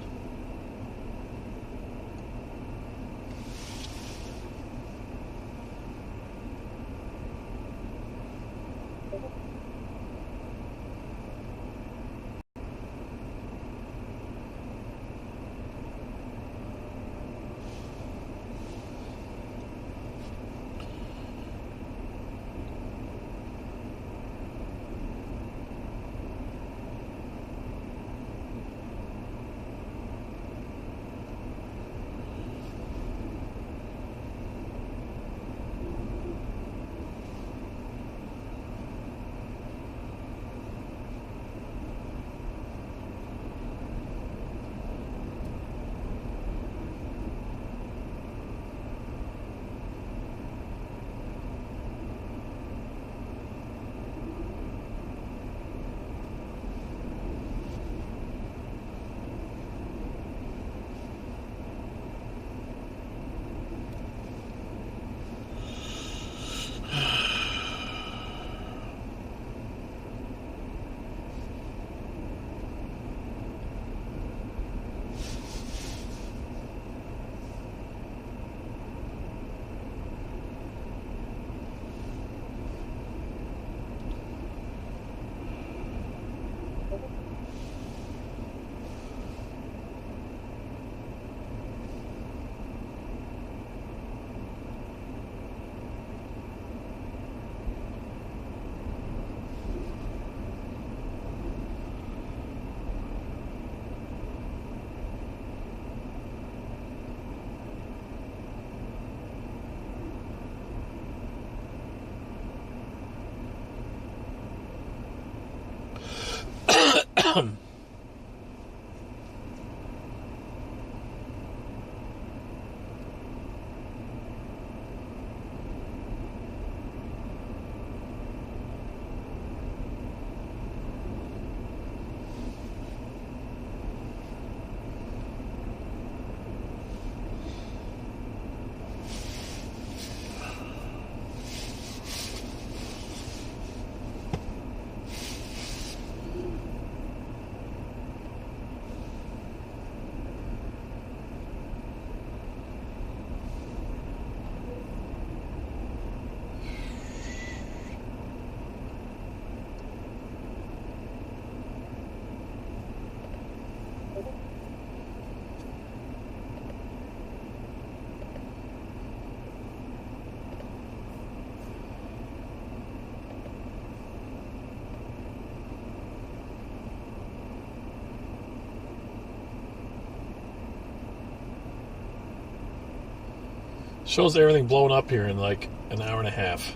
Shows everything blown up here in like an hour and a half.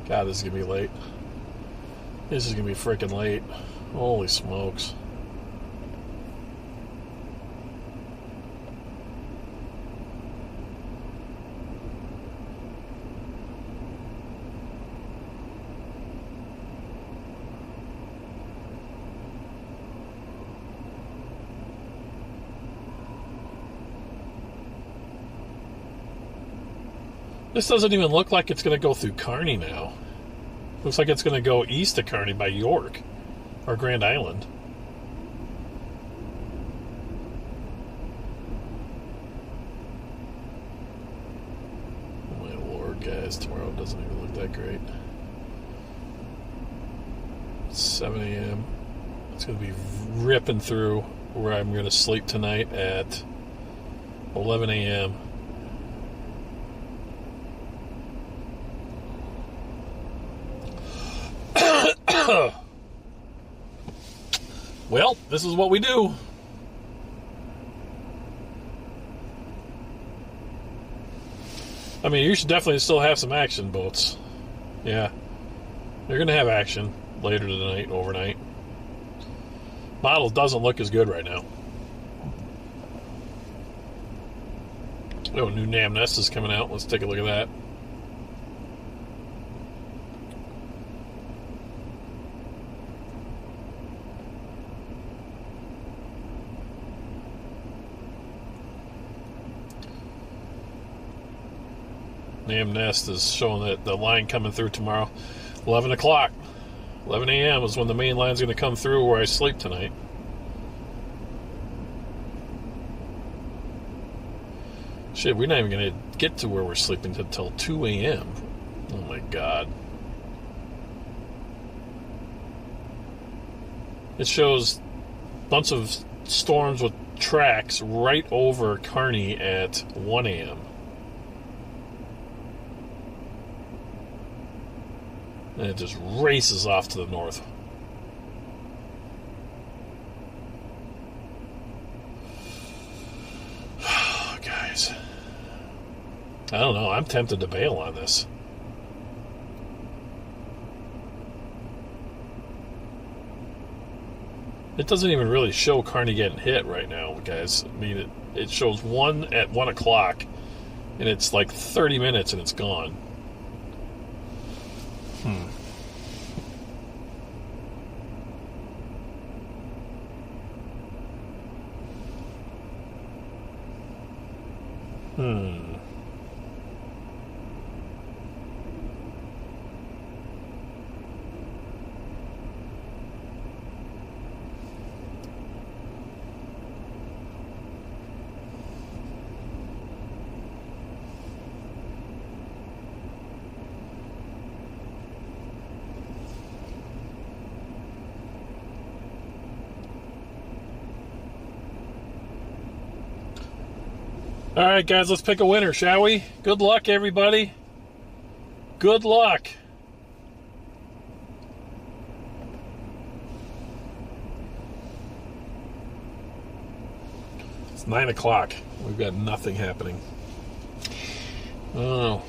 God, this is going to be late. This is going to be freaking late. Holy smokes. This doesn't even look like it's going to go through Kearney now. Looks like it's going to go east of Kearney by York or Grand Island. Oh my Lord, guys, tomorrow doesn't even look that great. It's 7 a.m. It's going to be ripping through where I'm going to sleep tonight at 11 a.m. Well, this is what we do. I mean, you should definitely still have some action, boats. Yeah. You're going to have action later tonight, overnight. Model doesn't look as good right now. Oh, new NAM Nest is coming out. Let's take a look at that. NAM Nest is showing that the line coming through tomorrow, 11 o'clock. 11 a.m. is when the main line's going to come through where I sleep tonight. Shit, we're not even going to get to where we're sleeping until 2 a.m. Oh my God. It shows a bunch of storms with tracks right over Kearney at 1 a.m. And it just races off to the north. Guys. I don't know. I'm tempted to bail on this. It doesn't even really show Kearney getting hit right now, guys. I mean, it shows 1 at 1 o'clock, and it's like 30 minutes and it's gone. All right, guys, let's pick a winner, shall we? Good luck, everybody. Good luck. It's 9 o'clock. We've got nothing happening. Oh.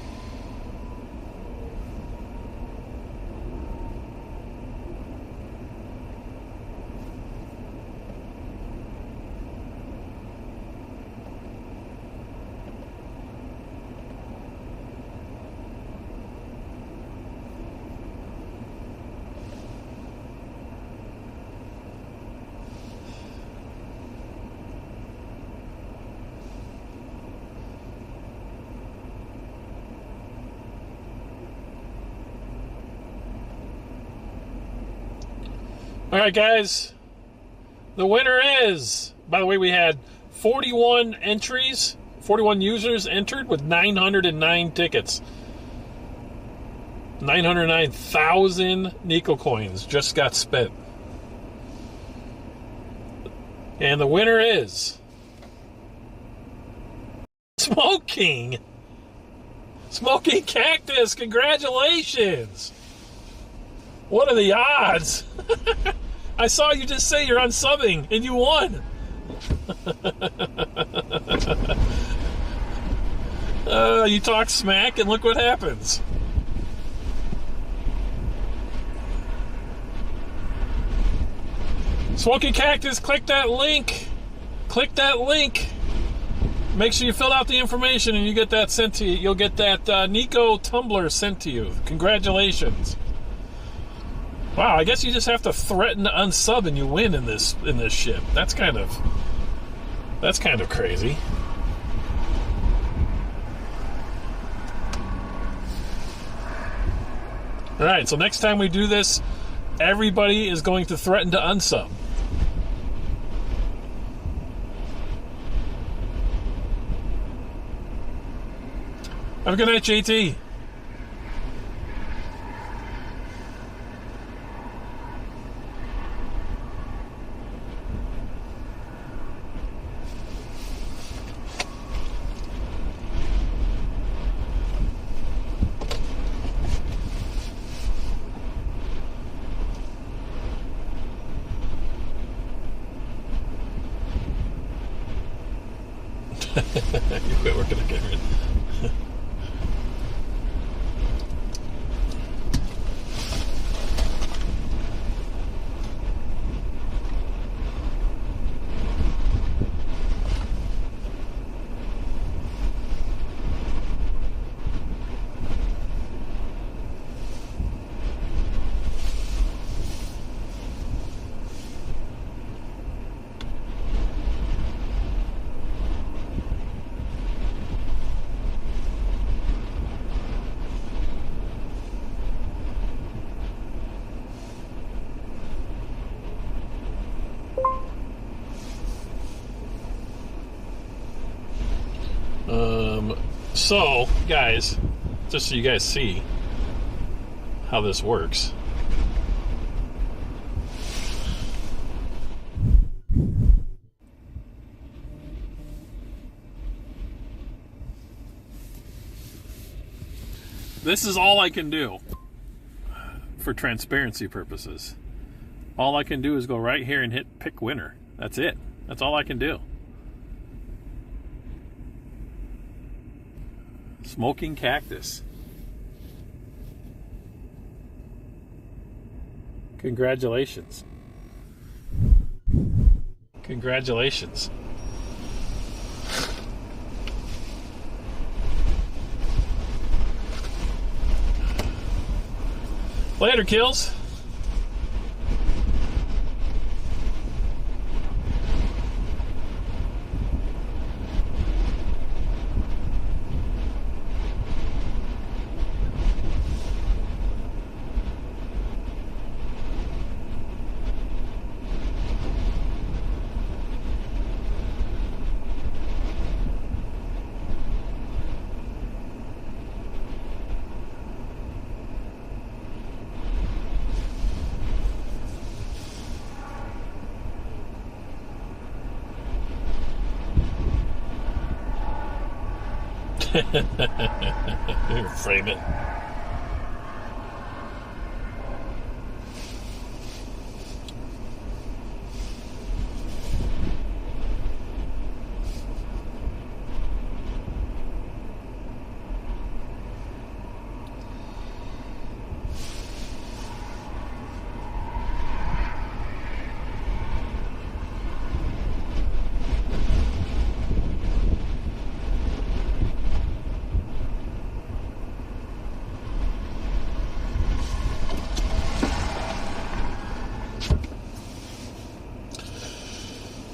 All right, guys. The winner is, by the way, we had 41 entries, 41 users entered with 909 tickets. 909,000 Nico coins just got spent. And the winner is Smoking Cactus. Congratulations. What are the odds? I saw you just say you're unsubbing and you won. You talk smack and look what happens. Smoky Cactus, click that link. Click that link. Make sure you fill out the information and you get that sent to you. You'll get that Nico tumbler sent to you. Congratulations. Wow, I guess you just have to threaten to unsub and you win in this shit. That's kind of crazy. All right, so next time we do this, everybody is going to threaten to unsub. Have a good night, JT. You quit working at Cameron. So, guys, just so you guys see how this works. This is all I can do for transparency purposes. All I can do is go right here and hit pick winner. That's it. That's all I can do. Smoking Cactus. Congratulations. Congratulations. Later, kills. Frame it.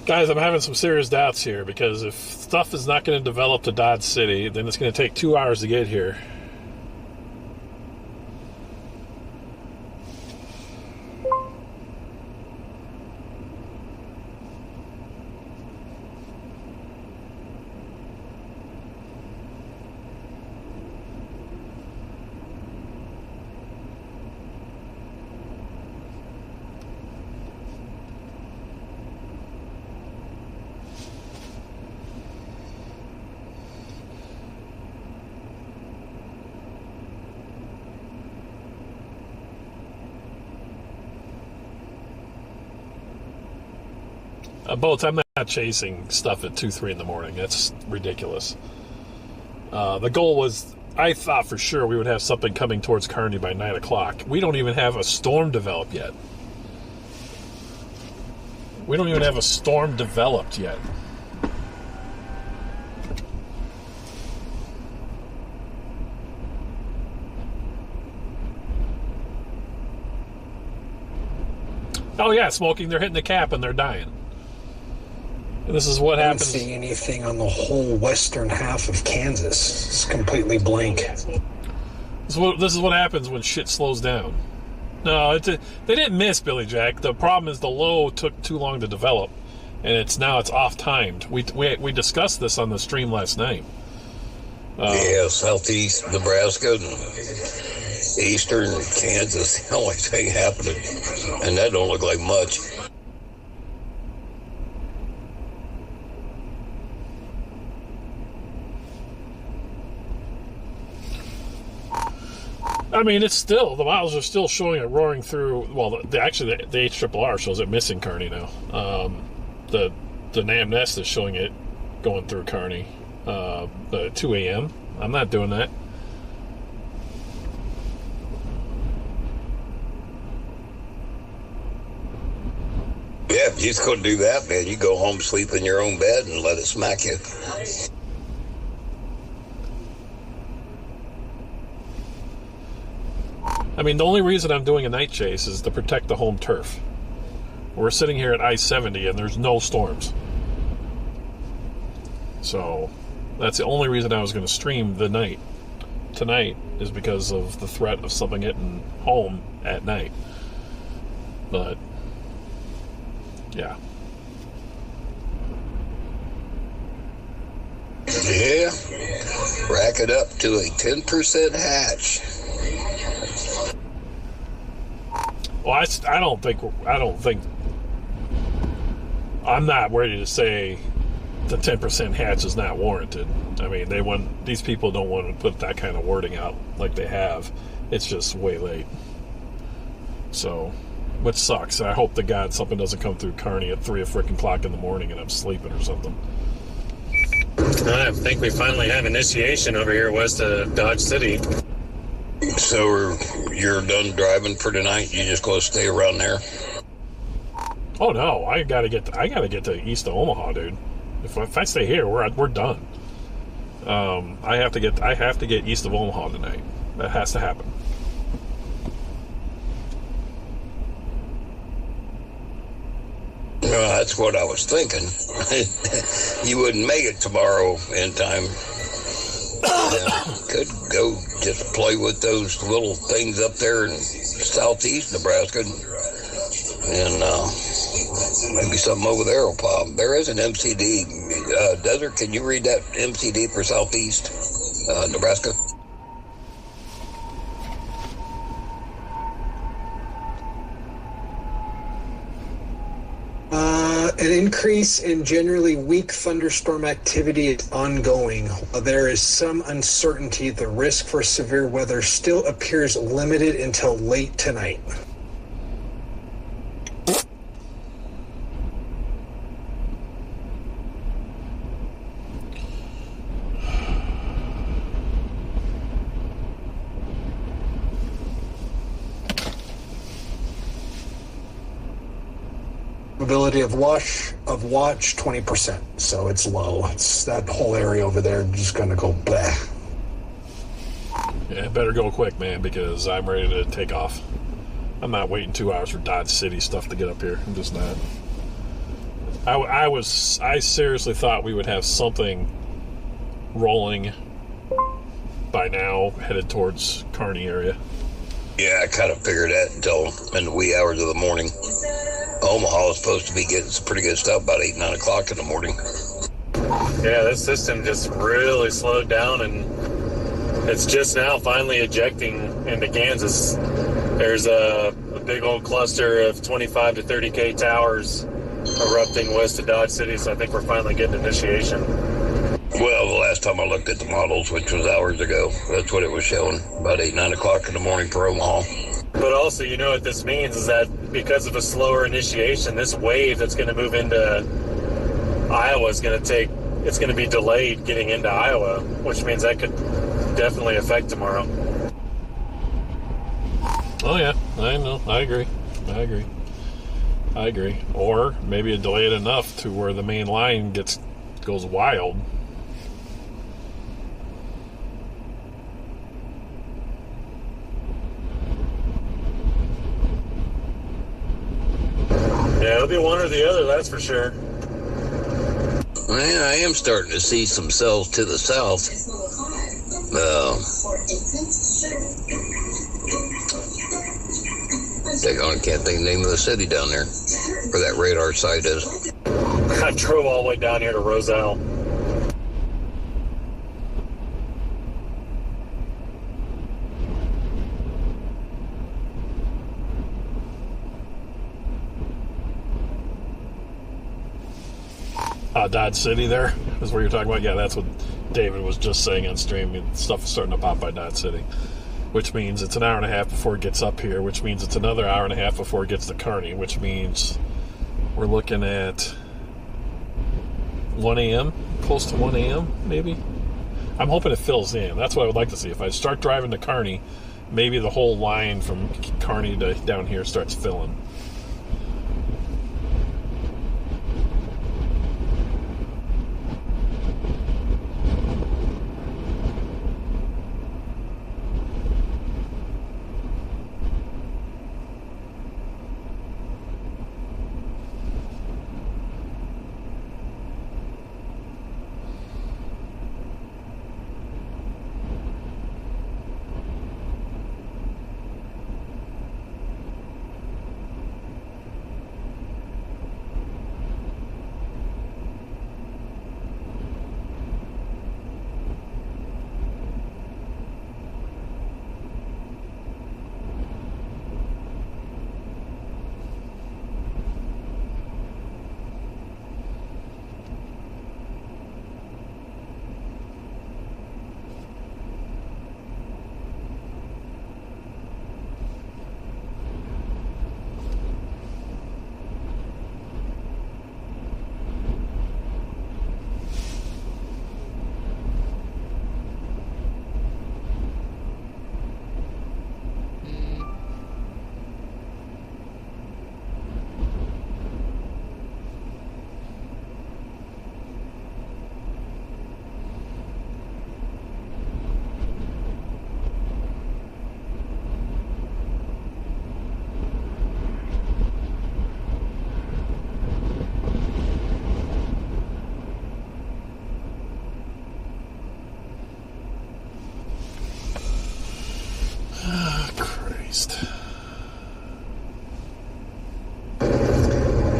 Guys, I'm having some serious doubts here because if stuff is not going to develop to Dodge City, then it's going to take 2 hours to get here. Bolts, I'm not chasing stuff at 2, 3 in the morning. That's ridiculous. The goal was, I thought for sure we would have something coming towards Kearney by 9 o'clock. We don't even have a storm developed yet. Oh yeah, smoking. They're hitting the cap and they're dying. And this is what happens. I don't see anything on the whole western half of Kansas. It's completely blank. This is what happens when shit slows down. No, they didn't miss, Billy Jack. The problem is the low took too long to develop, and it's off timed. We discussed this on the stream last night. Yeah, southeast Nebraska and eastern Kansas, the only thing happening, and that don't look like much. I mean, it's still, the models are still showing it roaring through. Well, actually, the HRRR shows it missing Kearney now. The NAM Nest is showing it going through Kearney at 2 a.m. I'm not doing that. Yeah, if you just couldn't do that, man, you go home, sleep in your own bed, and let it smack you. I mean, the only reason I'm doing a night chase is to protect the home turf. We're sitting here at I-70 and there's no storms. So that's the only reason I was going to stream the night tonight, is because of the threat of something hitting home at night. But yeah. Yeah, rack it up to a 10% hatch. Well, I don't think I'm not ready to say the 10% hatch is not warranted. I mean, these people don't want to put that kind of wording out like they have. It's just way late. So, which sucks. I hope to God something doesn't come through Kearney at 3 o'clock in the morning and I'm sleeping or something. I think we finally have initiation over here west of Dodge City. So you're done driving for tonight? You just going to stay around there? Oh no, I gotta get to east of Omaha, dude. If I stay here, we're done. I have to get east of Omaha tonight. That has to happen. Well, that's what I was thinking. You wouldn't make it tomorrow in time. Could go just play with those little things up there in southeast Nebraska, and maybe something over there will pop. There is an MCD. Desert, can you read that MCD for southeast Nebraska? An increase in generally weak thunderstorm activity is ongoing. While there is some uncertainty, the risk for severe weather still appears limited until late tonight. Probability of watch 20%, so it's low. It's that whole area over there just gonna go blah. Yeah, better go quick, man, because I'm ready to take off. I'm not waiting 2 hours for Dodge City stuff to get up here. I'm just not. I seriously thought we would have something rolling by now, headed towards Kearney area. Yeah, I kind of figured that until in the wee hours of the morning. Omaha is supposed to be getting some pretty good stuff about 8, 9 o'clock in the morning. Yeah, this system just really slowed down, and it's just now finally ejecting into Kansas. There's a big old cluster of 25 to 30K towers erupting west of Dodge City, so I think we're finally getting initiation. Well, the last time I looked at the models, which was hours ago, that's what it was showing, about 8, 9 o'clock in the morning for Omaha. But also, you know what this means is that because of a slower initiation, this wave that's going to move into Iowa's going to be delayed getting into Iowa, which means that could definitely affect tomorrow. Oh yeah, I know. I agree. Or maybe it delayed enough to where the main line goes wild. Yeah, it'll be one or the other, that's for sure. I am starting to see some cells to the south. I can't think of the name of the city down there, where that radar site is. I drove all the way down here to Roselle. Dodge City there is where you're talking about. Yeah, that's what David was just saying on stream. Stuff is starting to pop by Dodge City, which means it's an hour and a half before it gets up here, which means it's another hour and a half before it gets to Kearney, which means we're looking at 1 a.m., close to 1 a.m. maybe. I'm hoping it fills in. That's what I would like to see. If I start driving to Kearney, maybe the whole line from Kearney to down here starts filling.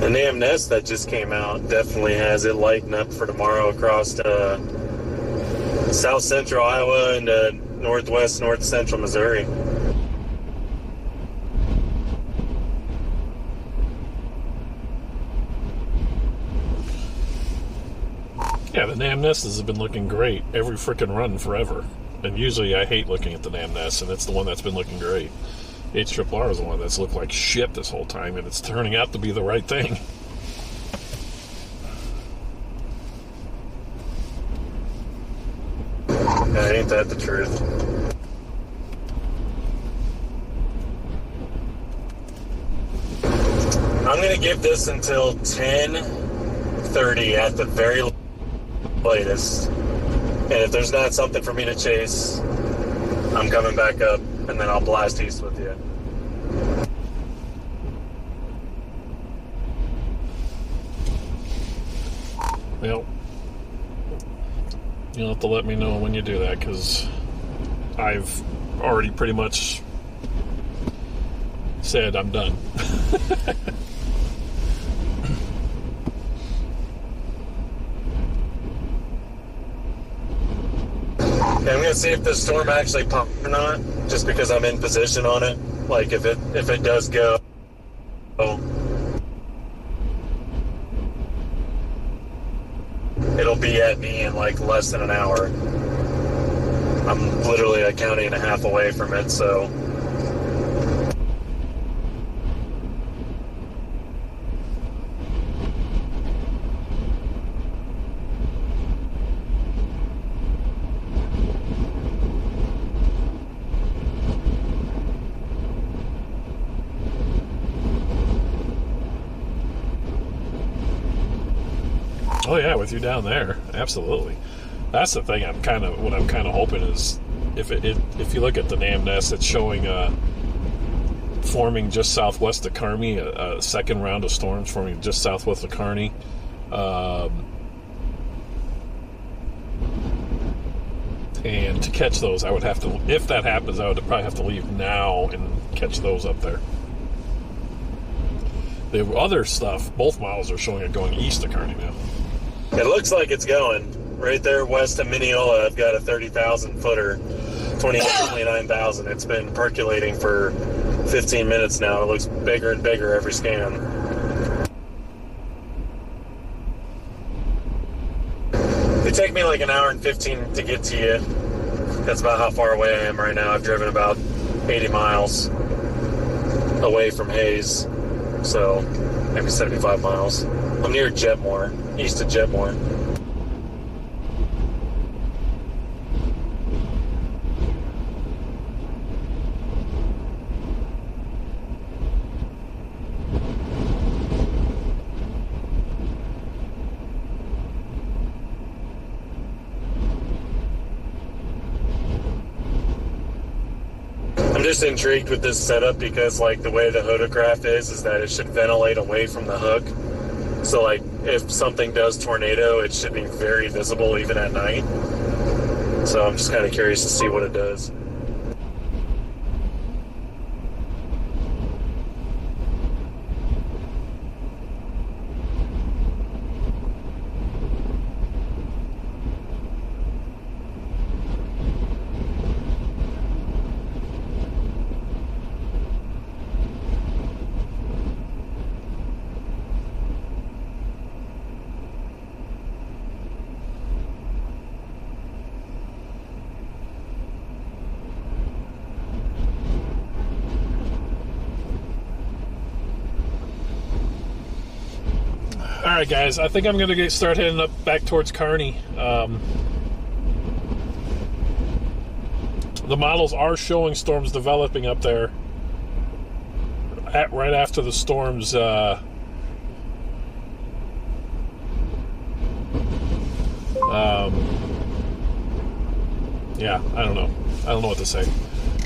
The NAM Nest that just came out definitely has it lighting up for tomorrow across south central Iowa and northwest, north central Missouri. Yeah, the NAM Nests have been looking great every freaking run forever. And usually I hate looking at the NAM Nests, and it's the one that's been looking great. HRRR is the one that's looked like shit this whole time, and it's turning out to be the right thing. Ain't that the truth? I'm going to give this until 10:30 at the very latest. And if there's not something for me to chase, I'm coming back up, and then I'll blast east with you. Well, you'll have to let me know when you do that, because I've already pretty much said I'm done. I'm going to see if the storm actually pops or not, just because I'm in position on it. Like, if it does go, it'll be at me in like less than an hour. I'm literally a county and a half away from it, so. Oh yeah, with you down there, absolutely. That's the thing. What I'm kind of hoping is, if you look at the NamNest, it's showing forming just southwest of Kearney, a second round of storms forming just southwest of Kearney. And to catch those, I would have to, if that happens, I would probably have to leave now and catch those up there. The other stuff, both models are showing it going east of Kearney now. It looks like it's going. Right there west of Mineola, I've got a 30,000 footer, 29,000. It's been percolating for 15 minutes now. It looks bigger and bigger every scan. It take me like an hour and 15 to get to you. That's about how far away I am right now. I've driven about 80 miles away from Hayes, so maybe 75 miles. I'm near Jetmore, east of Jetmore. I'm just intrigued with this setup because, like, the way the hodocraft is that it should ventilate away from the hook. So, like, if something does tornado, it should be very visible even at night. So I'm just kind of curious to see what it does. All right, guys, I think I'm going to start heading up back towards Kearney. The models are showing storms developing up there right after the storms. Yeah, I don't know. I don't know what to say.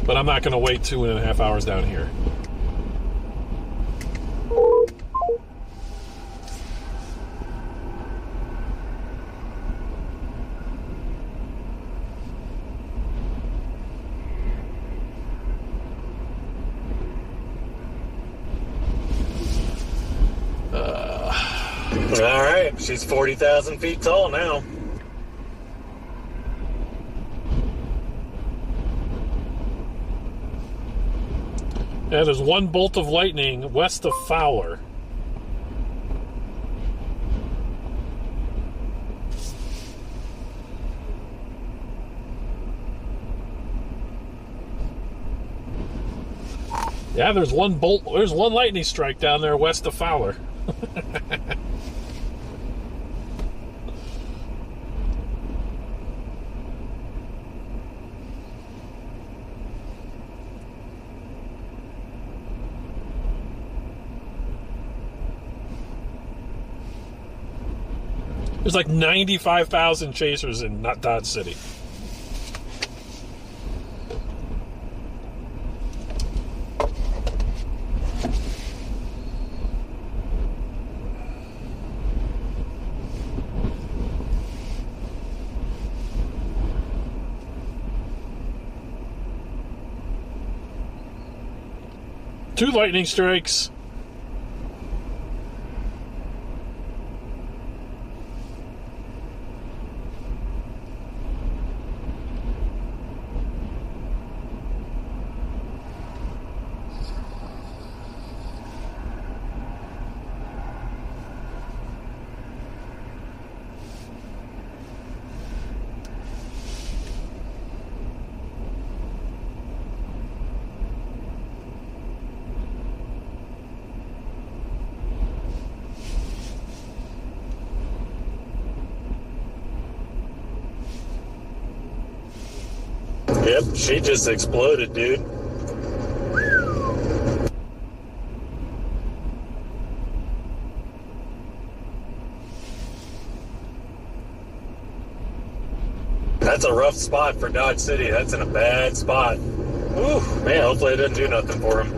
But I'm not going to wait 2.5 hours down here. All right, she's 40,000 feet tall now. Yeah, there's one bolt of lightning west of Fowler. Yeah, there's one lightning strike down there west of Fowler. There's like 95,000 chasers in Dodge City. Two lightning strikes. Yep, she just exploded, dude. That's a rough spot for Dodge City. That's in a bad spot. Ooh, man, hopefully it doesn't do nothing for him.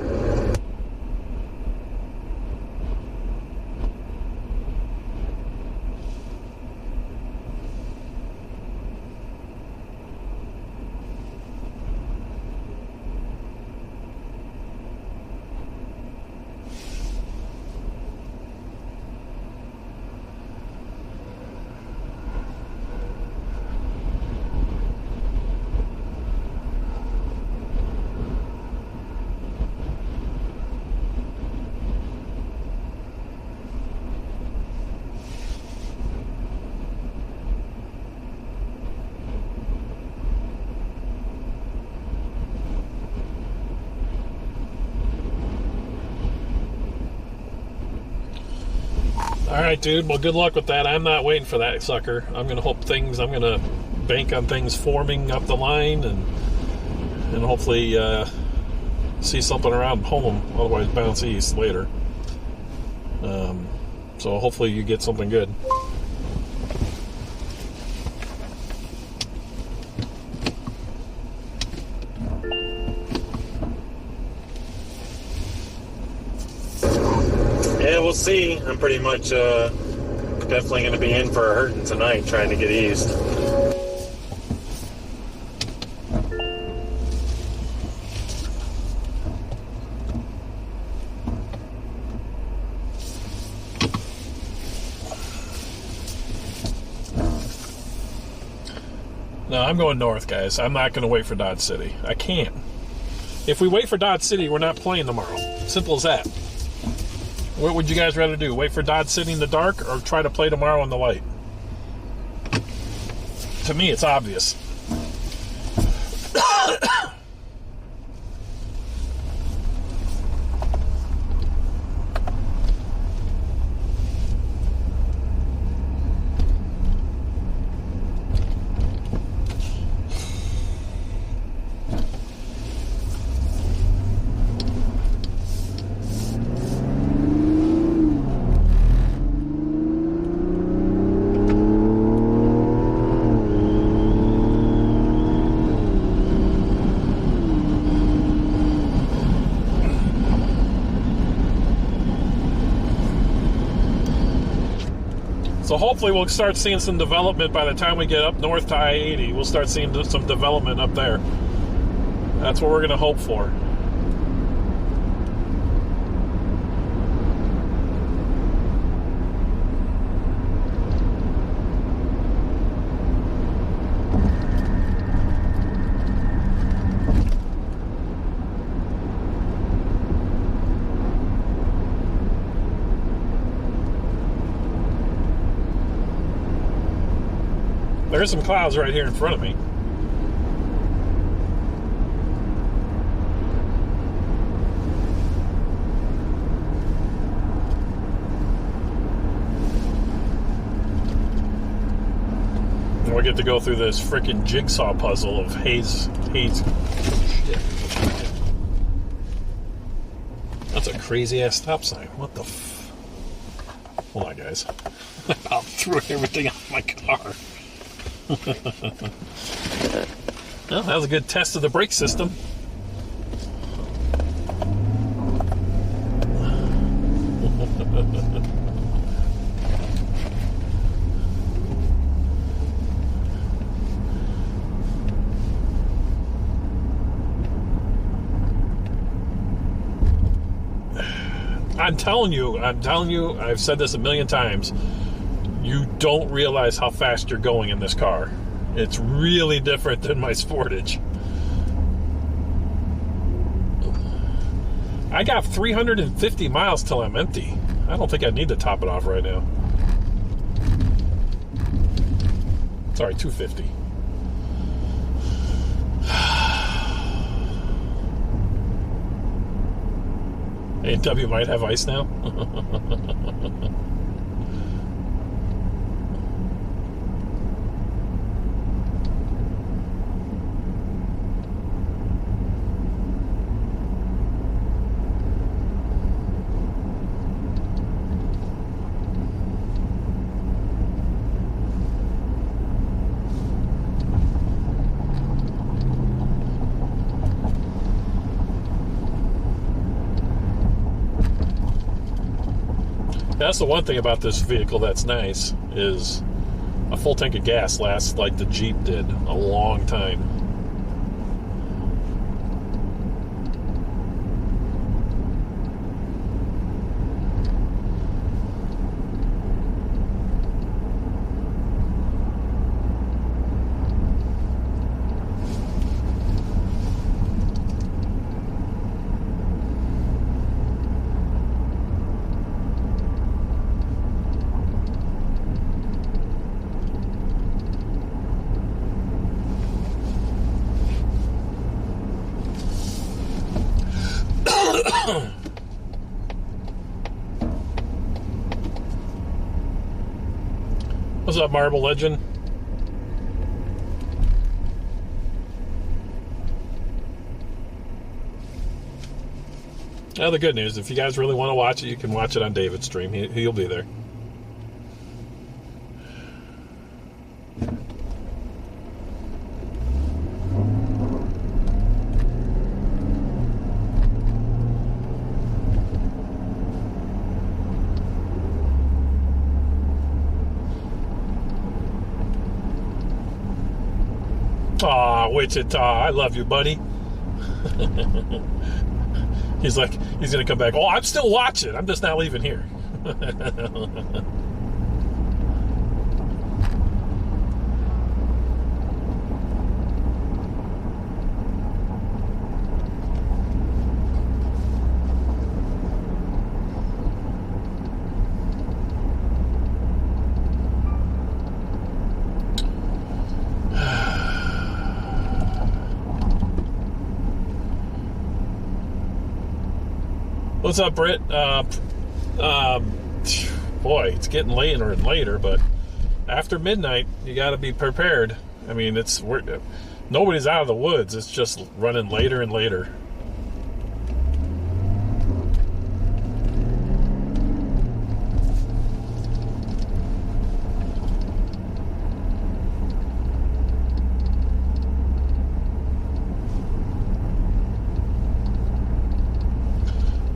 All right, dude. Well, good luck with that. I'm not waiting for that sucker. I'm going to bank on things forming up the line and hopefully see something around home. Otherwise, bounce east later. So hopefully you get something good. Yeah, we'll see. I'm pretty much definitely going to be in for a hurting tonight trying to get east. No, I'm going north, guys. I'm not going to wait for Dodge City. I can't. If we wait for Dodge City, we're not playing tomorrow. Simple as that. What would you guys rather do? Wait for Dodge City in the dark or try to play tomorrow in the light? To me, it's obvious. So hopefully we'll start seeing some development by the time we get up north to I-80. We'll start seeing some development up there. That's what we're going to hope for. There's some clouds right here in front of me. And we get to go through this freaking jigsaw puzzle of haze. Shit. That's a crazy ass stop sign. What the f... Hold on, guys. I about threw everything out of my car. Well, that was a good test of the brake system. I'm telling you, I've said this a million times. You don't realize how fast you're going in this car. It's really different than my Sportage. I got 350 miles till I'm empty. I don't think I need to top it off right now. Sorry, 250. A&W might have ice now. That's the one thing about this vehicle that's nice, is a full tank of gas lasts like the Jeep did a long time. What's up, Marble Legend? Now, the good news, if you guys really want to watch it, you can watch it on David's stream. He'll be there. Aw, Wichita, I love you, buddy. He's like, he's going to come back. Oh, I'm still watching. I'm just not leaving here. What's up, Britt? Boy, it's getting later and later, but after midnight, you got to be prepared. I mean, nobody's out of the woods. It's just running later and later.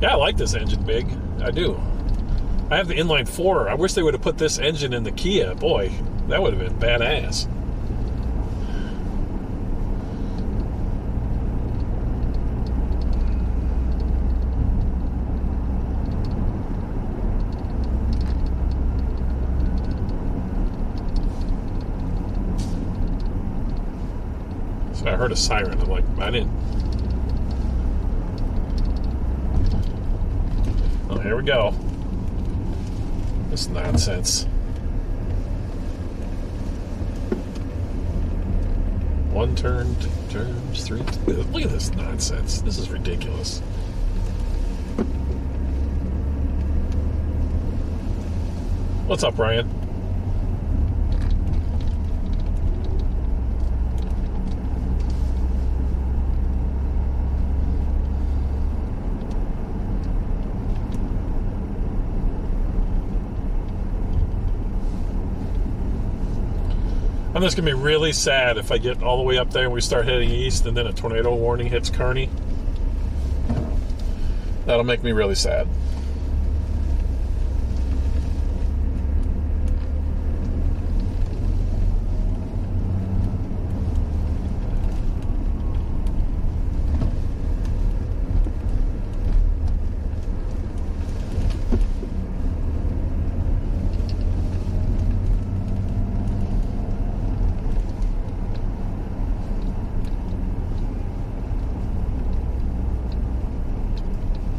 Yeah, I like this engine, Big. I do. I have the inline 4. I wish they would have put this engine in the Kia. Boy, that would have been badass. So I heard a siren. I'm like, I didn't. Oh, here we go. This nonsense. One turn, 2 turns, 3. Look at this nonsense. This is ridiculous. What's up, Ryan? I'm just going to be really sad if I get all the way up there and we start heading east and then a tornado warning hits Kearney. That'll make me really sad.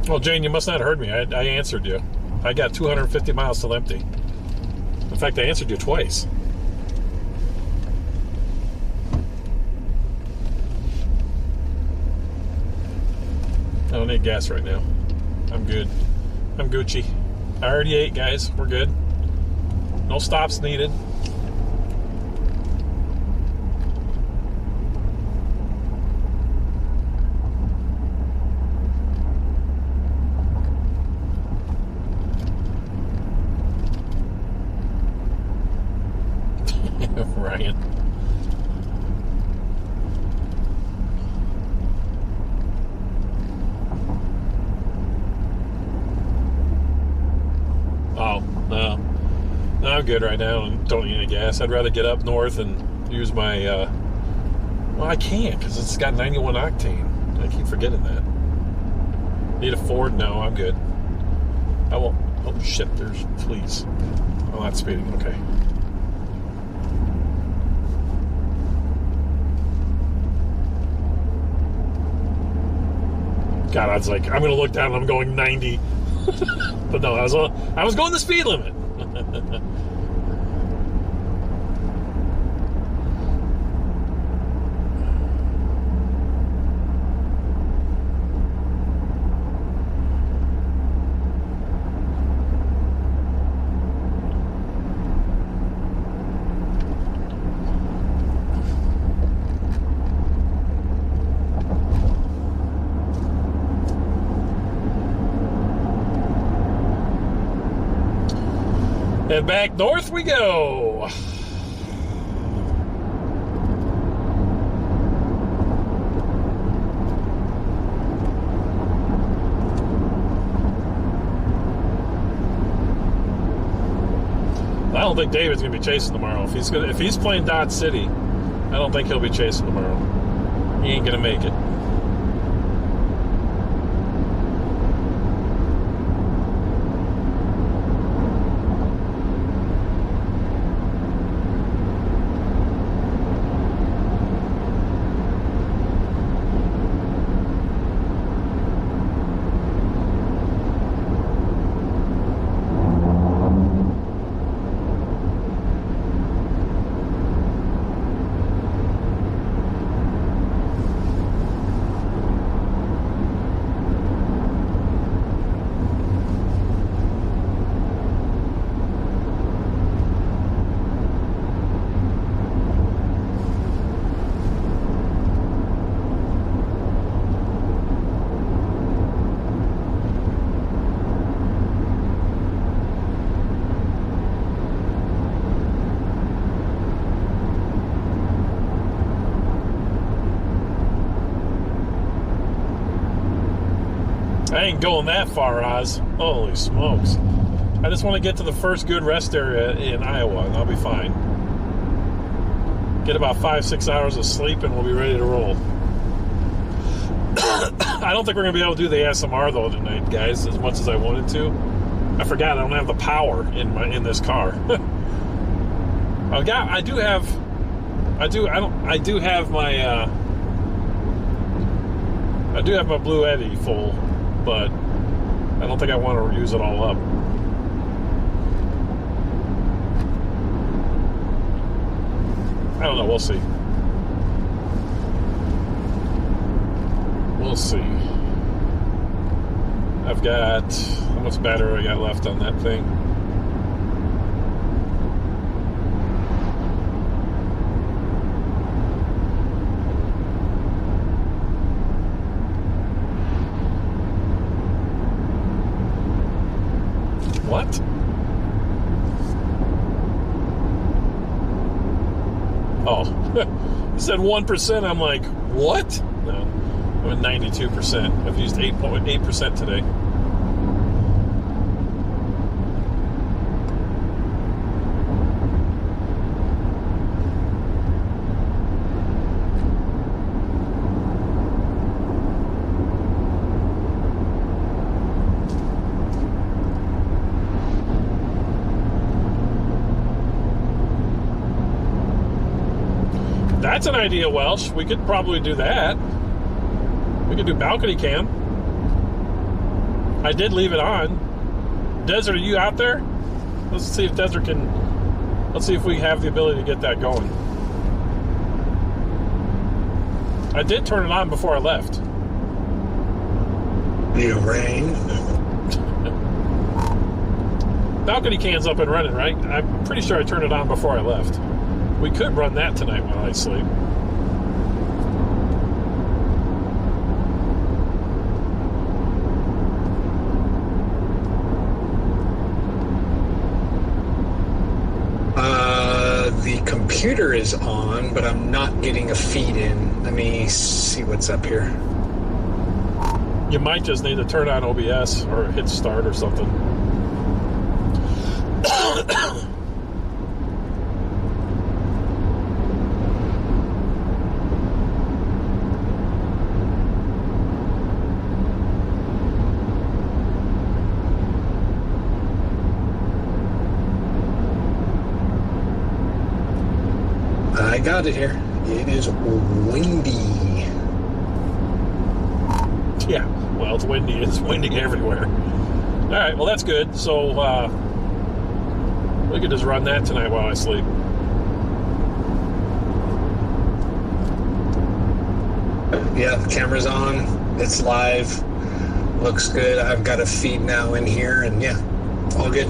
Well, Jane, you must not have heard me. I answered you. I got 250 miles till empty. In fact, I answered you twice. I don't need gas right now. I'm good. I'm Gucci. I already ate, guys. We're good. No stops needed. Ryan. Oh. I'm good right now and don't need any gas. I'd rather get up north and use my, well, I can't because it's got 91 octane. I keep forgetting that. Need a Ford? No, I'm good. I won't. Oh, shit, there's police. Oh, that's speeding. Okay. God, I was like, I'm going to look down and I'm going 90. But no, I was going the speed limit. And back north we go. I don't think David's gonna be chasing tomorrow. If he's playing Dodge City, I don't think he'll be chasing tomorrow. He ain't gonna make it. I ain't going that far, Oz. Holy smokes. I just want to get to the first good rest area in Iowa, and I'll be fine. Get about 5-6 hours of sleep, and we'll be ready to roll. I don't think we're going to be able to do the ASMR, though, tonight, guys, as much as I wanted to. I forgot I don't have the power in this car. I do have my Blue Eddy full, but I don't think I want to use it all up. I don't know. We'll see. We'll see. I've got... How much battery I got left on that thing? What? Oh, it said 1%. I'm like, what? No, I'm at 92%. I've used 8.8% today. That's an idea, Welsh. We could probably do that. We could do balcony cam. I did leave it on. Desert, are you out there? Let's see if Desert can... Let's see if we have the ability to get that going. I did turn it on before I left. The rain. Balcony cam's up and running, right? I'm pretty sure I turned it on before I left. We could run that tonight while I sleep. The computer is on, but I'm not getting a feed in. Let me see what's up here. You might just need to turn on OBS or hit start or something. got it here. It is windy. Yeah, well, it's windy. It's windy everywhere. All right, well, that's good. So we could just run that tonight while I sleep. Yeah, the camera's on. It's live. Looks good. I've got a feed now in here, and yeah, all good.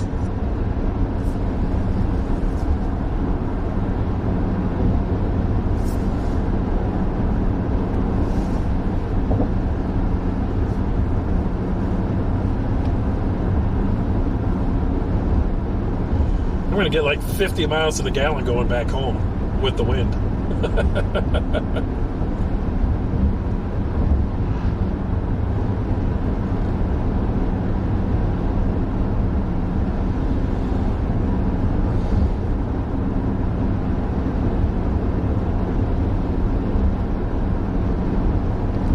I'm going to get like 50 miles to the gallon going back home with the wind.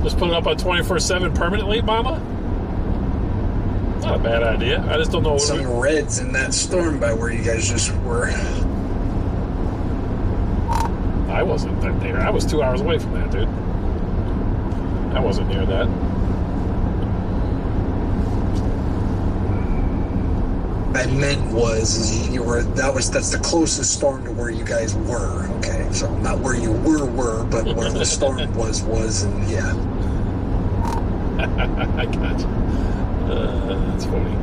Just put it up on 24/7 permanently, Mama? Not a bad idea. I just don't know what some reds in that storm by where you guys just were. I wasn't there. I was 2 hours away from that, dude. I wasn't near that. I meant was you were that's the closest storm to where you guys were. Okay, so not where you were, but where the storm was, and yeah. I got you. That's funny.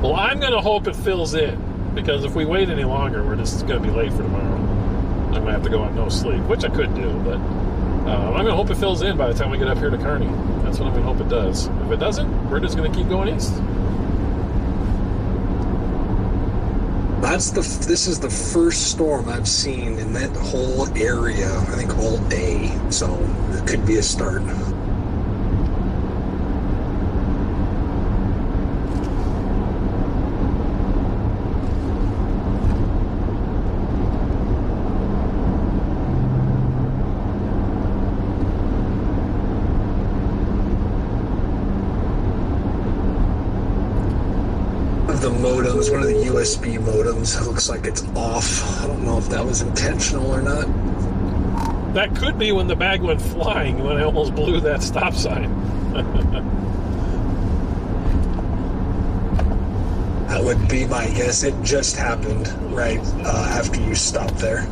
Well, I'm going to hope it fills in, because if we wait any longer, we're just going to be late for tomorrow. I'm going to have to go on no sleep, which I could do, but I'm going to hope it fills in by the time we get up here to Kearney. That's what I'm going to hope it does. If it doesn't, we're just going to keep going east. This is the first storm I've seen in that whole area, I think all day, so it could be a start. One of the USB modems, it looks like it's off. I don't know if that was intentional or not. That could be when the bag went flying, when I almost blew that stop sign. That would be my guess. It just happened right after you stopped there.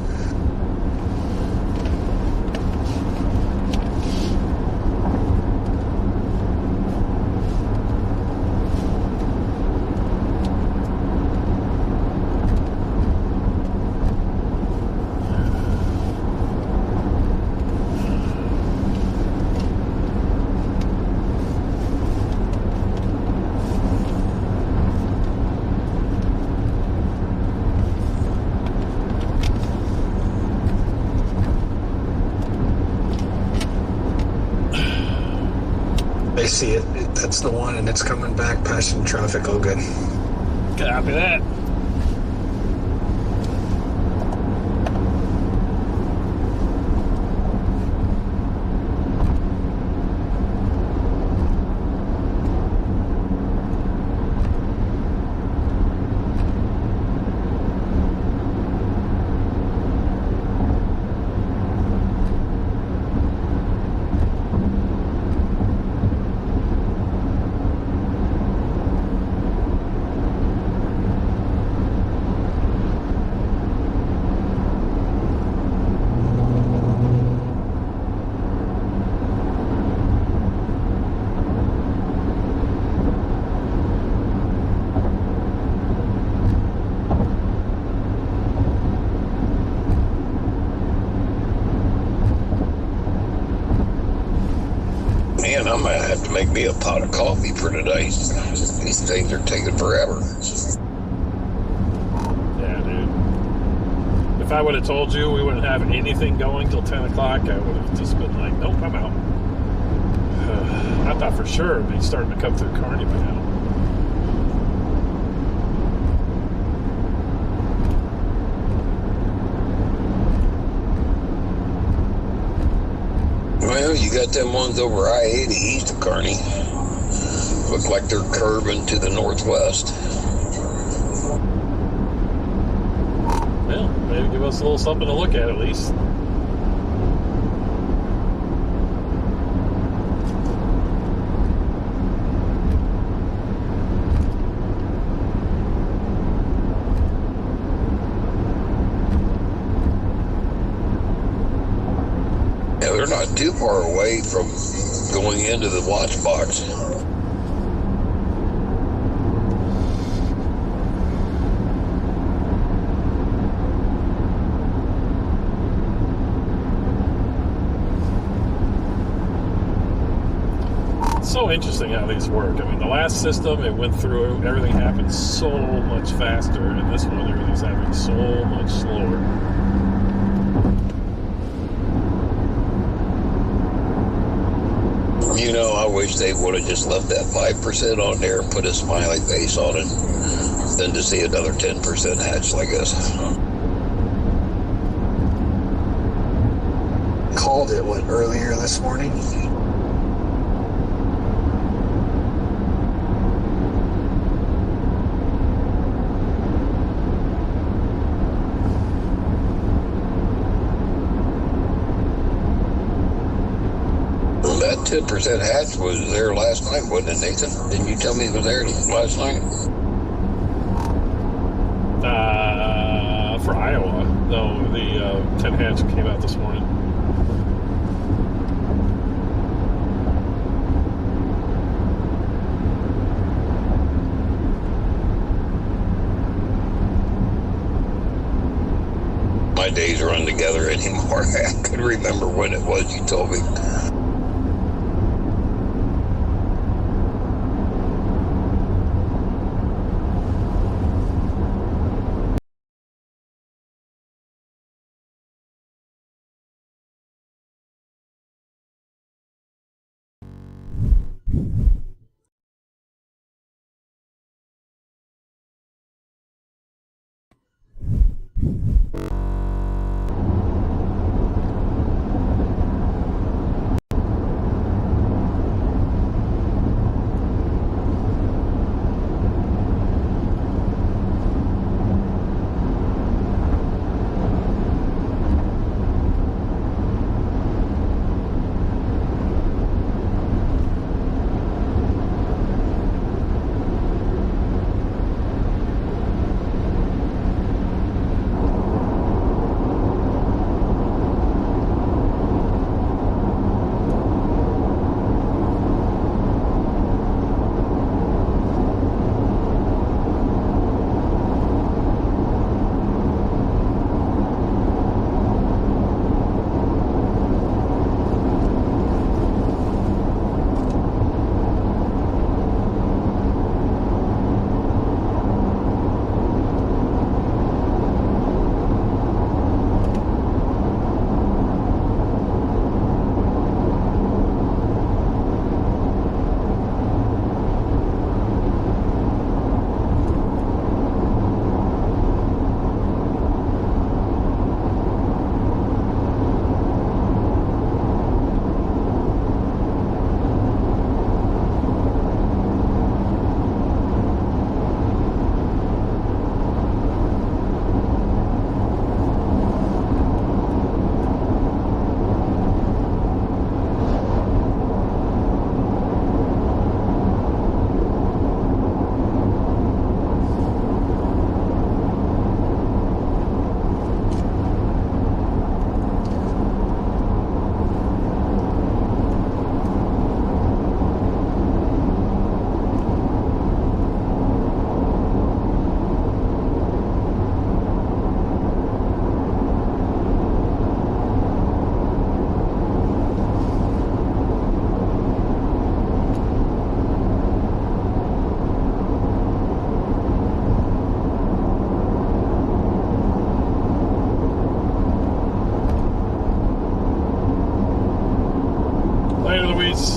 I see it. That's the one, and it's coming back, passing traffic. All good. Copy that. Man, I might have to make me a pot of coffee for today. These things are taking forever. Yeah, dude. If I would have told you we wouldn't have anything going till 10 o'clock, I would have just been like, nope, I'm out. I thought for sure it'd be starting to come through Kearney by now. Well, you got them ones over I-80 east of Kearney. Look like they're curving to the northwest. maybe give us a little something to look at least. Yeah, they're not too far away from going into the watch box. So interesting how these work. I mean, the last system, it went through, everything happened so much faster, and this one, everything's happening so much slower. You know, I wish they would have just left that 5% on there and put a smiley face on it, than to see another 10% hatch like this. Called it, what, earlier this morning? That 10% hatch was there last night, wasn't it, Nathan? Didn't you tell me it was there last night? For Iowa. No, the 10 hatch came out this morning. My days run together anymore. I couldn't remember when it was you told me.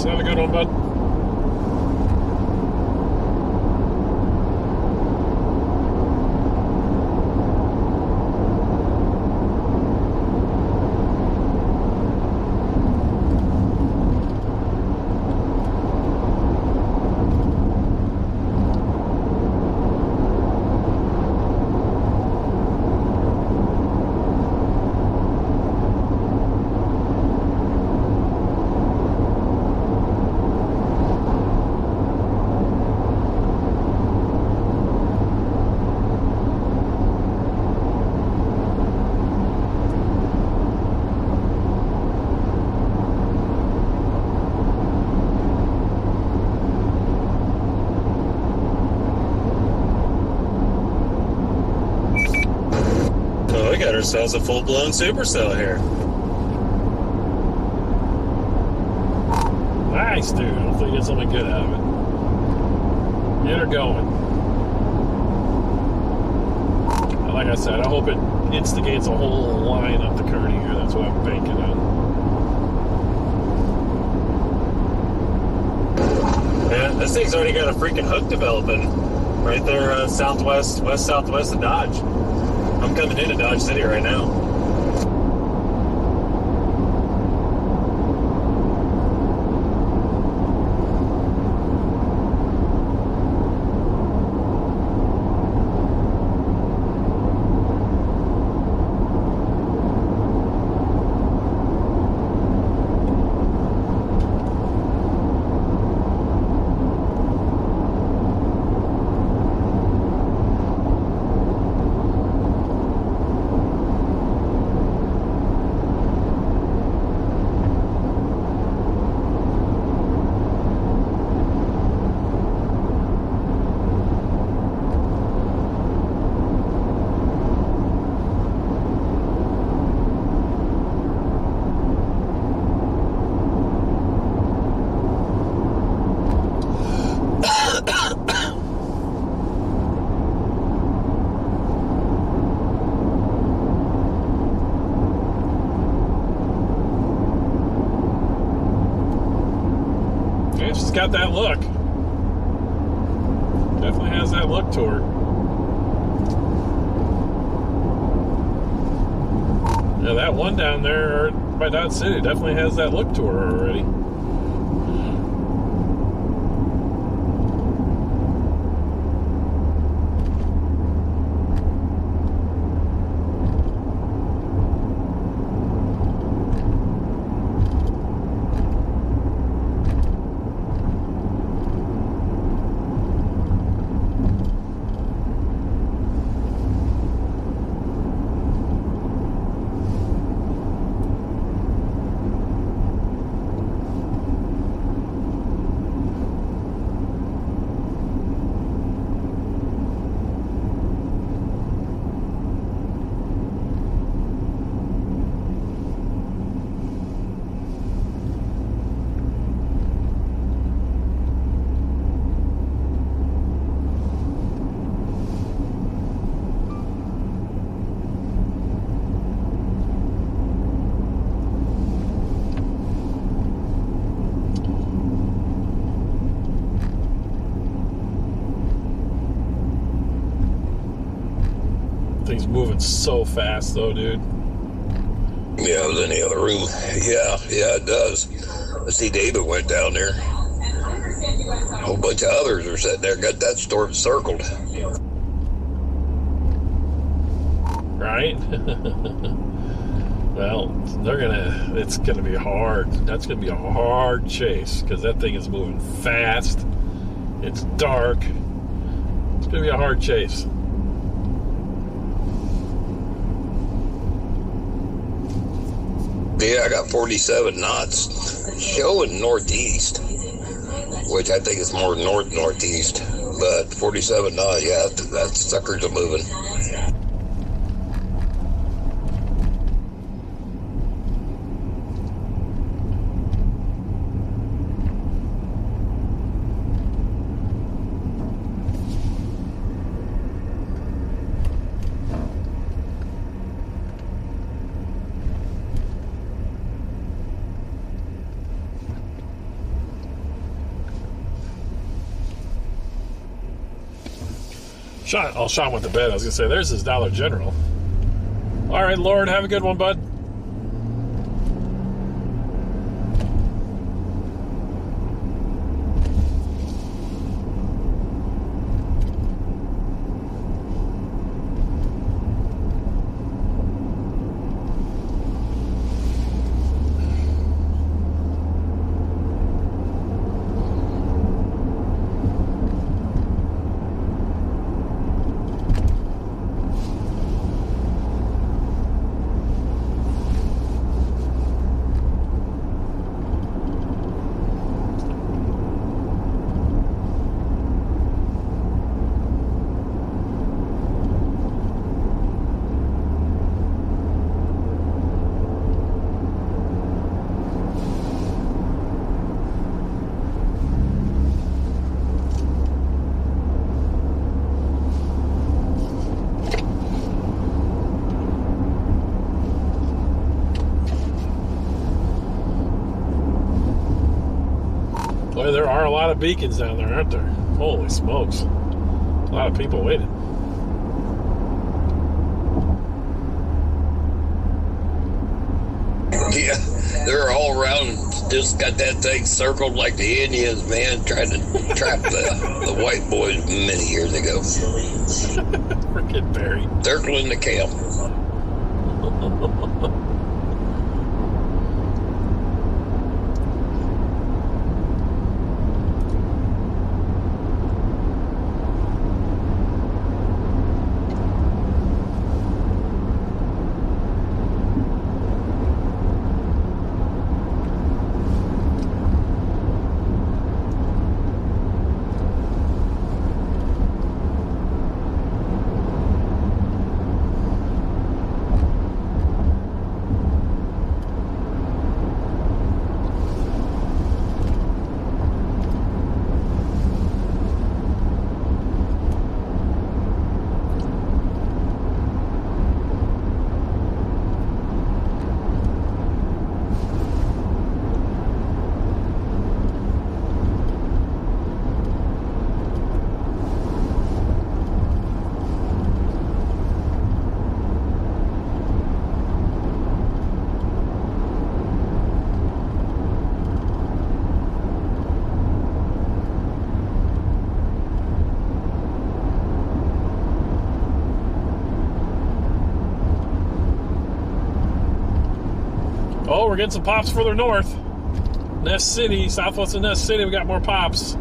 Have a good one, bud. ourselves a full-blown supercell here. Nice, dude. Hopefully you get something good out of it. Get her going. Like I said, I hope it instigates a whole line up the Kearney here. That's what I'm banking on. Yeah, this thing's already got a freaking hook developing right there, west-southwest of Dodge. I'm coming into Dodge City right now. She's got that look. Definitely has that look to her. Yeah, that one down there by Dodge City definitely has that look to her already. Thing's moving so fast, though, dude. Yeah, it was in the other room. Yeah, it does. I see David went down there. A whole bunch of others are sitting there, got that storm circled. Right? Well, it's gonna be hard. That's gonna be a hard chase, because that thing is moving fast. It's dark. It's gonna be a hard chase. Yeah, I got 47 knots showing northeast, which I think is more northeast, but 47 knots, yeah, that suckers are moving. Sean went to bed. I was going to say, there's his Dollar General. All right, Lord, have a good one, bud. Boy, there are a lot of beacons down there, aren't there? Holy smokes. A lot of people waiting. Yeah, they're all around, just got that thing circled like the Indians, man, trying to trap the white boys many years ago. Frickin' Barry. Circling the camp. Oh, we're getting some pops further north. Nest City, southwest of Nest City, we got more pops.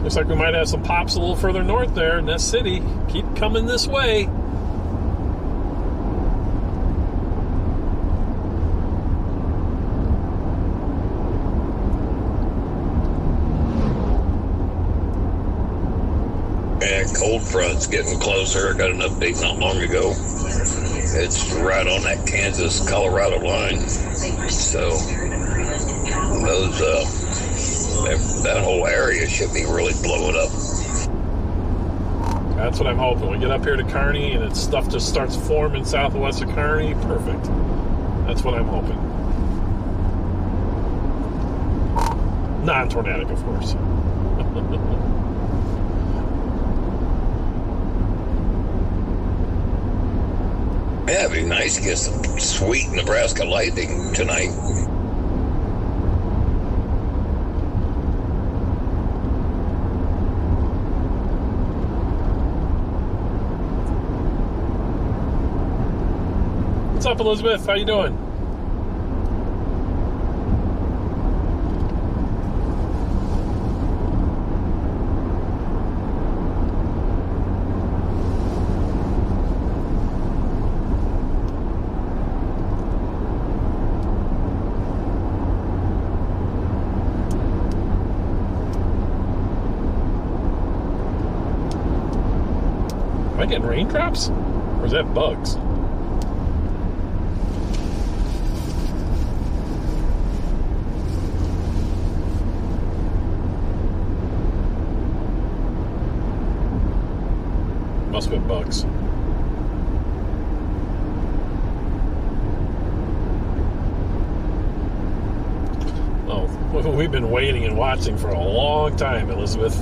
Looks like we might have some pops a little further north there. Nest City, keep coming this way. Yeah, cold front's getting closer. I got an update not long ago. It's right on that Kansas-Colorado line. So those that whole area should be really blowing up. That's what I'm hoping. We get up here to Kearney and stuff just starts forming southwest of Kearney. Perfect. That's what I'm hoping. Non-tornadic, of course. Yeah, it'd be nice to get some sweet Nebraska lightning tonight. What's up, Elizabeth? How you doing? Am I getting raindrops? Or is that bugs? Must have been bugs. Oh, we've been waiting and watching for a long time, Elizabeth.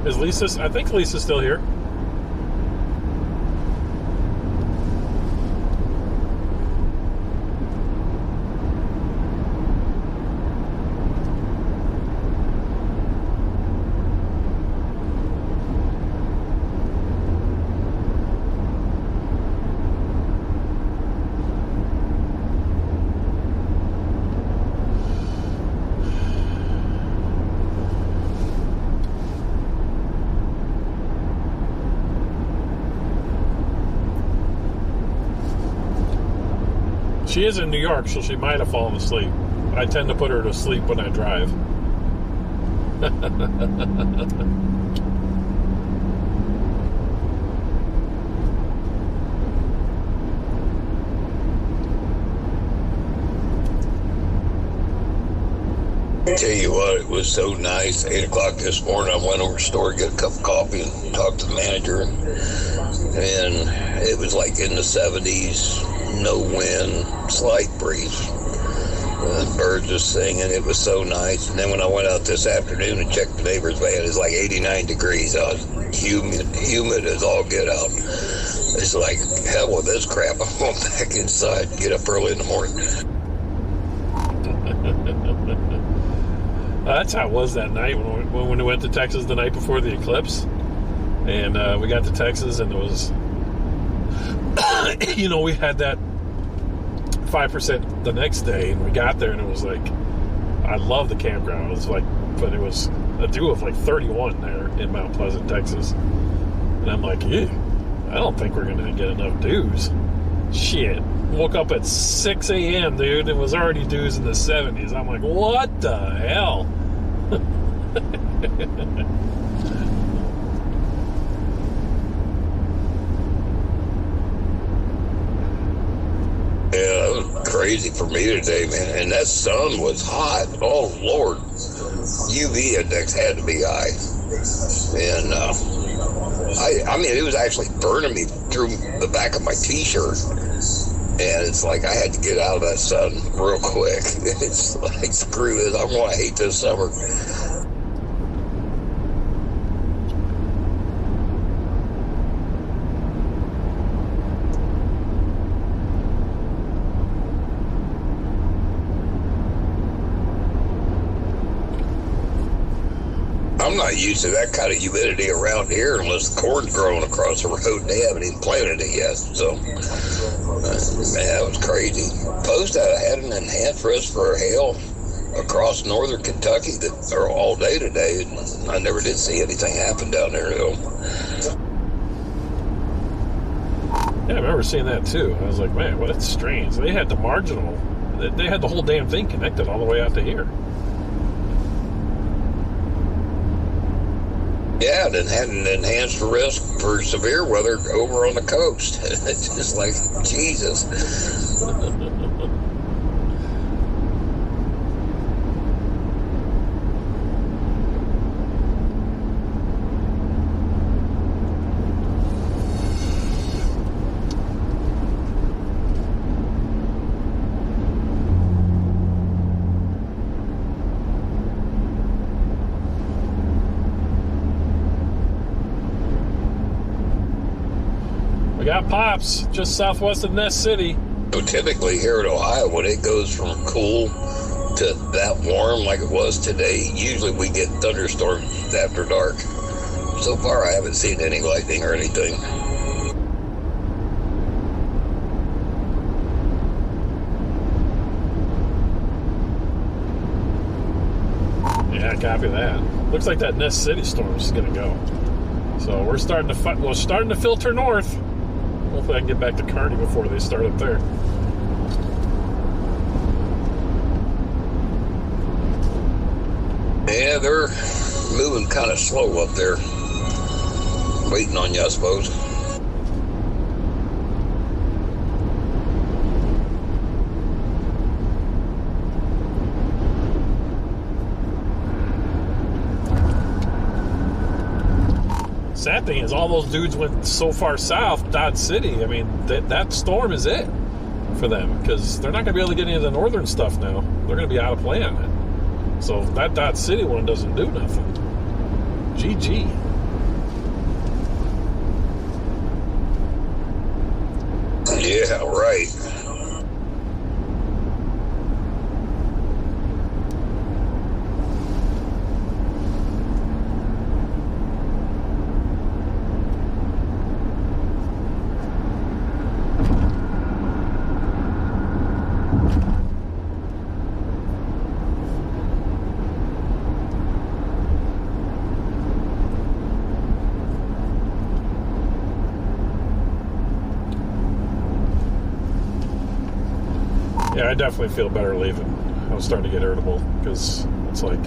Is Lisa? I think Lisa's still here. She is in New York, so she might have fallen asleep. I tend to put her to sleep when I drive. Tell you what, it was so nice. 8 o'clock this morning, I went over to the store to get a cup of coffee and talked to the manager. And it was like in the 70s, no wind, slight breeze. Birds just singing. It was so nice. And then when I went out this afternoon and checked the neighbor's van, it's like 89 degrees out. Humid as all get out. It's like, hell with this crap. I'm going back inside, get up early in the morning. That's how it was that night when we went to Texas the night before the eclipse. And we got to Texas, and it was, we had that 5% the next day, and we got there, and it was like, I love the campground. It was like, but it was a dew of like 31 there in Mount Pleasant, Texas. And I'm like, I don't think we're going to get enough dews. Shit. Woke up at 6 a.m., dude. It was already dews in the 70s. I'm like, what the hell? Yeah, it was crazy for me today, man. And that sun was hot. Oh, Lord. UV index had to be high. And I mean, it was actually burning me through the back of my T-shirt. And it's like I had to get out of that sun real quick. It's like, screw this. I'm going to hate this summer. I'm not used to that kind of humidity around here unless the corn's growing across the road. They haven't even planted it yet. So, man, that was crazy. Post had an enhanced risk for hail across northern Kentucky that are all day today. And I never did see anything happen down there, though. Yeah, I remember seeing that too. I was like, man, well, that's strange. They had the marginal, they had the whole damn thing connected all the way out to here. Yeah, and had an enhanced risk for severe weather over on the coast. It's just like, Jesus. We got Pops just southwest of Nest City. So typically here in Ohio, when it goes from cool to that warm like it was today, usually we get thunderstorms after dark. So far, I haven't seen any lightning or anything. Yeah, copy that. Looks like that Nest City storm is going to go. So we're starting to filter north. Hopefully I can get back to Kearney before they start up there. Yeah, they're moving kind of slow up there. Waiting on you, I suppose. Sad thing is, all those dudes went so far south, Dodge City. I mean, that storm is it for them because they're not going to be able to get into the northern stuff now. They're going to be out of play on it. So that Dodge City one doesn't do nothing. GG. Yeah, right. Yeah, I definitely feel better leaving. I was starting to get irritable because it's like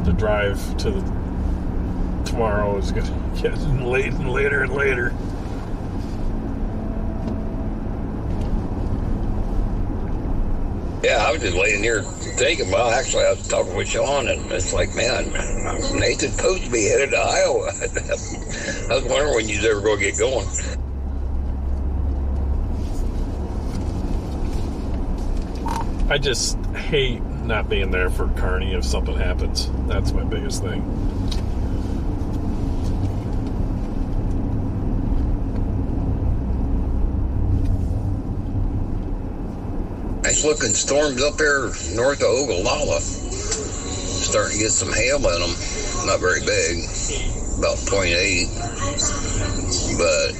the drive to tomorrow is going to get late and later and later. Yeah, I was just laying here thinking, well, actually, I was talking with Sean, and it's like, man, Nathan's supposed to be headed to Iowa. I was wondering when you're ever going to get going. I just hate not being there for Kearney if something happens. That's my biggest thing. Nice looking storms up there north of Ogallala. Starting to get some hail in them. Not very big, about 0.8. But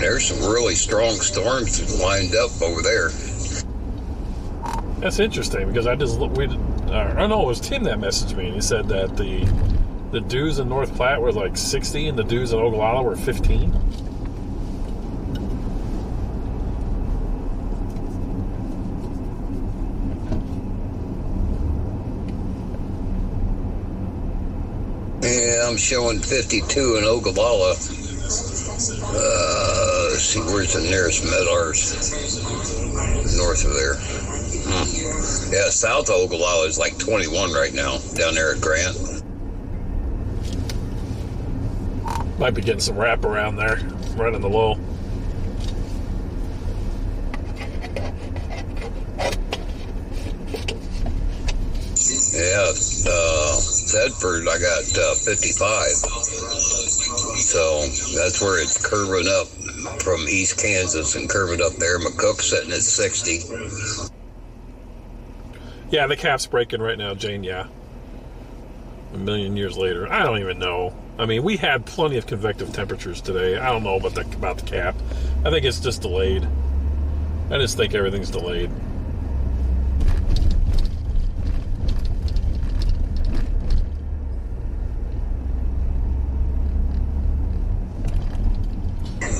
there's some really strong storms lined up over there. That's interesting because I know it was Tim that messaged me and he said that the dews in North Platte were like 60 and the dews in Ogallala were 15. Yeah, I'm showing 52 in Ogallala. Let's see, where's the nearest Medars? North of there. Yeah, south of Ogallala is like 21 right now, down there at Grant. Might be getting some wrap around there, right on the low. Yeah, Thedford, I got 55. So that's where it's curving up from East Kansas and curving up there. McCook's sitting at 60. Yeah, the cap's breaking right now, Jane, yeah. A million years later. I don't even know. I mean, we had plenty of convective temperatures today. I don't know about the cap. I think it's just delayed. I just think everything's delayed.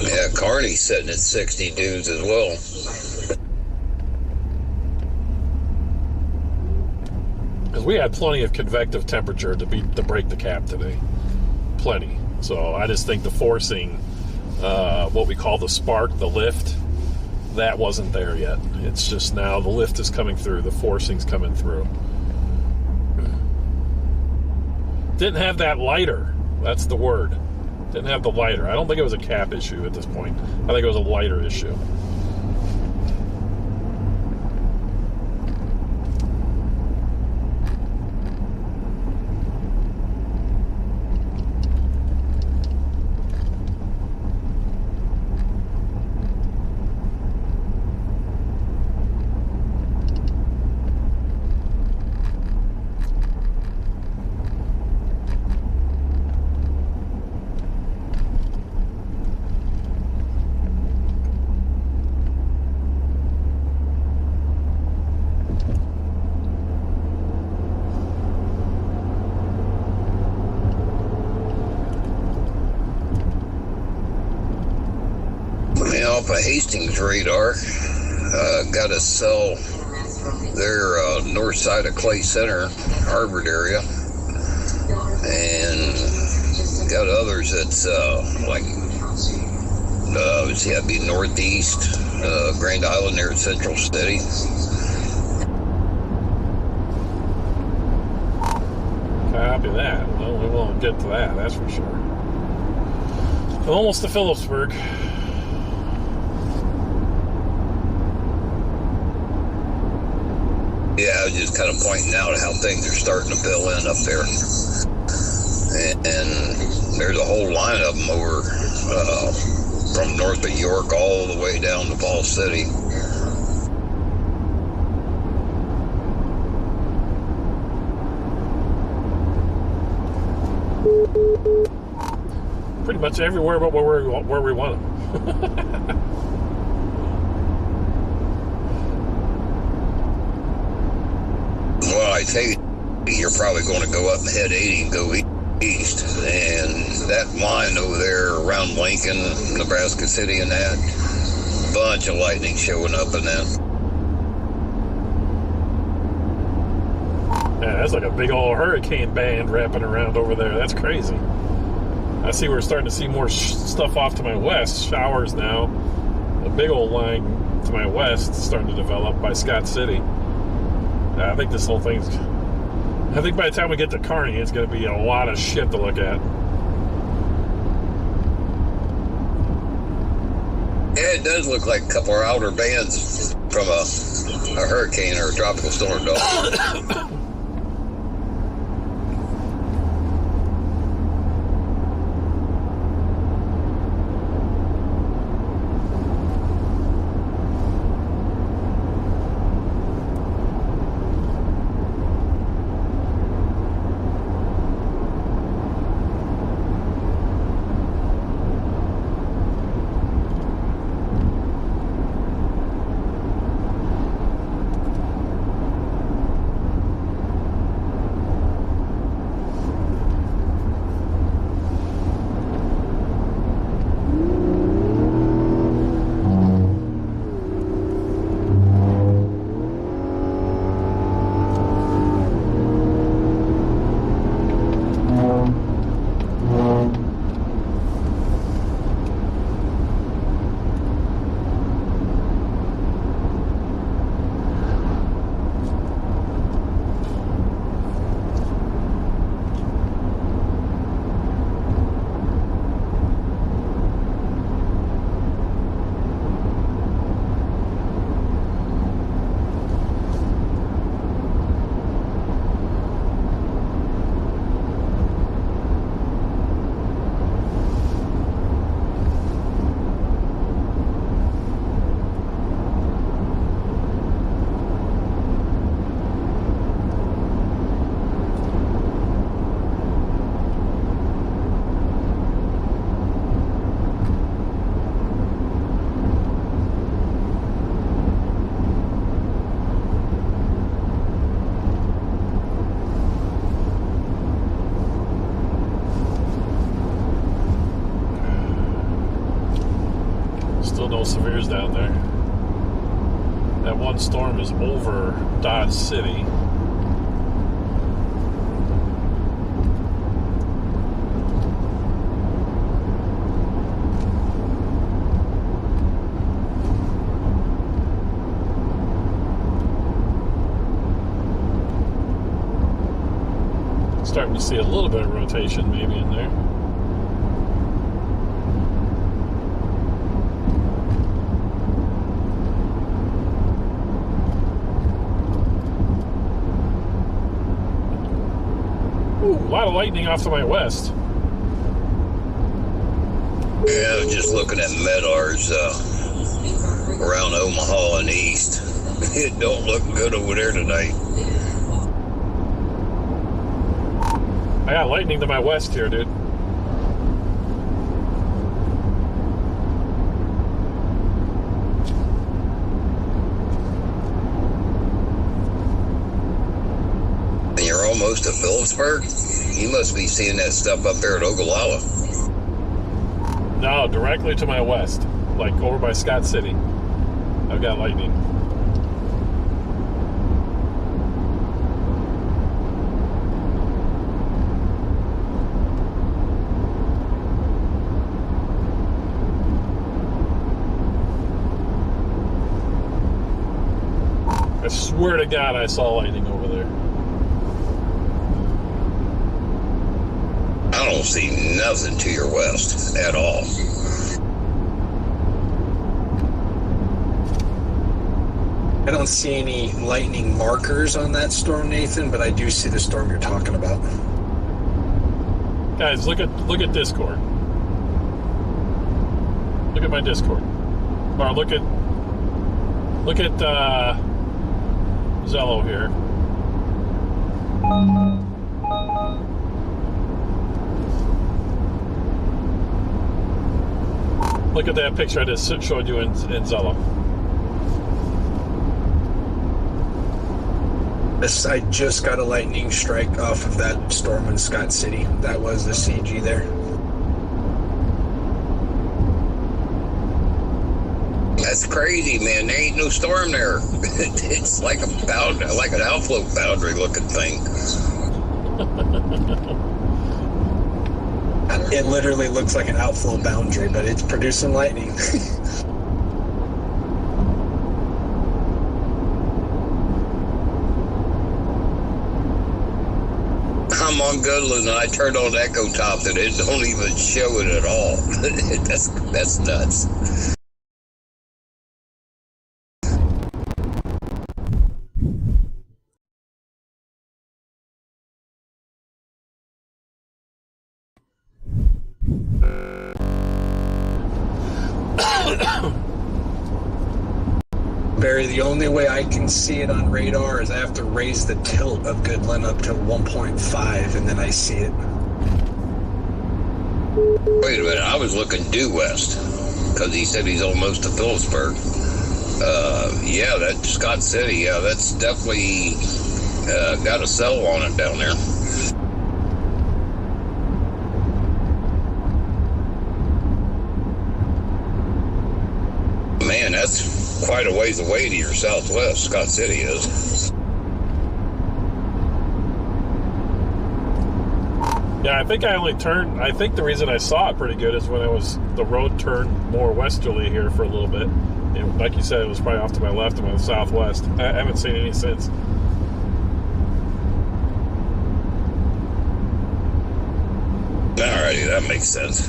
Yeah, Kearney's sitting at 60 dudes as well. Because we had plenty of convective temperature to break the cap today. Plenty. So I just think the forcing, what we call the spark, the lift, that wasn't there yet. It's just now the lift is coming through. The forcing's coming through. Didn't have that lighter. That's the word. Didn't have the lighter. I don't think it was a cap issue at this point. I think it was a lighter issue. Off of Hastings radar, got a cell there north side of Clay Center, Harvard area, and got others that's that'd be northeast, Grand Island there at Central City. Copy that. Well, we won't get to that, that's for sure. Almost to Phillipsburg. Yeah, I was just kind of pointing out how things are starting to fill in up there. And there's a whole line of them over from north of York all the way down to Falls City. Pretty much everywhere but where we want them. Well, I tell you, you're probably going to go up and head 80 and go east. And that line over there around Lincoln, Nebraska City and that, bunch of lightning showing up in that. Yeah, that's like a big old hurricane band wrapping around over there. That's crazy. I see we're starting to see more stuff off to my west. Showers now. A big old line to my west starting to develop by Scott City. I think this whole thing's... I think by the time we get to Kearney, it's going to be a lot of shit to look at. Yeah, it does look like a couple of outer bands from a hurricane or a tropical storm, though. Severe's down there. That one storm is over Dodge City. Starting to see a little bit of rotation maybe in there. A lot of lightning off to my west. Yeah, I was just looking at Medars around Omaha and east. It don't look good over there tonight. I got lightning to my west here, dude. And you're almost to Phillipsburg? You must be seeing that stuff up there at Ogallala. No, directly to my west. Like over by Scott City. I've got lightning. I swear to God I saw lightning over there. I don't see nothing to your west at all. I don't see any lightning markers on that storm, Nathan, but I do see the storm you're talking about. Guys, look at Discord. Look at my Discord. Or look at Zello here. Look at that picture I just showed you in Zello. I just got a lightning strike off of that storm in Scott City. That was the CG there. That's crazy, man. There ain't no storm there. It's like an outflow boundary looking thing. It literally looks like an outflow boundary, but it's producing lightning. I'm on Goodland and I turned on Echo Top and it don't even show it at all. That's nuts. Barry, the only way I can see it on radar is I have to raise the tilt of Goodland up to 1.5 and then I see it. Wait a minute, I was looking due west because he said he's almost to Phillipsburg. Yeah, that's Scott City. Yeah, that's definitely got a cell on it down there. Man, that's quite a ways away to your southwest, Scott City is. Yeah, I think I think the reason I saw it pretty good is when the road turned more westerly here for a little bit. And like you said, it was probably off to my left and my southwest. I haven't seen any since. Alrighty, that makes sense.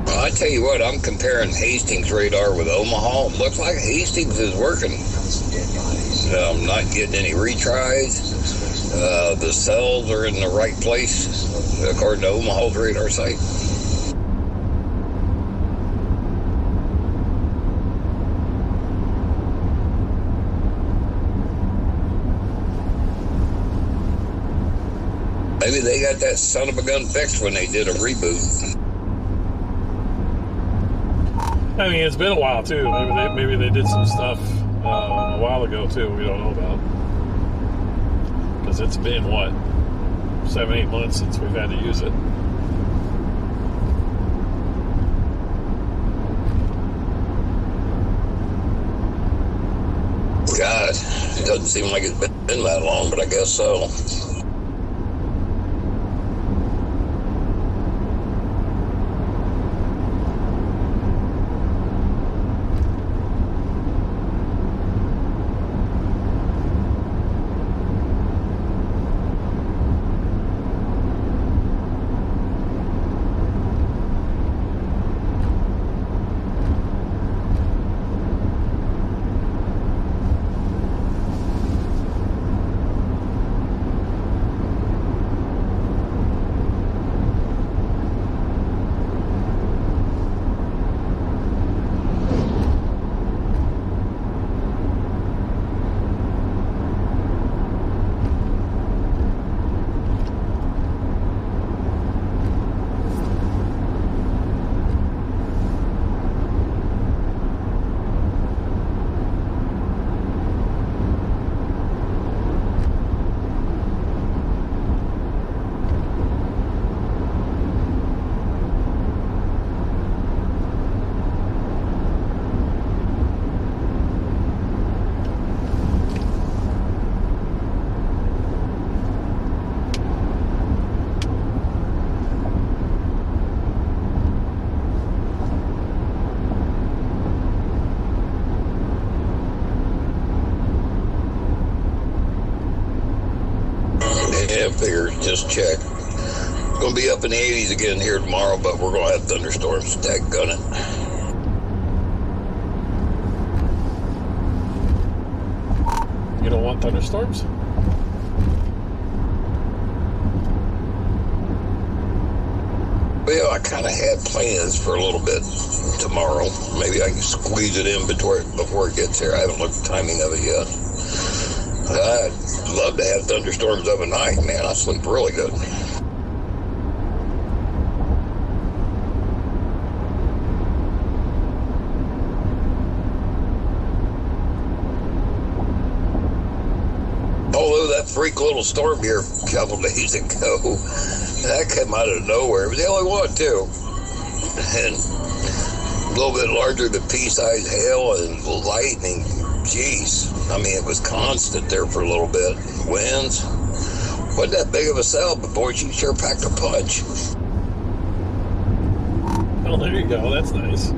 I tell you what, I'm comparing Hastings radar with Omaha. Looks like Hastings is working. I'm not getting any retries. The cells are in the right place, according to Omaha's radar site. Maybe they got that son of a gun fixed when they did a reboot. I mean, it's been a while too. Maybe they did some stuff a while ago too. We don't know about, because it's been what, 7-8 months since we've had to use it. God, it doesn't seem like it's been that long, but I guess so. Figure, just check. It's going to be up in the 80s again here tomorrow, but we're going to have thunderstorms. Daggone it. You don't want thunderstorms? Well, I kind of had plans for a little bit tomorrow. Maybe I can squeeze it in before it gets here. I haven't looked at the timing of it yet. I'd love to have thunderstorms of a night, man. I sleep really good. Although that freak little storm here a couple days ago, that came out of nowhere. It was the only one, too. And a little bit larger than pea-sized hail and lightning. Jeez. I mean, it was constant there for a little bit. Winds. Wasn't that big of a cell, but boy, she sure packed a punch. Oh, there you go. That's nice.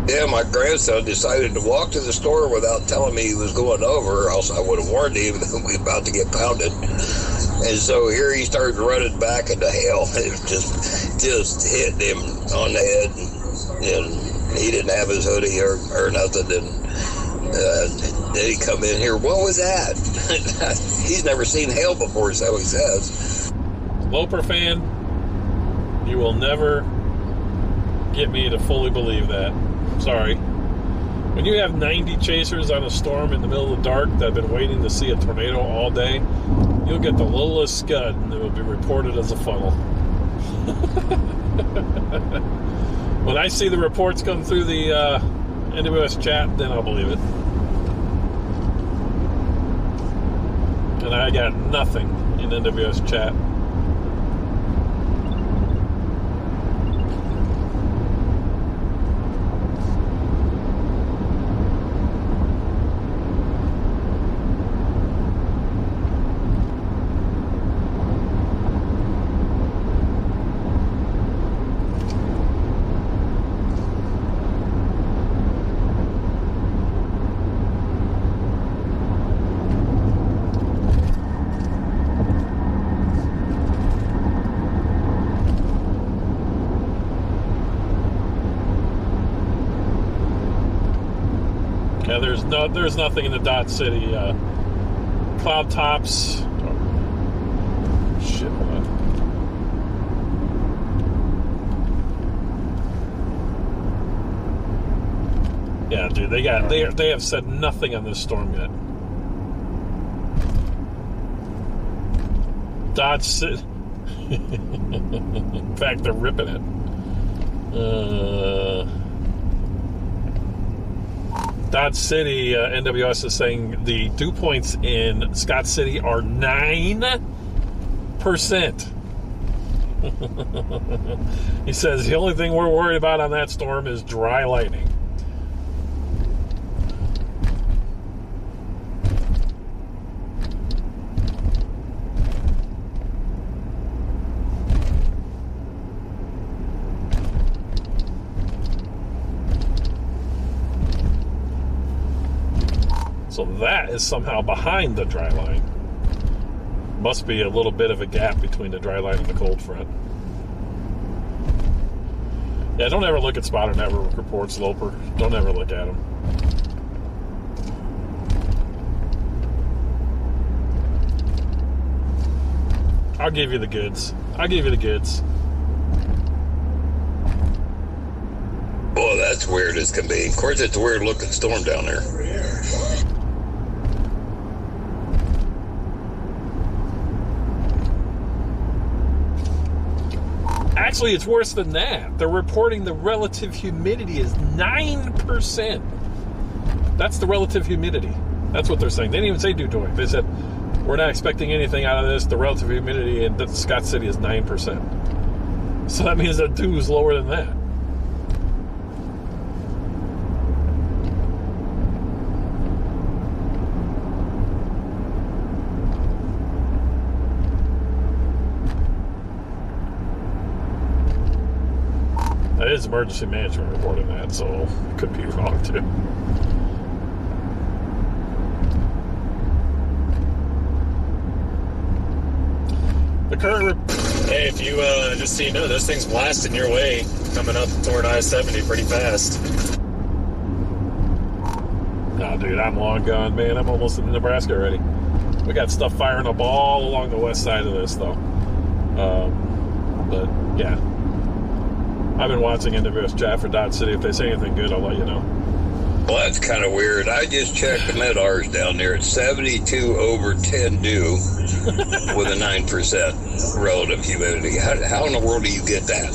Yeah, my grandson decided to walk to the store without telling me he was going over, or else I would have warned him that we were about to get pounded. And so here he started running back into hail. It was just hitting him on the head, and he didn't have his hoodie or nothing. And then he come in here, what was that? He's never seen hail before, so he says. Loper fan, you will never get me to fully believe that. Sorry. When you have 90 chasers on a storm in the middle of the dark that have been waiting to see a tornado all day, you'll get the littlest scud and it will be reported as a funnel. When I see the reports come through the NWS chat, then I'll believe it. And I got nothing in NWS chat. Yeah, there's nothing in the Dodge City cloud tops. Oh, shit, what? Yeah, dude, they have said nothing on this storm yet. Dodge City. In fact, they're ripping it. Dodge City, NWS is saying the dew points in Scott City are 9%. He says the only thing we're worried about on that storm is dry lightning. So that is somehow behind the dry line. Must be a little bit of a gap between the dry line and the cold front. Yeah, don't ever look at Spotter Network reports, Loper. Don't ever look at them. I'll give you the goods. I'll give you the goods. Boy, that's weird as can be. Of course, it's a weird looking storm down there. Actually, it's worse than that. They're reporting the relative humidity is 9%. That's the relative humidity. That's what they're saying. They didn't even say dew point. They said, we're not expecting anything out of this. The relative humidity in Scott City is 9%. So that means the dew is lower than that. That is emergency management reporting that, so it could be wrong too. The current. Hey, if you just so you know, those things blasting your way coming up toward I-70 pretty fast. Nah, dude, I'm long gone, man. I'm almost in Nebraska already. We got stuff firing up all along the west side of this, though. But yeah, I've been watching NWS chat for Dodge City. If they say anything good, I'll let you know. Well, that's kind of weird. I just checked the MEDARs down there. It's 72 over 10 due with a 9% relative humidity. How in the world do you get that?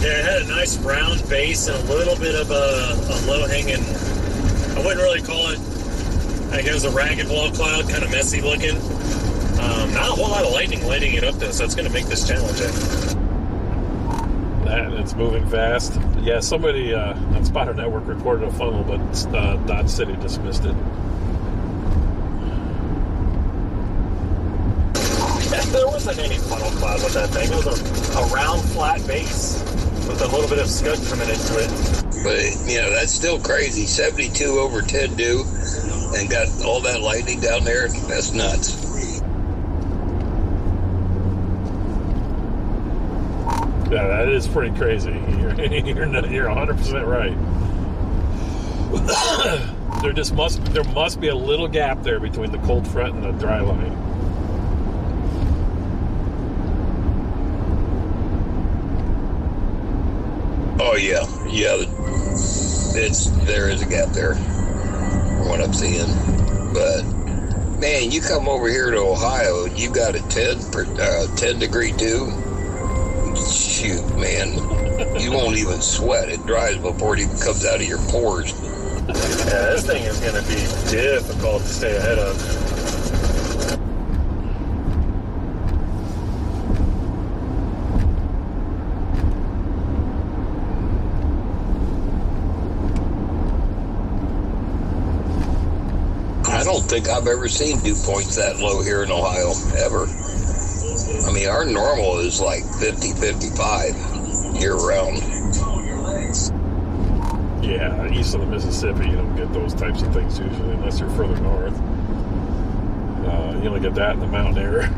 Yeah, it had a nice round base and a little bit of a low-hanging, I wouldn't really call it, I guess, a ragged wall cloud, kind of messy looking. Not a whole lot of lightning lighting it up, though, so it's going to make this challenging. And it's moving fast. Yeah, somebody on Spotter Network reported a funnel, but Dodge City dismissed it. There wasn't any funnel cloud with that thing. It was a round, flat base with a little bit of scud coming into it. But, you know, that's still crazy. 72 over 10 due and got all that lightning down there. That's nuts. Yeah, that is pretty crazy. You're 100% right. There must be a little gap there between the cold front and the dry line. Oh yeah. There is a gap there from what I'm seeing. But man, you come over here to Ohio and you got a 10 degree dew. Shoot, man, you won't even sweat. It dries before it even comes out of your pores. Yeah, this thing is going to be difficult to stay ahead of. I don't think I've ever seen dew points that low here in Ohio, ever. I mean, our normal is like 50, 55 year-round. Yeah, east of the Mississippi, you don't get those types of things usually unless you're further north. You only get that in the mountain area.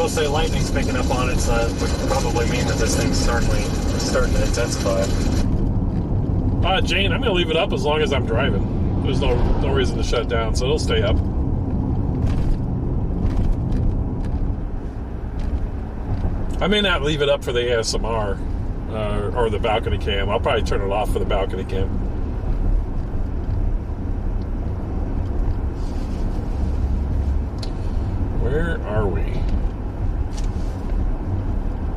Say lightning's picking up on it, so that would probably mean that this thing's starting to intensify. Jane, I'm going to leave it up as long as I'm driving. There's no reason to shut down, so it'll stay up. I may not leave it up for the ASMR or the balcony cam. I'll probably turn it off for the balcony cam. Where are we?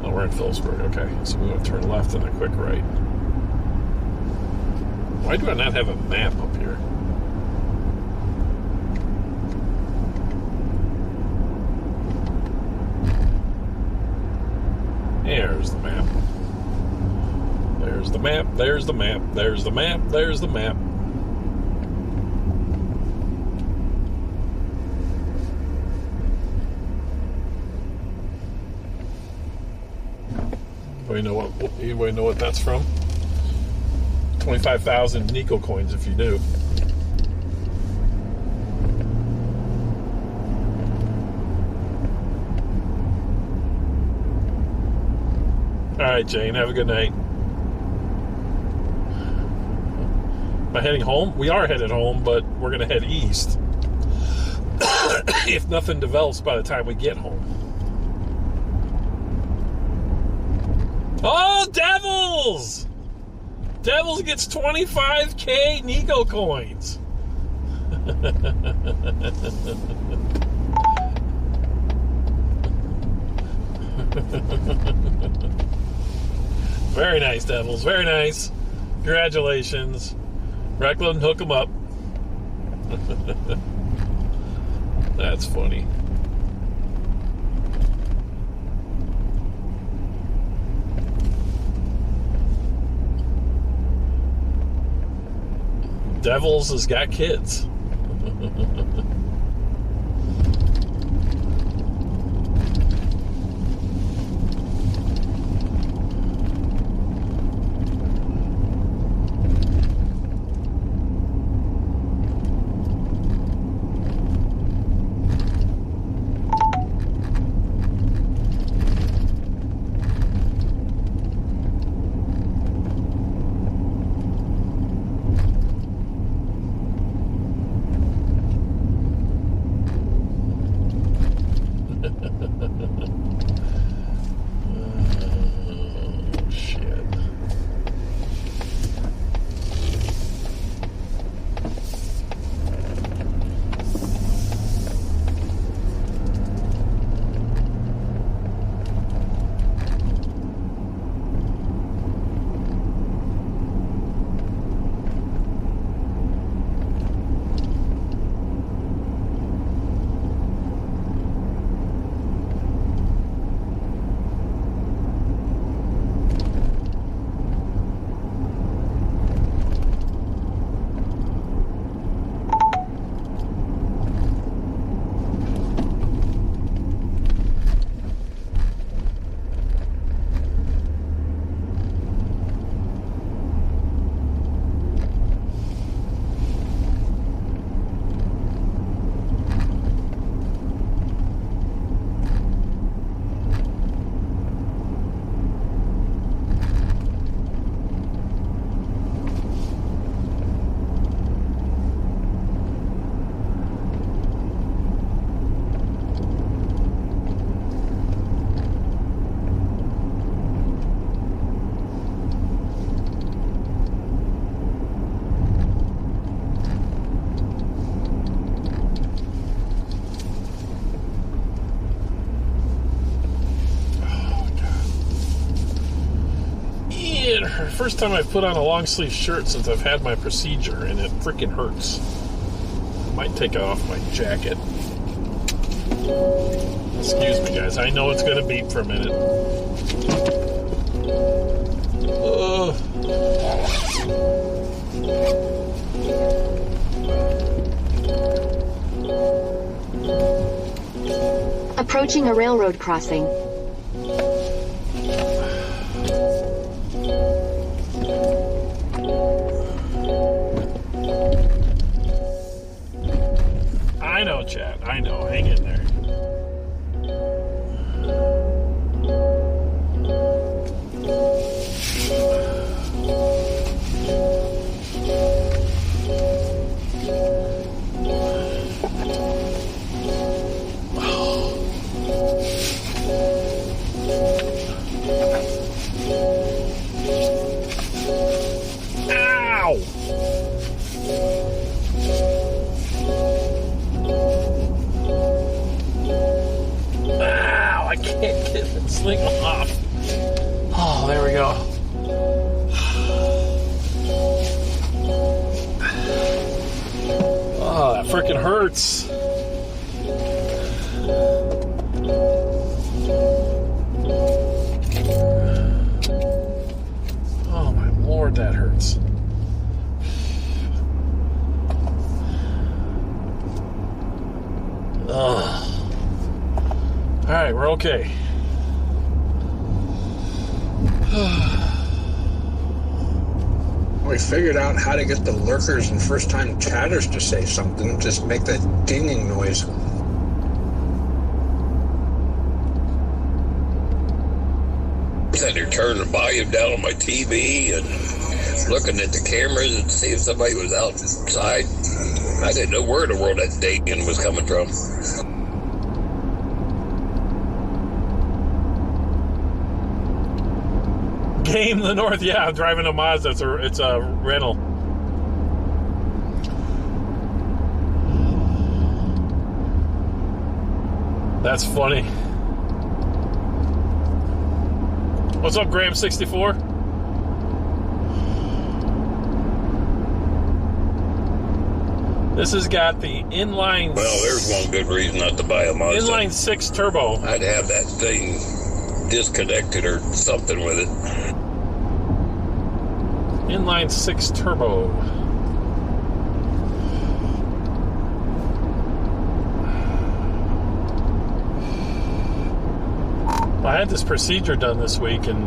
Oh, we're in Phillipsburg. Okay, so we want to turn left and a quick right. Why do I not have a map up here? There's the map. There's the map. There's the map. There's the map. There's the map. Anybody know what that's from? 25,000 Nico coins if you do. All right, Jane, have a good night. Am I heading home? We are headed home, but we're going to head east. If nothing develops by the time we get home. Oh, Devils! Devils gets 25K Nico coins. Very nice, Devils. Very nice. Congratulations. Reckland, hook him up. That's funny. Devils has got kids. First time I've put on a long sleeve shirt since I've had my procedure, and it freaking hurts. I might take off my jacket. Excuse me, guys. I know it's going to beep for a minute. Approaching a railroad crossing. I know, chat. I know. Hang in there. Sling off. Oh, there we go. Oh, that freaking hurts. Oh my Lord, that hurts. Ugh. All right, we're okay. We figured out how to get the lurkers and first-time chatters to say something. Just make that dinging noise. I had to turn the volume down on my TV and looking at the cameras and see if somebody was outside. I didn't know where in the world that dinging was coming from. Game the North, yeah, I'm driving a Mazda. It's a rental. That's funny. What's up, Graham64? This has got the inline... Well, there's one good reason not to buy a Mazda. Inline 6 turbo. I'd have that thing disconnected or something with it. Inline 6 turbo. I had this procedure done this week, and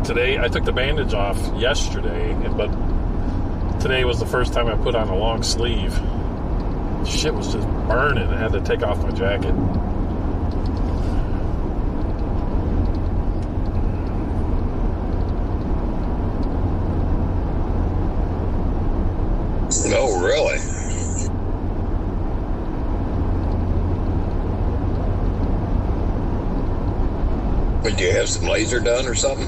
today I took the bandage off yesterday, but today was the first time I put on a long sleeve. Shit was just burning. I had to take off my jacket. Oh, really? Would you have some laser done or something?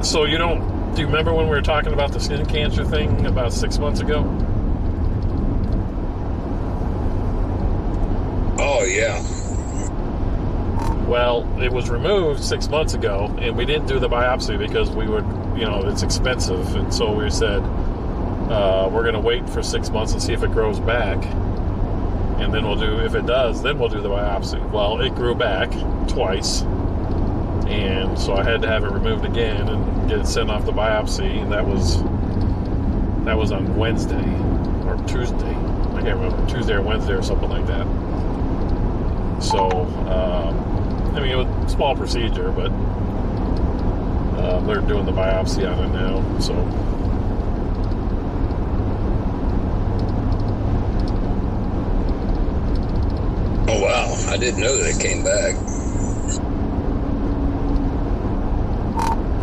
So you don't... Do you remember when we were talking about the skin cancer thing about 6 months ago? Oh, yeah. Well, it was removed 6 months ago, and we didn't do the biopsy because we would, it's expensive. And so we said, we're going to wait for 6 months and see if it grows back. And then if it does, then we'll do the biopsy. Well, it grew back twice. And so I had to have it removed again and get it sent off the biopsy. And that was on Wednesday or Tuesday. I can't remember, Tuesday or Wednesday or something like that. So, it was a small procedure, but they're doing the biopsy on it now. So. Oh, wow. I didn't know that it came back.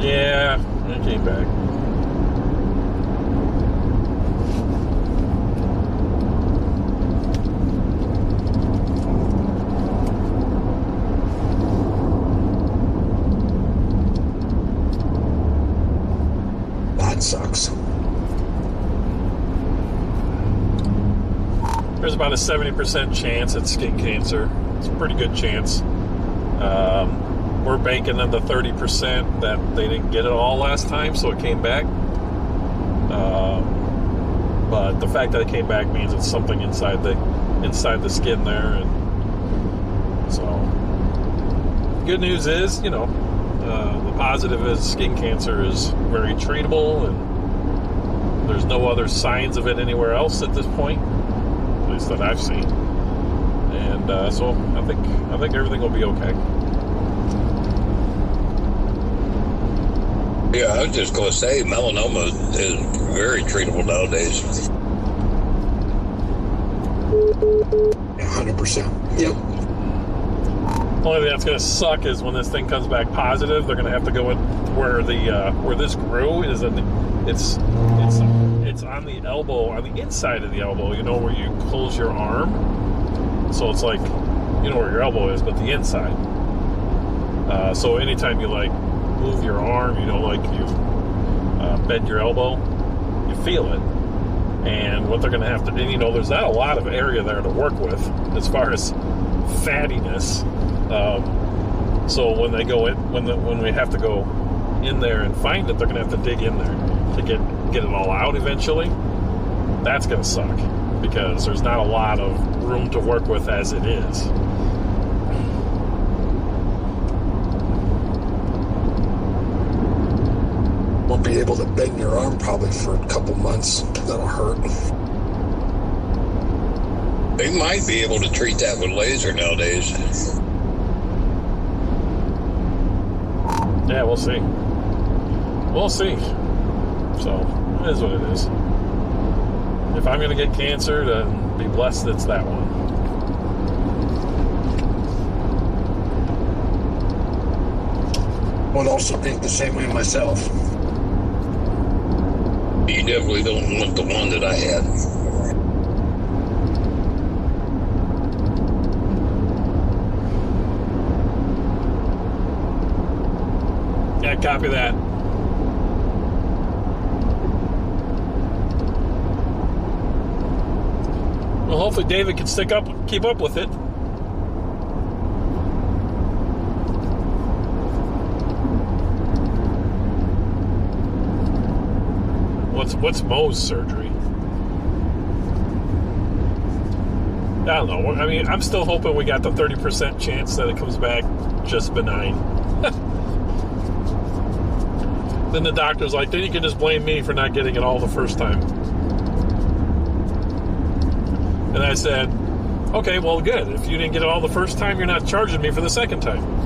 Yeah, it came back. That sucks. There's about a 70% chance it's skin cancer. It's a pretty good chance. We're banking on the 30% that they didn't get it all last time, so it came back. But the fact that it came back means it's something inside the skin there, and so good news is, the positive is skin cancer is very treatable, and there's no other signs of it anywhere else at this point, at least that I've seen. And so I think everything will be okay. Yeah, I was just going to say melanoma is very treatable nowadays. 100%. Yep. Only thing that's going to suck is when this thing comes back positive, they're going to have to go in where this grew is it's on the elbow, on the inside of the elbow. Where you close your arm. So it's like, where your elbow is, but the inside. So anytime you move your arm, you bend your elbow, you feel it. And what they're going to have to do, there's not a lot of area there to work with as far as fattiness. So when they go in, when we have to go in there and find it, they're going to have to dig in there to get it all out eventually. That's going to suck because there's not a lot of room to work with as it is. Won't be able to bend your arm probably for a couple months. That'll hurt. They might be able to treat that with laser nowadays. Yeah, we'll see. We'll see. So, it is what it is. If I'm going to get cancer, then be blessed it's that one. I would also think the same way myself. You definitely don't want the one that I had. Yeah, copy that. Well, hopefully David can keep up with it. What's Mo's surgery? I don't know. I mean, I'm still hoping we got the 30% chance that it comes back just benign. Then the doctor's like, then you can just blame me for not getting it all the first time. And I said, okay, well, good. If you didn't get it all the first time, you're not charging me for the second time.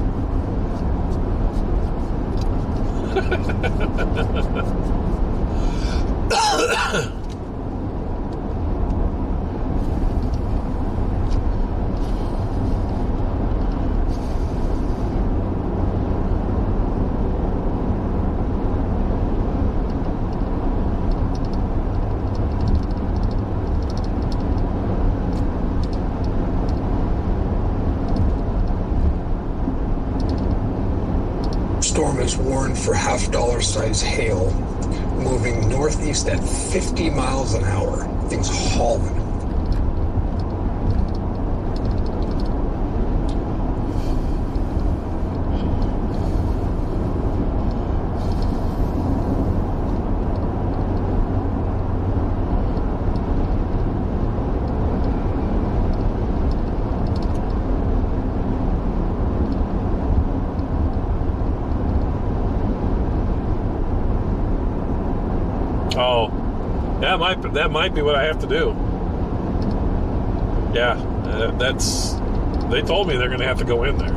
Storm is warned for half-dollar size hail, moving northeast at 50 miles an hour. Things hauling. Oh, that might be what I have to do. Yeah, that's. They told me they're going to have to go in there,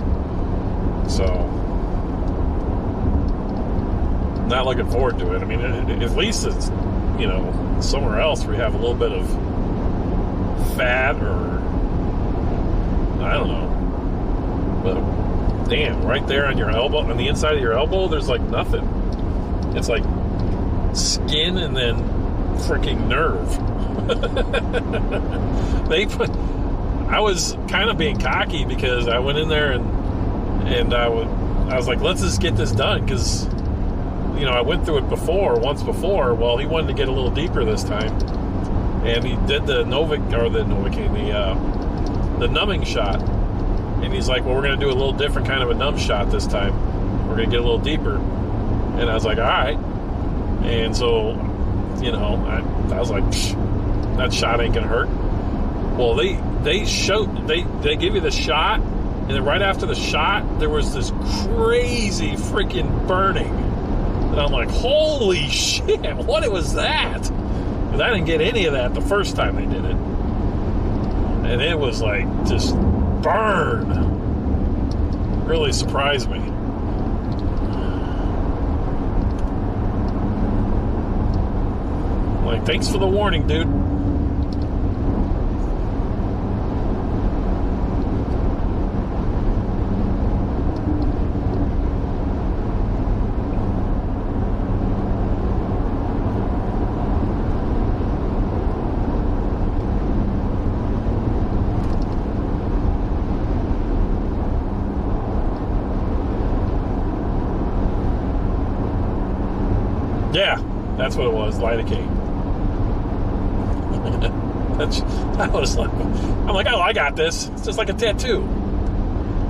so not looking forward to it. I mean, at least it's somewhere else where you have a little bit of fat or I don't know, but damn, right there on your elbow, on the inside of your elbow, there's like nothing. It's like skin and then freaking nerve. I was kind of being cocky because I went in there and I was like, let's just get this done, because I went through it once before. Well, he wanted to get a little deeper this time, and he did the the numbing shot, and he's like, well, we're going to do a little different kind of a numb shot this time. We're going to get a little deeper. And I was like, all right. And so, I was like, that shot ain't gonna hurt. Well, they give you the shot, and then right after the shot, there was this crazy freaking burning. And I'm like, holy shit, what was that? Because I didn't get any of that the first time they did it. And it was like, just burn. Really surprised me. Like, thanks for the warning, dude. Yeah, that's what it was, lidocaine. I was like, I'm like, oh, I got this. It's just like a tattoo.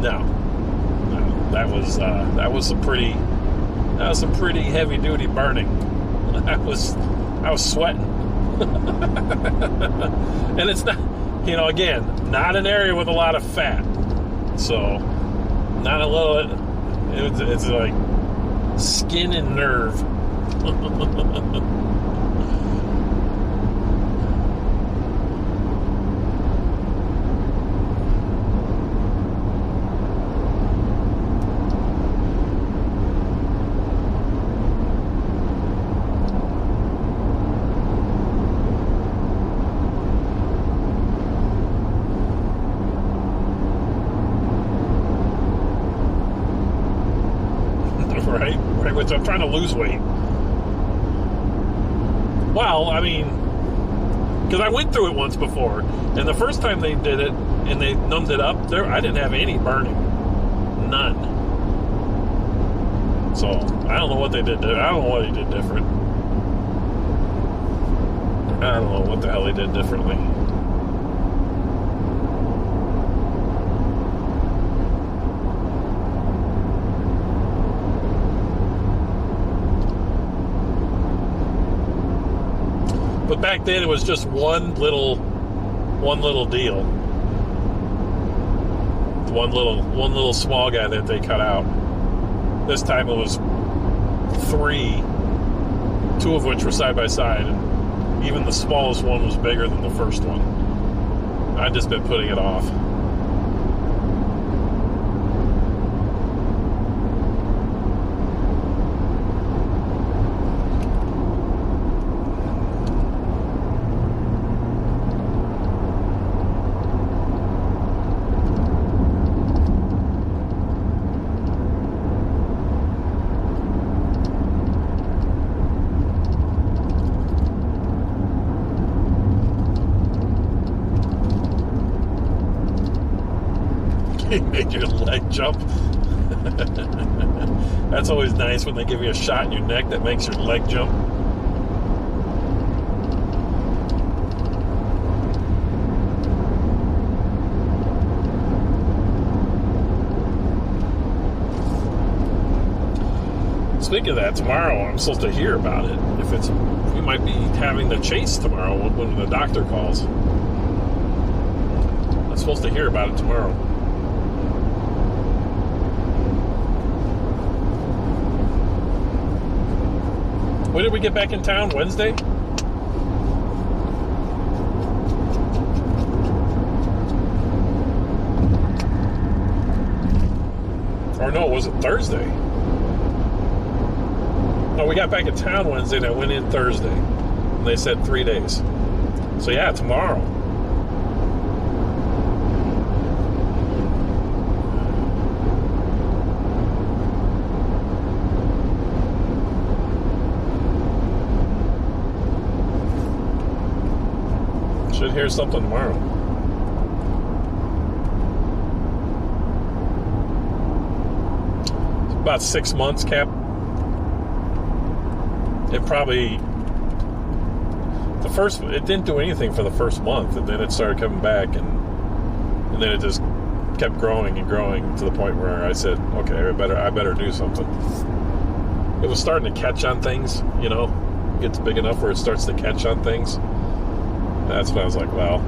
No, that was some pretty heavy duty burning. I was sweating, and it's not, again, not an area with a lot of fat, so not a little. It's like skin and nerve. Right, which I'm trying to lose weight. Well, I mean, because I went through it once before, and the first time they did it and they numbed it up, I didn't have any burning, none. So I don't know what they did. I don't know what he did different. I don't know what the hell he did differently. back then it was just one little deal. One little small guy that they cut out. This time it was 3, 2 of which were side by side, and even the smallest one was bigger than the first one. I've just been putting it off. Make your leg jump. That's always nice when they give you a shot in your neck that makes your leg jump. Speaking of that, tomorrow I'm supposed to hear about it. We might be having the chase tomorrow when the doctor calls. I'm supposed to hear about it tomorrow. When did we get back in town? Wednesday? Or no, was it Thursday? No, we got back in town Wednesday and I went in Thursday. And they said 3 days. So yeah, tomorrow. Should hear something tomorrow. It's about 6 months, Cap. It didn't do anything for the first month, and then it started coming back, and then it just kept growing and growing to the point where I said, okay, I better do something. It was starting to catch on things, you know, it gets big enough where it starts to catch on things. That's when I was like, well,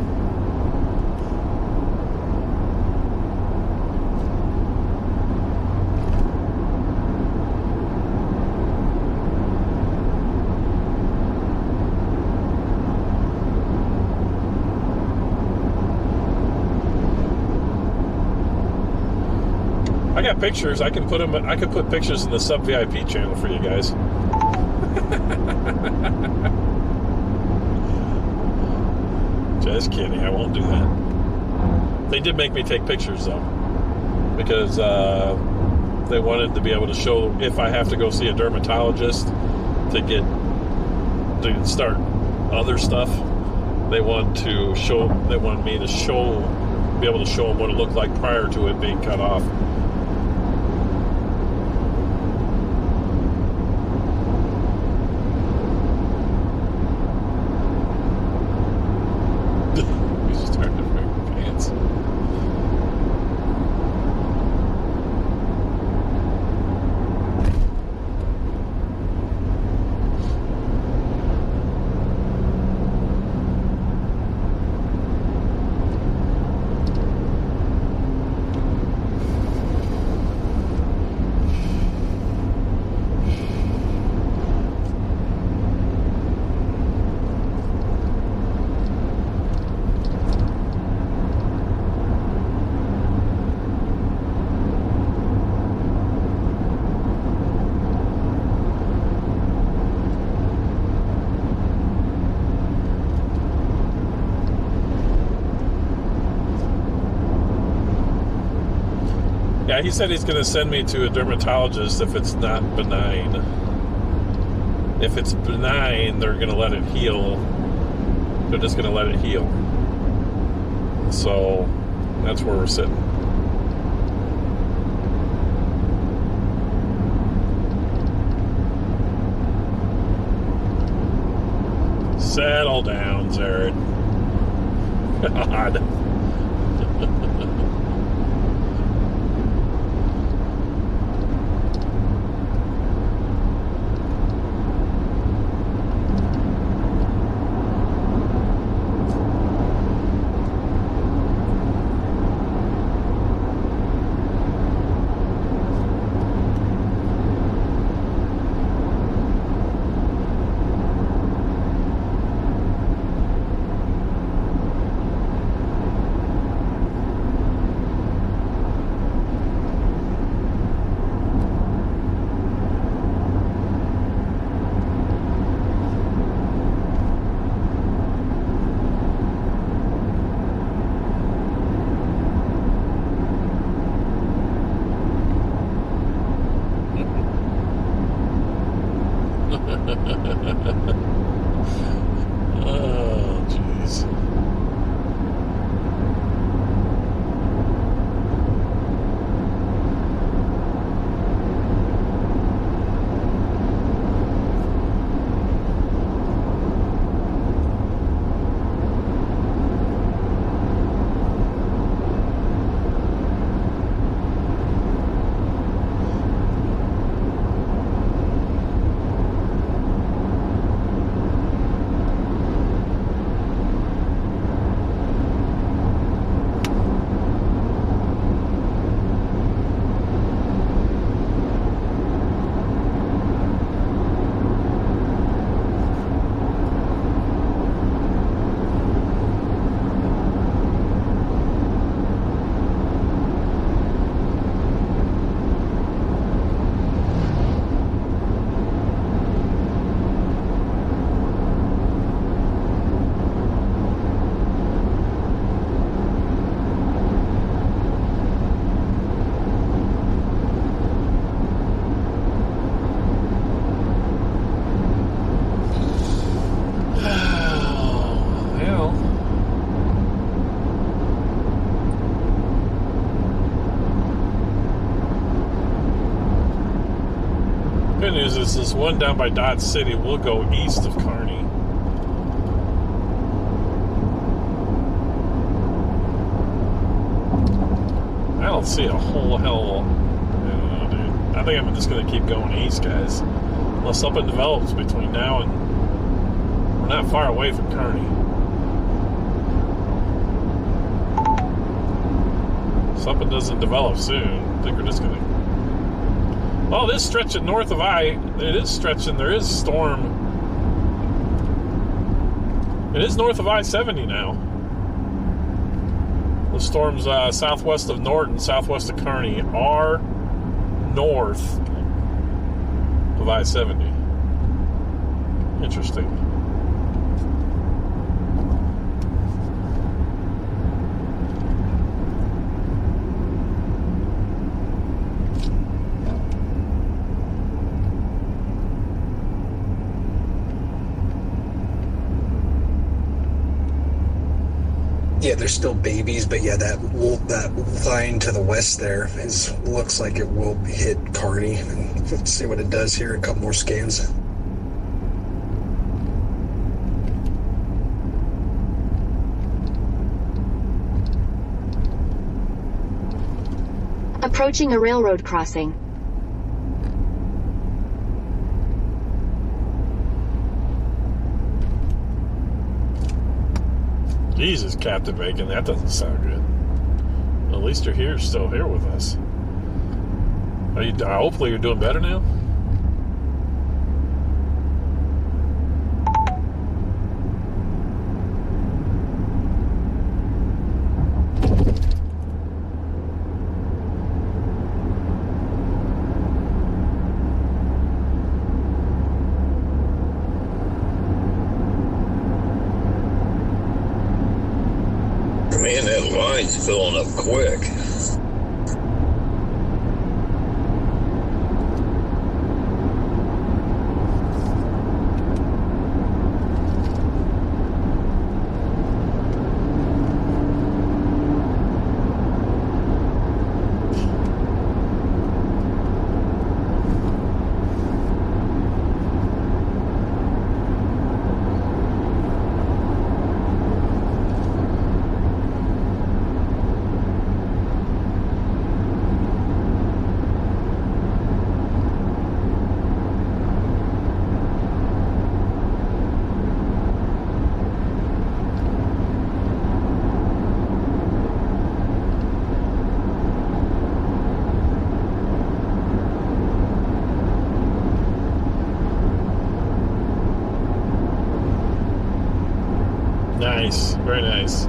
I got pictures. I can put pictures in the sub VIP channel for you guys. Just kidding. I won't do that. They did make me take pictures though, because they wanted to be able to show if I have to go see a dermatologist to start other stuff. They wanted me to be able to show them what it looked like prior to it being cut off. Yeah, he said he's going to send me to a dermatologist if it's not benign. If it's benign, they're going to let it heal. They're just going to let it heal. So, that's where we're sitting. Settle down, Zared. God. good news is this one down by Dodge City will go east of Kearney. I don't see a whole hell. I don't know, dude. I think I'm just going to keep going east, guys. Unless something develops between now and... We're not far away from Kearney. Something doesn't develop soon. I think we're just going to... Oh, this stretching north of it is stretching. There is storm. It is north of I-70 now. The storms southwest of Norton, southwest of Kearney, are north of I-70. Interesting. Yeah, they're still babies, but yeah, that line to the west there looks like it will hit Kearney. Let's see what it does here. A couple more scans. Approaching a railroad crossing. Jesus, Captain Bacon, that doesn't sound good. At least you're still here with us. Hopefully you're doing better now. Man, that line's filling up quick. Nice, very nice.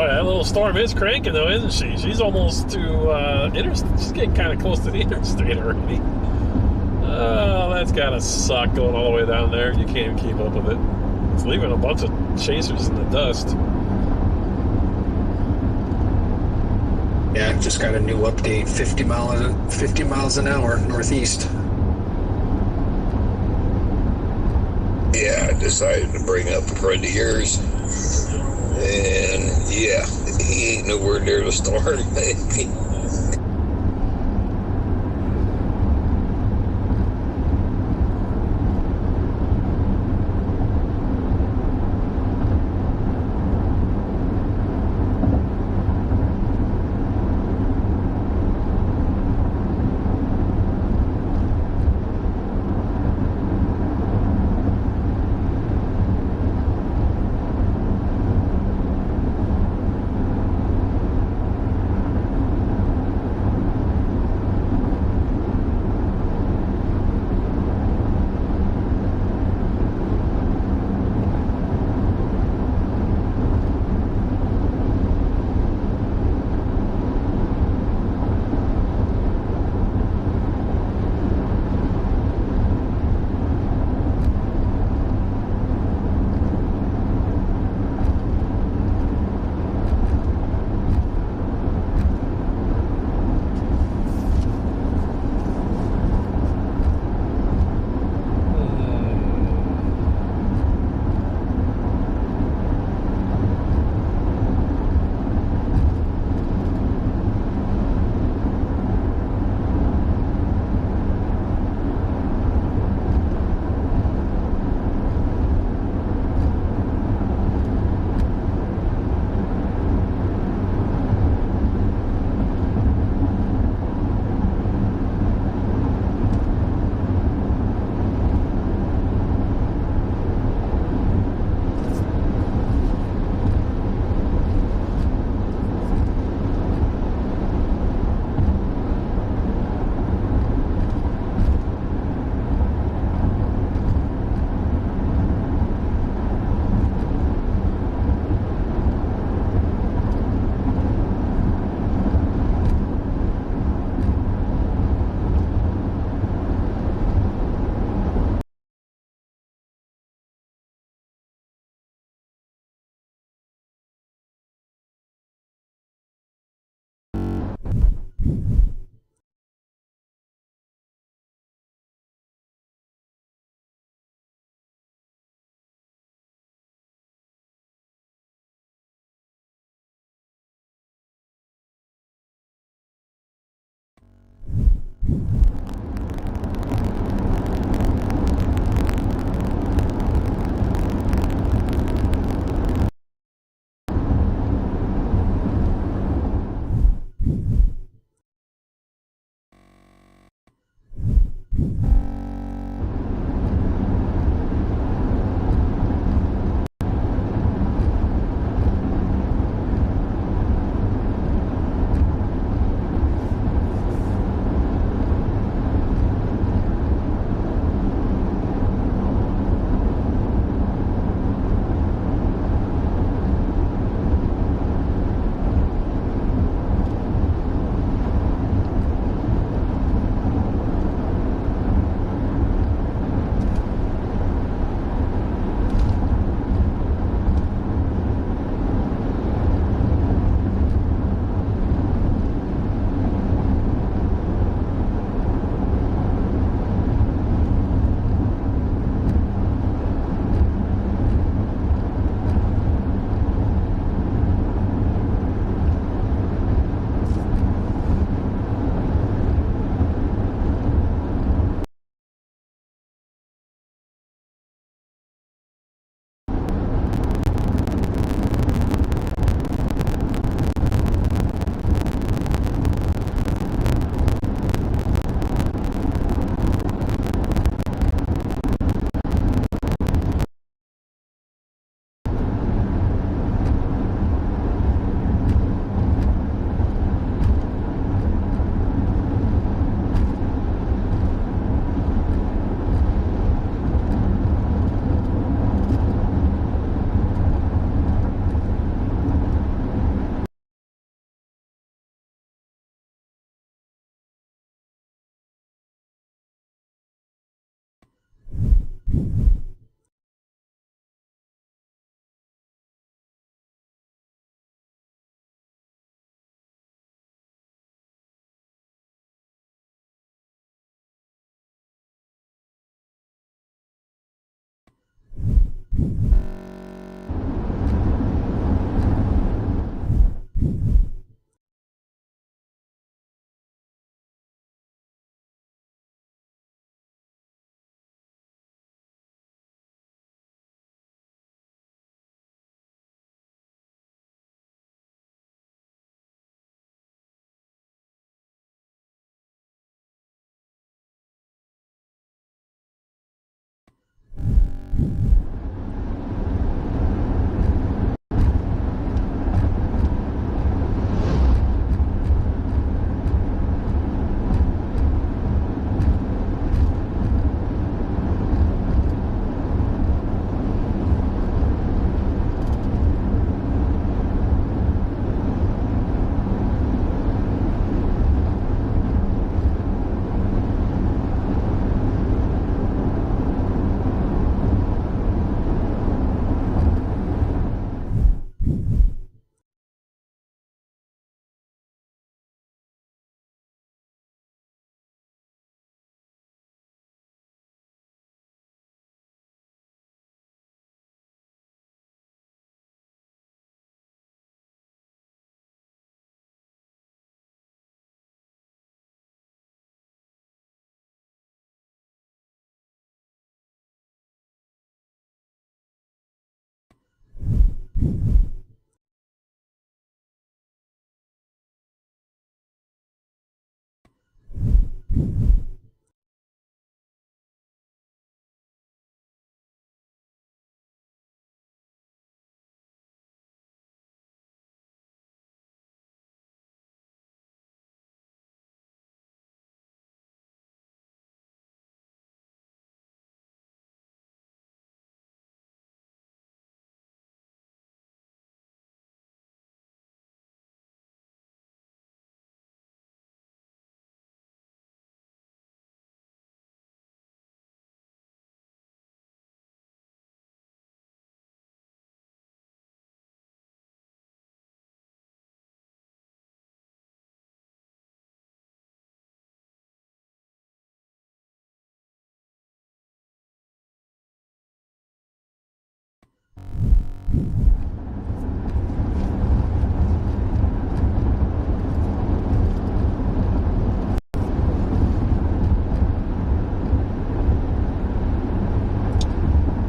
Boy, that little storm is cranking, though, isn't she? She's almost to she's getting kind of close to the interstate already. Oh, that's gotta suck going all the way down there. You can't even keep up with it. It's leaving a bunch of chasers in the dust. Yeah, just got a new update. 50 miles an hour northeast. Yeah, I decided to bring up a friend of yours. And yeah, he ain't nowhere near the storm, baby.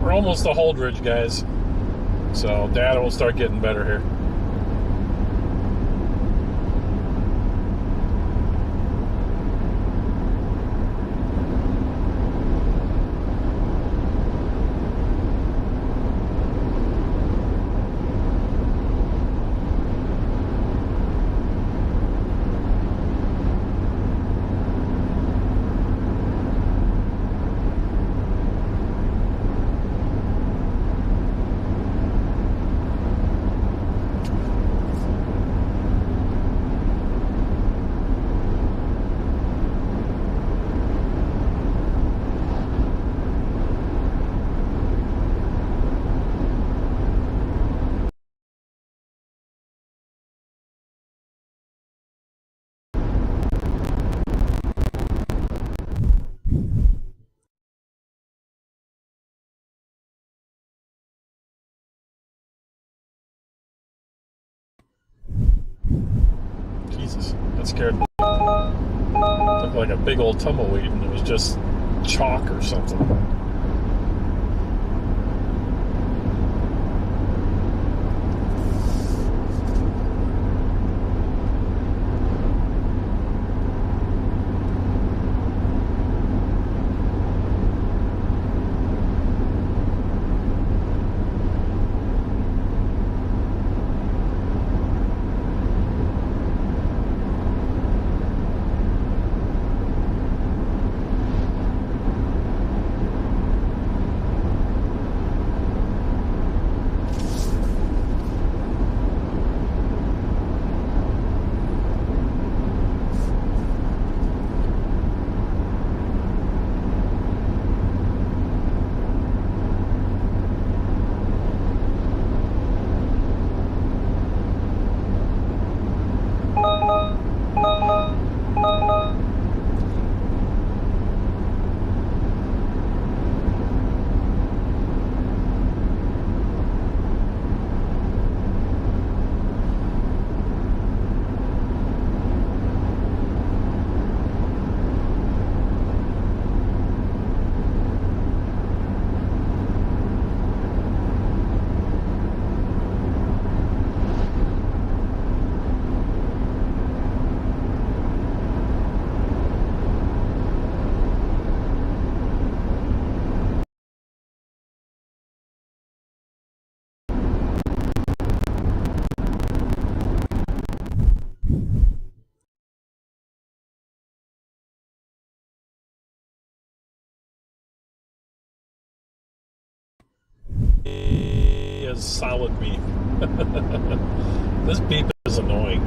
We're almost to Holdridge, guys. So data will start getting better here. Jesus, that scared me. Looked like a big old tumbleweed, and it was just chalk or something. Is solid beep. This beep is annoying.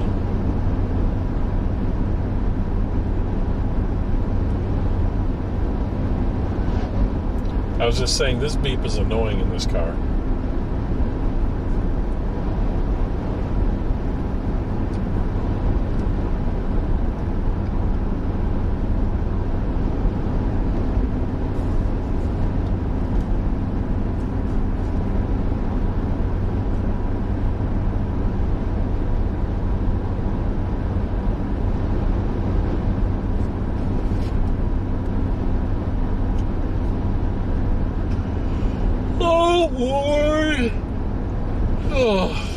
I was just saying this beep is annoying in this car. Oh boy! Oh.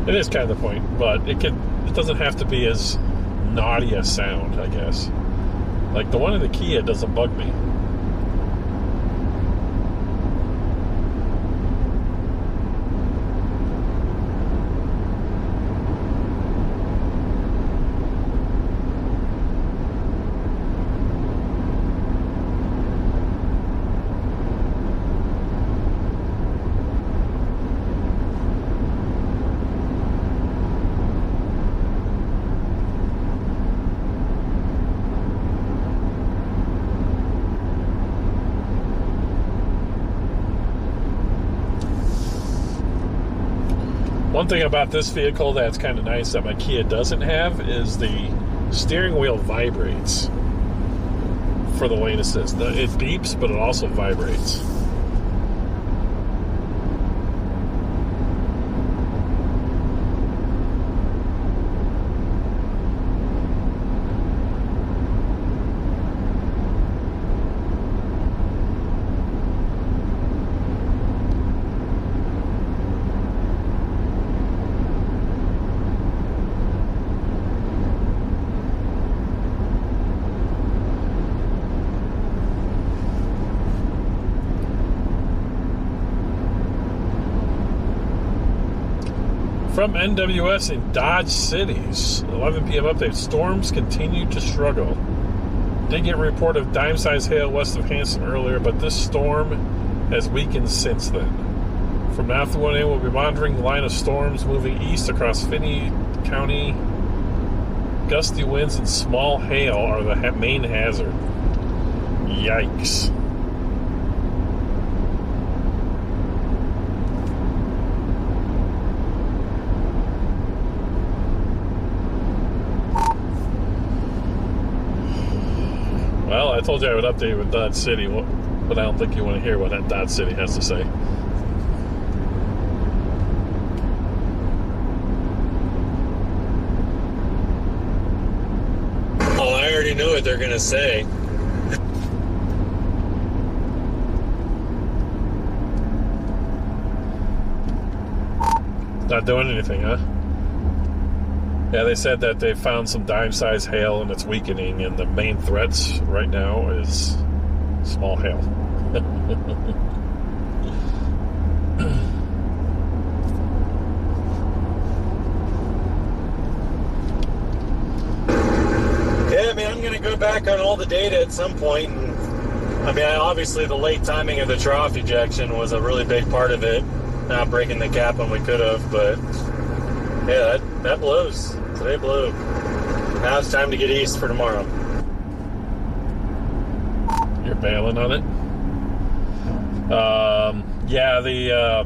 It is kind of the point, but it doesn't have to be as naughty a sound, I guess. Like the one in the Kia doesn't bug me. One thing about this vehicle that's kind of nice that my Kia doesn't have is the steering wheel vibrates for the lane assist. It beeps, but it also vibrates. From NWS in Dodge Cities, 11 p.m. update. Storms continue to struggle. Did get a report of dime-sized hail west of Hanson earlier, but this storm has weakened since then. From now through 1 a.m., we'll be monitoring the line of storms moving east across Finney County. Gusty winds and small hail are the main hazard. Yikes. Well, I told you I would update you with Dodge City, but I don't think you want to hear what that Dodge City has to say. Oh, I already know what they're going to say. Not doing anything, huh? Yeah, they said that they found some dime-sized hail and it's weakening, and the main threats right now is small hail. Yeah, I mean, I'm going to go back on all the data at some point, and I mean, obviously the late timing of the trough ejection was a really big part of it, not breaking the cap when we could have, but yeah, that blows. Today blew. Now it's time to get east for tomorrow. You're bailing on it? Yeah,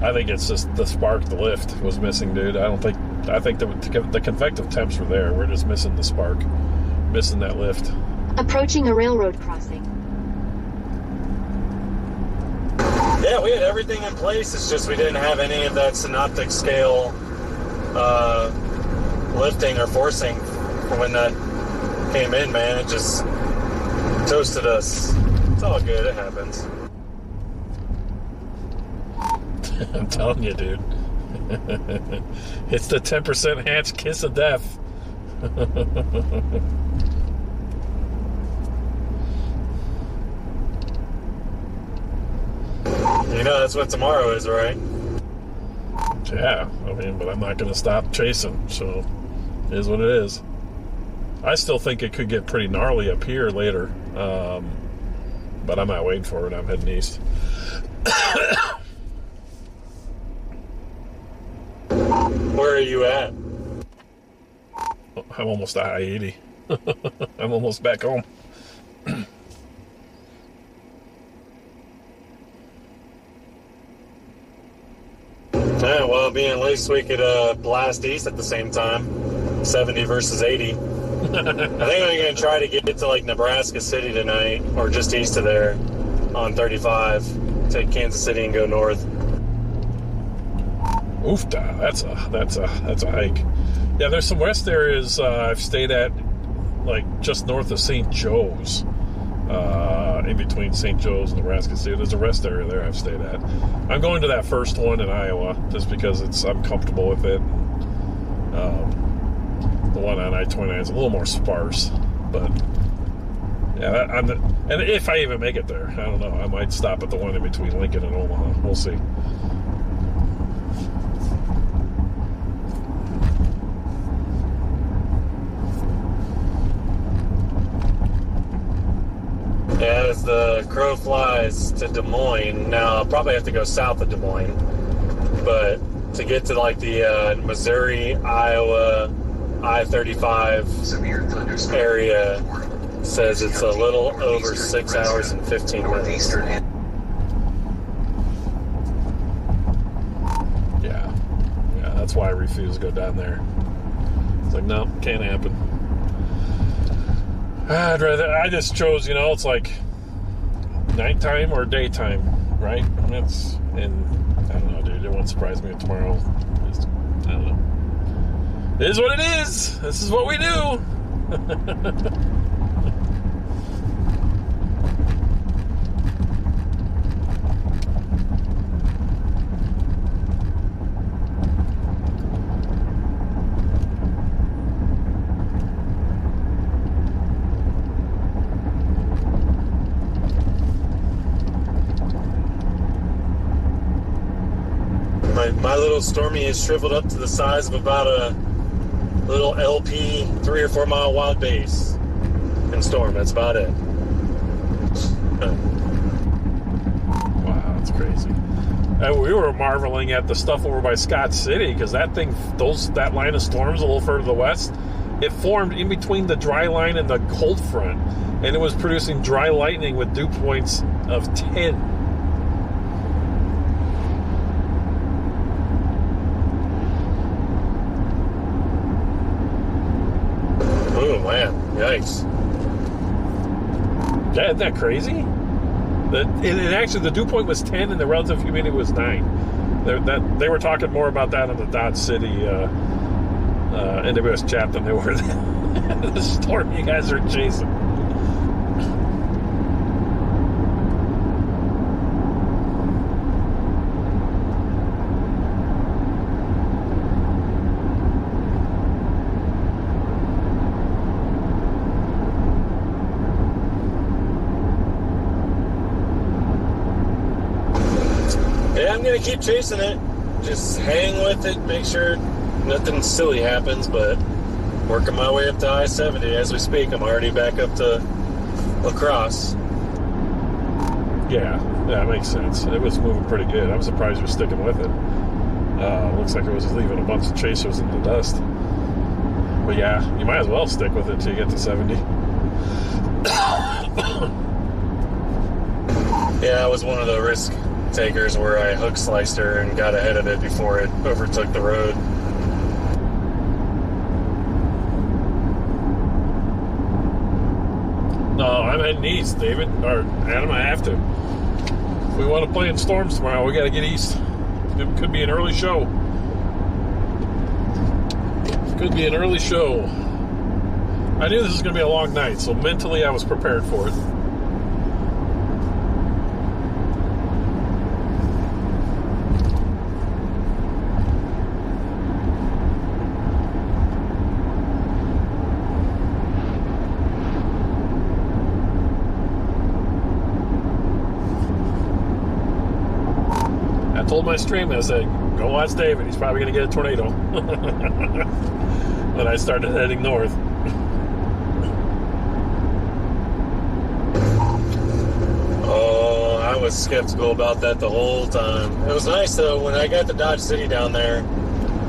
I think it's just the spark, the lift was missing, dude. I think the convective temps were there. We're just missing the spark. Missing that lift. Approaching a railroad crossing. Yeah, we had everything in place. It's just we didn't have any of that synoptic scale lifting or forcing for when that came in, man. It just toasted us. It's all good. It happens. I'm telling you, dude. It's the 10% hatch kiss of death. You know, that's what tomorrow is, right? Yeah, I mean, but I'm not going to stop chasing, so it is what it is. I still think it could get pretty gnarly up here later, but I'm not waiting for it. I'm heading east. Where are you at? I'm almost at I-80. I'm almost back home. Yeah, well, at least we could blast east at the same time. 70 versus 80. I'm going to try to get to like Nebraska City tonight, or just east of there on 35. Take Kansas City and go north. Oofda, that's a hike. Yeah, there's some rest areas I've stayed at, like just north of St. Joe's, in between St. Joe's and Nebraska City. There's a rest area there I've stayed at. I'm going to that first one in Iowa just because I'm comfortable with it. The one on I-29 is a little more sparse, but yeah, and if I even make it there, I don't know. I might stop at the one in between Lincoln and Omaha. We'll see. Yeah, as the crow flies to Des Moines, now I'll probably have to go south of Des Moines, but to get to like the Missouri, Iowa, I-35 area, says it's a little over 6 hours and 15 minutes. Yeah, that's why I refuse to go down there. It's like, no, can't happen. I just chose, it's like nighttime or daytime, right? And I don't know, dude. It won't surprise me if tomorrow. I don't know. It is what it is. This is what we do. My little Stormy is shriveled up to the size of about a little LP 3 or 4 mile wild base and storm. That's about it. Wow, that's crazy. And we were marveling at the stuff over by Scott City because that line of storms a little further to the west, it formed in between the dry line and the cold front, and it was producing dry lightning with dew points of 10. Man, yikes. Yeah, isn't that crazy? Actually, the dew point was 10 and the relative humidity was 9. They were talking more about that in the Dodge City NWS chat than they were the storm you guys are chasing. I'm going to keep chasing it. Just hang with it, make sure nothing silly happens, but working my way up to I-70 as we speak. I'm already back up to La Crosse. Yeah, that makes sense. It was moving pretty good. I'm surprised you're sticking with it. Looks like it was leaving a bunch of chasers in the dust. But yeah, you might as well stick with it till you get to 70. Yeah, I was one of the risk takers where I hook sliced her and got ahead of it before it overtook the road. No, I'm heading east, David. Or Adam, I have to. If we want to play in storms tomorrow, we got to get east. It could be an early show. Could be an early show. I knew this was going to be a long night, so mentally I was prepared for it. I told my stream, I said, go watch David. He's probably going to get a tornado. When I started heading north. Oh, I was skeptical about that the whole time. It was nice, though, when I got to Dodge City down there,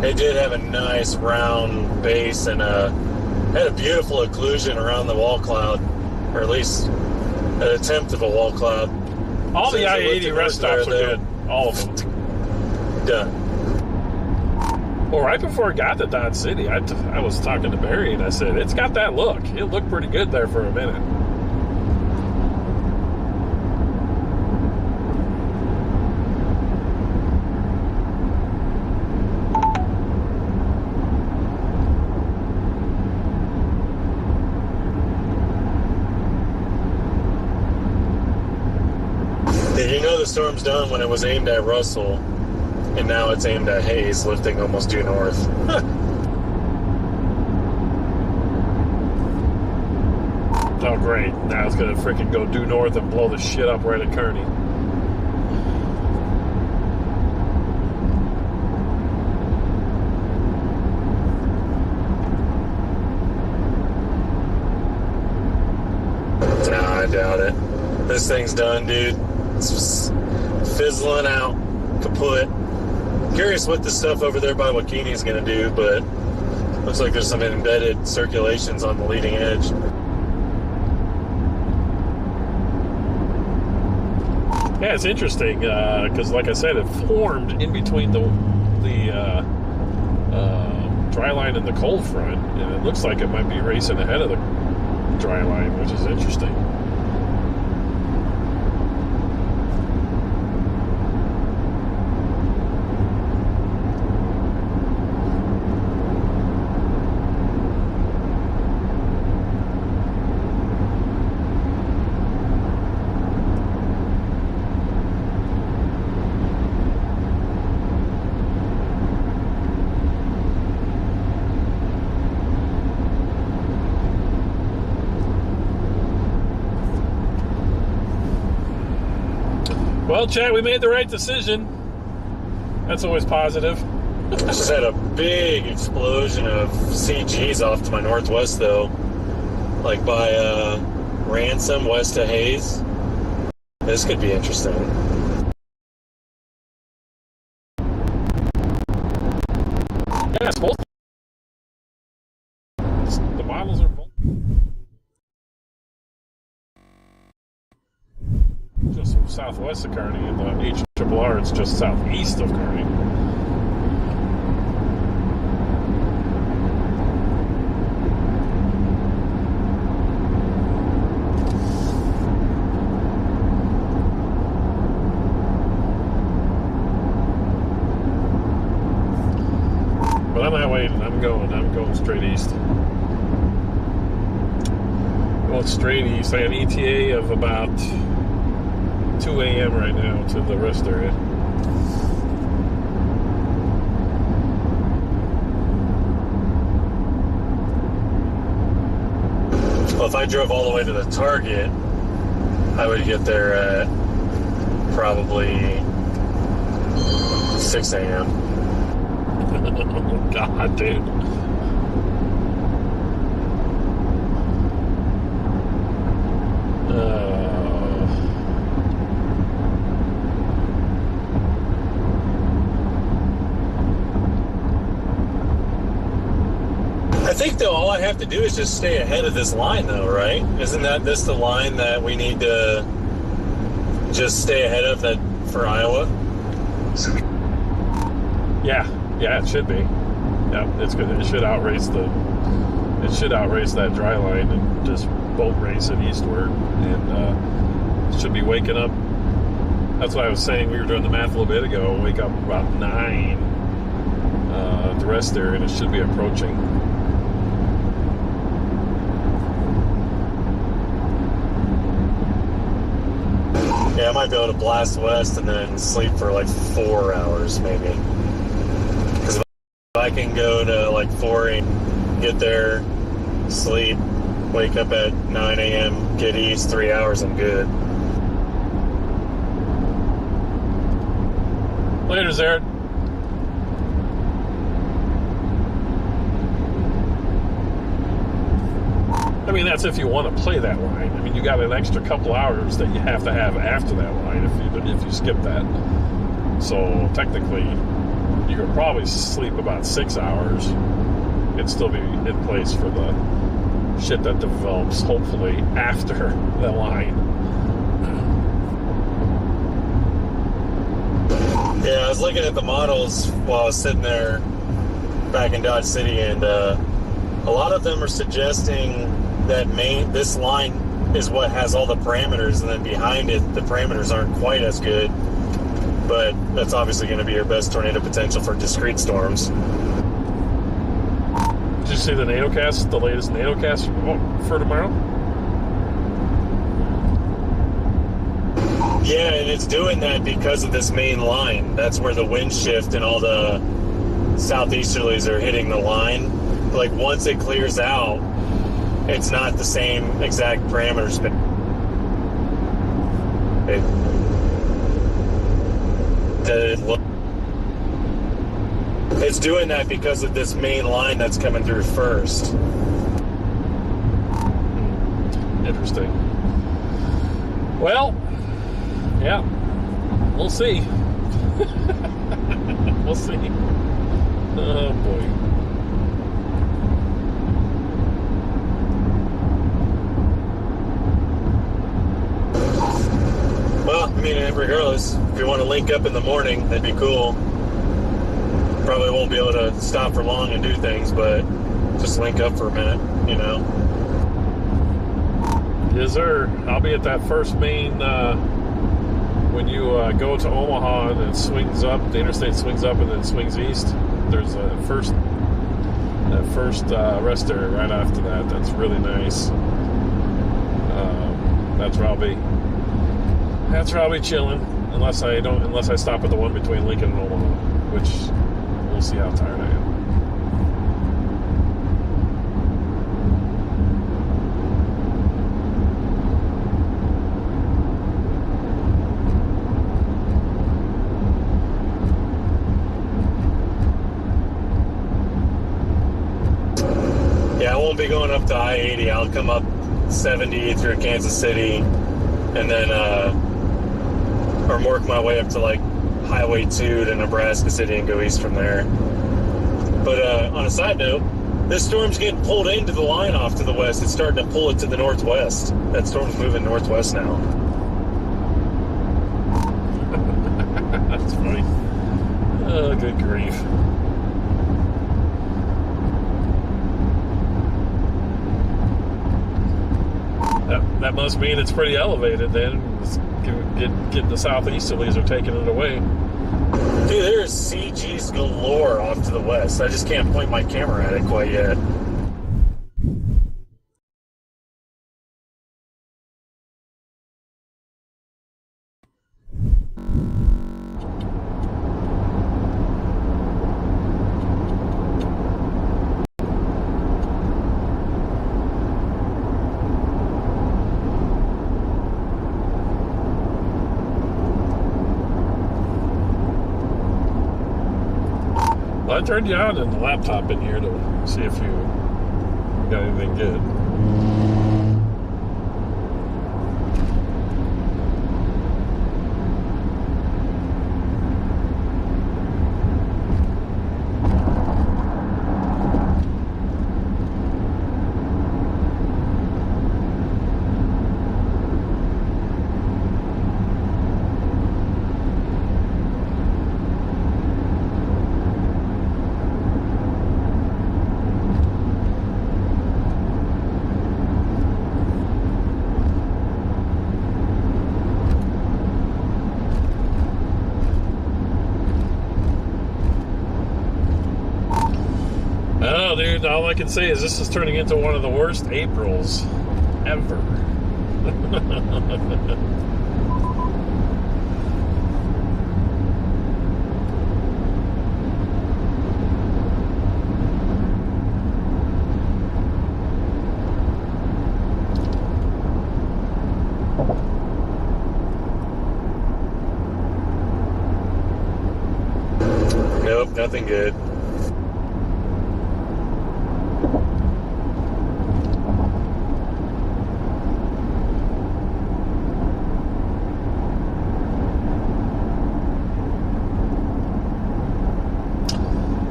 it did have a nice round base and had a beautiful occlusion around the wall cloud, or at least an attempt of a wall cloud. All the I-80 rest stops are good. All of them. Done. Well, right before I got to Dodge City, I was talking to Barry, and I said, it's got that look. It looked pretty good there for a minute. Did you know the storm's done when it was aimed at Russell, and now it's aimed at Hayes, lifting almost due north? Oh, great. Now it's going to freaking go due north and blow the shit up right at Kearney. Nah, I doubt it. This thing's done, dude. It's just fizzling out, kaput. Curious what the stuff over there by Wakini is going to do, but looks like there's some embedded circulations on the leading edge. Yeah, it's interesting because, like I said, it formed in between the dry line and the cold front, and it looks like it might be racing ahead of the dry line, which is interesting. Well, Chad, we made the right decision. That's always positive. I just had a big explosion of CGs off to my northwest, though. Like by Ransom, west of Hayes. This could be interesting. Yeah, it's both. The models are both. Just southwest of Kearney, and the HRRR, it's just southeast of Kearney. But I'm not waiting. I'm going straight east. Going straight east. I got an ETA of about 2 a.m. right now to the rest area. Well, if I drove all the way to the target, I would get there at probably 6 a.m. Oh, God, dude. I think, though, all I have to do is just stay ahead of this line, though, right? Isn't this the line that we need to just stay ahead of that for Iowa? Yeah, it should be. Yeah, it's good. It should outrace that dry line and just boat race it eastward, and it should be waking up. That's what I was saying. We were doing the math a little bit ago. Wake up about 9 at the rest there, and it should be approaching. Yeah, I might be able to blast west and then sleep for like 4 hours, maybe. Because if I can go to like 4 a.m., get there, sleep, wake up at 9 a.m., get east, 3 hours, I'm good. Later, Zared. I mean, that's if you want to play that line. I mean, you got an extra couple hours that you have to have after that line if you skip that. So technically, you could probably sleep about 6 hours and still be in place for the shit that develops, hopefully, after the line. Yeah, I was looking at the models while I was sitting there back in Dodge City, and a lot of them are suggesting that this line is what has all the parameters, and then behind it, the parameters aren't quite as good. But that's obviously going to be your best tornado potential for discrete storms. Did you see the NATOcast, the latest NATOcast for tomorrow? Yeah, and it's doing that because of this main line. That's where the wind shift and all the southeasterlies are hitting the line. Like, once it clears out, it's not the same exact parameters. It's doing that because of this main line that's coming through first. Interesting. Well, yeah, we'll see. We'll see. Oh, boy. Well, I mean, regardless, if you want to link up in the morning, that'd be cool. Probably won't be able to stop for long and do things, but just link up for a minute, you know. Yes, sir. I'll be at that first main when you go to Omaha and it swings up, the interstate swings up and then swings east. There's a first rest area right after that. That's really nice. That's where I'll be chilling, unless I stop at the one between Lincoln and Omaha, which we'll see how tired I am. Yeah, I won't be going up to I-80. I'll come up 70 through Kansas City, and then or work my way up to like Highway 2 to Nebraska City and go east from there. But on a side note, this storm's getting pulled into the line off to the west. It's starting to pull it to the northwest. That storm's moving northwest now. That's funny. Oh, good grief. That must mean it's pretty elevated then. Getting the southeasterlies are taking it away. Dude, there's CGs galore off to the west. I just can't point my camera at it quite yet. Well, I turned you on in the laptop in here to see if you got anything good. Oh, dude, all I can say is this is turning into one of the worst Aprils ever. Nope, nothing good.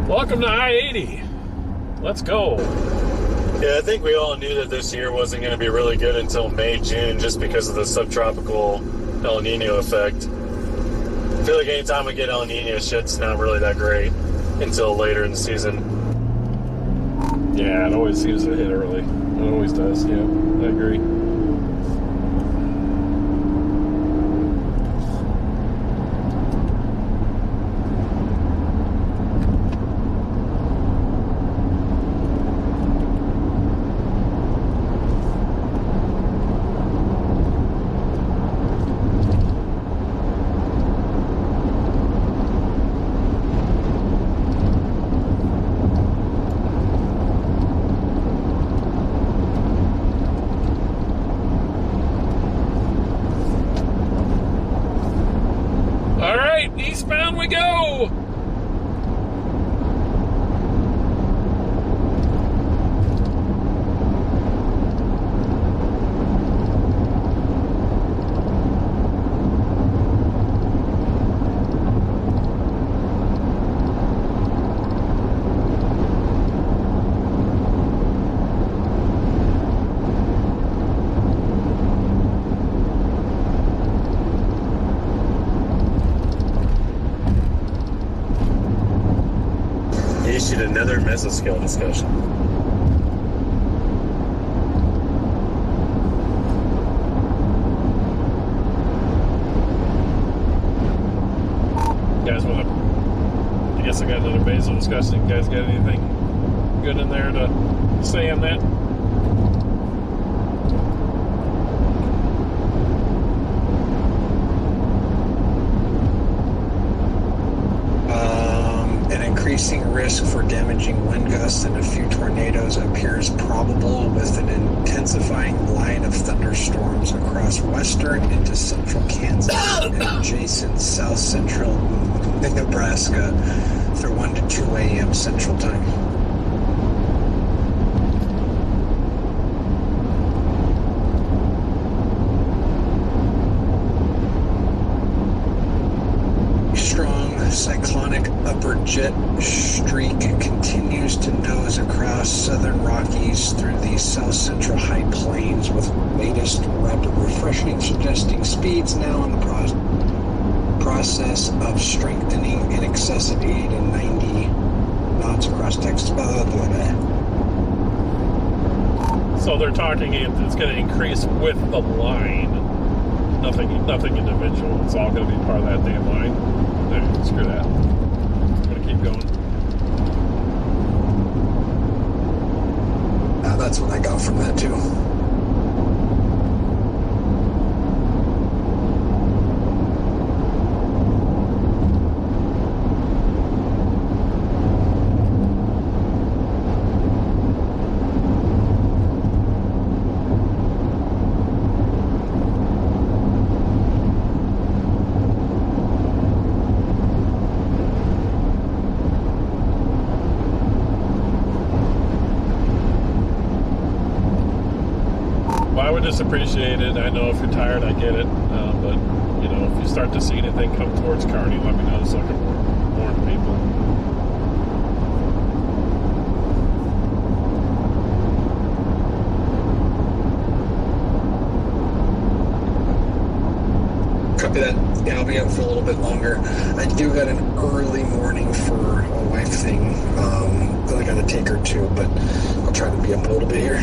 Welcome to I-80. Let's go. Yeah, I think we all knew that this year wasn't going to be really good until May, June, just because of the subtropical El Nino effect. I feel like anytime we get El Nino, shit's not really that great until later in the season. Yeah, it always seems to hit early. It always does. Yeah, I agree. Eastbound we go! Issued another mesoscale discussion. You guys want to? I guess I got another basal discussion. You guys got anything good in there to say on that? Increasing risk for damaging wind gusts and a few tornadoes appears probable, with an intensifying line of thunderstorms across western into central Kansas and adjacent south central Nebraska through 1 to 2 a.m. Central Time. Cyclonic upper jet streak continues to nose across southern Rockies through the south central high plains, with latest rapid refreshing suggesting speeds now in the process of strengthening in excess of 80 to 90 knots across Texas. So they're talking it's going to increase with the line. Nothing individual. It's all going to be part of that damn line. No, screw that. I'm going to keep going. That's what I got from that too. Just appreciate it. I know if you're tired, I get it. But, you know, if you start to see anything come towards Kearney, let me know so I can warn people. Copy that. Yeah, I'll be up for a little bit longer. I do got an early morning for a wife thing that I got to take her to, but I'll try to be up a little bit here.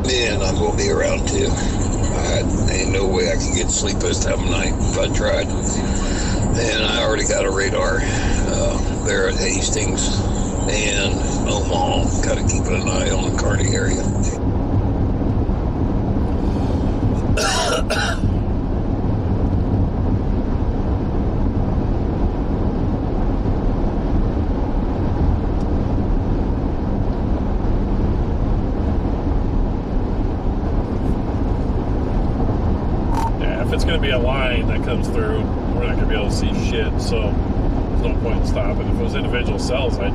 Man, I'm going to be around too. Ain't no way I can get sleep this time of night if I tried. And I already got a radar there at Hastings and Omaha. Got to keep an eye on the Kearney area. It's going to be a line that comes through, we're not going to be able to see shit, so there's no point in stopping. If it was individual cells, I'd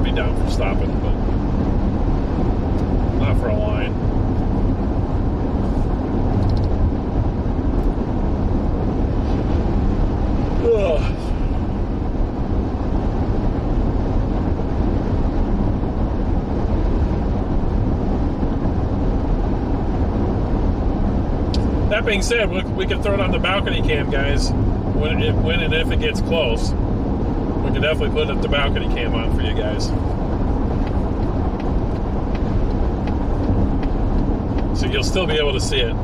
be down for stopping, but not for a line. Ugh. That being said, we can throw it on the balcony cam, guys. When and if it gets close, we We can definitely put the balcony cam on for you guys. So you'll still be able to see it.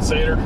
Sater.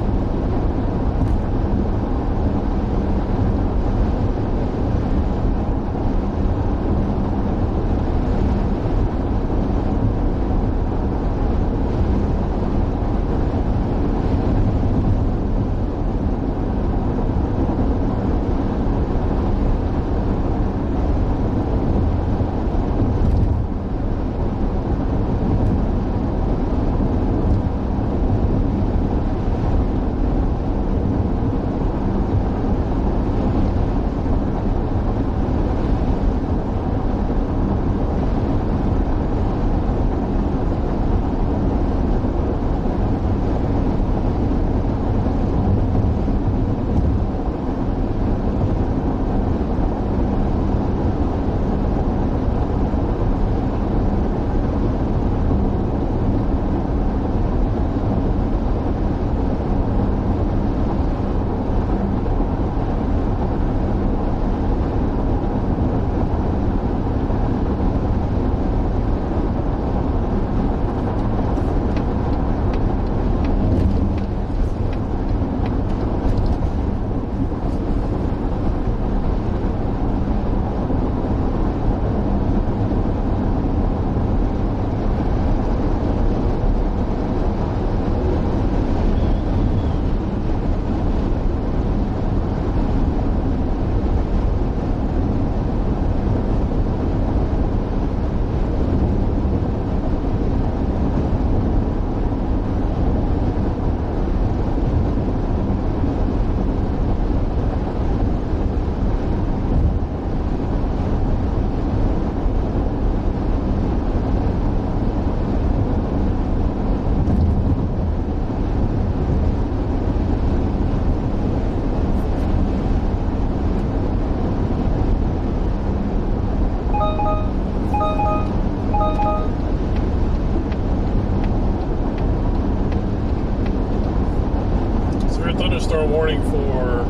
thunderstorm warning for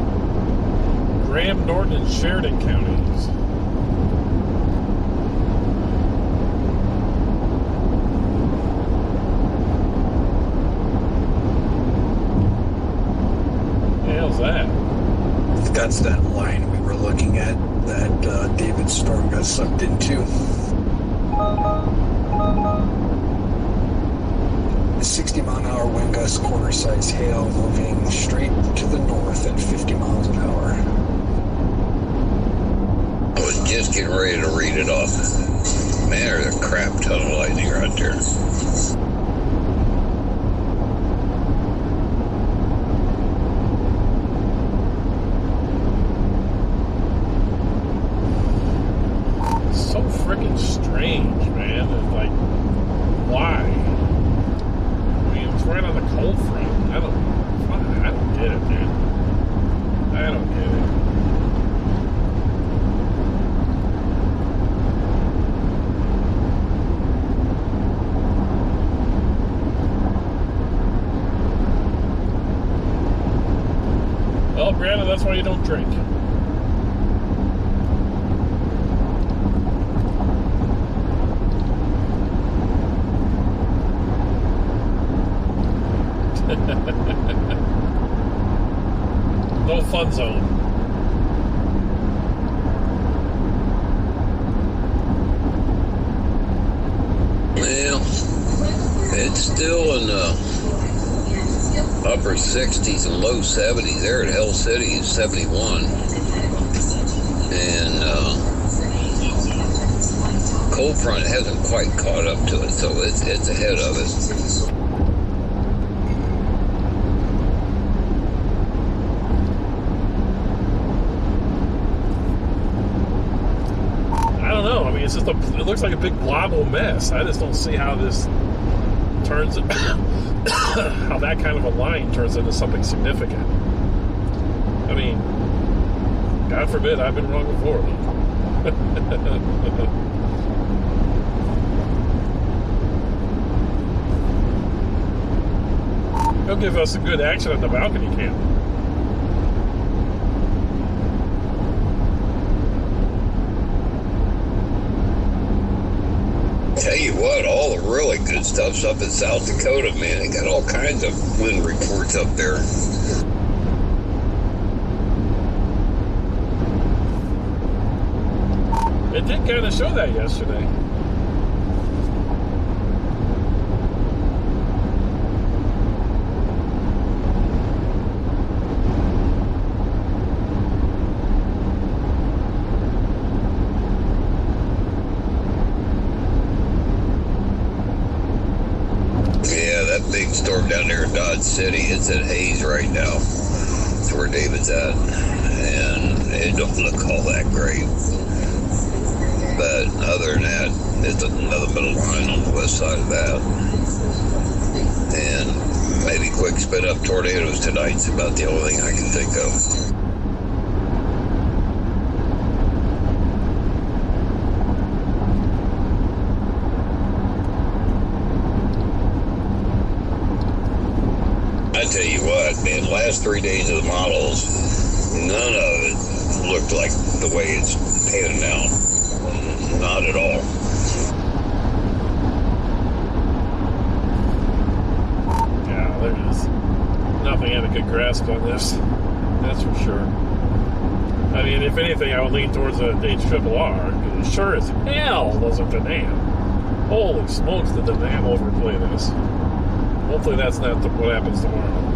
Graham, Norton, and Sheridan counties. How's that? That's that line we were looking at that David storm got sucked into. 60-mile-an-hour wind gusts, quarter-size hail moving straight to the north at 50 miles an hour. I was just getting ready to read it off. Man, there's a crap ton of lightning right there. So freaking strange, man. It's like, why? I mean, it's right on the cold front. I don't get it, man. I don't get it. Well, Brandon, that's why you don't drink. No fun zone. Well, it's still in the upper 60s and low 70s. There at Hell City is 71. And cold front hasn't quite caught up to it, so it's ahead of it. It's just it looks like a big global mess. I just don't see how this turns, how that kind of a line turns into something significant. I mean, God forbid I've been wrong before. He'll give us some good action on the balcony cam. Tell you what, all the really good stuff's up in South Dakota, man. They got all kinds of wind reports up there. It did kind of show that yesterday. Storm down there in Dodge City. It's at Hayes right now. That's where David's at. And it don't look all that great. But other than that, it's another middle line on the west side of that. And maybe quick spin up tornadoes tonight's about the only thing I can think of. I tell you what, man, last 3 days of the models, none of it looked like the way it's panning out. Not at all. Yeah, there's nothing I had a good grasp on this. That's for sure. I mean, if anything, I would lean towards a HRRR, because it sure as hell wasn't Denham. Holy smokes, did Denham overplay this. Hopefully that's not what happens tomorrow.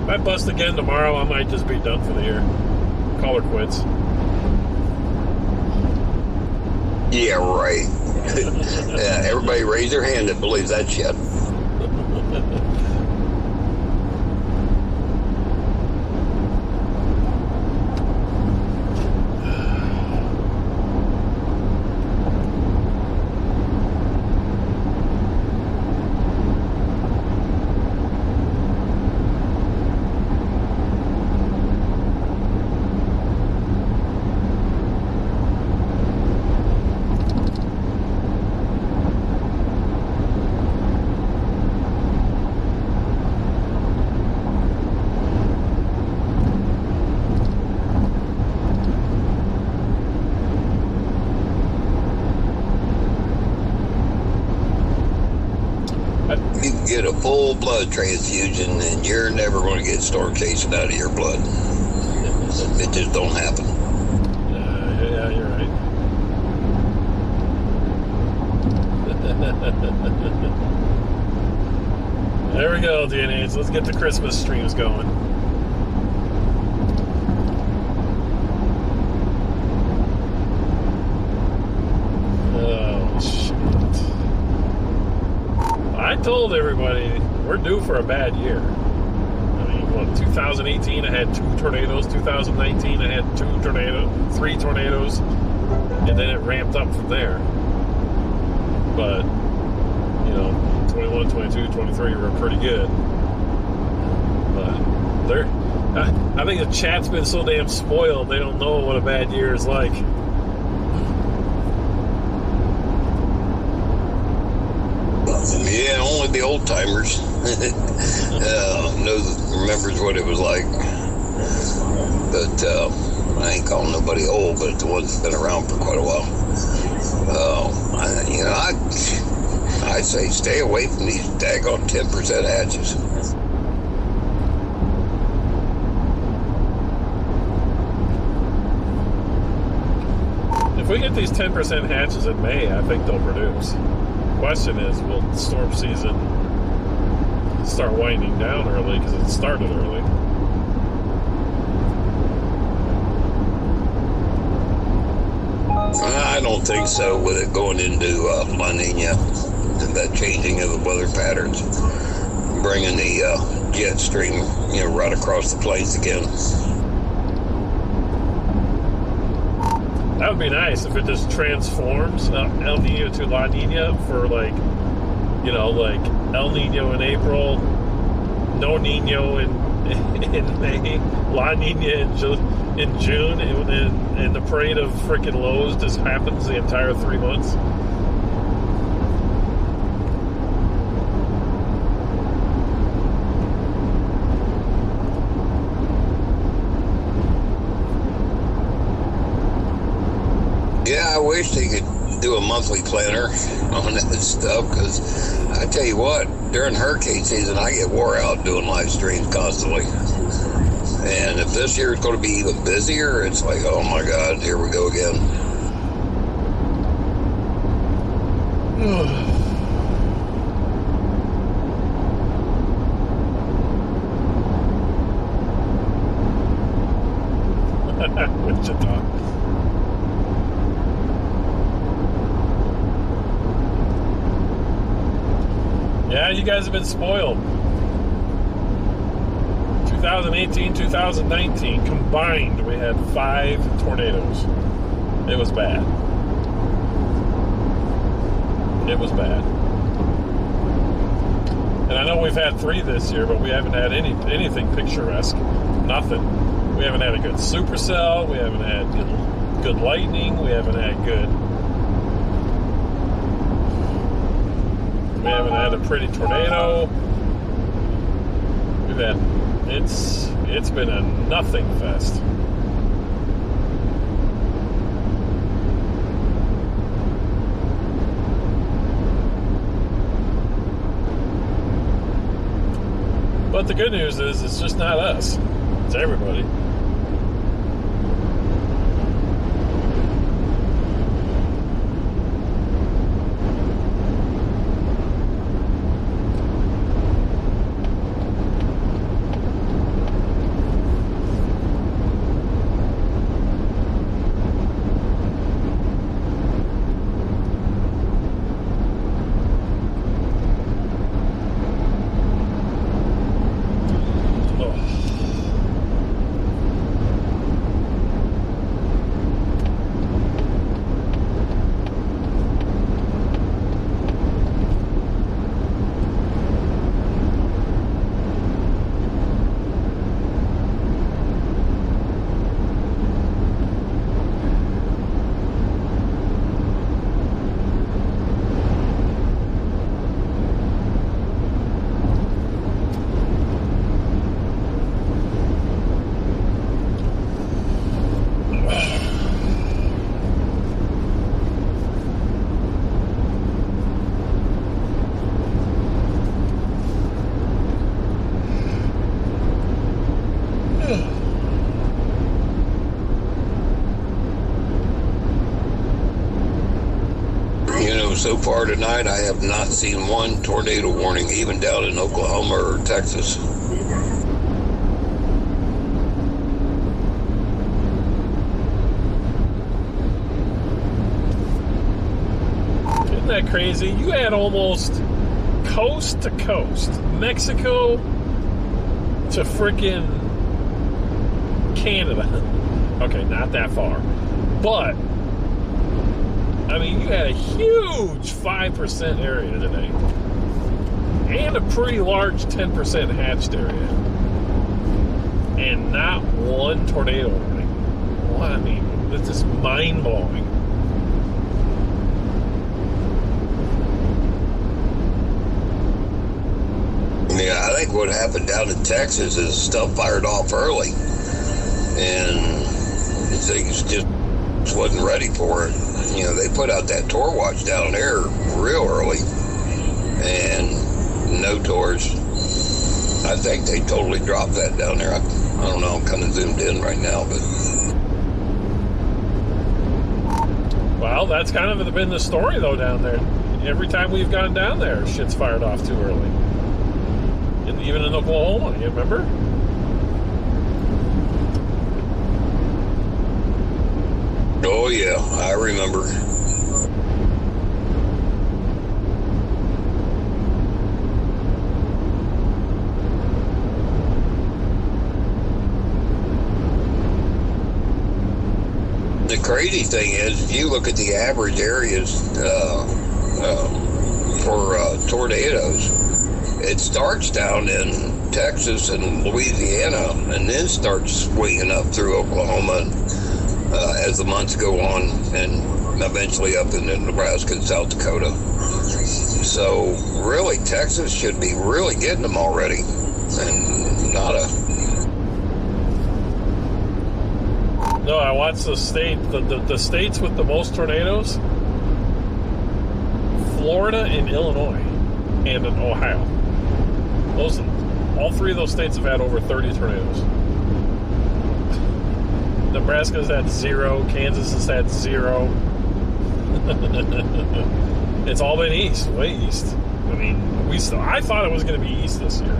If I bust again tomorrow, I might just be done for the year. Call her quits. Yeah, right. Yeah, everybody raise their hand that believes that shit. full blood transfusion, and you're never going to get storm chasing out of your blood. It just don't happen. Yeah, you're right. There we go, DNAs. Let's get the Christmas streams going. Oh, shit. I told everybody we're due for a bad year. I mean, what, 2018 I had 2 tornadoes, 2019 I had 3 tornadoes, and then it ramped up from there. But, you know, 21, 22, 23 were pretty good. But I think the chat's been so damn spoiled, they don't know what a bad year is like. Yeah, only the old timers remembers what it was like. But I ain't calling nobody old, but the ones that's been around for quite a while. I'd say stay away from these daggone 10% hatches. If we get these 10% hatches in May, I think they'll produce. Question is, will storm season start winding down early because it started early? I don't think so, with it going into La Nina and that changing of the weather patterns, bringing the jet stream, right across the plains again. That would be nice if it just transforms El Nino to La Nina for like El Nino in April, No Nino in May, La Nina in June, and the parade of freaking lows just happens the entire 3 months. Yeah, I wish they could do a monthly planner on that stuff, because I tell you what, during hurricane season, I get wore out doing live streams constantly. And if this year is going to be even busier, it's like, oh my God, here we go again. Wichita. Yeah, you guys have been spoiled. 2018, 2019 combined, we had 5 tornadoes. It was bad. It was bad. And I know we've had 3 this year, but we haven't had anything picturesque. Nothing. We haven't had a good supercell. We haven't had good lightning. We haven't had good. We haven't had a pretty tornado. We've had. It's been a nothing fest. But the good news is it's just not us. It's everybody. far tonight, I have not seen one tornado warning, even down in Oklahoma or Texas. Isn't that crazy? You had almost coast to coast, Mexico to frickin' Canada. Okay, not that far. But, I mean, you had a huge 5% area today. And a pretty large 10% hatched area. And not one tornado warning. Well, I mean, this is mind-blowing. Yeah, I think what happened down in Texas is stuff fired off early. And things just wasn't ready for it. You know, they put out that Tor watch down there real early, and no Tors. I think they totally dropped that down there. I don't know, I'm kind of zoomed in right now, but... Well, that's kind of been the story, though, down there. Every time we've gone down there, shit's fired off too early. And even in Oklahoma, you remember? Oh, yeah, I remember. The crazy thing is, if you look at the average areas for tornadoes, it starts down in Texas and Louisiana and then starts swinging up through Oklahoma as the months go on, and eventually up into Nebraska and South Dakota. So really, Texas should be really getting them already, and nada. No, I watched the states with the most tornadoes: Florida and Illinois, and in Ohio. All three of those states have had over 30 tornadoes. Nebraska's had 0. Kansas has had 0. It's all been east, way east. I mean, I thought it was going to be east this year,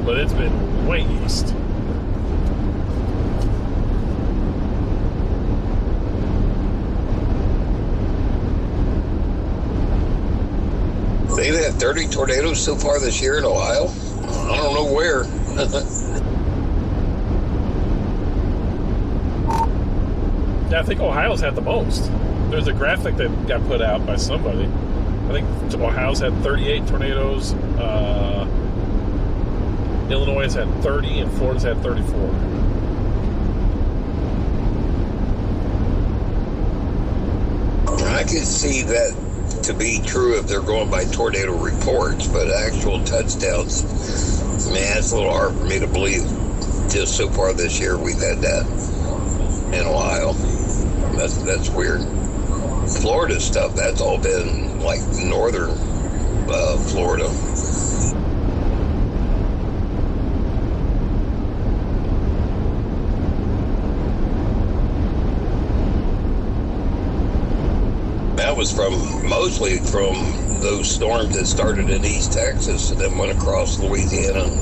but it's been way east. They've had 30 tornadoes so far this year in Ohio. I don't know where. Yeah, I think Ohio's had the most. There's a graphic that got put out by somebody. I think Ohio's had 38 tornadoes. Illinois has had 30, and Florida's had 34. I can see that to be true if they're going by tornado reports, but actual touchdowns, man, it's a little hard for me to believe. Just so far this year, we've had that in Ohio. That's weird. Florida stuff, that's all been like northern Florida. That was mostly from those storms that started in East Texas and then went across Louisiana and,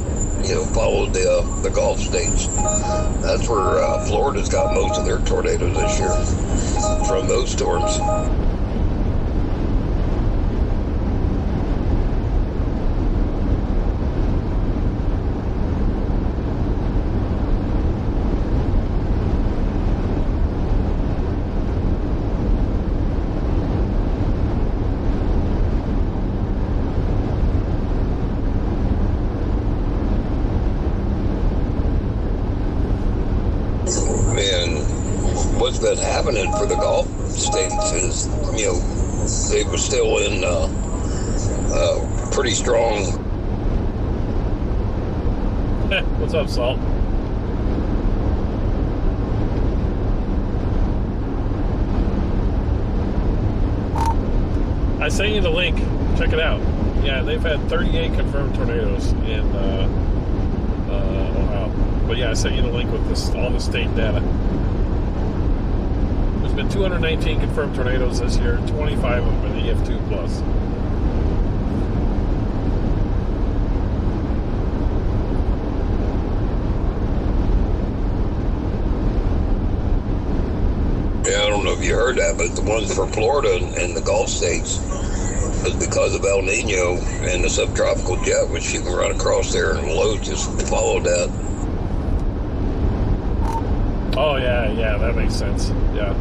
followed the Gulf states. That's where Florida's got most of their tornadoes this year, from those storms. What's been happening for the Gulf states is, they were still in pretty strong. What's up, Salt? I sent you the link. Check it out. Yeah, they've had 38 confirmed tornadoes in Ohio. But yeah, I sent you the link with all the state data. There's been 219 confirmed tornadoes this year, 25 of them in EF2 plus. Yeah, I don't know if you heard that, but the ones for Florida and the Gulf states was because of El Nino and the subtropical jet, which you can run across there, and load just followed that. Oh, yeah, that makes sense. Yeah.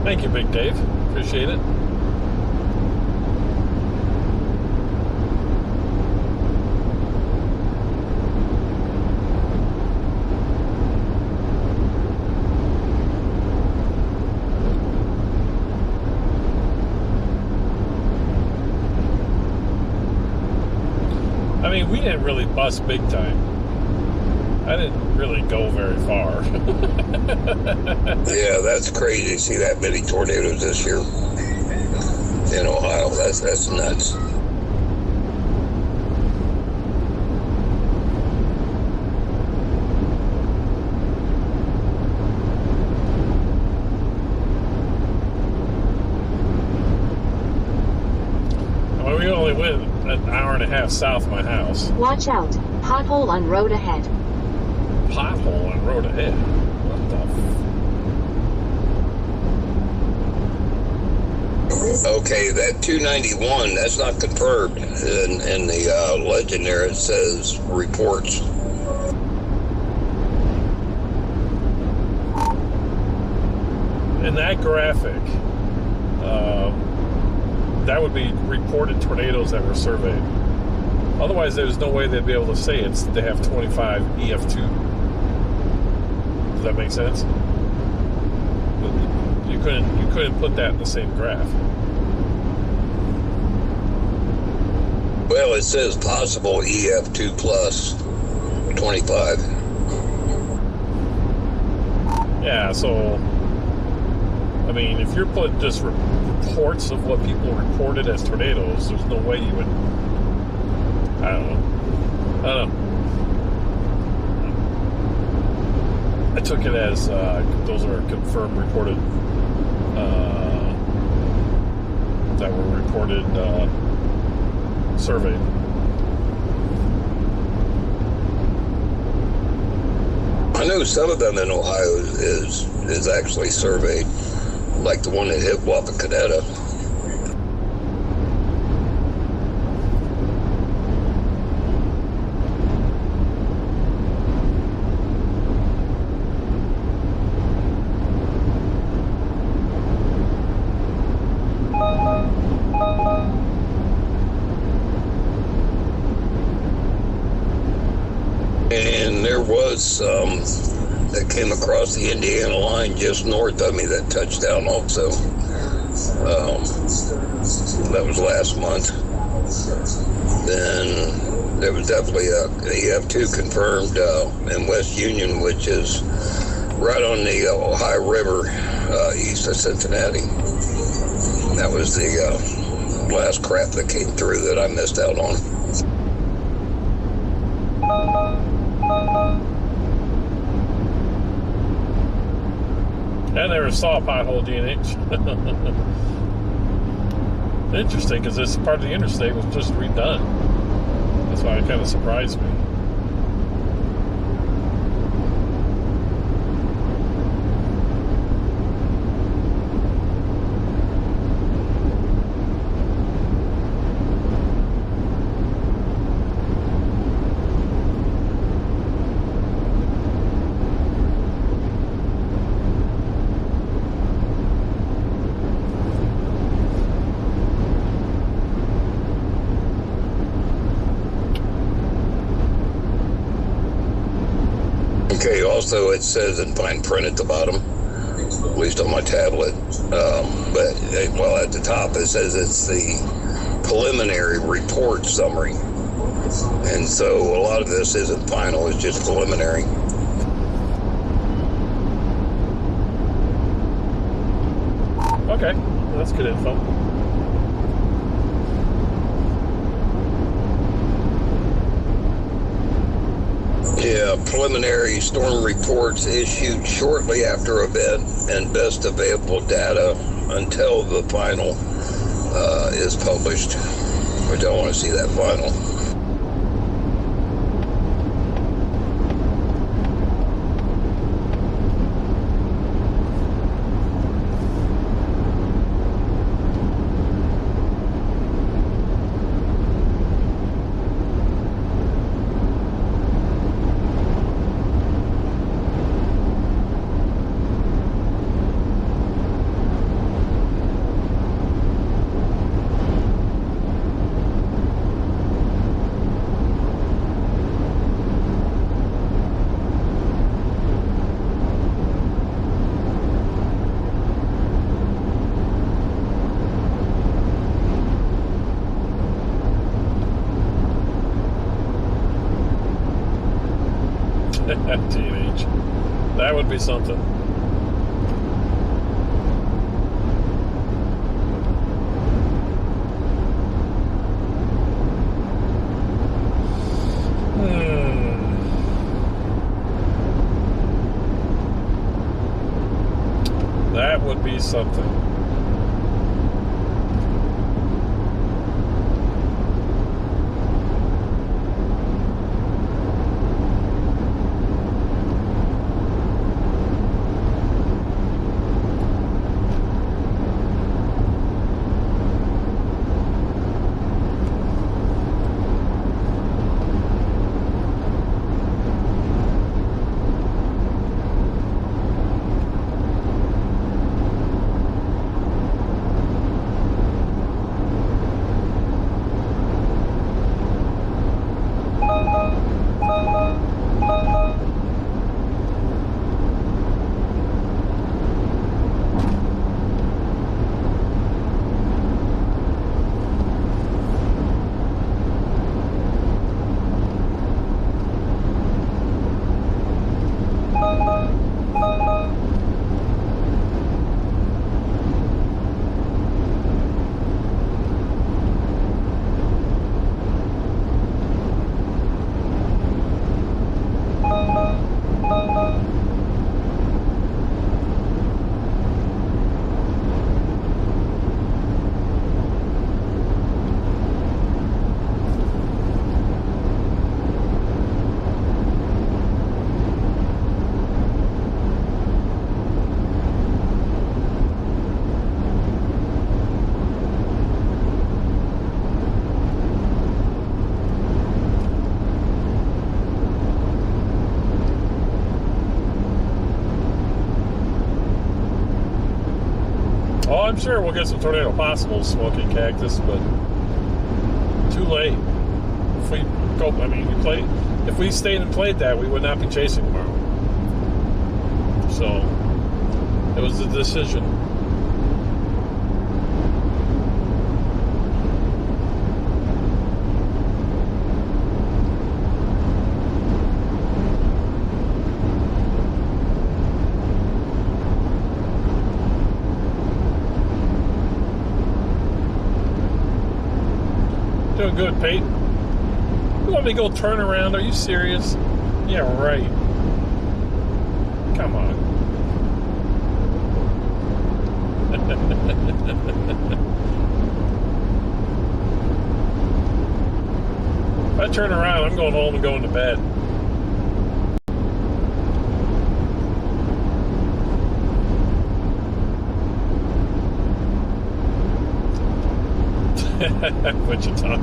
Thank you, Big Dave. Appreciate it. I mean, we didn't really bust big time. I didn't really go very far. Yeah, that's crazy to see that many tornadoes this year in Ohio. That's nuts. Well, we only went an hour and a half south of my house. Watch out. Pothole on road ahead. Pothole on road ahead? What the Okay, that 291, that's not confirmed. In the legend there, it says reports. In that graphic, that would be reported tornadoes that were surveyed. Otherwise, there's no way they'd be able to say they have 25 EF2. Does that make sense? You couldn't put that in the same graph. Well, it says possible EF2 plus 25. Yeah, so I mean, if you're putting just reports of what people reported as tornadoes, there's no way you would. I don't know. I took it as those are confirmed reported that were reported surveyed. I know some of them in Ohio is actually surveyed, like the one that hit Wapakoneta. And there was some that came across the Indiana line just north of me that touched down also. That was last month. Then there was definitely a EF2 confirmed in West Union, which is right on the Ohio River east of Cincinnati. That was the last crap that came through that I missed out on. I never saw a pothole DNH. Interesting, because this part of the interstate was just redone. That's why it kind of surprised me. Okay, also it says in fine print at the bottom, at least on my tablet, but well, at the top it says it's the preliminary report summary. And so a lot of this isn't final, it's just preliminary. Okay, well, that's good info. Yeah, preliminary storm reports issued shortly after event and best available data until the final is published. Which I want to see that final. Teenage. That would be something. That would be something. Oh, I'm sure we'll get some tornado possibles, smoking cactus, but too late. If we go, I mean, if we stayed and played that, we would not be chasing tomorrow. So it was a decision. Doing good, Pete. You want me to go turn around? Are you serious? Yeah, right. Come on. If I turn around, I'm going home and going to bed. Wichita.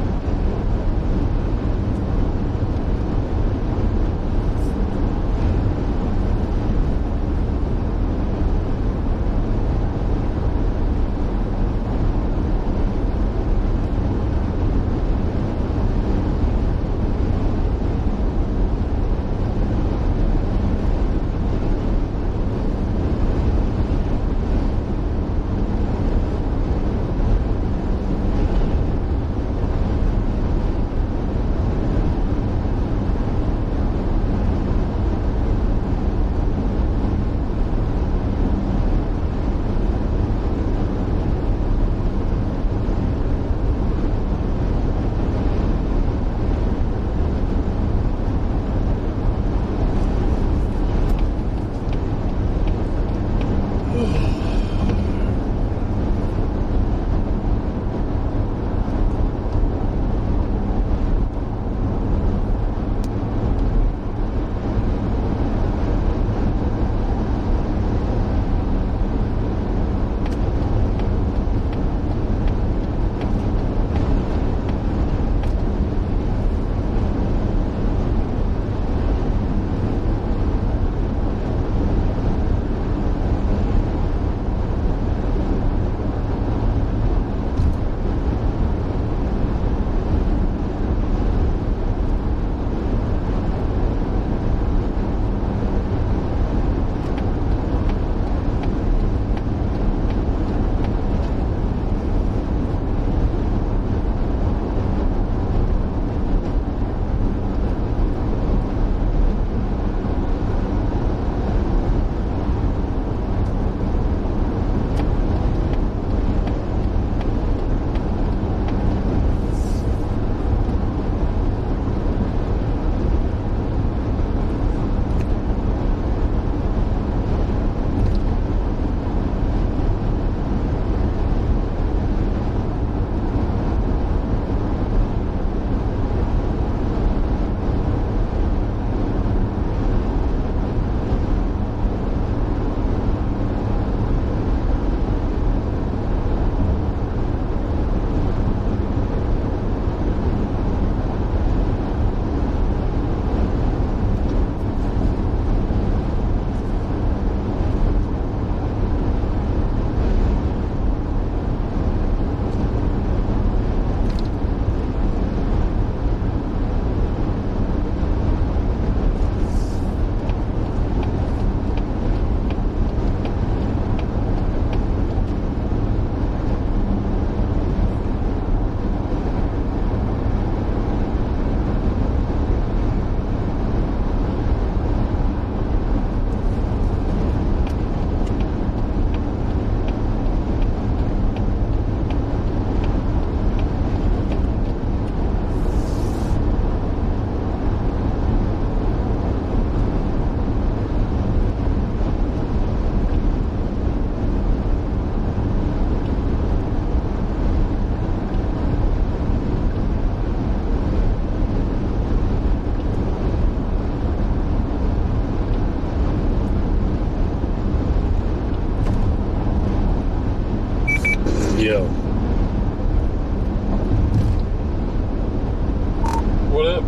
What up?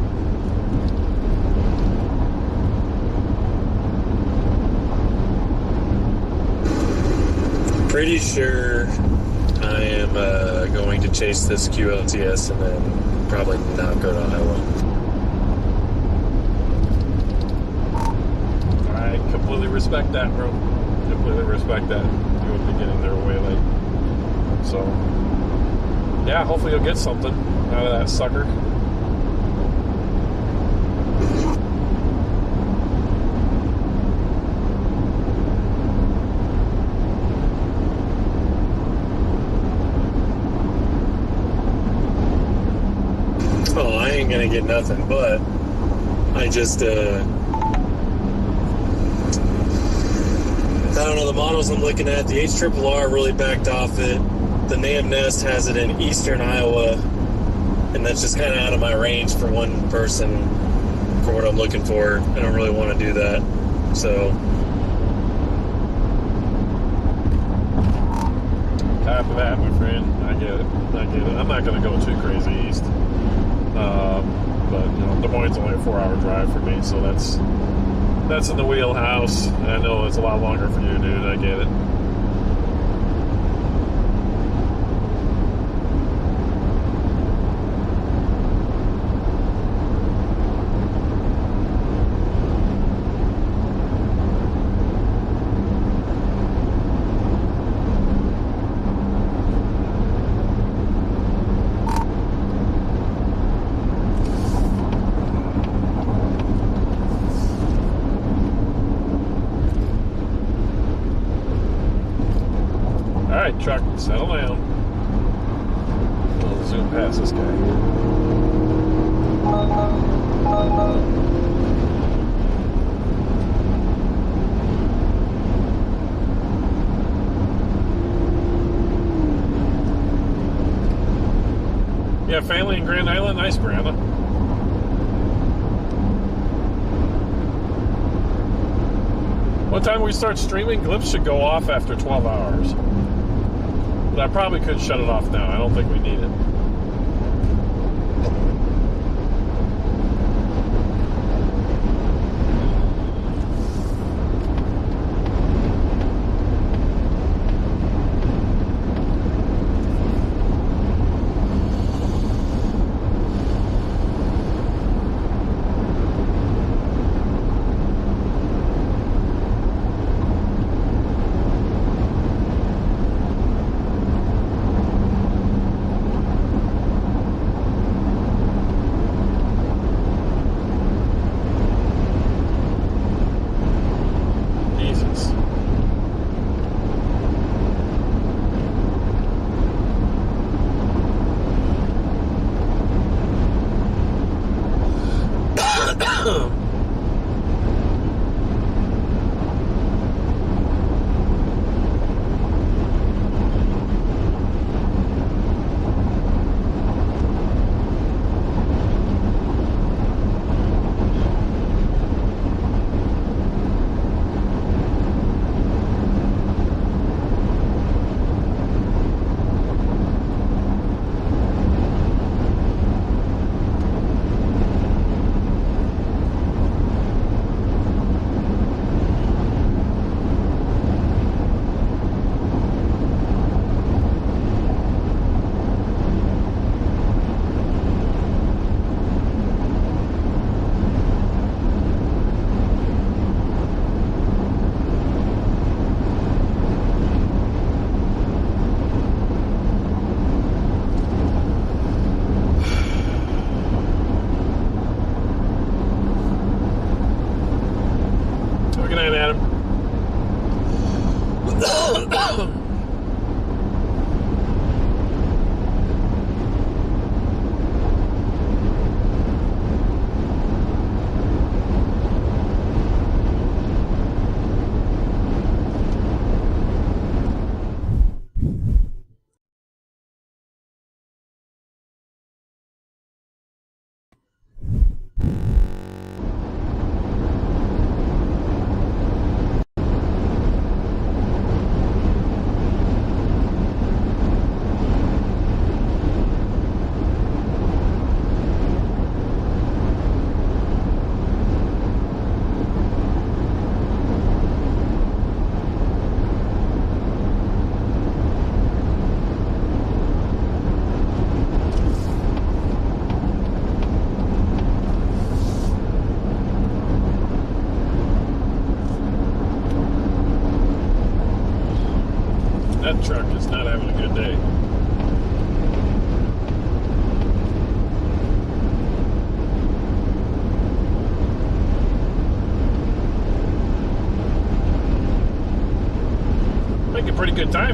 Pretty sure I am going to chase this QLTS and then probably not go to Iowa. I completely respect that, bro. Completely respect that. You would be getting there way late. So, yeah, hopefully you'll get something out of that sucker. Oh, I ain't gonna get nothing, but I just, I don't know, the models I'm looking at, the HRRR really backed off it. The NAM Nest has it in eastern Iowa, and that's just kind of out of my range for one person for what I'm looking for. I don't really want to do that, so. Copy that, my friend. I get it. I'm not going to go too crazy east. But, you know, Des Moines is only a 4-hour drive for me, so that's in the wheelhouse. I know it's a lot longer for you, dude. I get it. Alright, truck, settle down. We'll zoom past this guy. Yeah, family in Grand Island? Nice, Brianna. What time we start streaming? Glips should go off after 12 hours. But I probably could shut it off now. I don't think we need it.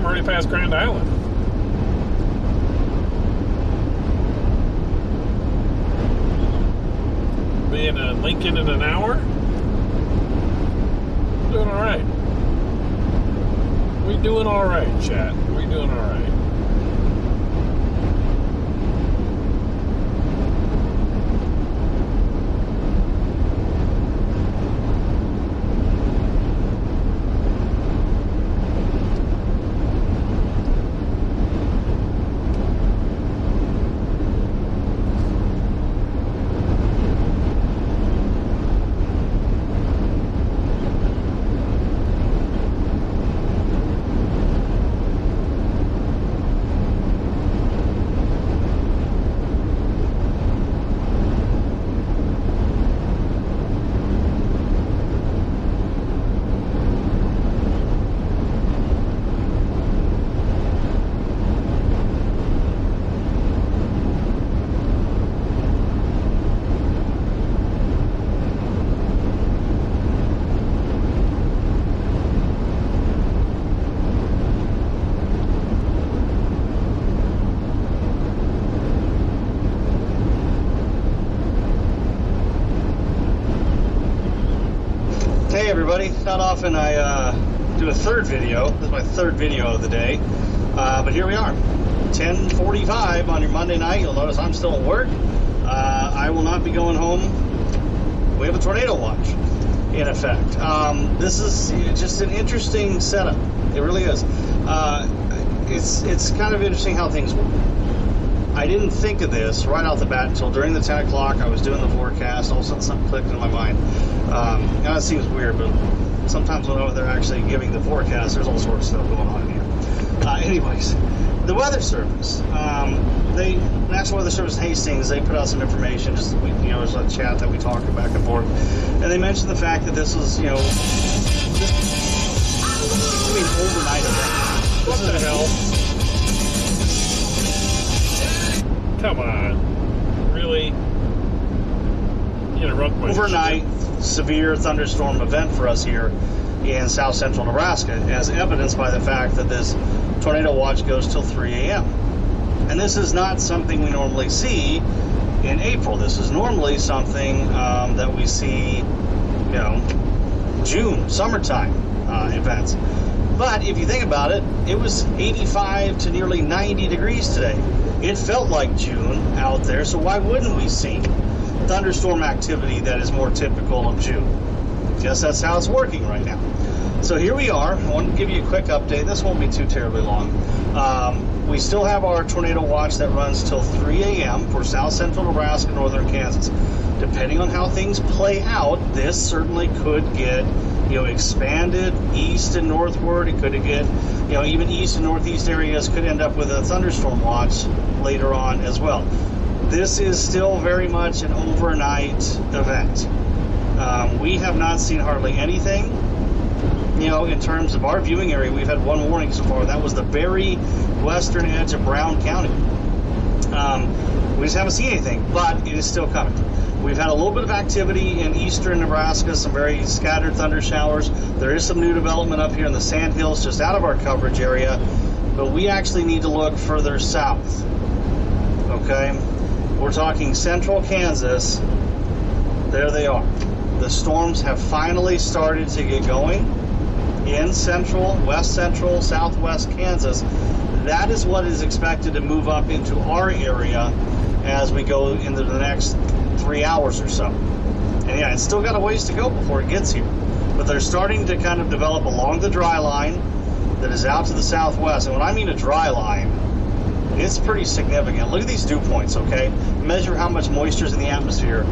I'm already past Grand Island. Be in Lincoln in an hour. Doing all right. We doing all right, chat. We doing all right. Not often I do a third video. This is my third video of the day. But here we are. 10:45 on your Monday night. You'll notice I'm still at work. I will not be going home. We have a tornado watch in effect. This is just an interesting setup. It really is. It's kind of interesting how things work. I didn't think of this right off the bat until during the 10 o'clock. I was doing the forecast. All of a sudden something clicked in my mind. Now it seems weird, but sometimes when they're actually giving the forecast, there's all sorts of stuff going on in here. Anyways, the Weather Service. National Weather Service Hastings, they put out some information. Just there's a chat that we talk back and forth, and they mentioned the fact that this was, overnight event. What the hell? Come on, really? Interrupt my overnight severe thunderstorm event for us here in south central Nebraska, as evidenced by the fact that this tornado watch goes till 3 a.m. And this is not something we normally see in April. This is normally something that we see, June, summertime events. But if you think about it, it was 85 to nearly 90 degrees today. It felt like June out there, so why wouldn't we see thunderstorm activity that is more typical of June? Guess that's how it's working right now. So here we are. I wanted to give you a quick update. This won't be too terribly long. We still have our tornado watch that runs till 3 a.m. for south central Nebraska, northern Kansas. Depending on how things play out, this certainly could get expanded east and northward. It could get, even east and northeast areas could end up with a thunderstorm watch later on as well. This is still very much an overnight event. We have not seen hardly anything. In terms of our viewing area, we've had one warning so far. That was the very western edge of Brown County. We just haven't seen anything, but it is still coming. We've had a little bit of activity in eastern Nebraska, some very scattered thunder showers. There is some new development up here in the Sandhills, just out of our coverage area, but we actually need to look further south. Okay? We're talking central Kansas. There they are. The storms have finally started to get going in central, west central, southwest Kansas. That is what is expected to move up into our area as we go into the next 3 hours or so. And yeah, it's still got a ways to go before it gets here. But they're starting to kind of develop along the dry line that is out to the southwest. And when I mean a dry line, it's pretty significant. Look at these dew points, okay? Measure how much moisture is in the atmosphere.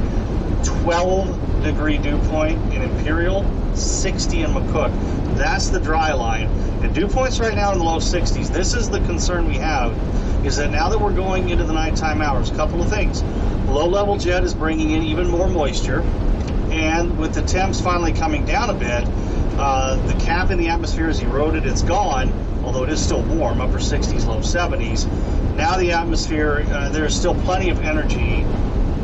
12-degree dew point in Imperial, 60 in McCook. That's the dry line. And dew points right now in the low 60s. This is the concern we have, is that now that we're going into the nighttime hours, a couple of things. Low-level jet is bringing in even more moisture, and with the temps finally coming down a bit, the cap in the atmosphere is eroded. It's gone, although it is still warm, upper 60s, low 70s. Now the atmosphere, there's still plenty of energy,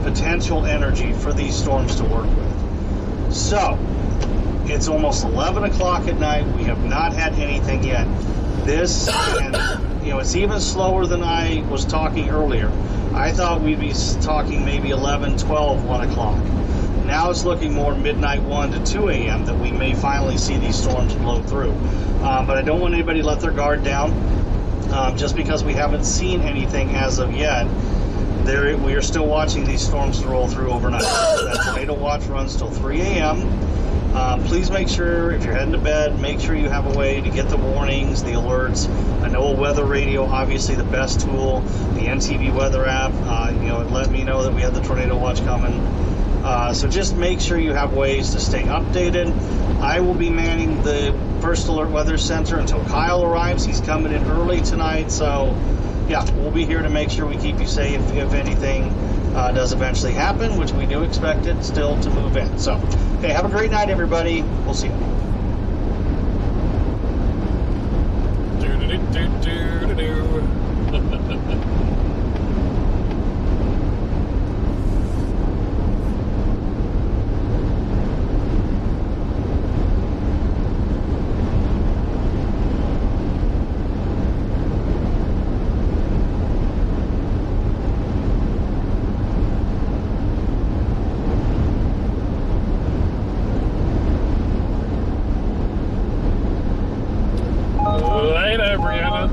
potential energy for these storms to work with. So, it's almost 11 o'clock at night. We have not had anything yet. This, and, it's even slower than I was talking earlier. I thought we'd be talking maybe 11, 12, 1 o'clock. Now it's looking more midnight 1 to 2 a.m. that we may finally see these storms blow through. But I don't want anybody to let their guard down. Just because we haven't seen anything as of yet, we are still watching these storms roll through overnight. That tornado watch runs till 3 a.m. Please make sure, if you're heading to bed, make sure you have a way to get the warnings, the alerts. I know a weather radio, obviously the best tool. The NTV weather app, it let me know that we had the tornado watch coming. So just make sure you have ways to stay updated. I will be manning the First Alert Weather Center until Kyle arrives. He's coming in early tonight, so yeah, we'll be here to make sure we keep you safe if anything does eventually happen, which we do expect it still to move in. So, okay, have a great night, everybody. We'll see you. Later, Brianna.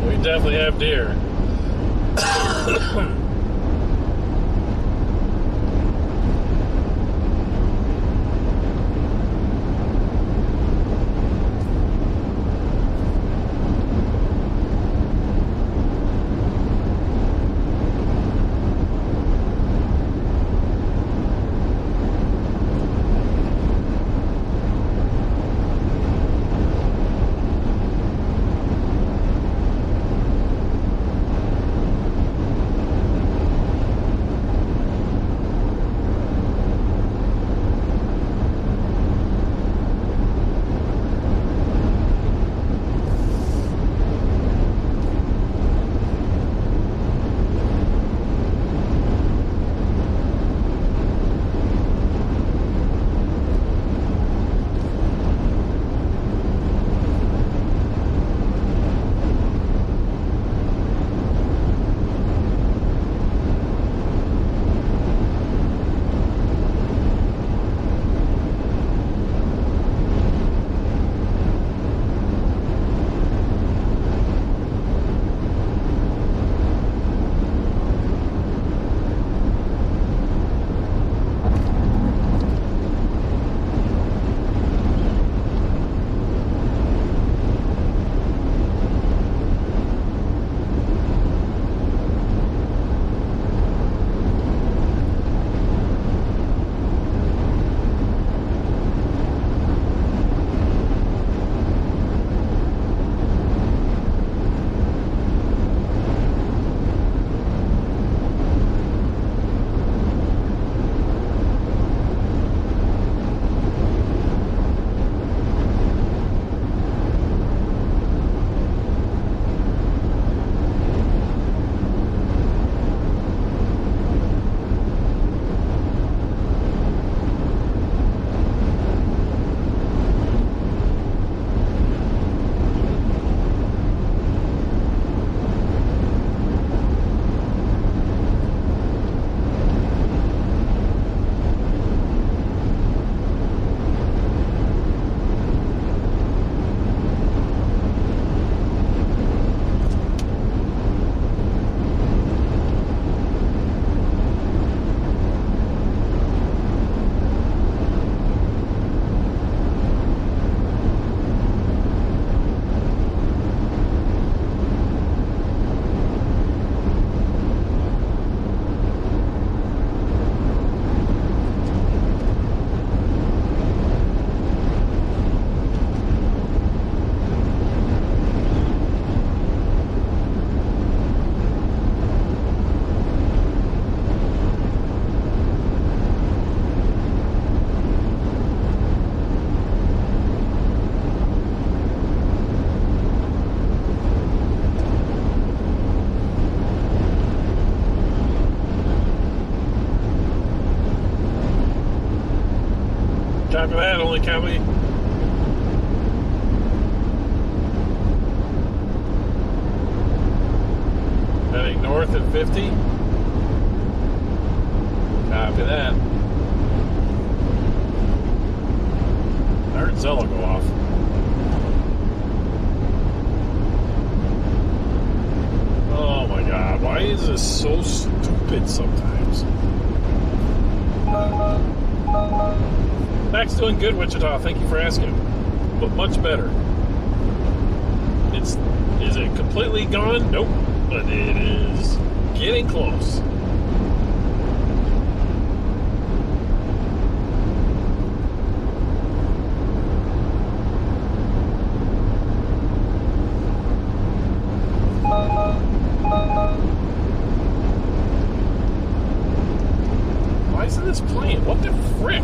We definitely have deer. Copy that, only copy. Heading north at 50. Copy that. I heard Zello go off. Oh my god, why is this so stupid sometimes? Back's doing good, Wichita. Thank you for asking. But much better. Is it completely gone? Nope. But it is getting close. Why isn't this playing? What the frick?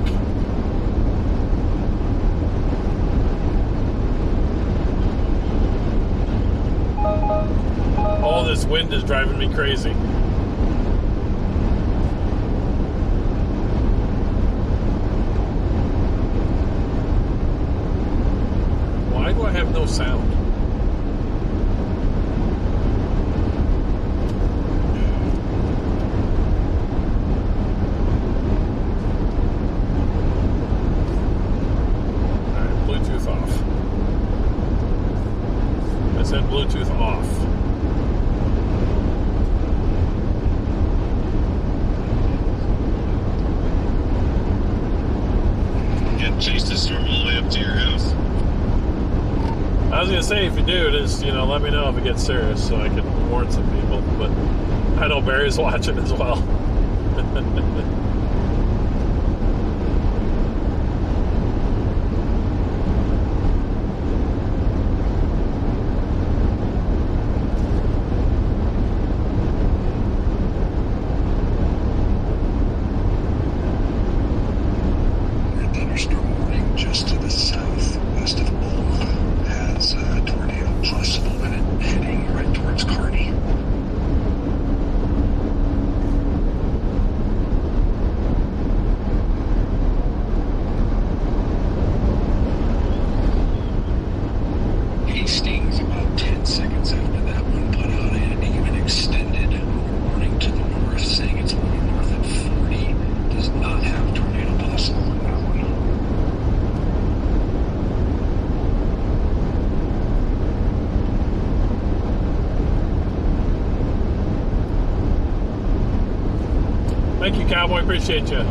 All this wind is driving me crazy. Why do I have no sound? Alright, Bluetooth off. I said Bluetooth off. Chase this storm all the way up to your house. I was gonna say, if you do, just let me know if it gets serious, so I can warn some people. But I know Barry's watching as well. Just to the southwest of Bulma has a tornado possible and it heading right towards Kearney. Hastings, about 10 seconds after that one, put out an even extended warning to the north, saying it's moving north at 40. Does not have tornado possible on that one. Thank you, Cowboy. Appreciate you.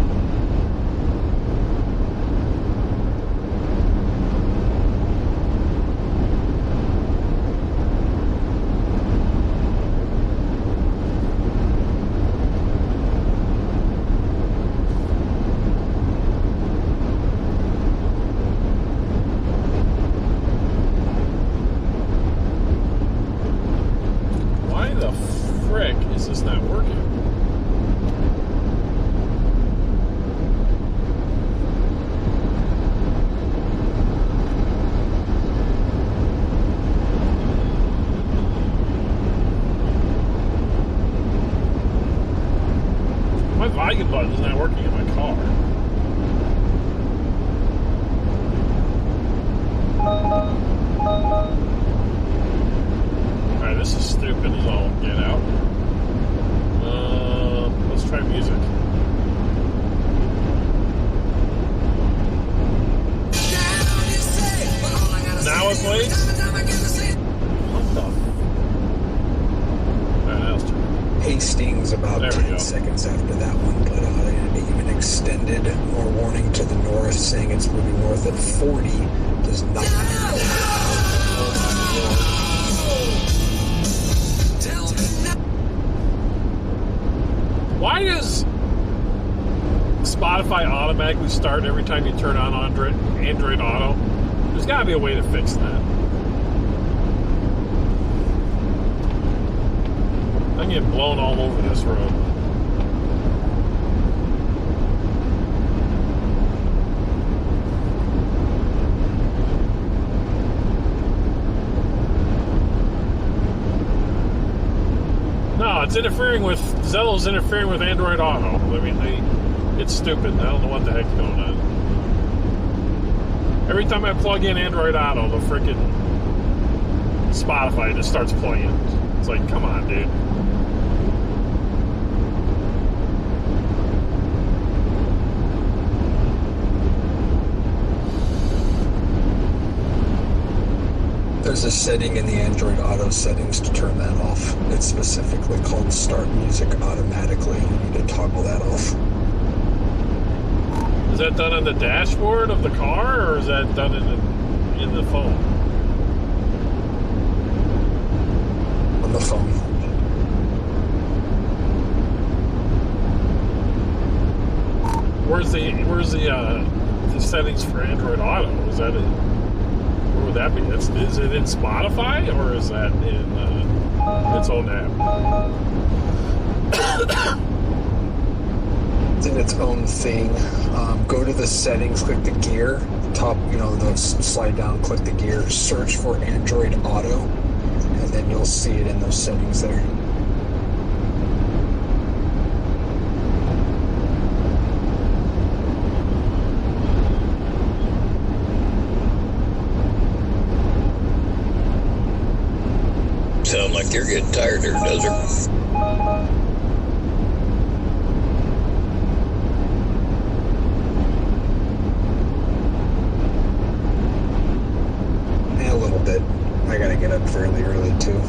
Why the frick is this not working? My volume button is not working in my car. Alright, this is stupid as all get out. Let's try music. Now it plays? What the? Alright, now let's try. Hastings, about 10 seconds after that one, put out an even extended more warning to the north, saying it's moving north at 40. Does not. Why does Spotify automatically start every time you turn on Android Auto? There's got to be a way to fix that. I'm getting blown all over this road. No, it's interfering with Zello's interfering with Android Auto. I mean, it's stupid. I don't know what the heck's going on. Every time I plug in Android Auto, the freaking Spotify just starts playing. It's like, come on, dude. There's a setting in the Android Auto settings to turn that off. It's specifically called Start Music Automatically. You need to toggle that off. Is that done on the dashboard of the car, or is that done in the phone? On the phone. Where's the settings for Android Auto? Is that it? Where would that be? Is it in Spotify, or is that in its own app? It's in its own thing. Go to the settings, click the gear, top, the slide down, click the gear, search for Android Auto, and then you'll see it in those settings there. Sound like you're getting tired there, does it? A little bit. I gotta get up fairly early too.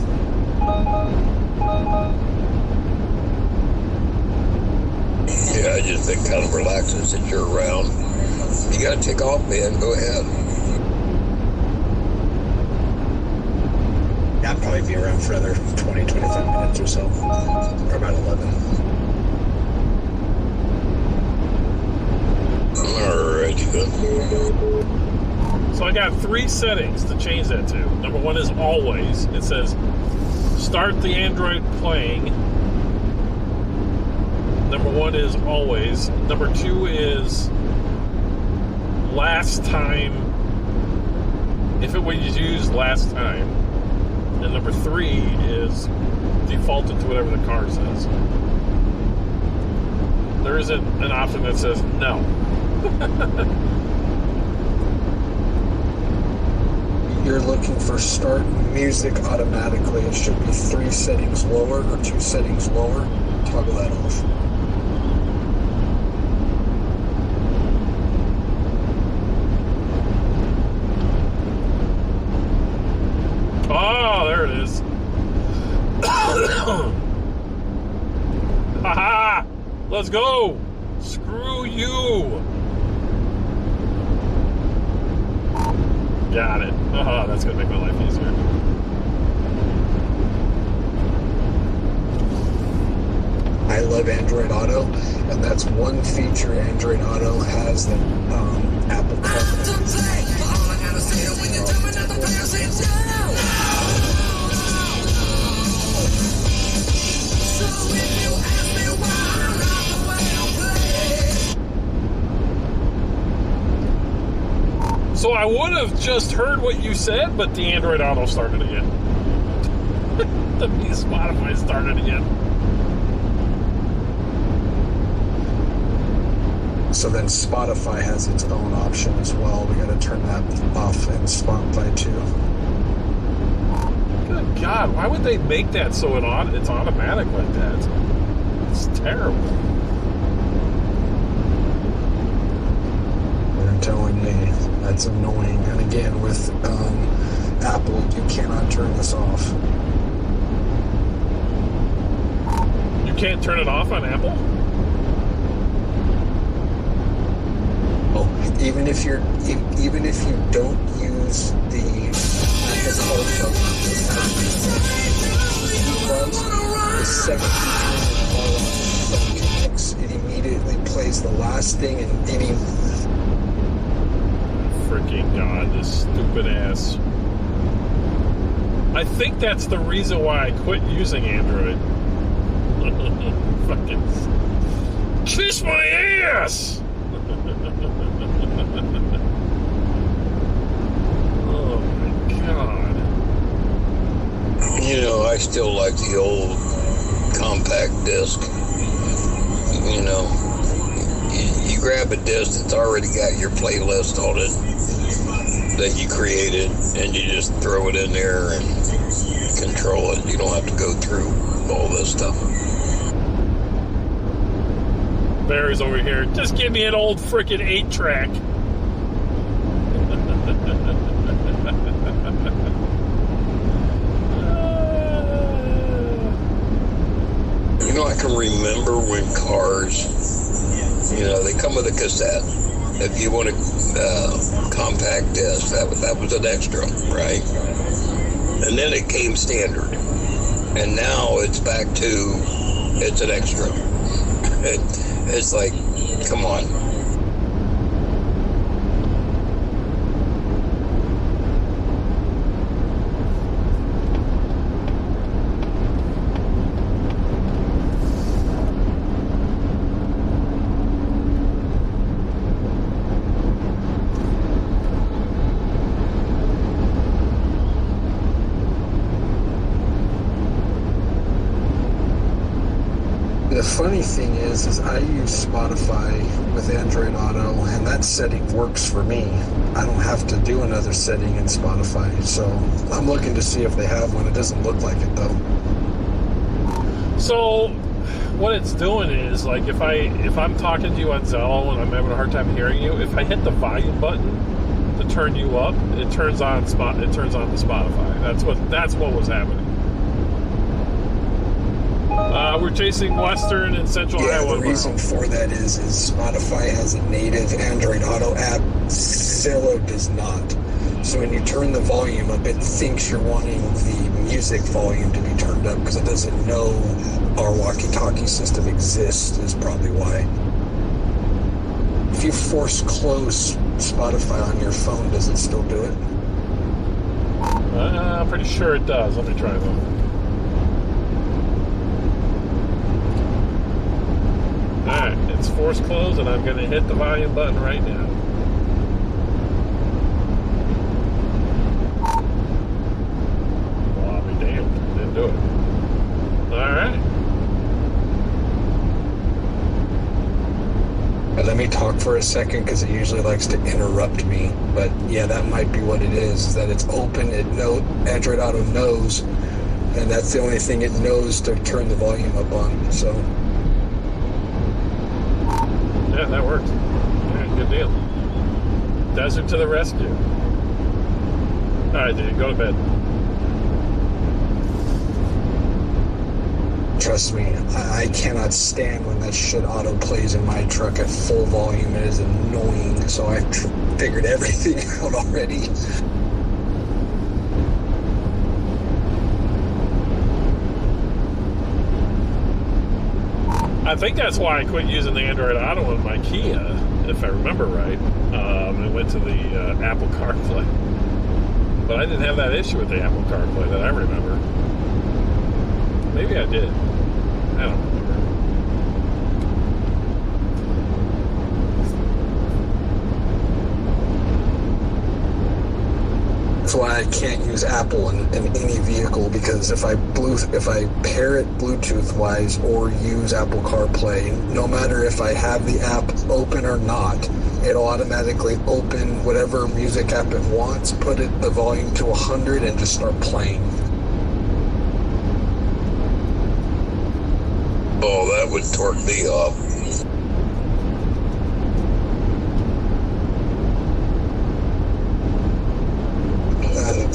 Yeah, I just been kind of relaxing since you're around. You gotta take off, man. Go ahead. I'll probably be around for another 20, 25 minutes or so. Or about 11. Alrighty then. So I got 3 settings to change that to. Number 1 is always. It says start the Android playing. Number 1 is always. Number 2 is last time, if it was used last time. And number 3 is defaulted to whatever the car says. There isn't an option that says no. You're looking for Start Music Automatically. It should be 3 settings lower or 2 settings lower. Toggle that off. Oh, there it is. Haha! Let's go! Screw you! Got it. Oh, that's gonna make my life easier. I love Android Auto, and that's one feature Android Auto has that Apple So I would have just heard what you said, but the Android Auto started again. The Spotify started again. So then Spotify has its own option as well. We got to turn that off in Spotify too. Good God, why would they make that so it's automatic like that? It's terrible. I'm telling you, that's annoying. And again, with Apple, you cannot turn this off. You can't turn it off on Apple? Oh, even if you don't use the Apple CarPlay, the second phone connects, it immediately plays the last thing and any. Freaking God, this stupid ass. I think that's the reason why I quit using Android. Fucking kiss my ass! Oh my God. You know, I still like the old compact disc. You know, you grab a disc that's already got your playlist on it. that you created, and you just throw it in there and control it. You don't have to go through all this stuff. Barry's over here. Just give me an old frickin' 8-track. You know, I can remember when cars, they come with a cassette. If you want a compact disc, that was an extra, right? And then it came standard. And now it's back to, it's an extra. It's like, come on. The funny thing is I use Spotify with Android Auto, and that setting works for me. I don't have to do another setting in Spotify, so I'm looking to see if they have one. It doesn't look like it, though. So what it's doing is, like, if I'm talking to you on Zello and I'm having a hard time hearing you, if I hit the volume button to turn you up, it turns on the Spotify. That's what was happening. We're chasing Western and Central Iowa. The reason for that is Spotify has a native Android Auto app. Zello does not. So when you turn the volume up, it thinks you're wanting the music volume to be turned up because it doesn't know our walkie-talkie system exists, is probably why. If you force close Spotify on your phone, does it still do it? I'm pretty sure it does. Let me try though. Alright, it's force closed, and I'm going to hit the volume button right now. Well, I'll be damned. Didn't do it. Alright. Let me talk for a second because it usually likes to interrupt me. But yeah, that might be what it is that it's open. Android Auto knows, and that's the only thing it knows to turn the volume up on. So. Yeah, that worked. Alright, good deal. Desert to the rescue. Alright, dude, go to bed. Trust me, I cannot stand when that shit auto plays in my truck at full volume. It is annoying, so I've figured everything out already. I think that's why I quit using the Android Auto in my Kia, if I remember right. I went to the Apple CarPlay. But I didn't have that issue with the Apple CarPlay that I remember. Maybe I did. I don't remember. That's why I can't use Apple in any vehicle, because if I pair it Bluetooth-wise or use Apple CarPlay, no matter if I have the app open or not, it'll automatically open whatever music app it wants, put the volume to 100, and just start playing. Oh, that would torque me up.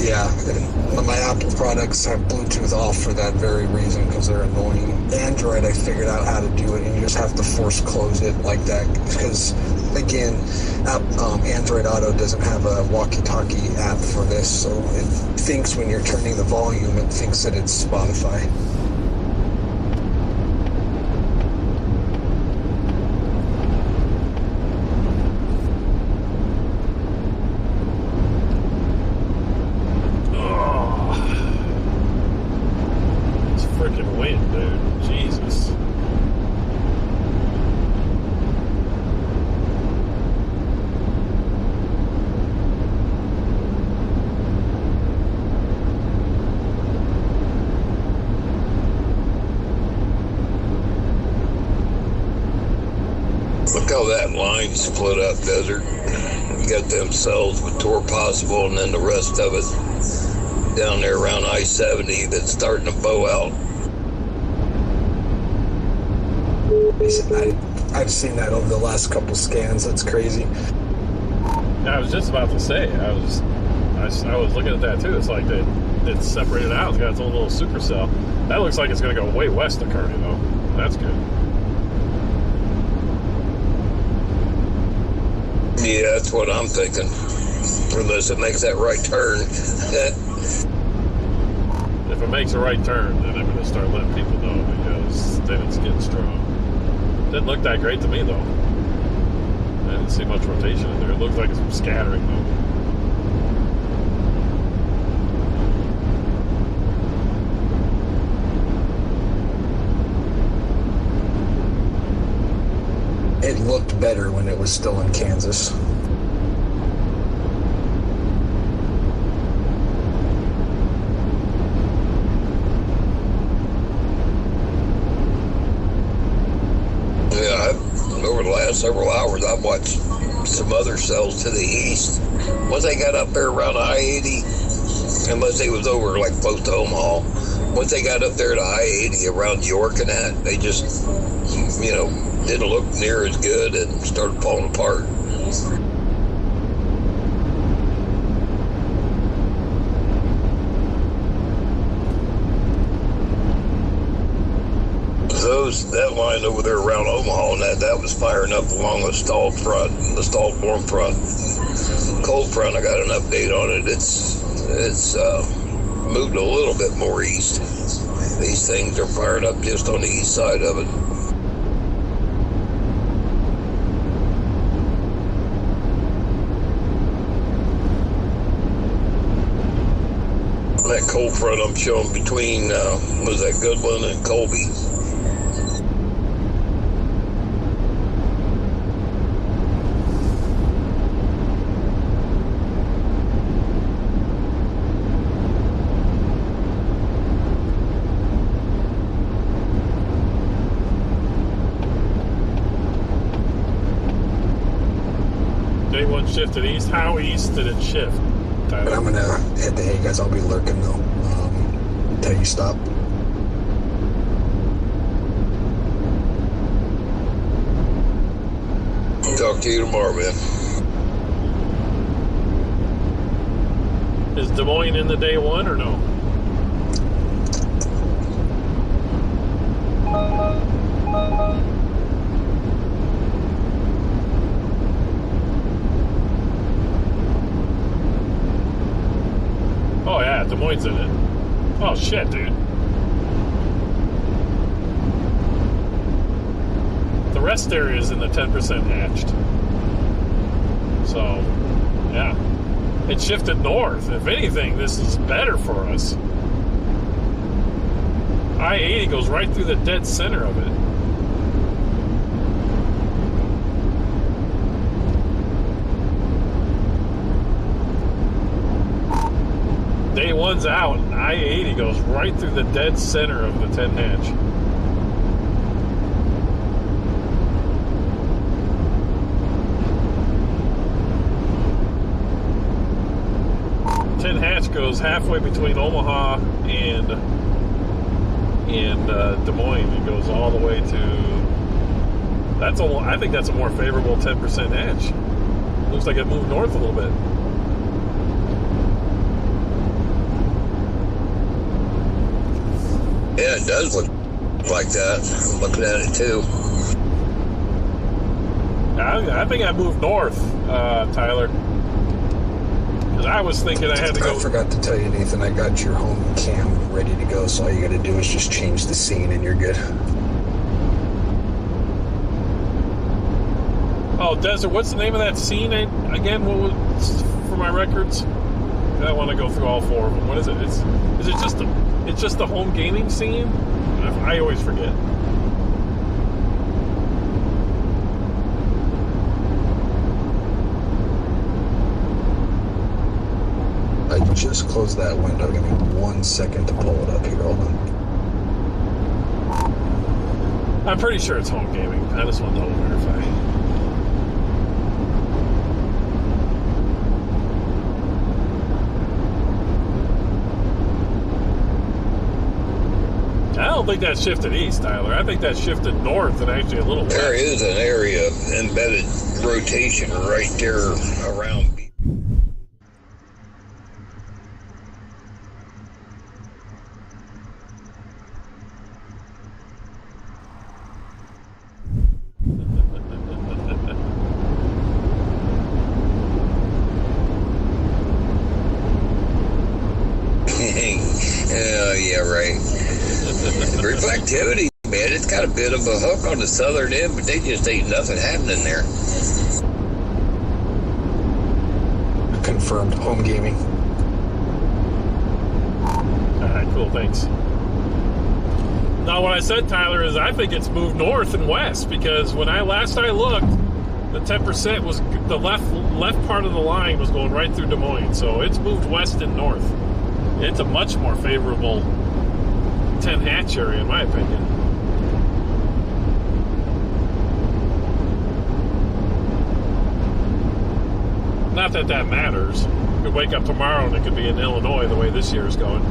Yeah, my Apple products have Bluetooth off for that very reason, because they're annoying. Android, I figured out how to do it, and you just have to force close it like that, because, again, Android Auto doesn't have a walkie-talkie app for this, so it thinks when you're turning the volume, it thinks that it's Spotify. Look how that line split up, Desert. got themselves with Tour Possible, and then the rest of it down there around I-70 that's starting to bow out. I've seen that over the last couple scans. That's crazy. I was just about to say, I was looking at that too. It's like it's separated out. It's got its own little supercell. That looks like it's going to go way west of Kearney, though. That's good. Yeah, that's what I'm thinking. Unless it makes that right turn. If it makes a right turn, then I'm going to start letting people know, because then it's getting strong. Didn't look that great to me, though. I didn't see much rotation in there. It looked like some scattering, though. It looked better when it was still in Kansas. Over the last several hours, I've watched some other cells to the east. Once they got up there around I-80, unless they was over like close to Omaha, once they got up there to I-80 around York and that, they just, didn't look near as good and started falling apart. That line over there around Omaha, and that was firing up along the stalled front, the stalled warm front. Cold front, I got an update on it. It's moved a little bit more east. These things are firing up just on the east side of it. That cold front I'm showing between, was that Goodland and Colby? Shifted east. How east did it shift, Tyler? I'm gonna hit the hay, guys. I'll be lurking though. Until you stop. Talk to you tomorrow, man. Is Des Moines in the day one or no? Oh yeah, Des Moines in it. Oh shit, dude. The rest area is in the 10% hatched. So, yeah. It shifted north. If anything, this is better for us. I-80 goes right through the dead center of it. Day one's out, and I-80 goes right through the dead center of the 10 hatch. Hatch goes halfway between Omaha and Des Moines. It goes all the way to. I think that's a more favorable 10% hatch. Looks like it moved north a little bit. Yeah, it does look like that. I'm looking at it too. I think I moved north, Tyler. I was thinking I had to go. I forgot to tell you, Nathan, I got your home cam ready to go, so all you got to do is just change the scene and you're good. Oh, Desert, what's the name of that scene again? What was for my records? I want to go through all four of them. What is it? Is it just the home gaming scene? I always forget. I just closed that window. Give me 1 second to pull it up here. Hold on. I'm pretty sure it's home gaming. I just want to double verify. think that shifted east, Tyler. I think that shifted north and actually a little west. There is an area of embedded rotation right there around. Yeah, right. Reflectivity, man, it's got a bit of a hook on the southern end, but they just ain't nothing happening there. Confirmed. Home gaming. All right, cool, thanks. Now, what I said, Tyler, is I think it's moved north and west, because when last I looked, the 10% was the left part of the line was going right through Des Moines, so it's moved west and north. It's a much more favorable 10 hatch area, in my opinion. Not that that matters. You could wake up tomorrow and it could be in Illinois the way this year is going.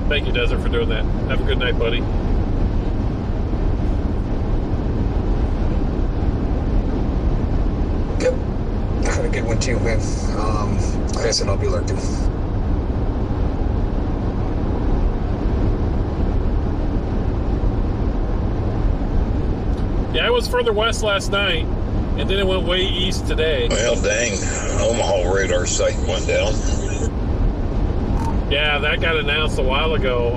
Thank you, Desert, for doing that. Have a good night, buddy. Yep. Have a good one too, man. Like I said, I'll be lurking. Yeah, I was further west last night, and then it went way east today. Well, dang. Omaha radar site went down. Yeah, that got announced a while ago.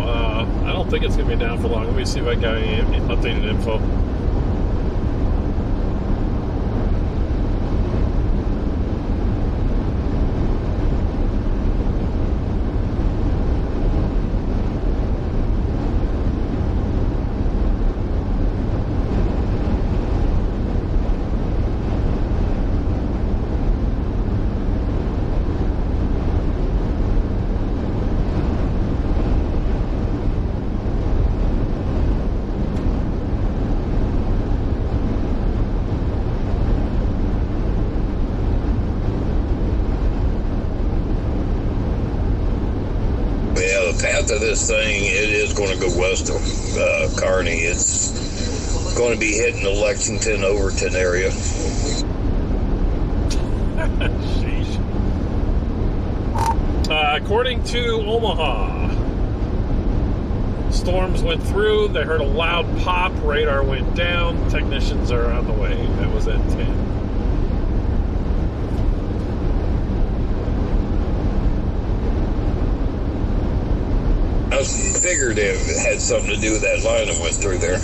I don't think it's going to be down for long. Let me see if I got any updated info. Of this thing, it is going to go west of Kearney. It's going to be hitting the Lexington, Overton area. Sheesh. According to Omaha, storms went through. They heard a loud pop. Radar went down. Technicians are on the way. That was at 10. I figured it had something to do with that line that went through there.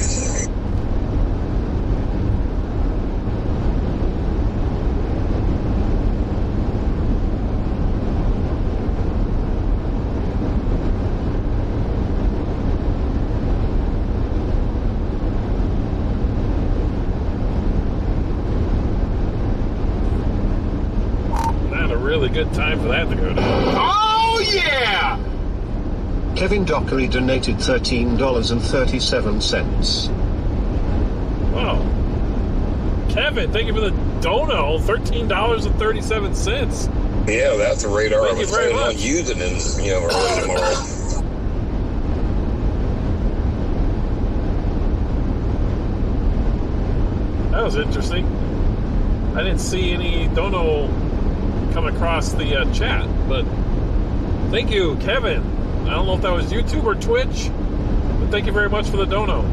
Not a really good time for that to go down. Oh, yeah! Kevin Dockery donated $13.37. Wow. Kevin, thank you for the dono. $13.37. Yeah, that's a radar I was planning on much. using in, early tomorrow. That was interesting. I didn't see any dono come across the chat, but thank you, Kevin. I don't know if that was YouTube or Twitch, but thank you very much for the dono.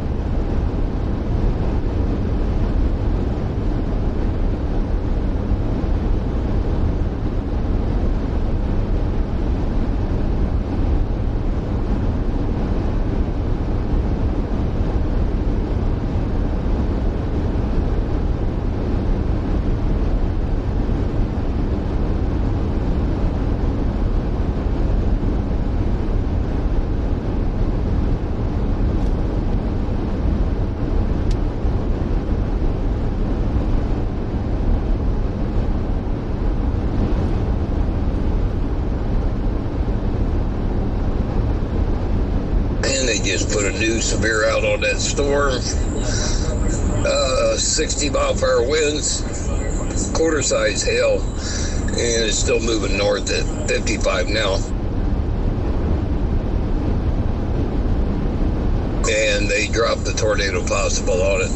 just put a new severe out on that storm. 60-mile-per-hour winds, quarter-size hail, and it's still moving north at 55 now. And they dropped the tornado possible on it.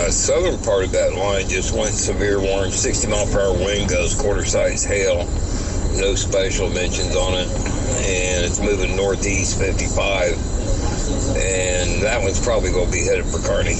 Southern part of that line just went severe warning. 60-mile-per-hour wind gusts, quarter-size hail. No special mentions on it. And it's moving northeast 55. And that one's probably going to be headed for Kearney.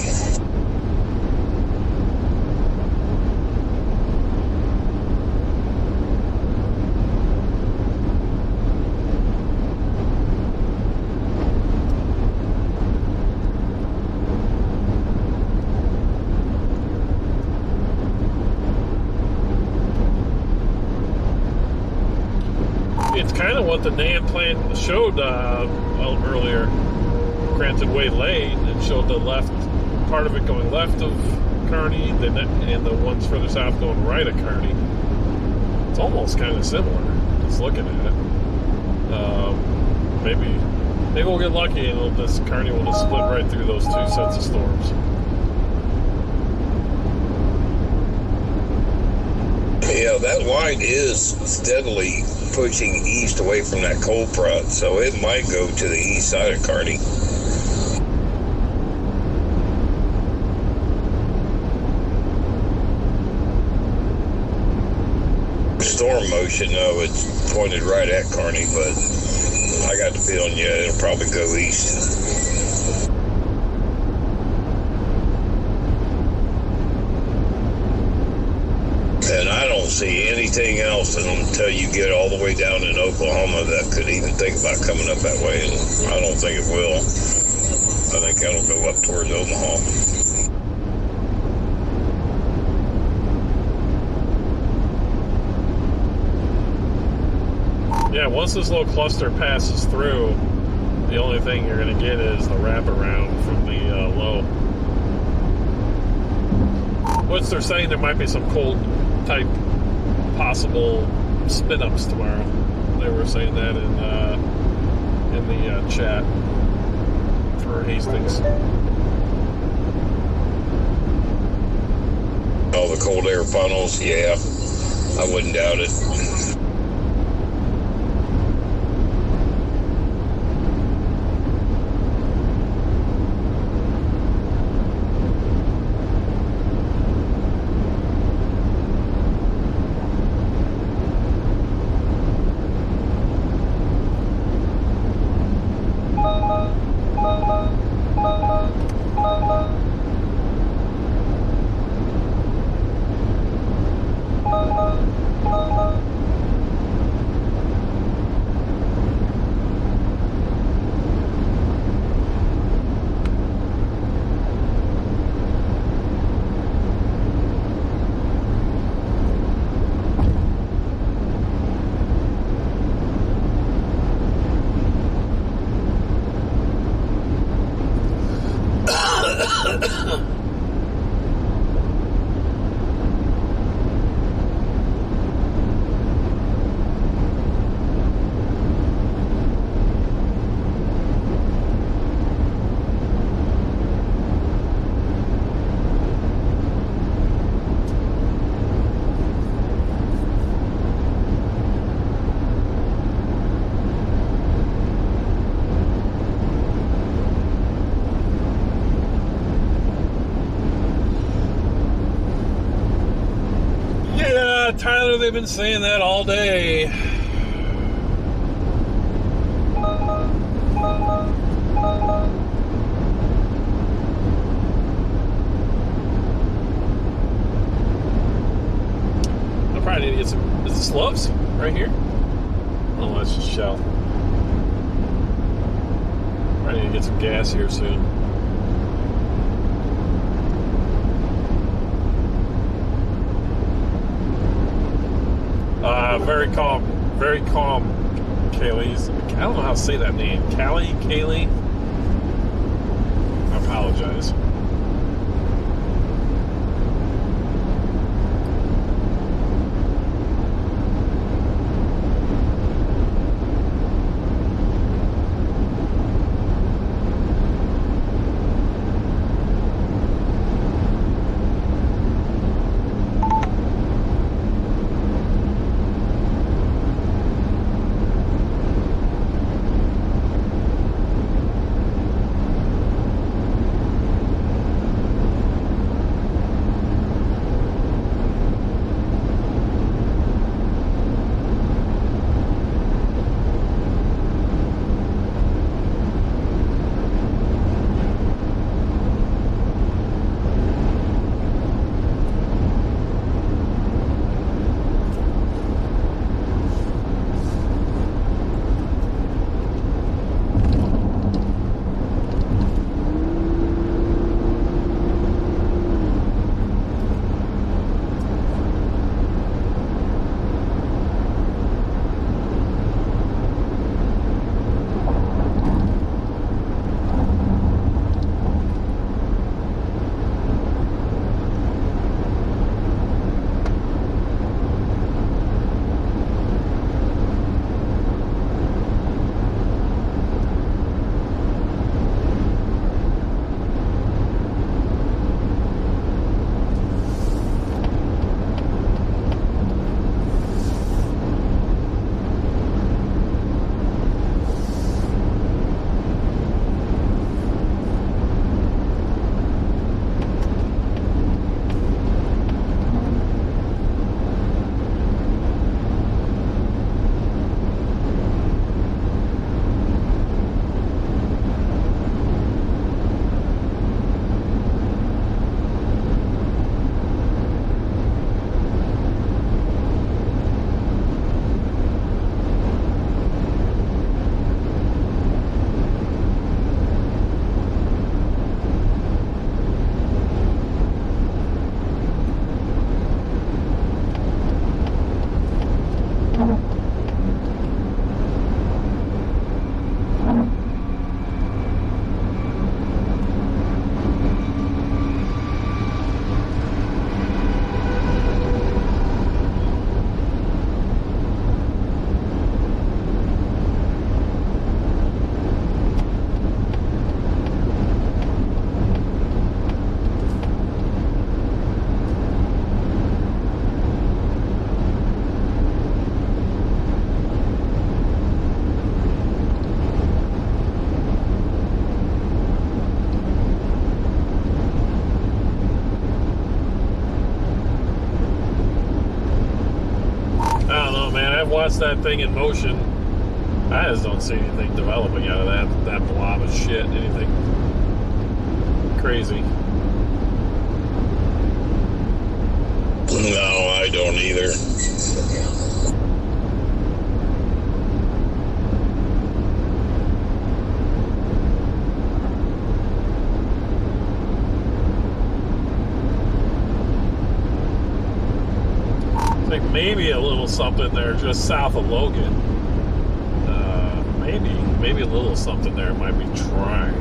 It's kind of what the NAM plan showed earlier. Granted, way late. It showed the left part of it going left of Kearney, and the ones further south going right of Kearney. It's almost kind of similar, just looking at it. Maybe we'll get lucky and this Kearney will just split right through those two sets of storms. Yeah, that line is steadily pushing east away from that cold front, so it might go to the east side of Kearney. Storm motion, though, it's pointed right at Kearney, but I got the feeling, yeah, it'll probably go east. And I don't see anything else until you get all the way down in Oklahoma that could even think about coming up that way, and I don't think it will. I think that'll go up towards Omaha. Yeah, once this little cluster passes through, the only thing you're going to get is the wraparound from the low. Which they're saying there might be some cold type possible spin-ups tomorrow. They were saying that in the chat for Hastings. All the cold air funnels, yeah, I wouldn't doubt it. Tyler, they've been saying that all day. I probably need to get some. Is this Love's right here? Oh, that's just Shell. I need to get some gas here soon. Very calm, Kaylee's. I don't know how to say that name. Kaylee? I apologize. sets that thing in motion, I just don't see anything developing out of that blob of shit. Anything crazy. No, I don't either. I think maybe a little something there just south of Logan. Maybe a little something there might be trying.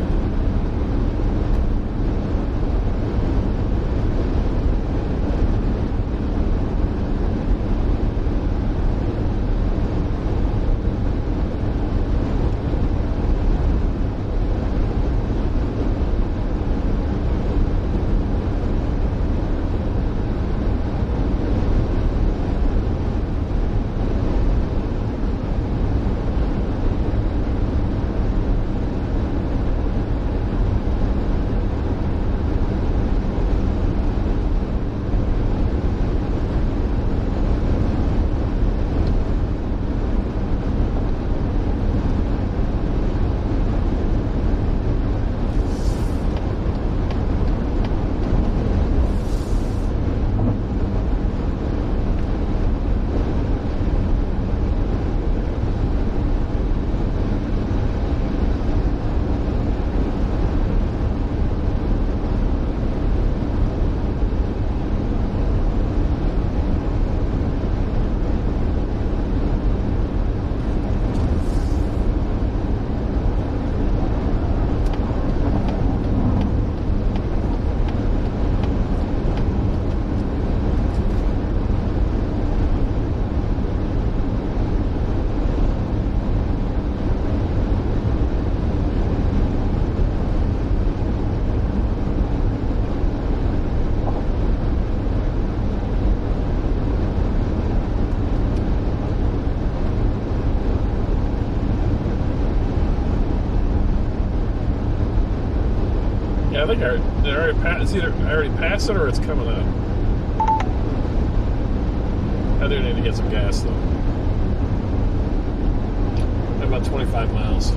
Yeah, I think it's either I already passed it or it's coming up. I do need to get some gas though. About 25 miles.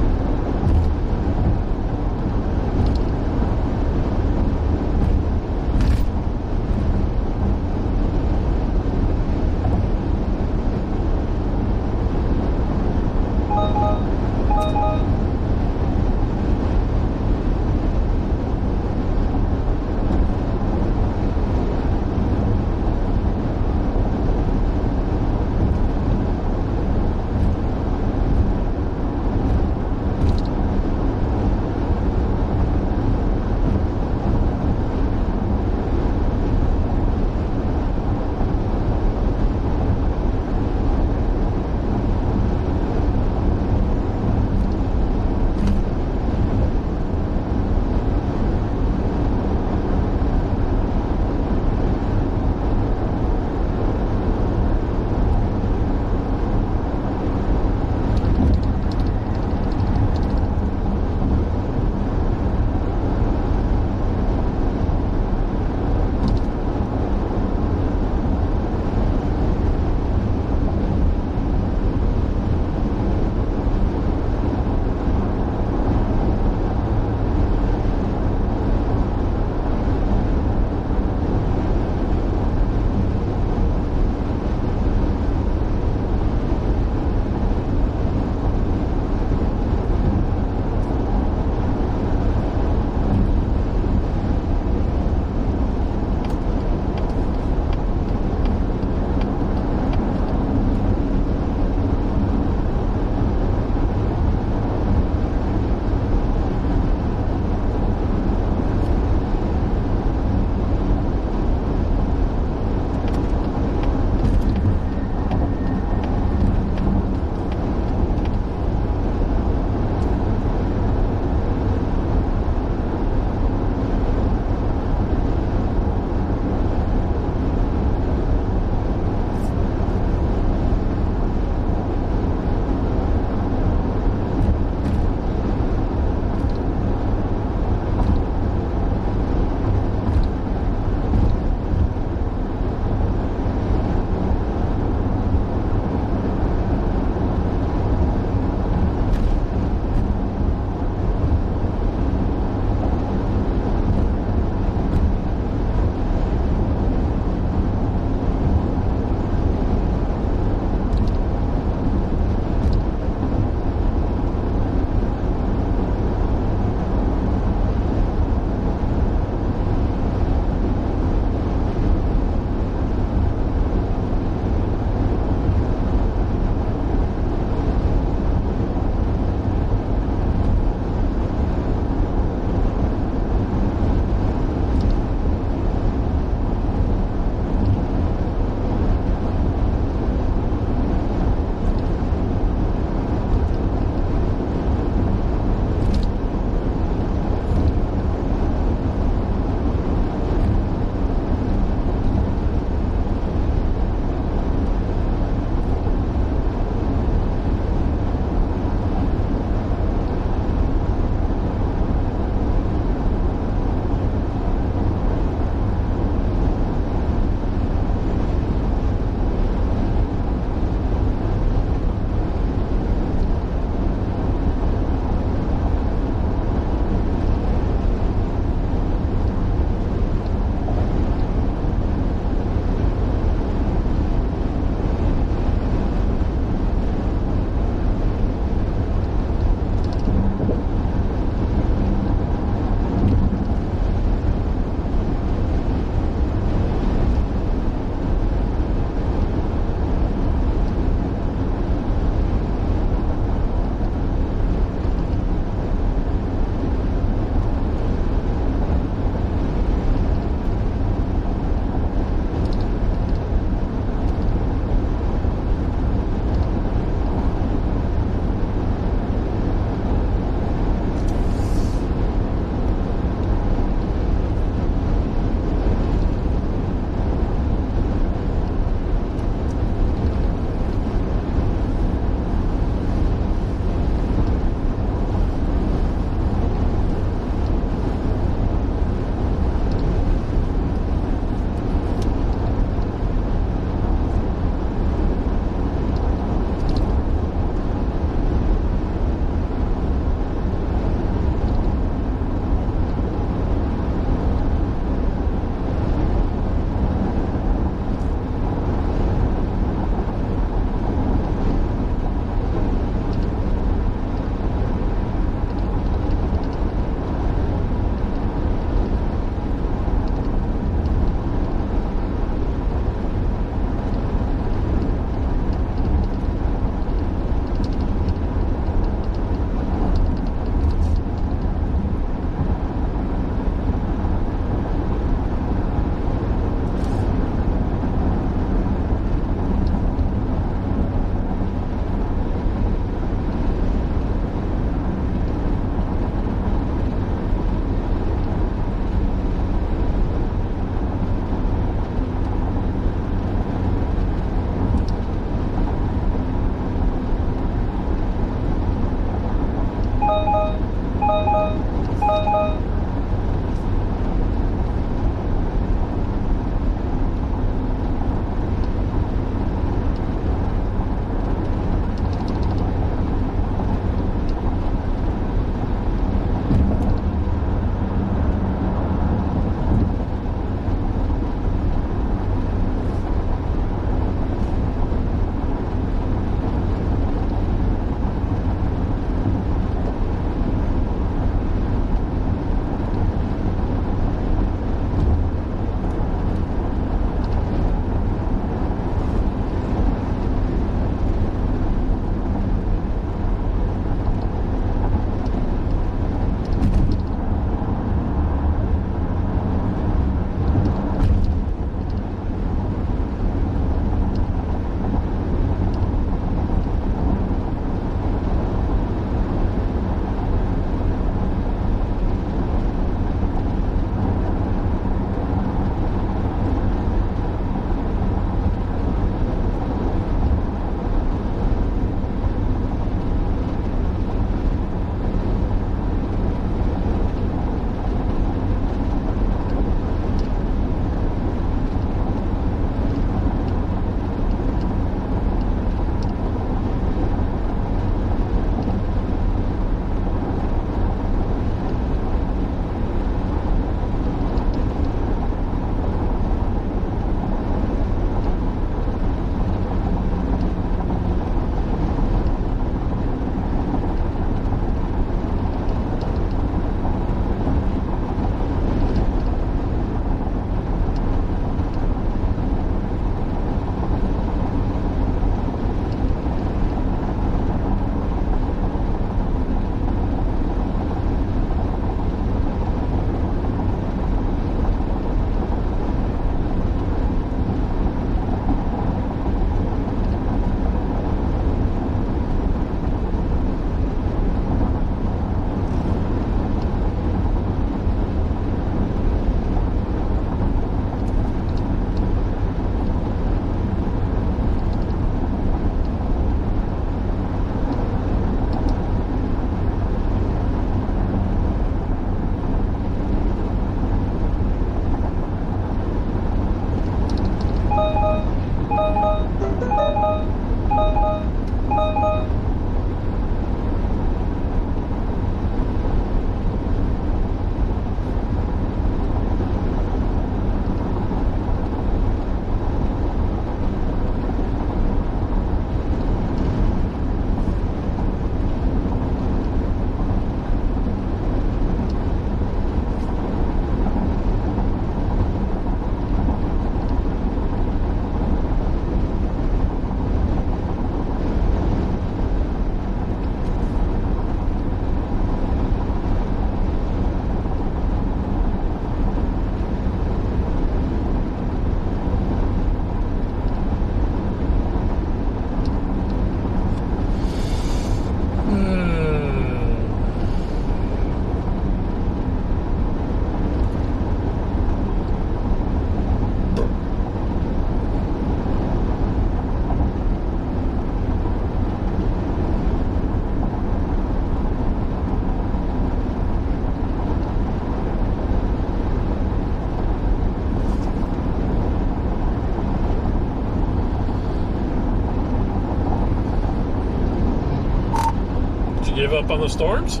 you give up on the storms?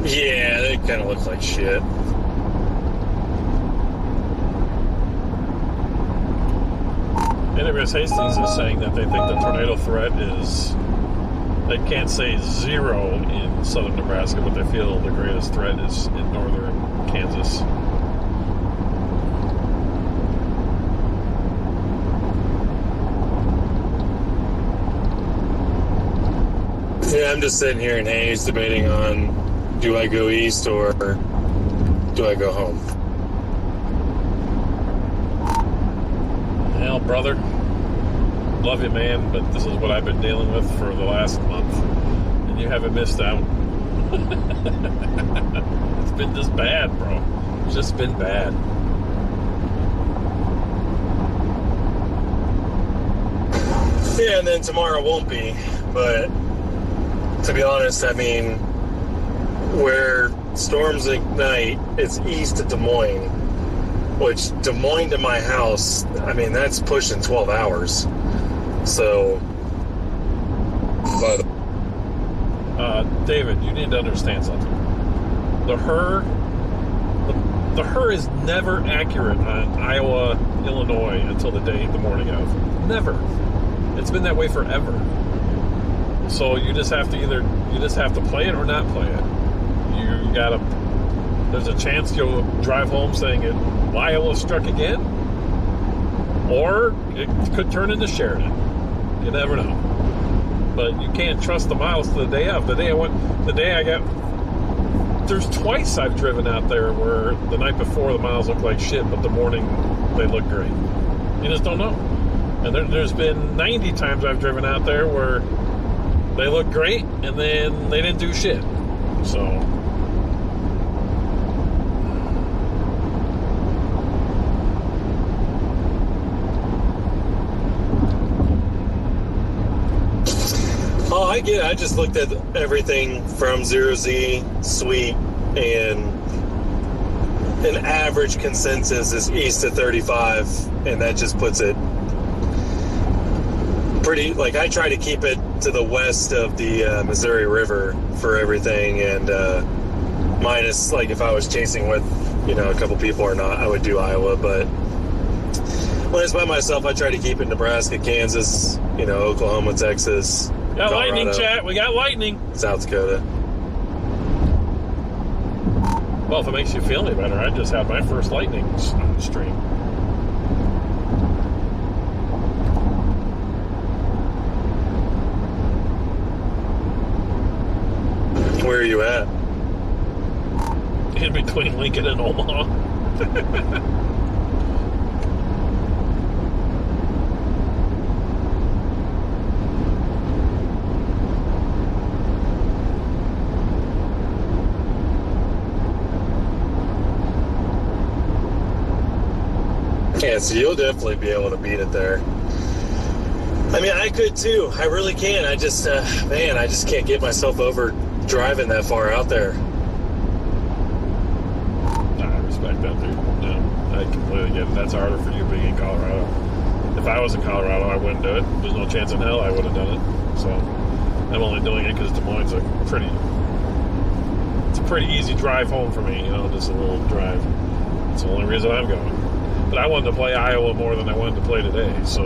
Yeah, they kind of look like shit. Anyways, Hastings is saying that they think the tornado threat is, they can't say zero in southern Nebraska, but they feel the greatest threat is in northern Kansas. Yeah, I'm just sitting here in Hayes debating on, do I go east or do I go home? Well, brother, love you, man, but this is what I've been dealing with for the last month, and you haven't missed out. It's been this bad, bro. It's just been bad. Yeah, and then tomorrow won't be, but to be honest, I mean, where storms ignite, it's east of Des Moines, which Des Moines to my house, I mean, that's pushing 12 hours. So, but David, you need to understand something. The HER is never accurate on Iowa, Illinois until the morning of. Never. It's been that way forever. So you just have to play it or not play it. There's a chance you'll drive home saying Iowa struck again, or it could turn into Sheridan. You never know. But you can't trust the miles to the day of. There's twice I've driven out there where the night before the miles look like shit, but the morning they look great. You just don't know. And there's been 90 times I've driven out there where they look great, and then they didn't do shit. So, oh, I get it. I just looked at everything from 0Z, sweet, and an average consensus is east of 35, and that just puts it pretty, like, I try to keep it to the west of the Missouri River for everything, and minus, like, if I was chasing with, a couple people or not, I would do Iowa, but when it's by myself, I try to keep it Nebraska, Kansas, Oklahoma, Texas, got Colorado, lightning, chat. We got lightning. South Dakota. Well, if it makes you feel any better, I just had my first lightning stream. Where are you at? In between Lincoln and Omaha. Yeah, so you'll definitely be able to beat it there. I mean, I could too. I really can. I just, I just can't get myself over driving that far out there. I respect that, dude. No, I completely get it. That's harder for you being in Colorado. If I was in Colorado, I wouldn't do it. There's no chance in hell I would have done it. So I'm only doing it because Des Moines is it's a pretty easy drive home for me, just a little drive. That's the only reason I'm going. But I wanted to play Iowa more than I wanted to play today, so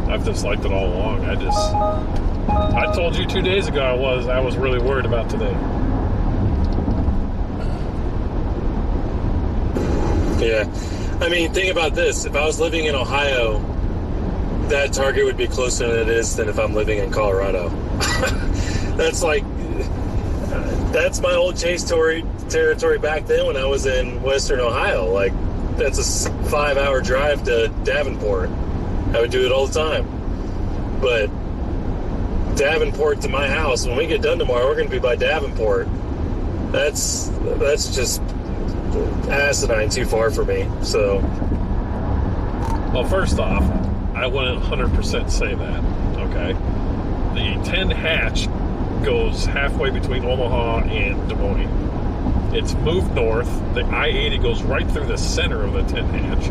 I've just liked it all along. I told you 2 days ago I was really worried about today. Yeah. I mean, think about this. If I was living in Ohio, that target would be closer than it is than if I'm living in Colorado. That's my old chase territory back then when I was in Western Ohio. Like, that's a 5-hour drive to Davenport. I would do it all the time. But Davenport to my house, when we get done tomorrow, we're going to be by Davenport. That's just asinine too far for me. So, well, first off, I wouldn't 100% say that. Okay, the 10 hatch goes halfway between Omaha and Des Moines. It's moved north. The I-80 goes right through the center of the 10 hatch.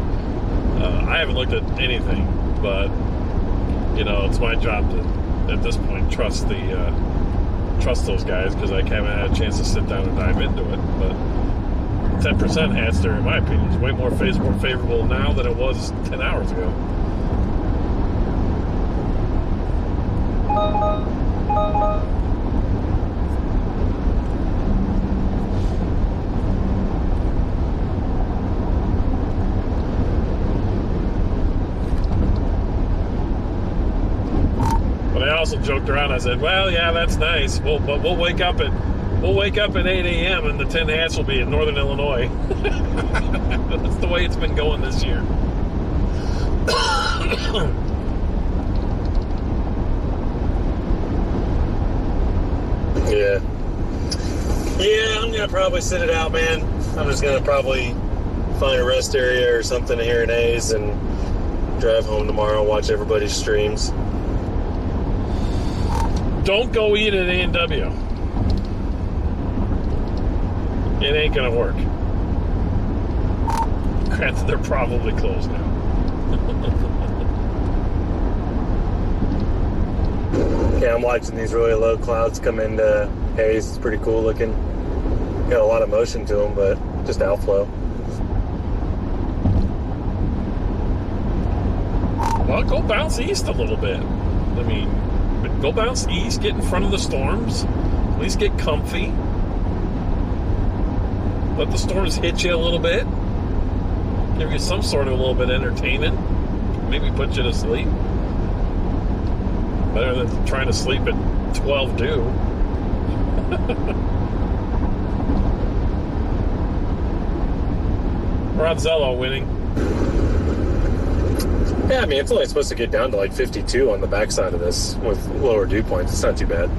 I haven't looked at anything, but you know, it's my job to, at this point, trust those guys because I haven't had a chance to sit down and dive into it. But 10% hatch there, in my opinion, is way more favorable now than it was 10 hours ago. But I also joked around. I said, "Well, yeah, that's nice. But we'll wake up at 8 a.m. and the 10 hatch will be in northern Illinois." That's the way it's been going this year. Yeah, I'm gonna probably sit it out, man. I'm just gonna probably find a rest area or something here in Hayes and drive home tomorrow and watch everybody's streams. Don't go eat at A&W. It ain't gonna work. Granted, they're probably closed now. Yeah, I'm watching these really low clouds come into Hayes. It's pretty cool looking. Got a lot of motion to them, but just outflow. Well, go bounce east a little bit. I mean, go bounce east, get in front of the storms, at least get comfy. Let the storms hit you a little bit. Give you some sort of a little bit entertainment. Maybe put you to sleep. Better than trying to sleep at 12 due. Rodzello winning. Yeah, I mean, it's only supposed to get down to like 52 on the backside of this with lower dew points. It's not too bad.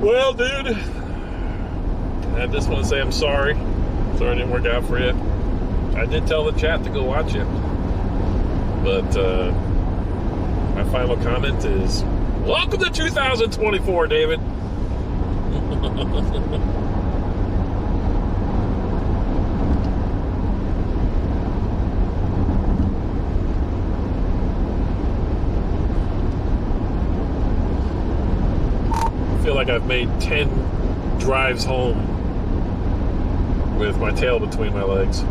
Well, dude, I just want to say I'm sorry. Sorry it didn't work out for you. I did tell the chat to go watch it. But my final comment is, welcome to 2024, David. I feel like I've made 10 drives home with my tail between my legs.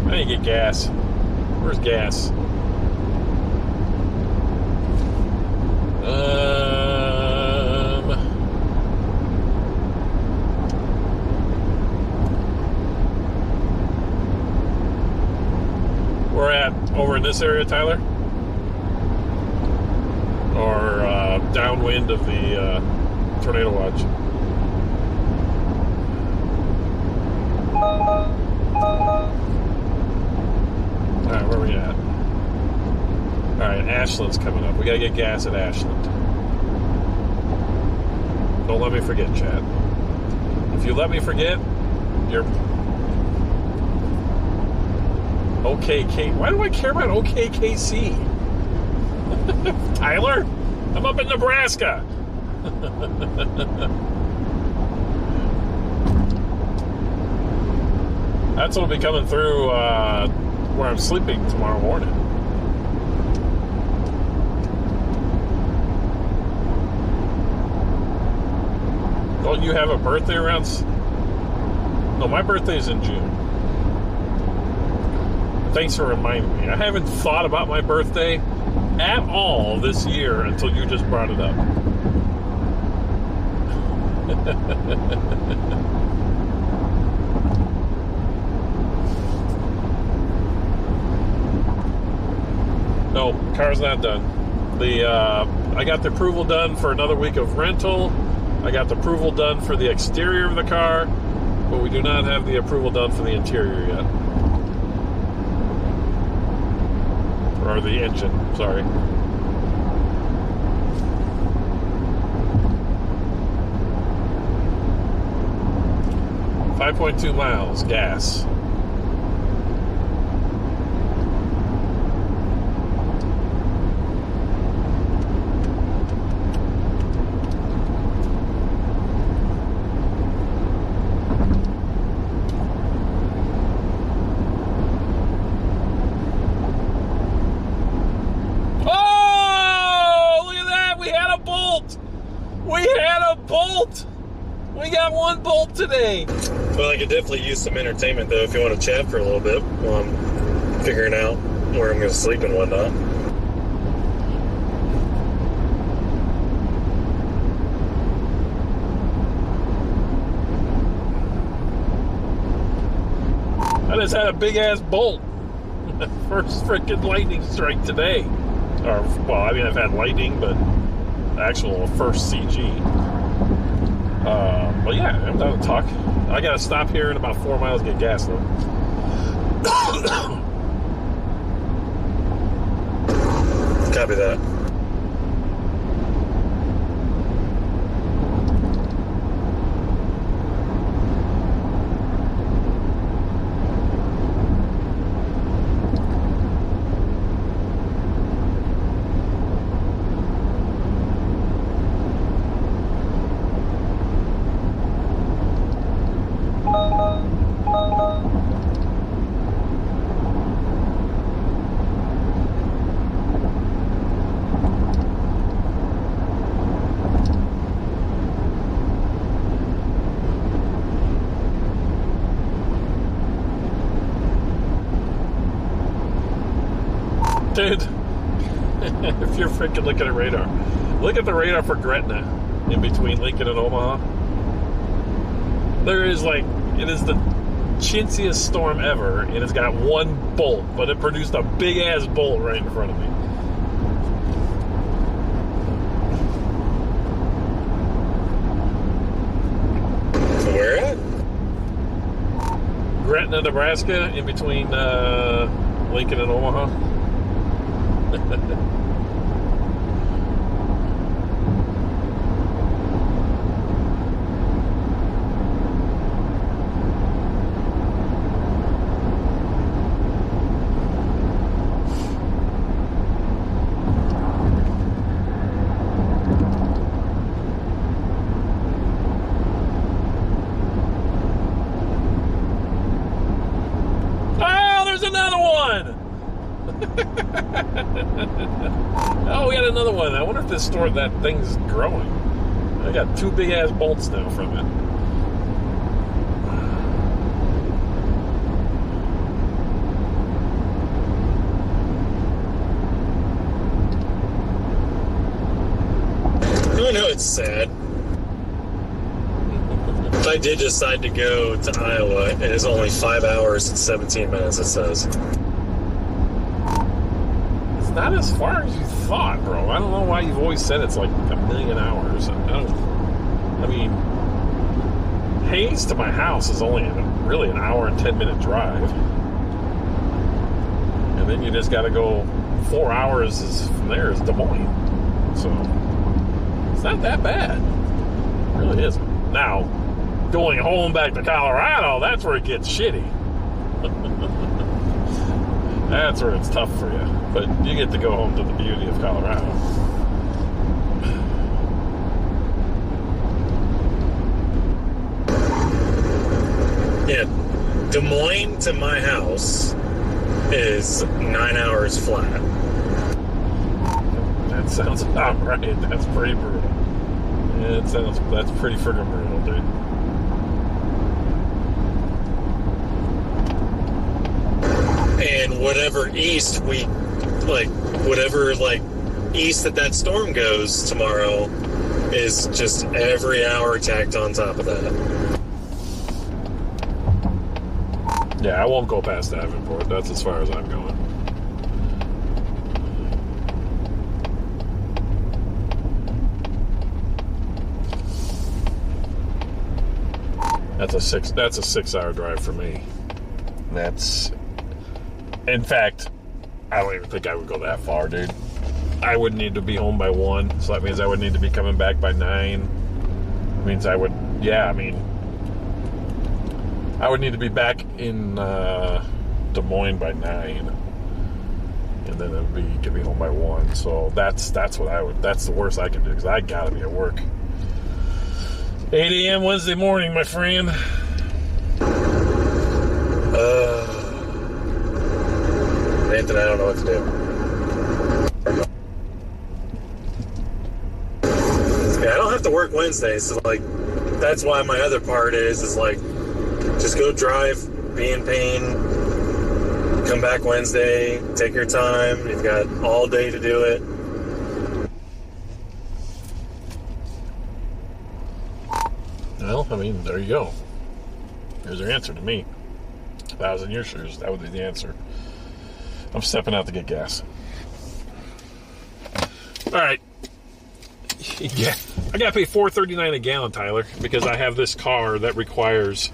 I need to get gas. Where's gas? We're at over in this area, Tyler? Or downwind of the tornado watch? Alright, where are we at? Alright, Ashland's coming up. We gotta get gas at Ashland. Don't let me forget, Chad. If you let me forget, you're... OKK. Why do I care about OKKC? Tyler? I'm up in Nebraska. That's what'll be coming through where I'm sleeping tomorrow morning. Don't you have a birthday around? No, my birthday is in June. Thanks for reminding me. I haven't thought about my birthday at all this year until you just brought it up. No, car's not done. I got the approval done for another week of rental. I got the approval done for the exterior of the car, but we do not have the approval done for the interior yet. Or the engine, sorry. .2 miles, gas. We got one bolt today. Well, I could definitely use some entertainment, though, if you want to chat for a little bit while I'm figuring out where I'm going to sleep and whatnot. I just had a big-ass bolt. First freaking lightning strike today. Or, well, I mean, I've had lightning, but actual first CG. But yeah, I'm done to talk. I gotta stop here in about 4 miles to get gas though. Copy that. Dude, if you're freaking looking at radar, look at the radar for Gretna in between Lincoln and Omaha. There is like, it is the chintziest storm ever, and it's got one bolt, but it produced a big ass bolt right in front of me. Where at? Gretna, Nebraska, in between Lincoln and Omaha. Oh, there's another one! Oh, we got another one. I wonder if this store, that thing's growing. I got two big ass bolts now from it. I know it's sad. I did decide to go to Iowa. It is only 5 hours and 17 minutes, it says. It's not as far as you thought, bro. I don't know why you've always said it's like a million hours. I mean, Hayes to my house is only really an hour and 10-minute drive. And then you just got to go 4 hours from there is Des Moines. So it's not that bad. It really isn't. Now, going home back to Colorado, that's where it gets shitty. That's where it's tough for you. But you get to go home to the beauty of Colorado. Yeah, Des Moines to my house is 9 hours flat. That sounds about right. That's pretty brutal. Yeah, that's pretty friggin' brutal, dude. And whatever east east that storm goes tomorrow is just every hour tacked on top of that. Yeah, I won't go past Davenport. That's as far as I'm going. That's a 6-hour drive for me. That's, in fact, I don't even think I would go that far, dude. I would need to be home by 1, so that means I would need to be coming back by 9. It means I would, I would need to be back in Des Moines by 9, and then it would be home by 1. So that's the worst I can do, because I gotta be at work. 8 a.m. Wednesday morning, my friend. Nathan, I don't know what to do. Yeah, I don't have to work Wednesdays, so like that's why my other part is like just go drive, be in pain, come back Wednesday, take your time. You've got all day to do it. Well, I mean, there you go. There's your answer to me. 1,000 your shoes. That would be the answer. I'm stepping out to get gas. All right. Yeah, I gotta pay $4.39 a gallon, Tyler, because I have this car that requires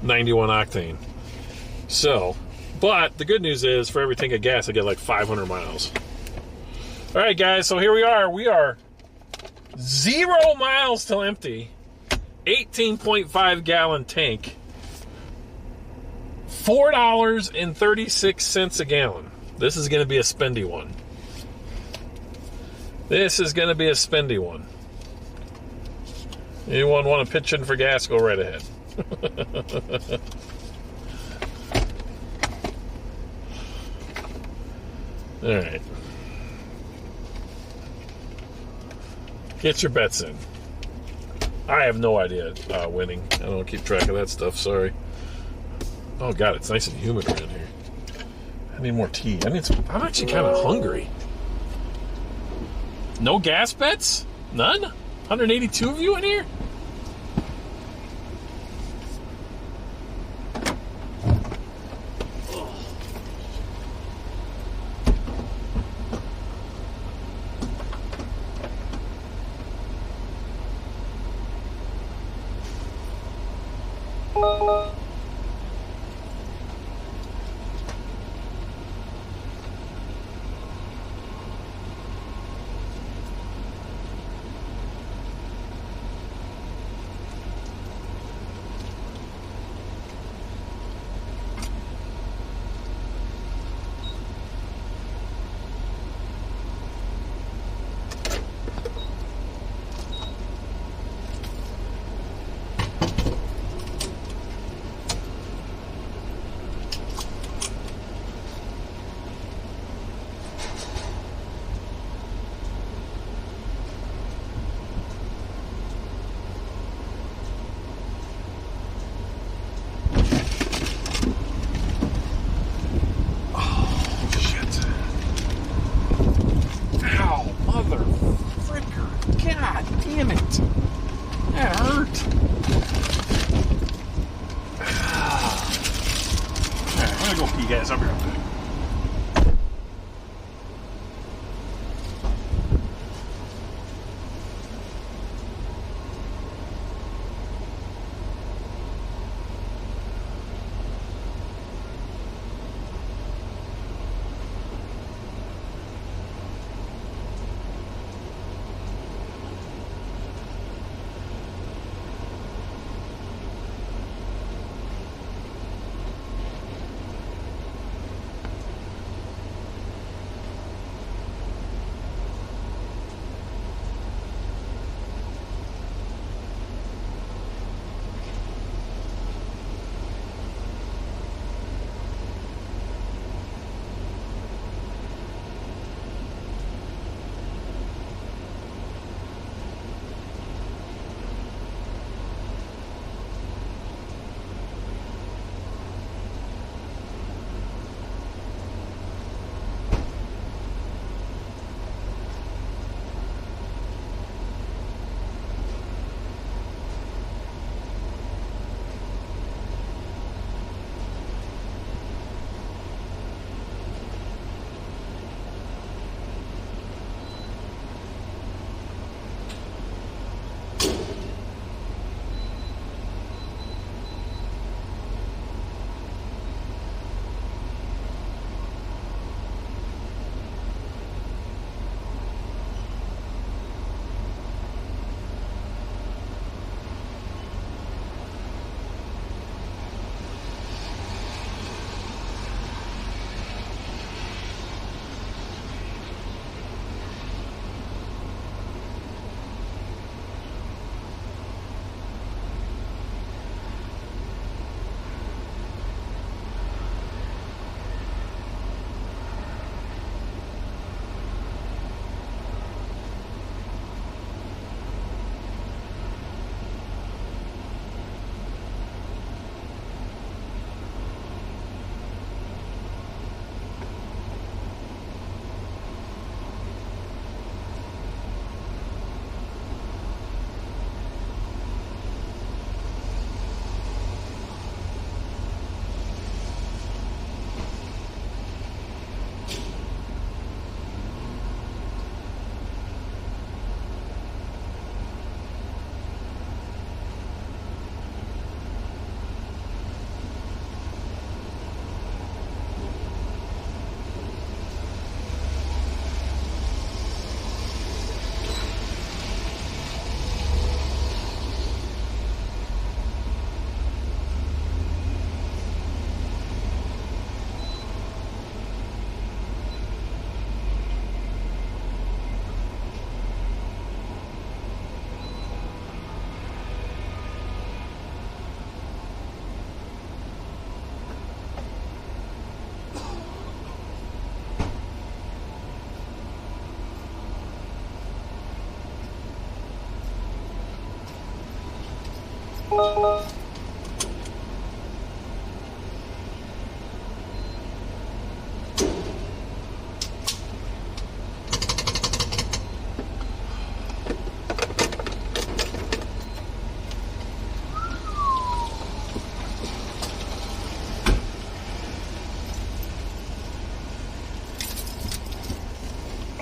91 octane. So, but the good news is, for every tank of gas, I get like 500 miles. All right, guys. So here we are. We are 0 miles till empty. 18.5 gallon tank. $4.36 a gallon. This is going to be a spendy one. This is going to be a spendy one. Anyone want to pitch in for gas, go right ahead. All right. Get your bets in. I have no idea winning. I don't keep track of that stuff, sorry. Oh, God, it's nice and humid around here. I need more tea. I'm actually kind of hungry. No gas bets? None? 182 of you in here?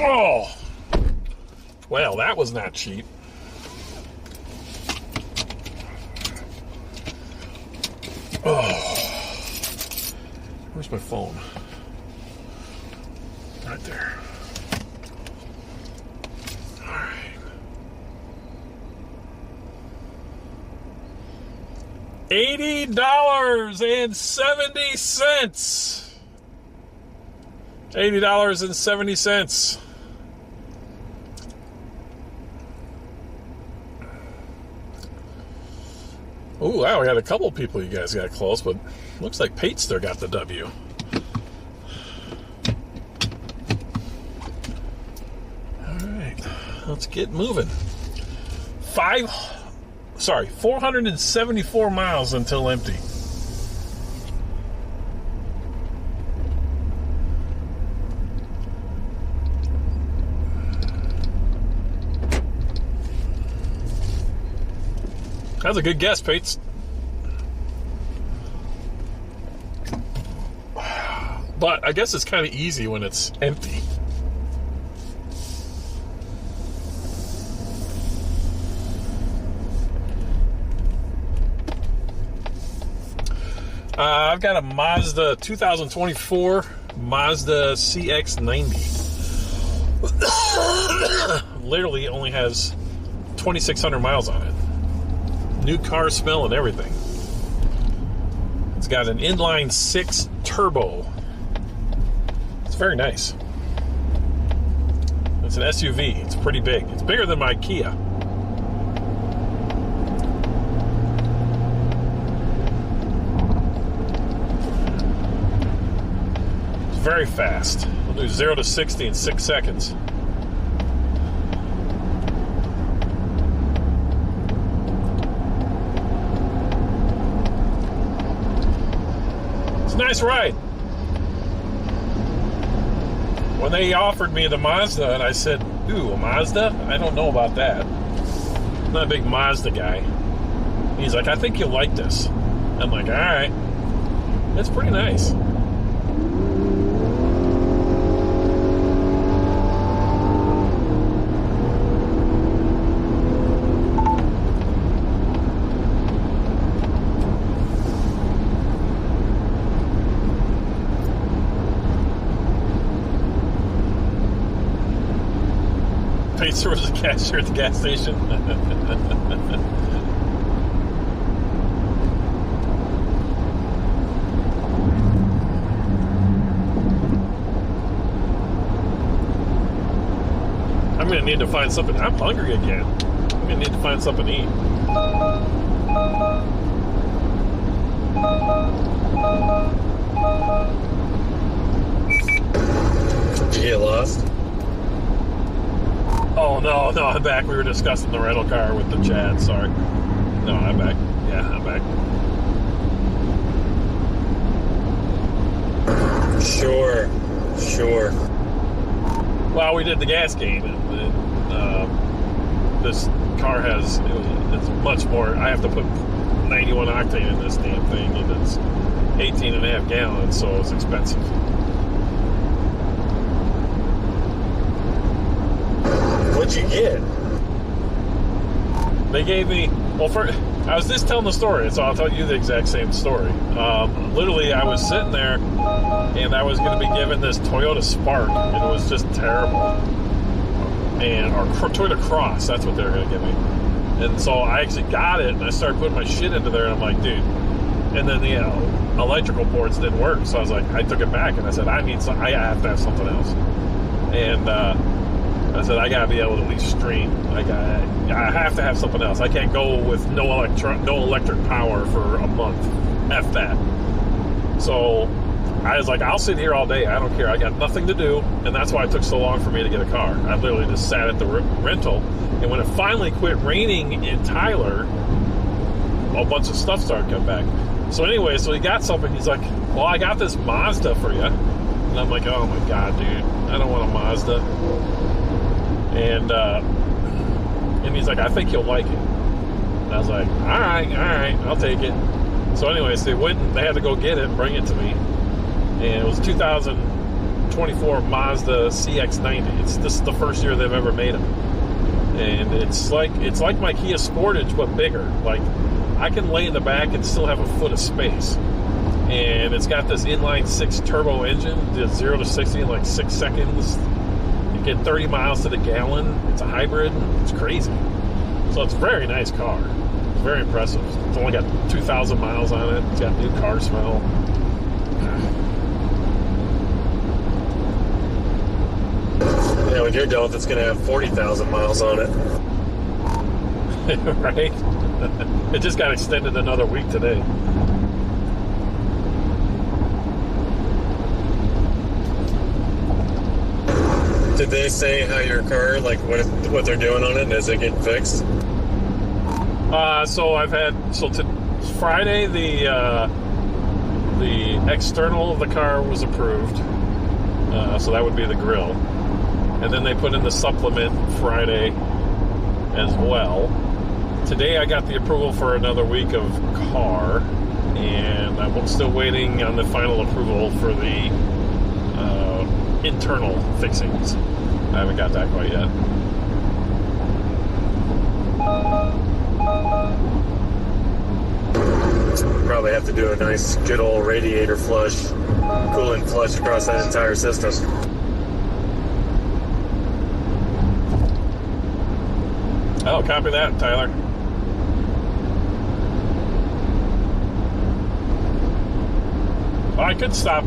Oh, well, that was not cheap. Oh, where's my phone? Right there. All right. $80.70. $80.70. Oh, wow, we had a couple people you guys got close, but looks like Pate still got the W. All right, let's get moving. 474 miles until empty. That's a good guess, Pates. But I guess it's kind of easy when it's empty. I've got a Mazda 2024 Mazda CX-90. Literally only has 2,600 miles on it. New car smell and everything. It's got an inline 6 turbo. It's very nice. It's an SUV. It's pretty big. It's bigger than my Kia. It's very fast. We'll do 0 to 60 in 6 seconds. It's a nice ride. When they offered me the Mazda, and I said, ooh, a Mazda? I don't know about that. I'm not a big Mazda guy. He's like, I think you'll like this. I'm like, all right. It's pretty nice. There was a cashier at the gas station. I'm gonna need to find something. I'm hungry again. I'm gonna need to find something to eat. Did you get lost? Oh, no, I'm back. We were discussing the rental car with the Chad. Sorry. No, I'm back. Yeah, I'm back. Sure. Well, we did the gas gain, and this car has, it's much more. I have to put 91 octane in this damn thing, and it's 18 and a half gallons, so it's expensive. What'd you get? They gave me, well, I was just telling the story, so I'll tell you the exact same story. Literally, I was sitting there, and I was going to be given this Toyota Spark, and it was just terrible. Or Toyota Cross, that's what they were going to give me. And so I actually got it, and I started putting my shit into there, and I'm like, dude. And then the electrical ports didn't work, so I was like, I took it back, and I said, I have to have something else. And I said, I gotta be able to at least stream. I have to have something else. I can't go with no electric power for a month. F that. So I was like, I'll sit here all day. I don't care. I got nothing to do, and that's why it took so long for me to get a car. I literally just sat at the rental, and when it finally quit raining in Tyler, a bunch of stuff started coming back. So anyway, so he got something. He's like, well, I got this Mazda for you. And I'm like, oh my God, dude, I don't want a Mazda. And he's like, I think you'll like it. And I was like, all right, I'll take it. So anyways, they went and they had to go get it and bring it to me. And it was 2024 Mazda CX-90. This is the first year they've ever made them. And it's like my Kia Sportage, but bigger. Like, I can lay in the back and still have a foot of space. And it's got this inline 6 turbo engine, did 0 to 60 in like 6 seconds. You get 30 miles to the gallon. It's a hybrid. It's crazy. So it's a very nice car. It's very impressive. It's only got 2,000 miles on it. It's got new car smell. Yeah, when you're done, it's going to have 40,000 miles on it. Right? It just got extended another week today. Did they say how your car, like what they're doing on it, and is it getting fixed? To Friday, the external of the car was approved. So that would be the grille. And then they put in the supplement Friday as well. Today I got the approval for another week of car, and I'm still waiting on the final approval for the internal fixings. I haven't got that quite yet. Probably have to do a nice good old radiator flush, coolant flush across that entire system. Oh, copy that, Tyler. I could stop.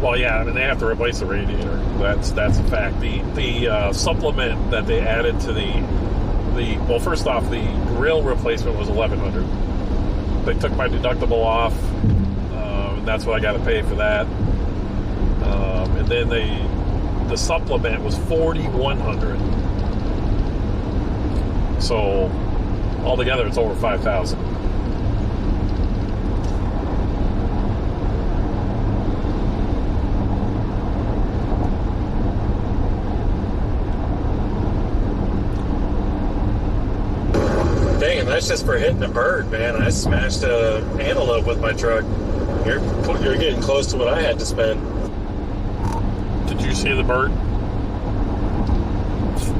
Well, yeah, I mean, they have to replace the radiator. That's a fact. The supplement that they added to well, first off, the grill replacement was $1,100. They took my deductible off, and that's what I got to pay for that. And then the supplement was $4,100. So altogether, it's over $5,000. That's just for hitting a bird, man. I smashed a antelope with my truck. You're getting close to what I had to spend. Did you see the bird?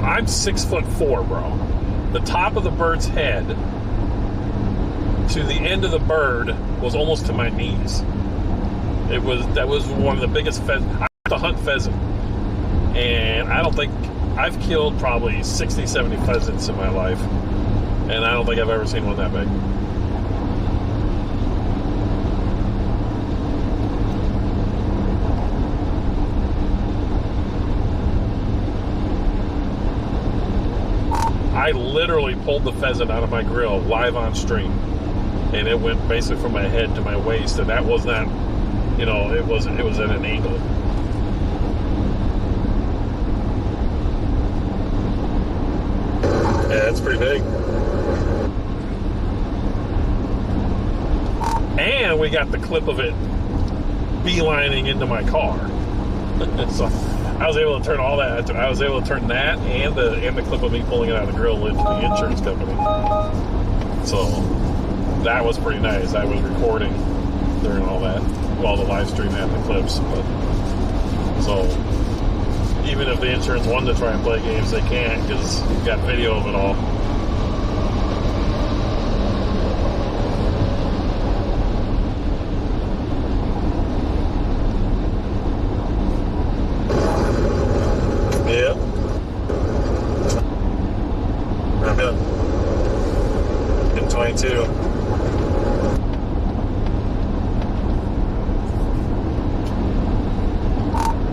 I'm 6'4", bro. The top of the bird's head to the end of the bird was almost to my knees. That was one of the biggest pheasants. I have to hunt pheasant, and I don't think I've killed probably 60, 70 pheasants in my life. And I don't think I've ever seen one that big. I literally pulled the pheasant out of my grill live on stream. And it went basically from my head to my waist. And that was not, it was at an angle. Yeah, that's pretty big. And we got the clip of it beelining into my car. So I was able to turn all that. I was able to turn that and the clip of me pulling it out of the grill into the insurance company. So that was pretty nice. I was recording during all that while the live stream had the clips. So even if the insurance wanted to try and play games, they can't because we've got video of it all. Yeah. I'm done. In 22.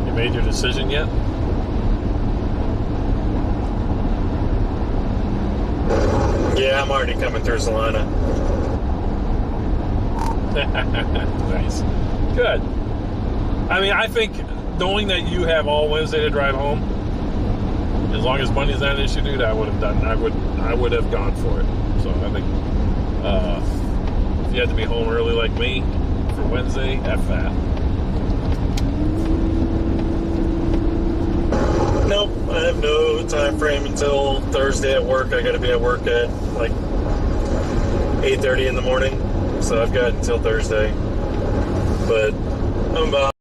You made your decision yet? Yeah, I'm already coming through Salina. Nice. Good. I mean, I think knowing that you have all Wednesday to drive home, as long as money's not an issue, dude, I would have gone for it. So I think If you had to be home early like me for Wednesday, F that. Nope, I have no time frame until Thursday at work. I got to be at work at like 8:30 in the morning, so I've got until Thursday. But I'm about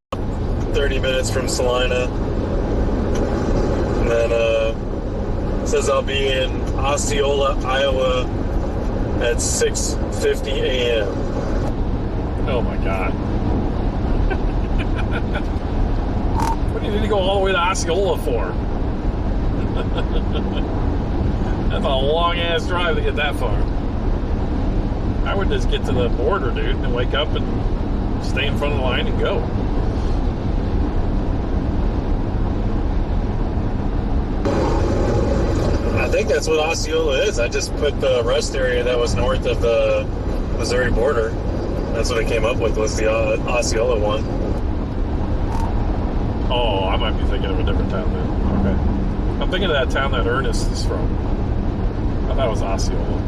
30 minutes from Salina, and then it says I'll be in Osceola, Iowa at 6:50 a.m. Oh my God. What do you need to go all the way to Osceola for? That's a long ass drive to get that far. I would just get to the border, dude, and wake up and stay in front of the line and go. I think that's what Osceola is. I just put the rest area that was north of the Missouri border. That's what I came up with, was the Osceola one. Oh, I might be thinking of a different town then. Okay. I'm thinking of that town that Ernest is from. I thought it was Osceola.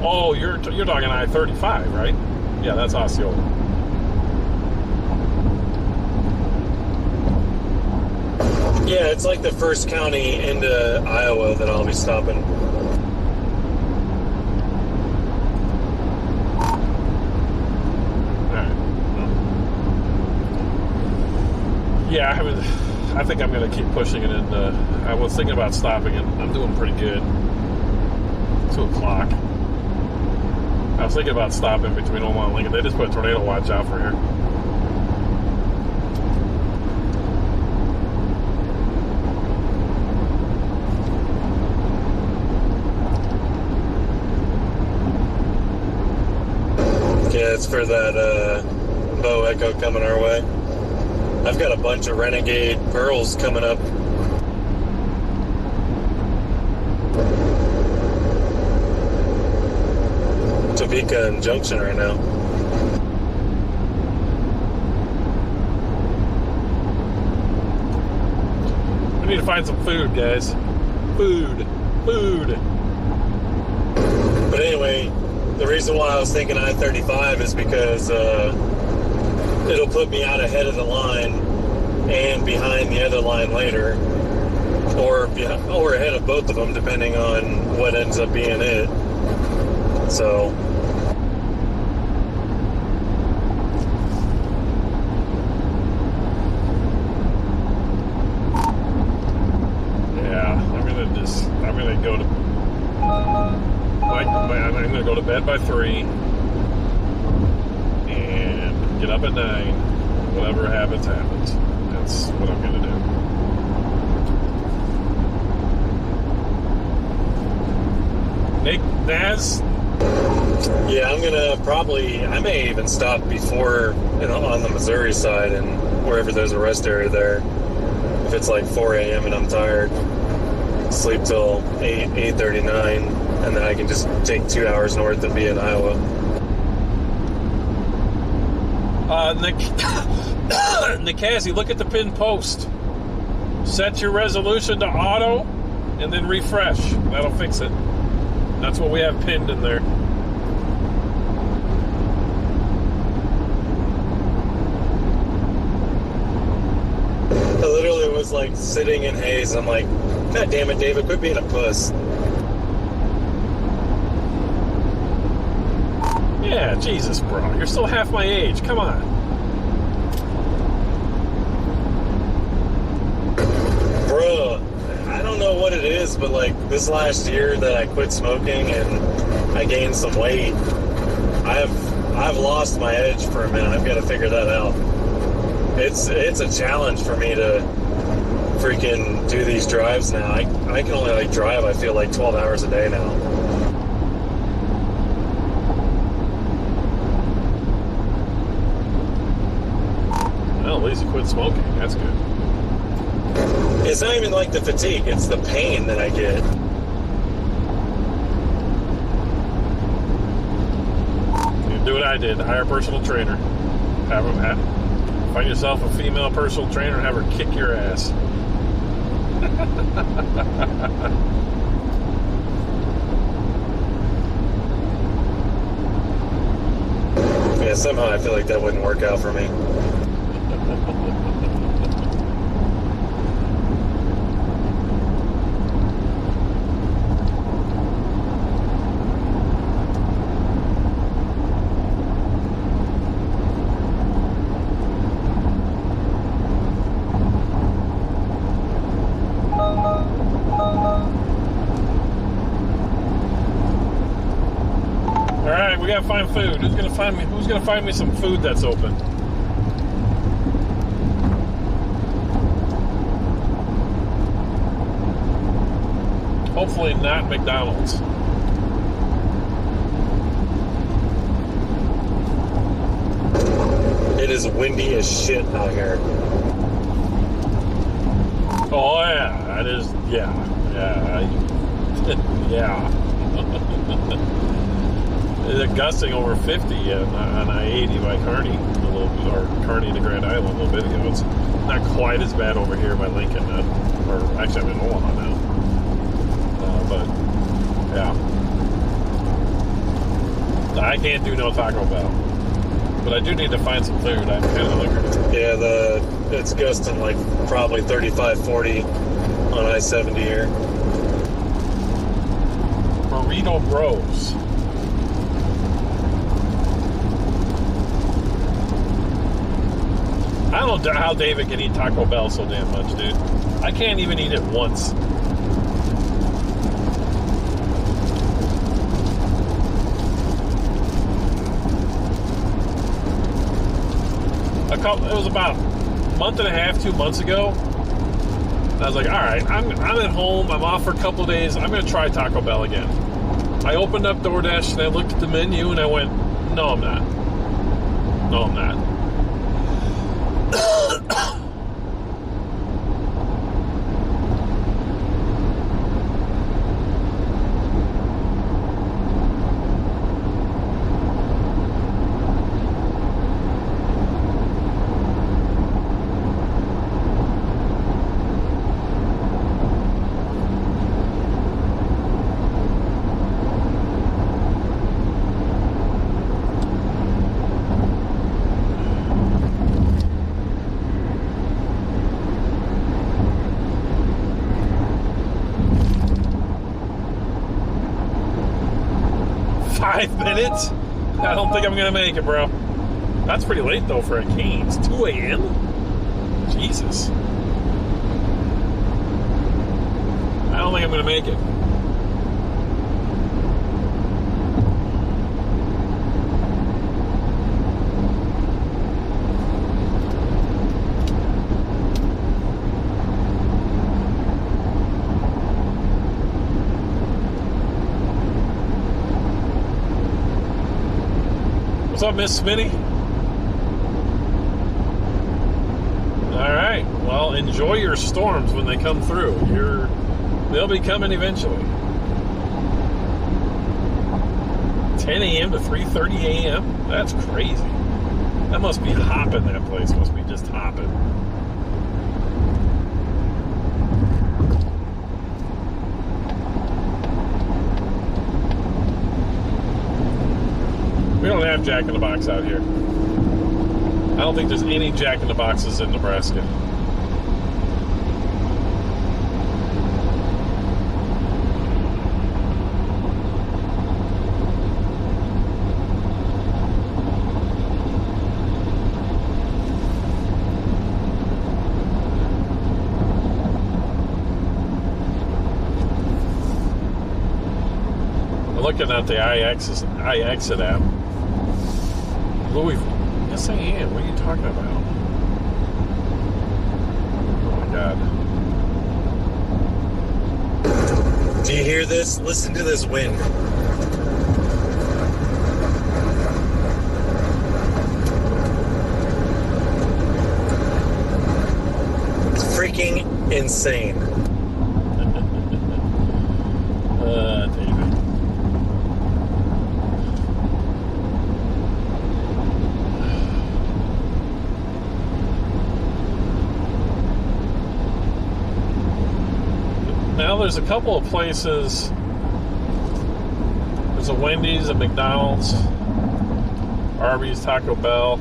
Oh, you're talking I-35, right? Yeah, that's Osceola. Yeah, it's like the first county into Iowa that I'll be stopping. Yeah, I think I'm going to keep pushing it into... I was thinking about stopping it. I'm doing pretty good. 2 o'clock. I was thinking about stopping between Omaha and Lincoln. They just put a tornado watch out for here. Yeah, it's for that Bow Echo coming our way. I've got a bunch of Renegade Pearls coming up. Topeka and Junction right now. We need to find some food, guys. Food. But anyway, the reason why I was thinking I-35 is because it'll put me out ahead of the line and behind the other line later, or ahead of both of them, depending on what ends up being it. So yeah, I'm gonna go to bed by 3 and get up at 9. Whatever happens. That's what I'm gonna do. Nick, Naz? yeah, I'm gonna I may even stop before, on the Missouri side and wherever there's a rest area there. If it's like 4 a.m. and I'm tired, sleep till 8:39, and then I can just take 2 hours north and be in Iowa. Nick Cassie, look at the pinned post. Set your resolution to auto, and then refresh. That'll fix it. That's what we have pinned in there. I literally was like sitting in haze. I'm like, God damn it, David, quit being a puss. Yeah, Jesus, bro. You're still half my age. Come on. Bro, I don't know what it is, but like this last year that I quit smoking and I gained some weight, I've lost my edge for a minute. I've got to figure that out. It's a challenge for me to freaking do these drives now. I can only like drive, I feel like 12 hours a day now. Well, at least you quit smoking. That's good. It's not even like the fatigue, it's the pain that I get. You do what I did. Hire a personal trainer. Find yourself a female personal trainer and have her kick your ass. somehow I feel like that wouldn't work out for me. We gotta find food. Who's gonna find me some food that's open? Hopefully not McDonald's. It is windy as shit out here. Oh yeah, that is, yeah. It's gusting over 50 on I-80 by Kearney, or Kearney to Grand Island a little bit ago. It's not quite as bad over here by Lincoln, or actually I'm in Omaha now. But yeah, I can't do no Taco Bell, but I do need to find some food. I'm kind of hungry. Yeah, it's gusting like probably 35, 40 on I-70 here. Burrito Bros. I don't know how David can eat Taco Bell so damn much, dude. I can't even eat it once. It was about a month and a half, 2 months ago. I was like, all right, I'm at home. I'm off for a couple of days. I'm going to try Taco Bell again. I opened up DoorDash and I looked at the menu and I went, no, I'm not. No, I'm not. Minutes? I don't think I'm gonna make it, bro. That's pretty late though for a Cane's. 2 a.m. Jesus. I don't think I'm gonna make it. What's up, Miss Smitty? All right. Well, enjoy your storms when they come through. They'll be coming eventually. 10 a.m. to 3:30 a.m. That's crazy. That must be hopping. That place must be just hopping. We don't have Jack in the Box out here. I don't think there's any Jack in the Boxes in Nebraska. I'm looking at the iExit app. Louisville. Yes, I am. What are you talking about? Oh my God. Do you hear this? Listen to this wind. It's freaking insane. David. Now there's a couple of places. There's a Wendy's, a McDonald's. Arby's, Taco Bell.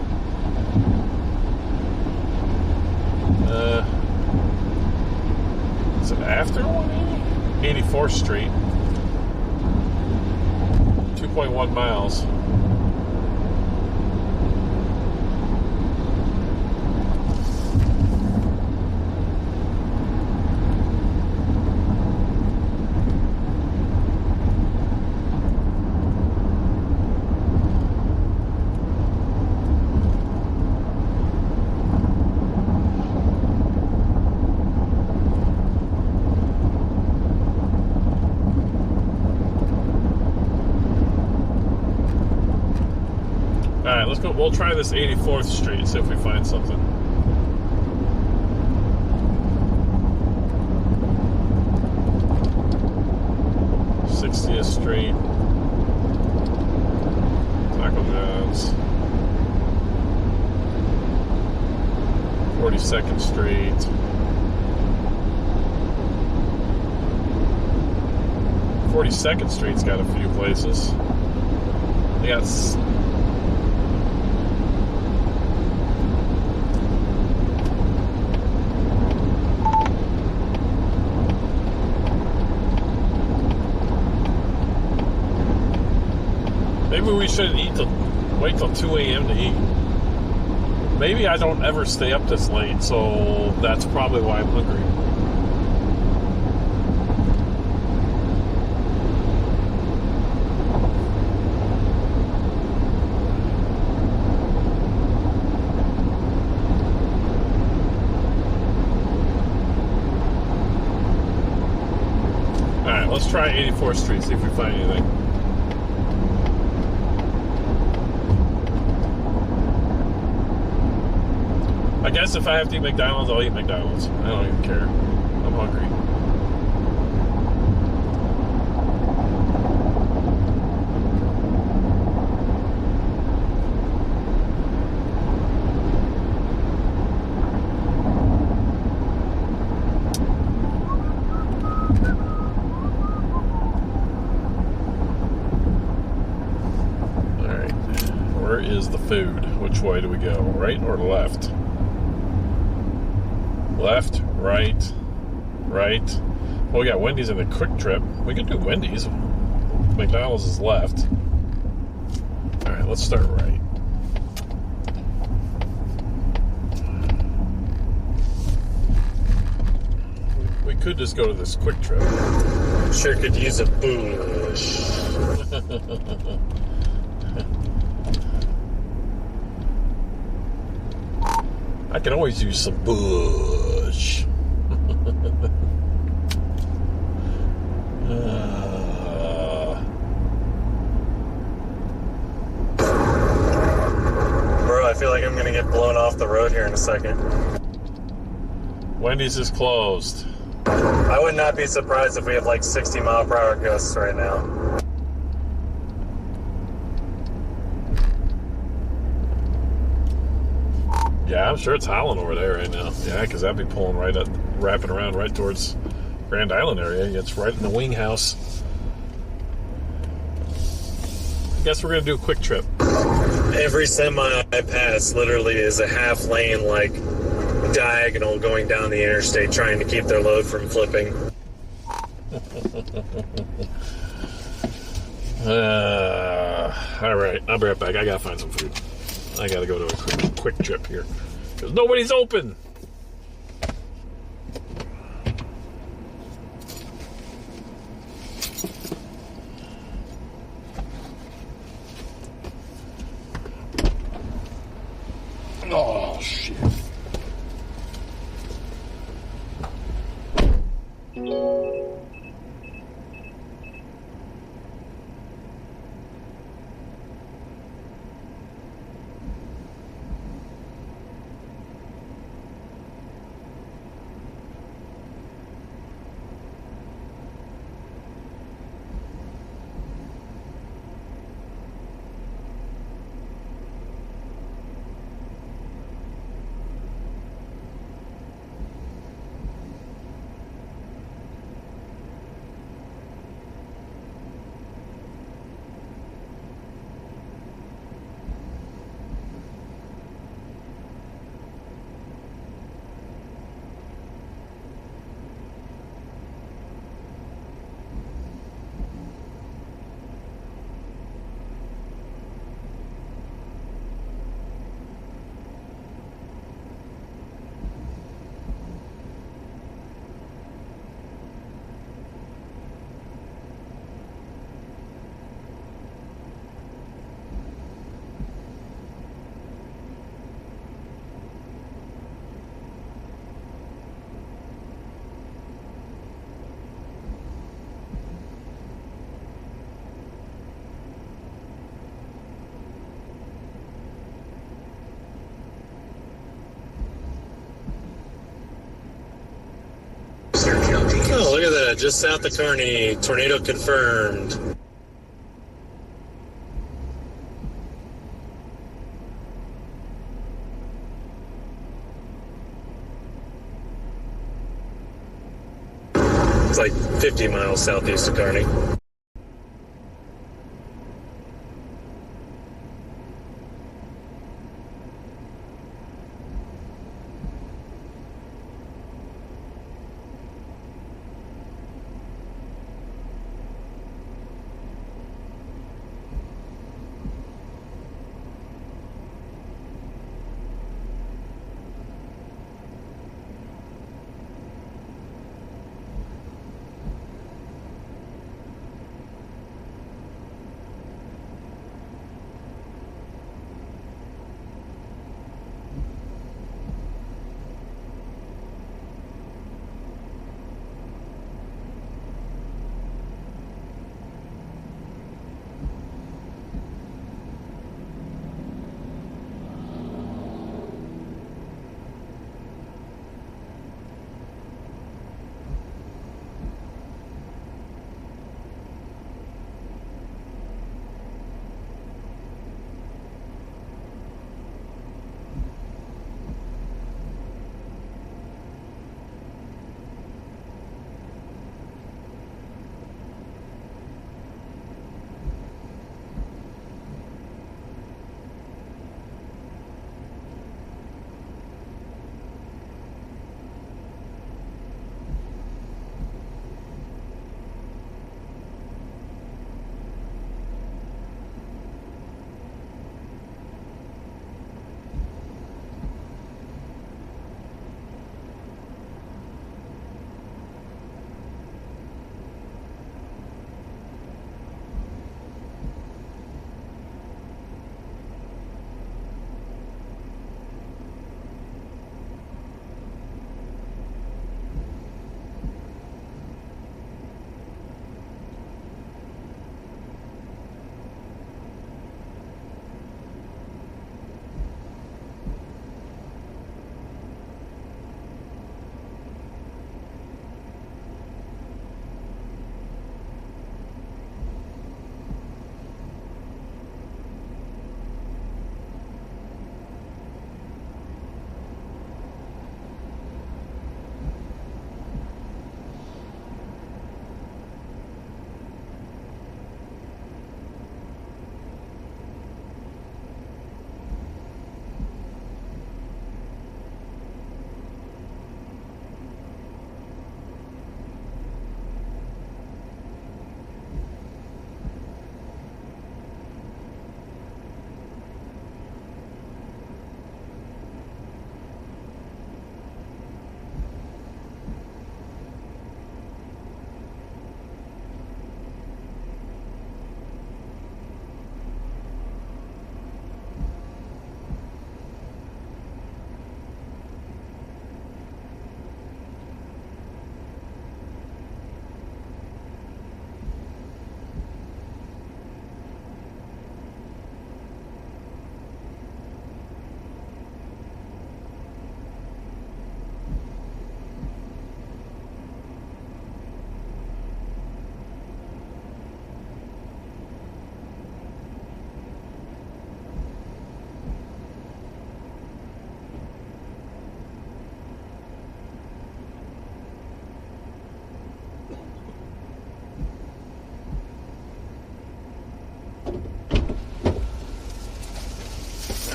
Is it after 180? 84th Street. 2.1 miles. Alright, let's go. We'll try this 84th Street, see if we find something. '60th Street. Taco John's. 42nd Street. 42nd Street's got a few places. They got... Maybe we shouldn't wait till 2 a.m. to eat. Maybe I don't ever stay up this late, so that's probably why I'm hungry. Alright, let's try 84th Street, see if we find anything. I guess if I have to eat McDonald's, I'll eat McDonald's. I don't even care. I'm hungry. All right. Where is the food? Which way do we go? Right or left? Left, right, right. Well, we got Wendy's in the Quick Trip. We can do Wendy's. McDonald's is left. All right, let's start right. We could just go to this Quick Trip. Sure could use a bush. I can always use some bush. Bro, I feel like I'm gonna get blown off the road here in a second. Wendy's is closed. I would not be surprised if we have like 60-mile-per-hour gusts right now. Yeah, I'm sure it's howling over there right now. Yeah, because that'd be pulling right up, wrapping around right towards Grand Island area. It's right in the wing house. I guess we're going to do a Quick Trip. Every semi I pass literally is a half lane, like, diagonal going down the interstate trying to keep their load from flipping. All right, I'll be right back. I got to find some food. I got to go to a quick trip here because nobody's open. Oh, shit. just south of Kearney. Tornado confirmed. It's like 50 miles southeast of Kearney.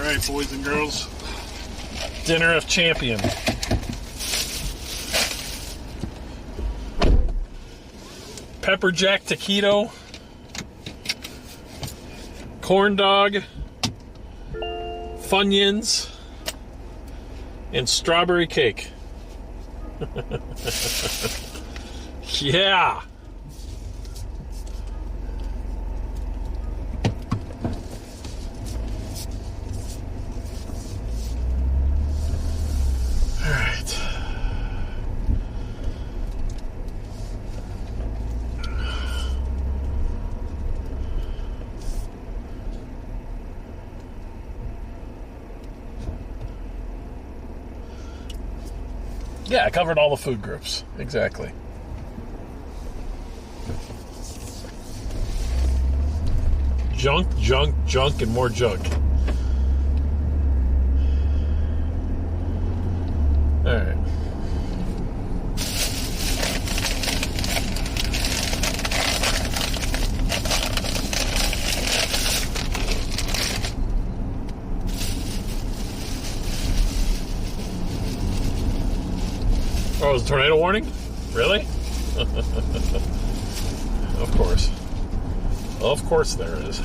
All right, boys and girls. Dinner of champion. Pepper jack taquito. Corn dog. Funyuns. And strawberry cake. Yeah. Yeah, I covered all the food groups. Exactly. Junk, junk, junk, and more junk. All right. Oh, is a tornado warning? Really? Of course. Of course there is.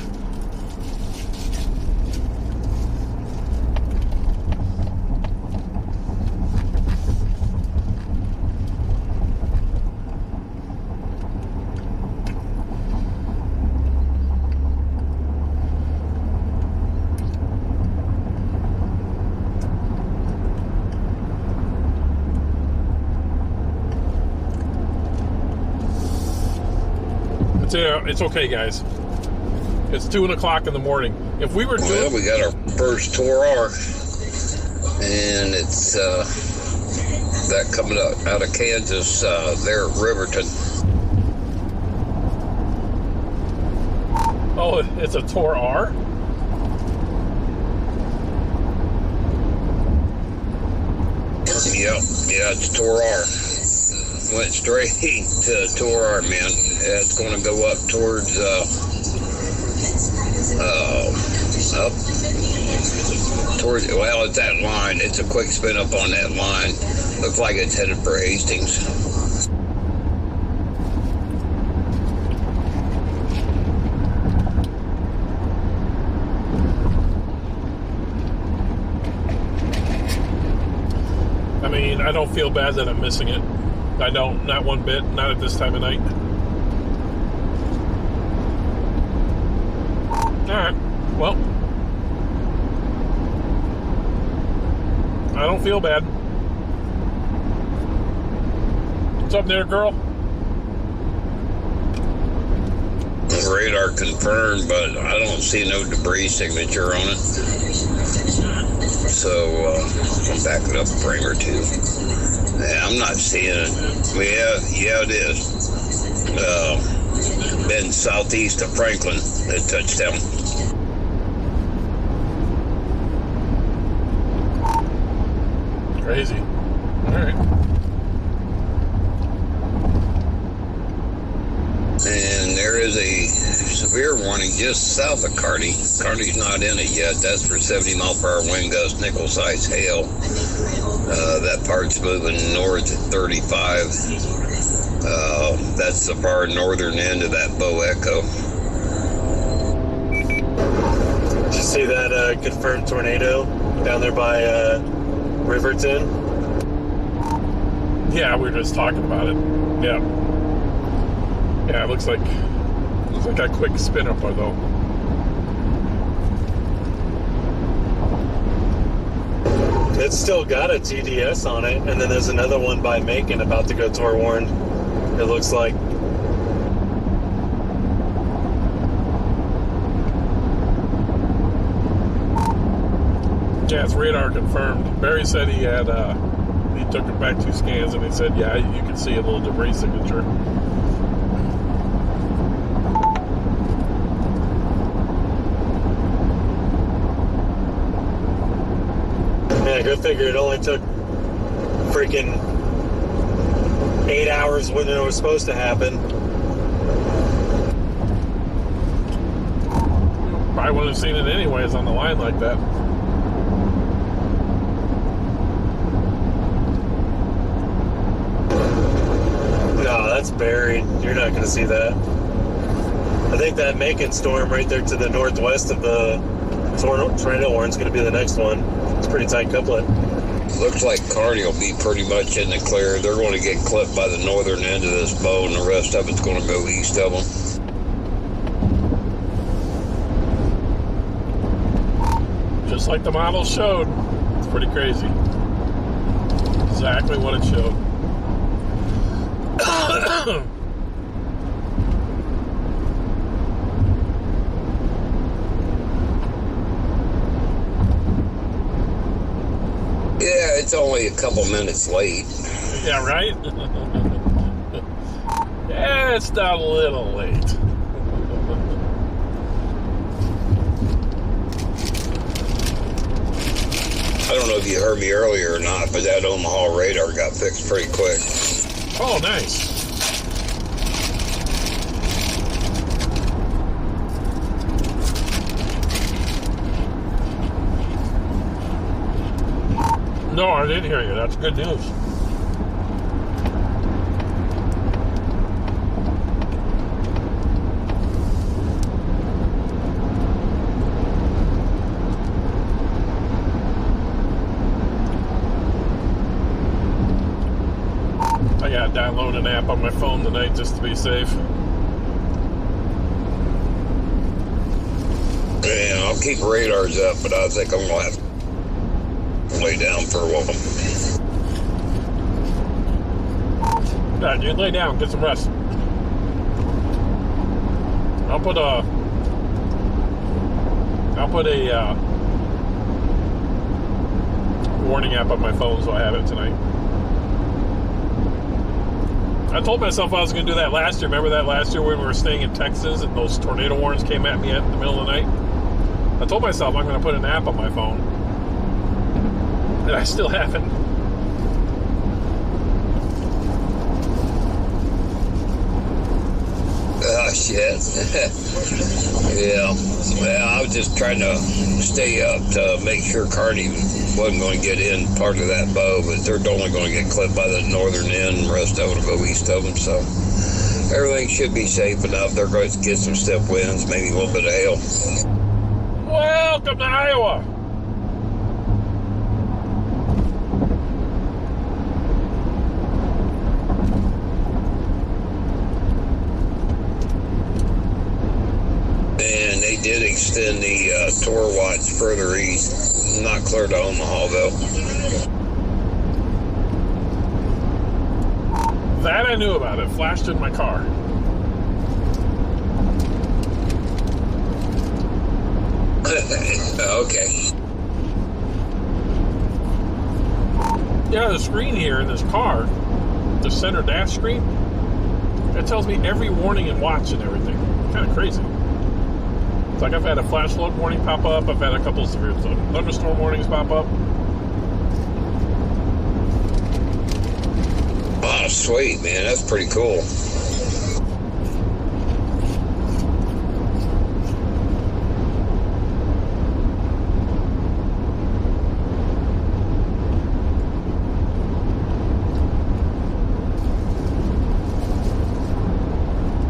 It's okay, guys. It's 2:00 in the morning. If we were well, we got our first Torr, and it's that coming out of Kansas there at Riverton. Oh, it's a Torr R? Yeah, it's Torr R. Went straight to Torr R, man. It's going to go up towards up towards, well, it's that line. It's a quick spin up on that line. Looks like it's headed for Hastings. I mean, I don't feel bad that I'm missing it. I don't, not one bit, not at this time of night. Alright, well, I don't feel bad. What's up there, girl? Radar confirmed, but I don't see no debris signature on it. So, I'll back it up a frame or two. Yeah, I'm not seeing it. Yeah, it is. Been southeast of Franklin at touchdown. Crazy. All right. And there is a severe warning just south of Kearney. Kearney's not in it yet. That's for 70 mile per hour wind gust, nickel-sized hail. That part's moving north at 35. That's the far northern end of that Bow Echo. Did you see that confirmed tornado down there by Riverton? Yeah, we were just talking about it. Yeah. Yeah, it looks like a quick spin up though. It's still got a TDS on it, and then there's another one by Macon about to go Torr warned. It looks like. Yeah, it's radar confirmed. Barry said he had he took it back 2 scans, and he said, yeah, you can see a little debris signature. Yeah, go figure. It only took freaking 8 hours when it was supposed to happen. Probably wouldn't have seen it anyways on the line like that. No, that's buried. You're not going to see that. I think that Macon storm right there to the northwest of the tornado warning is going to be the next one. It's pretty tight couplet. Looks like Kearney will be pretty much in the clear. They're going to get clipped by the northern end of this bow, and the rest of it's going to go east of them. Just like the model showed. It's pretty crazy. Exactly what it showed. Yeah, it's only a couple minutes late. Yeah, right? Yeah, It's a little late. I don't know if you heard me earlier or not, but that Omaha radar got fixed pretty quick. Oh, nice. No, I didn't hear you. That's good news. I gotta download an app on my phone tonight just to be safe. Yeah, I'll keep radars up, but I think I'm gonna have to lay down for a while. Yeah, dude, lay down, get some rest. I'll put a warning app on my phone so I have it tonight. I told myself I was going to do that last year. Remember that last year when we were staying in Texas and those tornado warnings came at me in the middle of the night? I told myself I'm going to put an app on my phone. And I still haven't. Oh, shit. Yeah. Well, I was just trying to stay up to make sure Carney wasn't going to get in part of that bow, but they're only going to get clipped by the northern end, and the rest of it will go east of them, so everything should be safe enough. They're going to get some stiff winds, maybe a little bit of hail. Welcome to Iowa. And they did extend the tour watch further east. Not clear to Omaha, though. That I knew about. It flashed in my car. Okay. Yeah, the screen here in this car, the center dash screen, it tells me every warning and watch and everything. Kind of crazy. It's like I've had a flash flood warning pop up. I've had a couple of severe thunderstorm warnings pop up. Oh, sweet, man. That's pretty cool.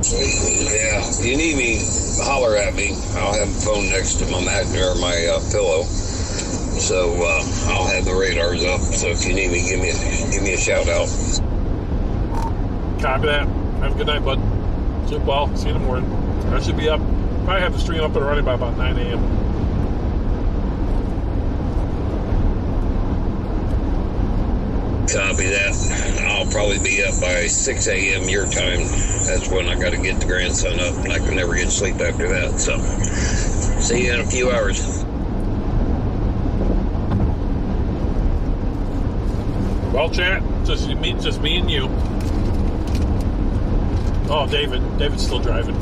Yeah, if you need me, holler at me. I'll have the phone next to my my pillow, so I'll have the radars up. So if you need me, give me a shout out. Copy that. Have a good night, bud. Sleep well. See you in the morning. I should be up. Probably have the stream up and running by about 9 a.m. Copy that. I'll probably be up by 6 a.m. your time. That's when I got to get the grandson up, and I can never get sleep after that. So, see you in a few hours. Well, chat, just me and you. Oh, David's still driving.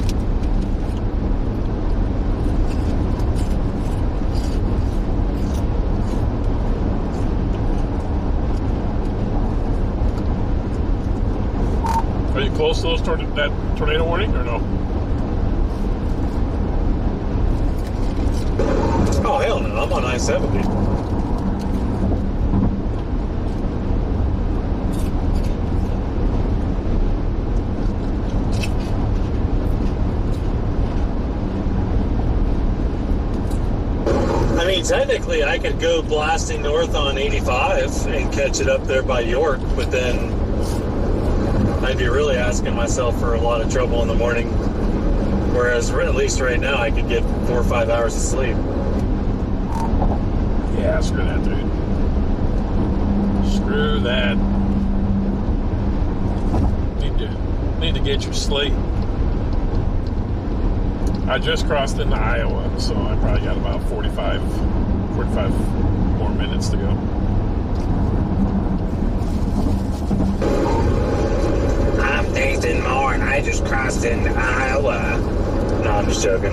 Are you close to that tornado warning or no? Oh, hell no. I'm on I-70. I mean, technically, I could go blasting north on 85 and catch it up there by York, but then I'd be really asking myself for a lot of trouble in the morning. Whereas, at least right now, I could get 4 or 5 hours of sleep. Yeah, screw that, dude. Screw that. Need to get your sleep. I just crossed into Iowa, so I probably got about 45 more minutes to go. I'm Nathan Moore, and I I just crossed into Iowa. No, I'm just joking.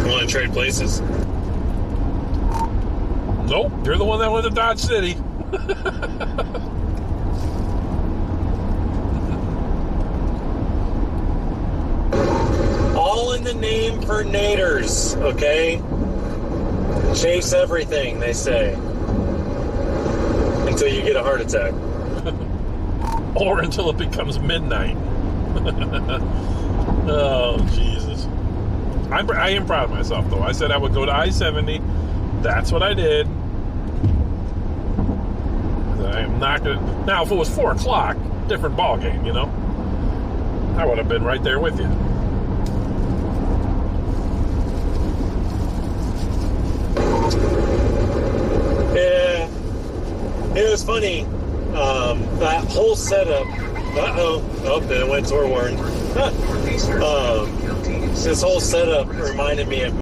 Want to trade places? Nope, you're the one that went to Dodge City. All in the name for naders, okay? Chase everything, they say. Until you get a heart attack. Or until it becomes midnight. Oh, Jesus. I am proud of myself, though. I said I would go to I-70. That's what I did. I am not going to... Now, if it was 4 o'clock, different ball game, you know? I would have been right there with you. Yeah. It was funny. That whole setup... Oh, then it went toward Warren. This whole setup reminded me of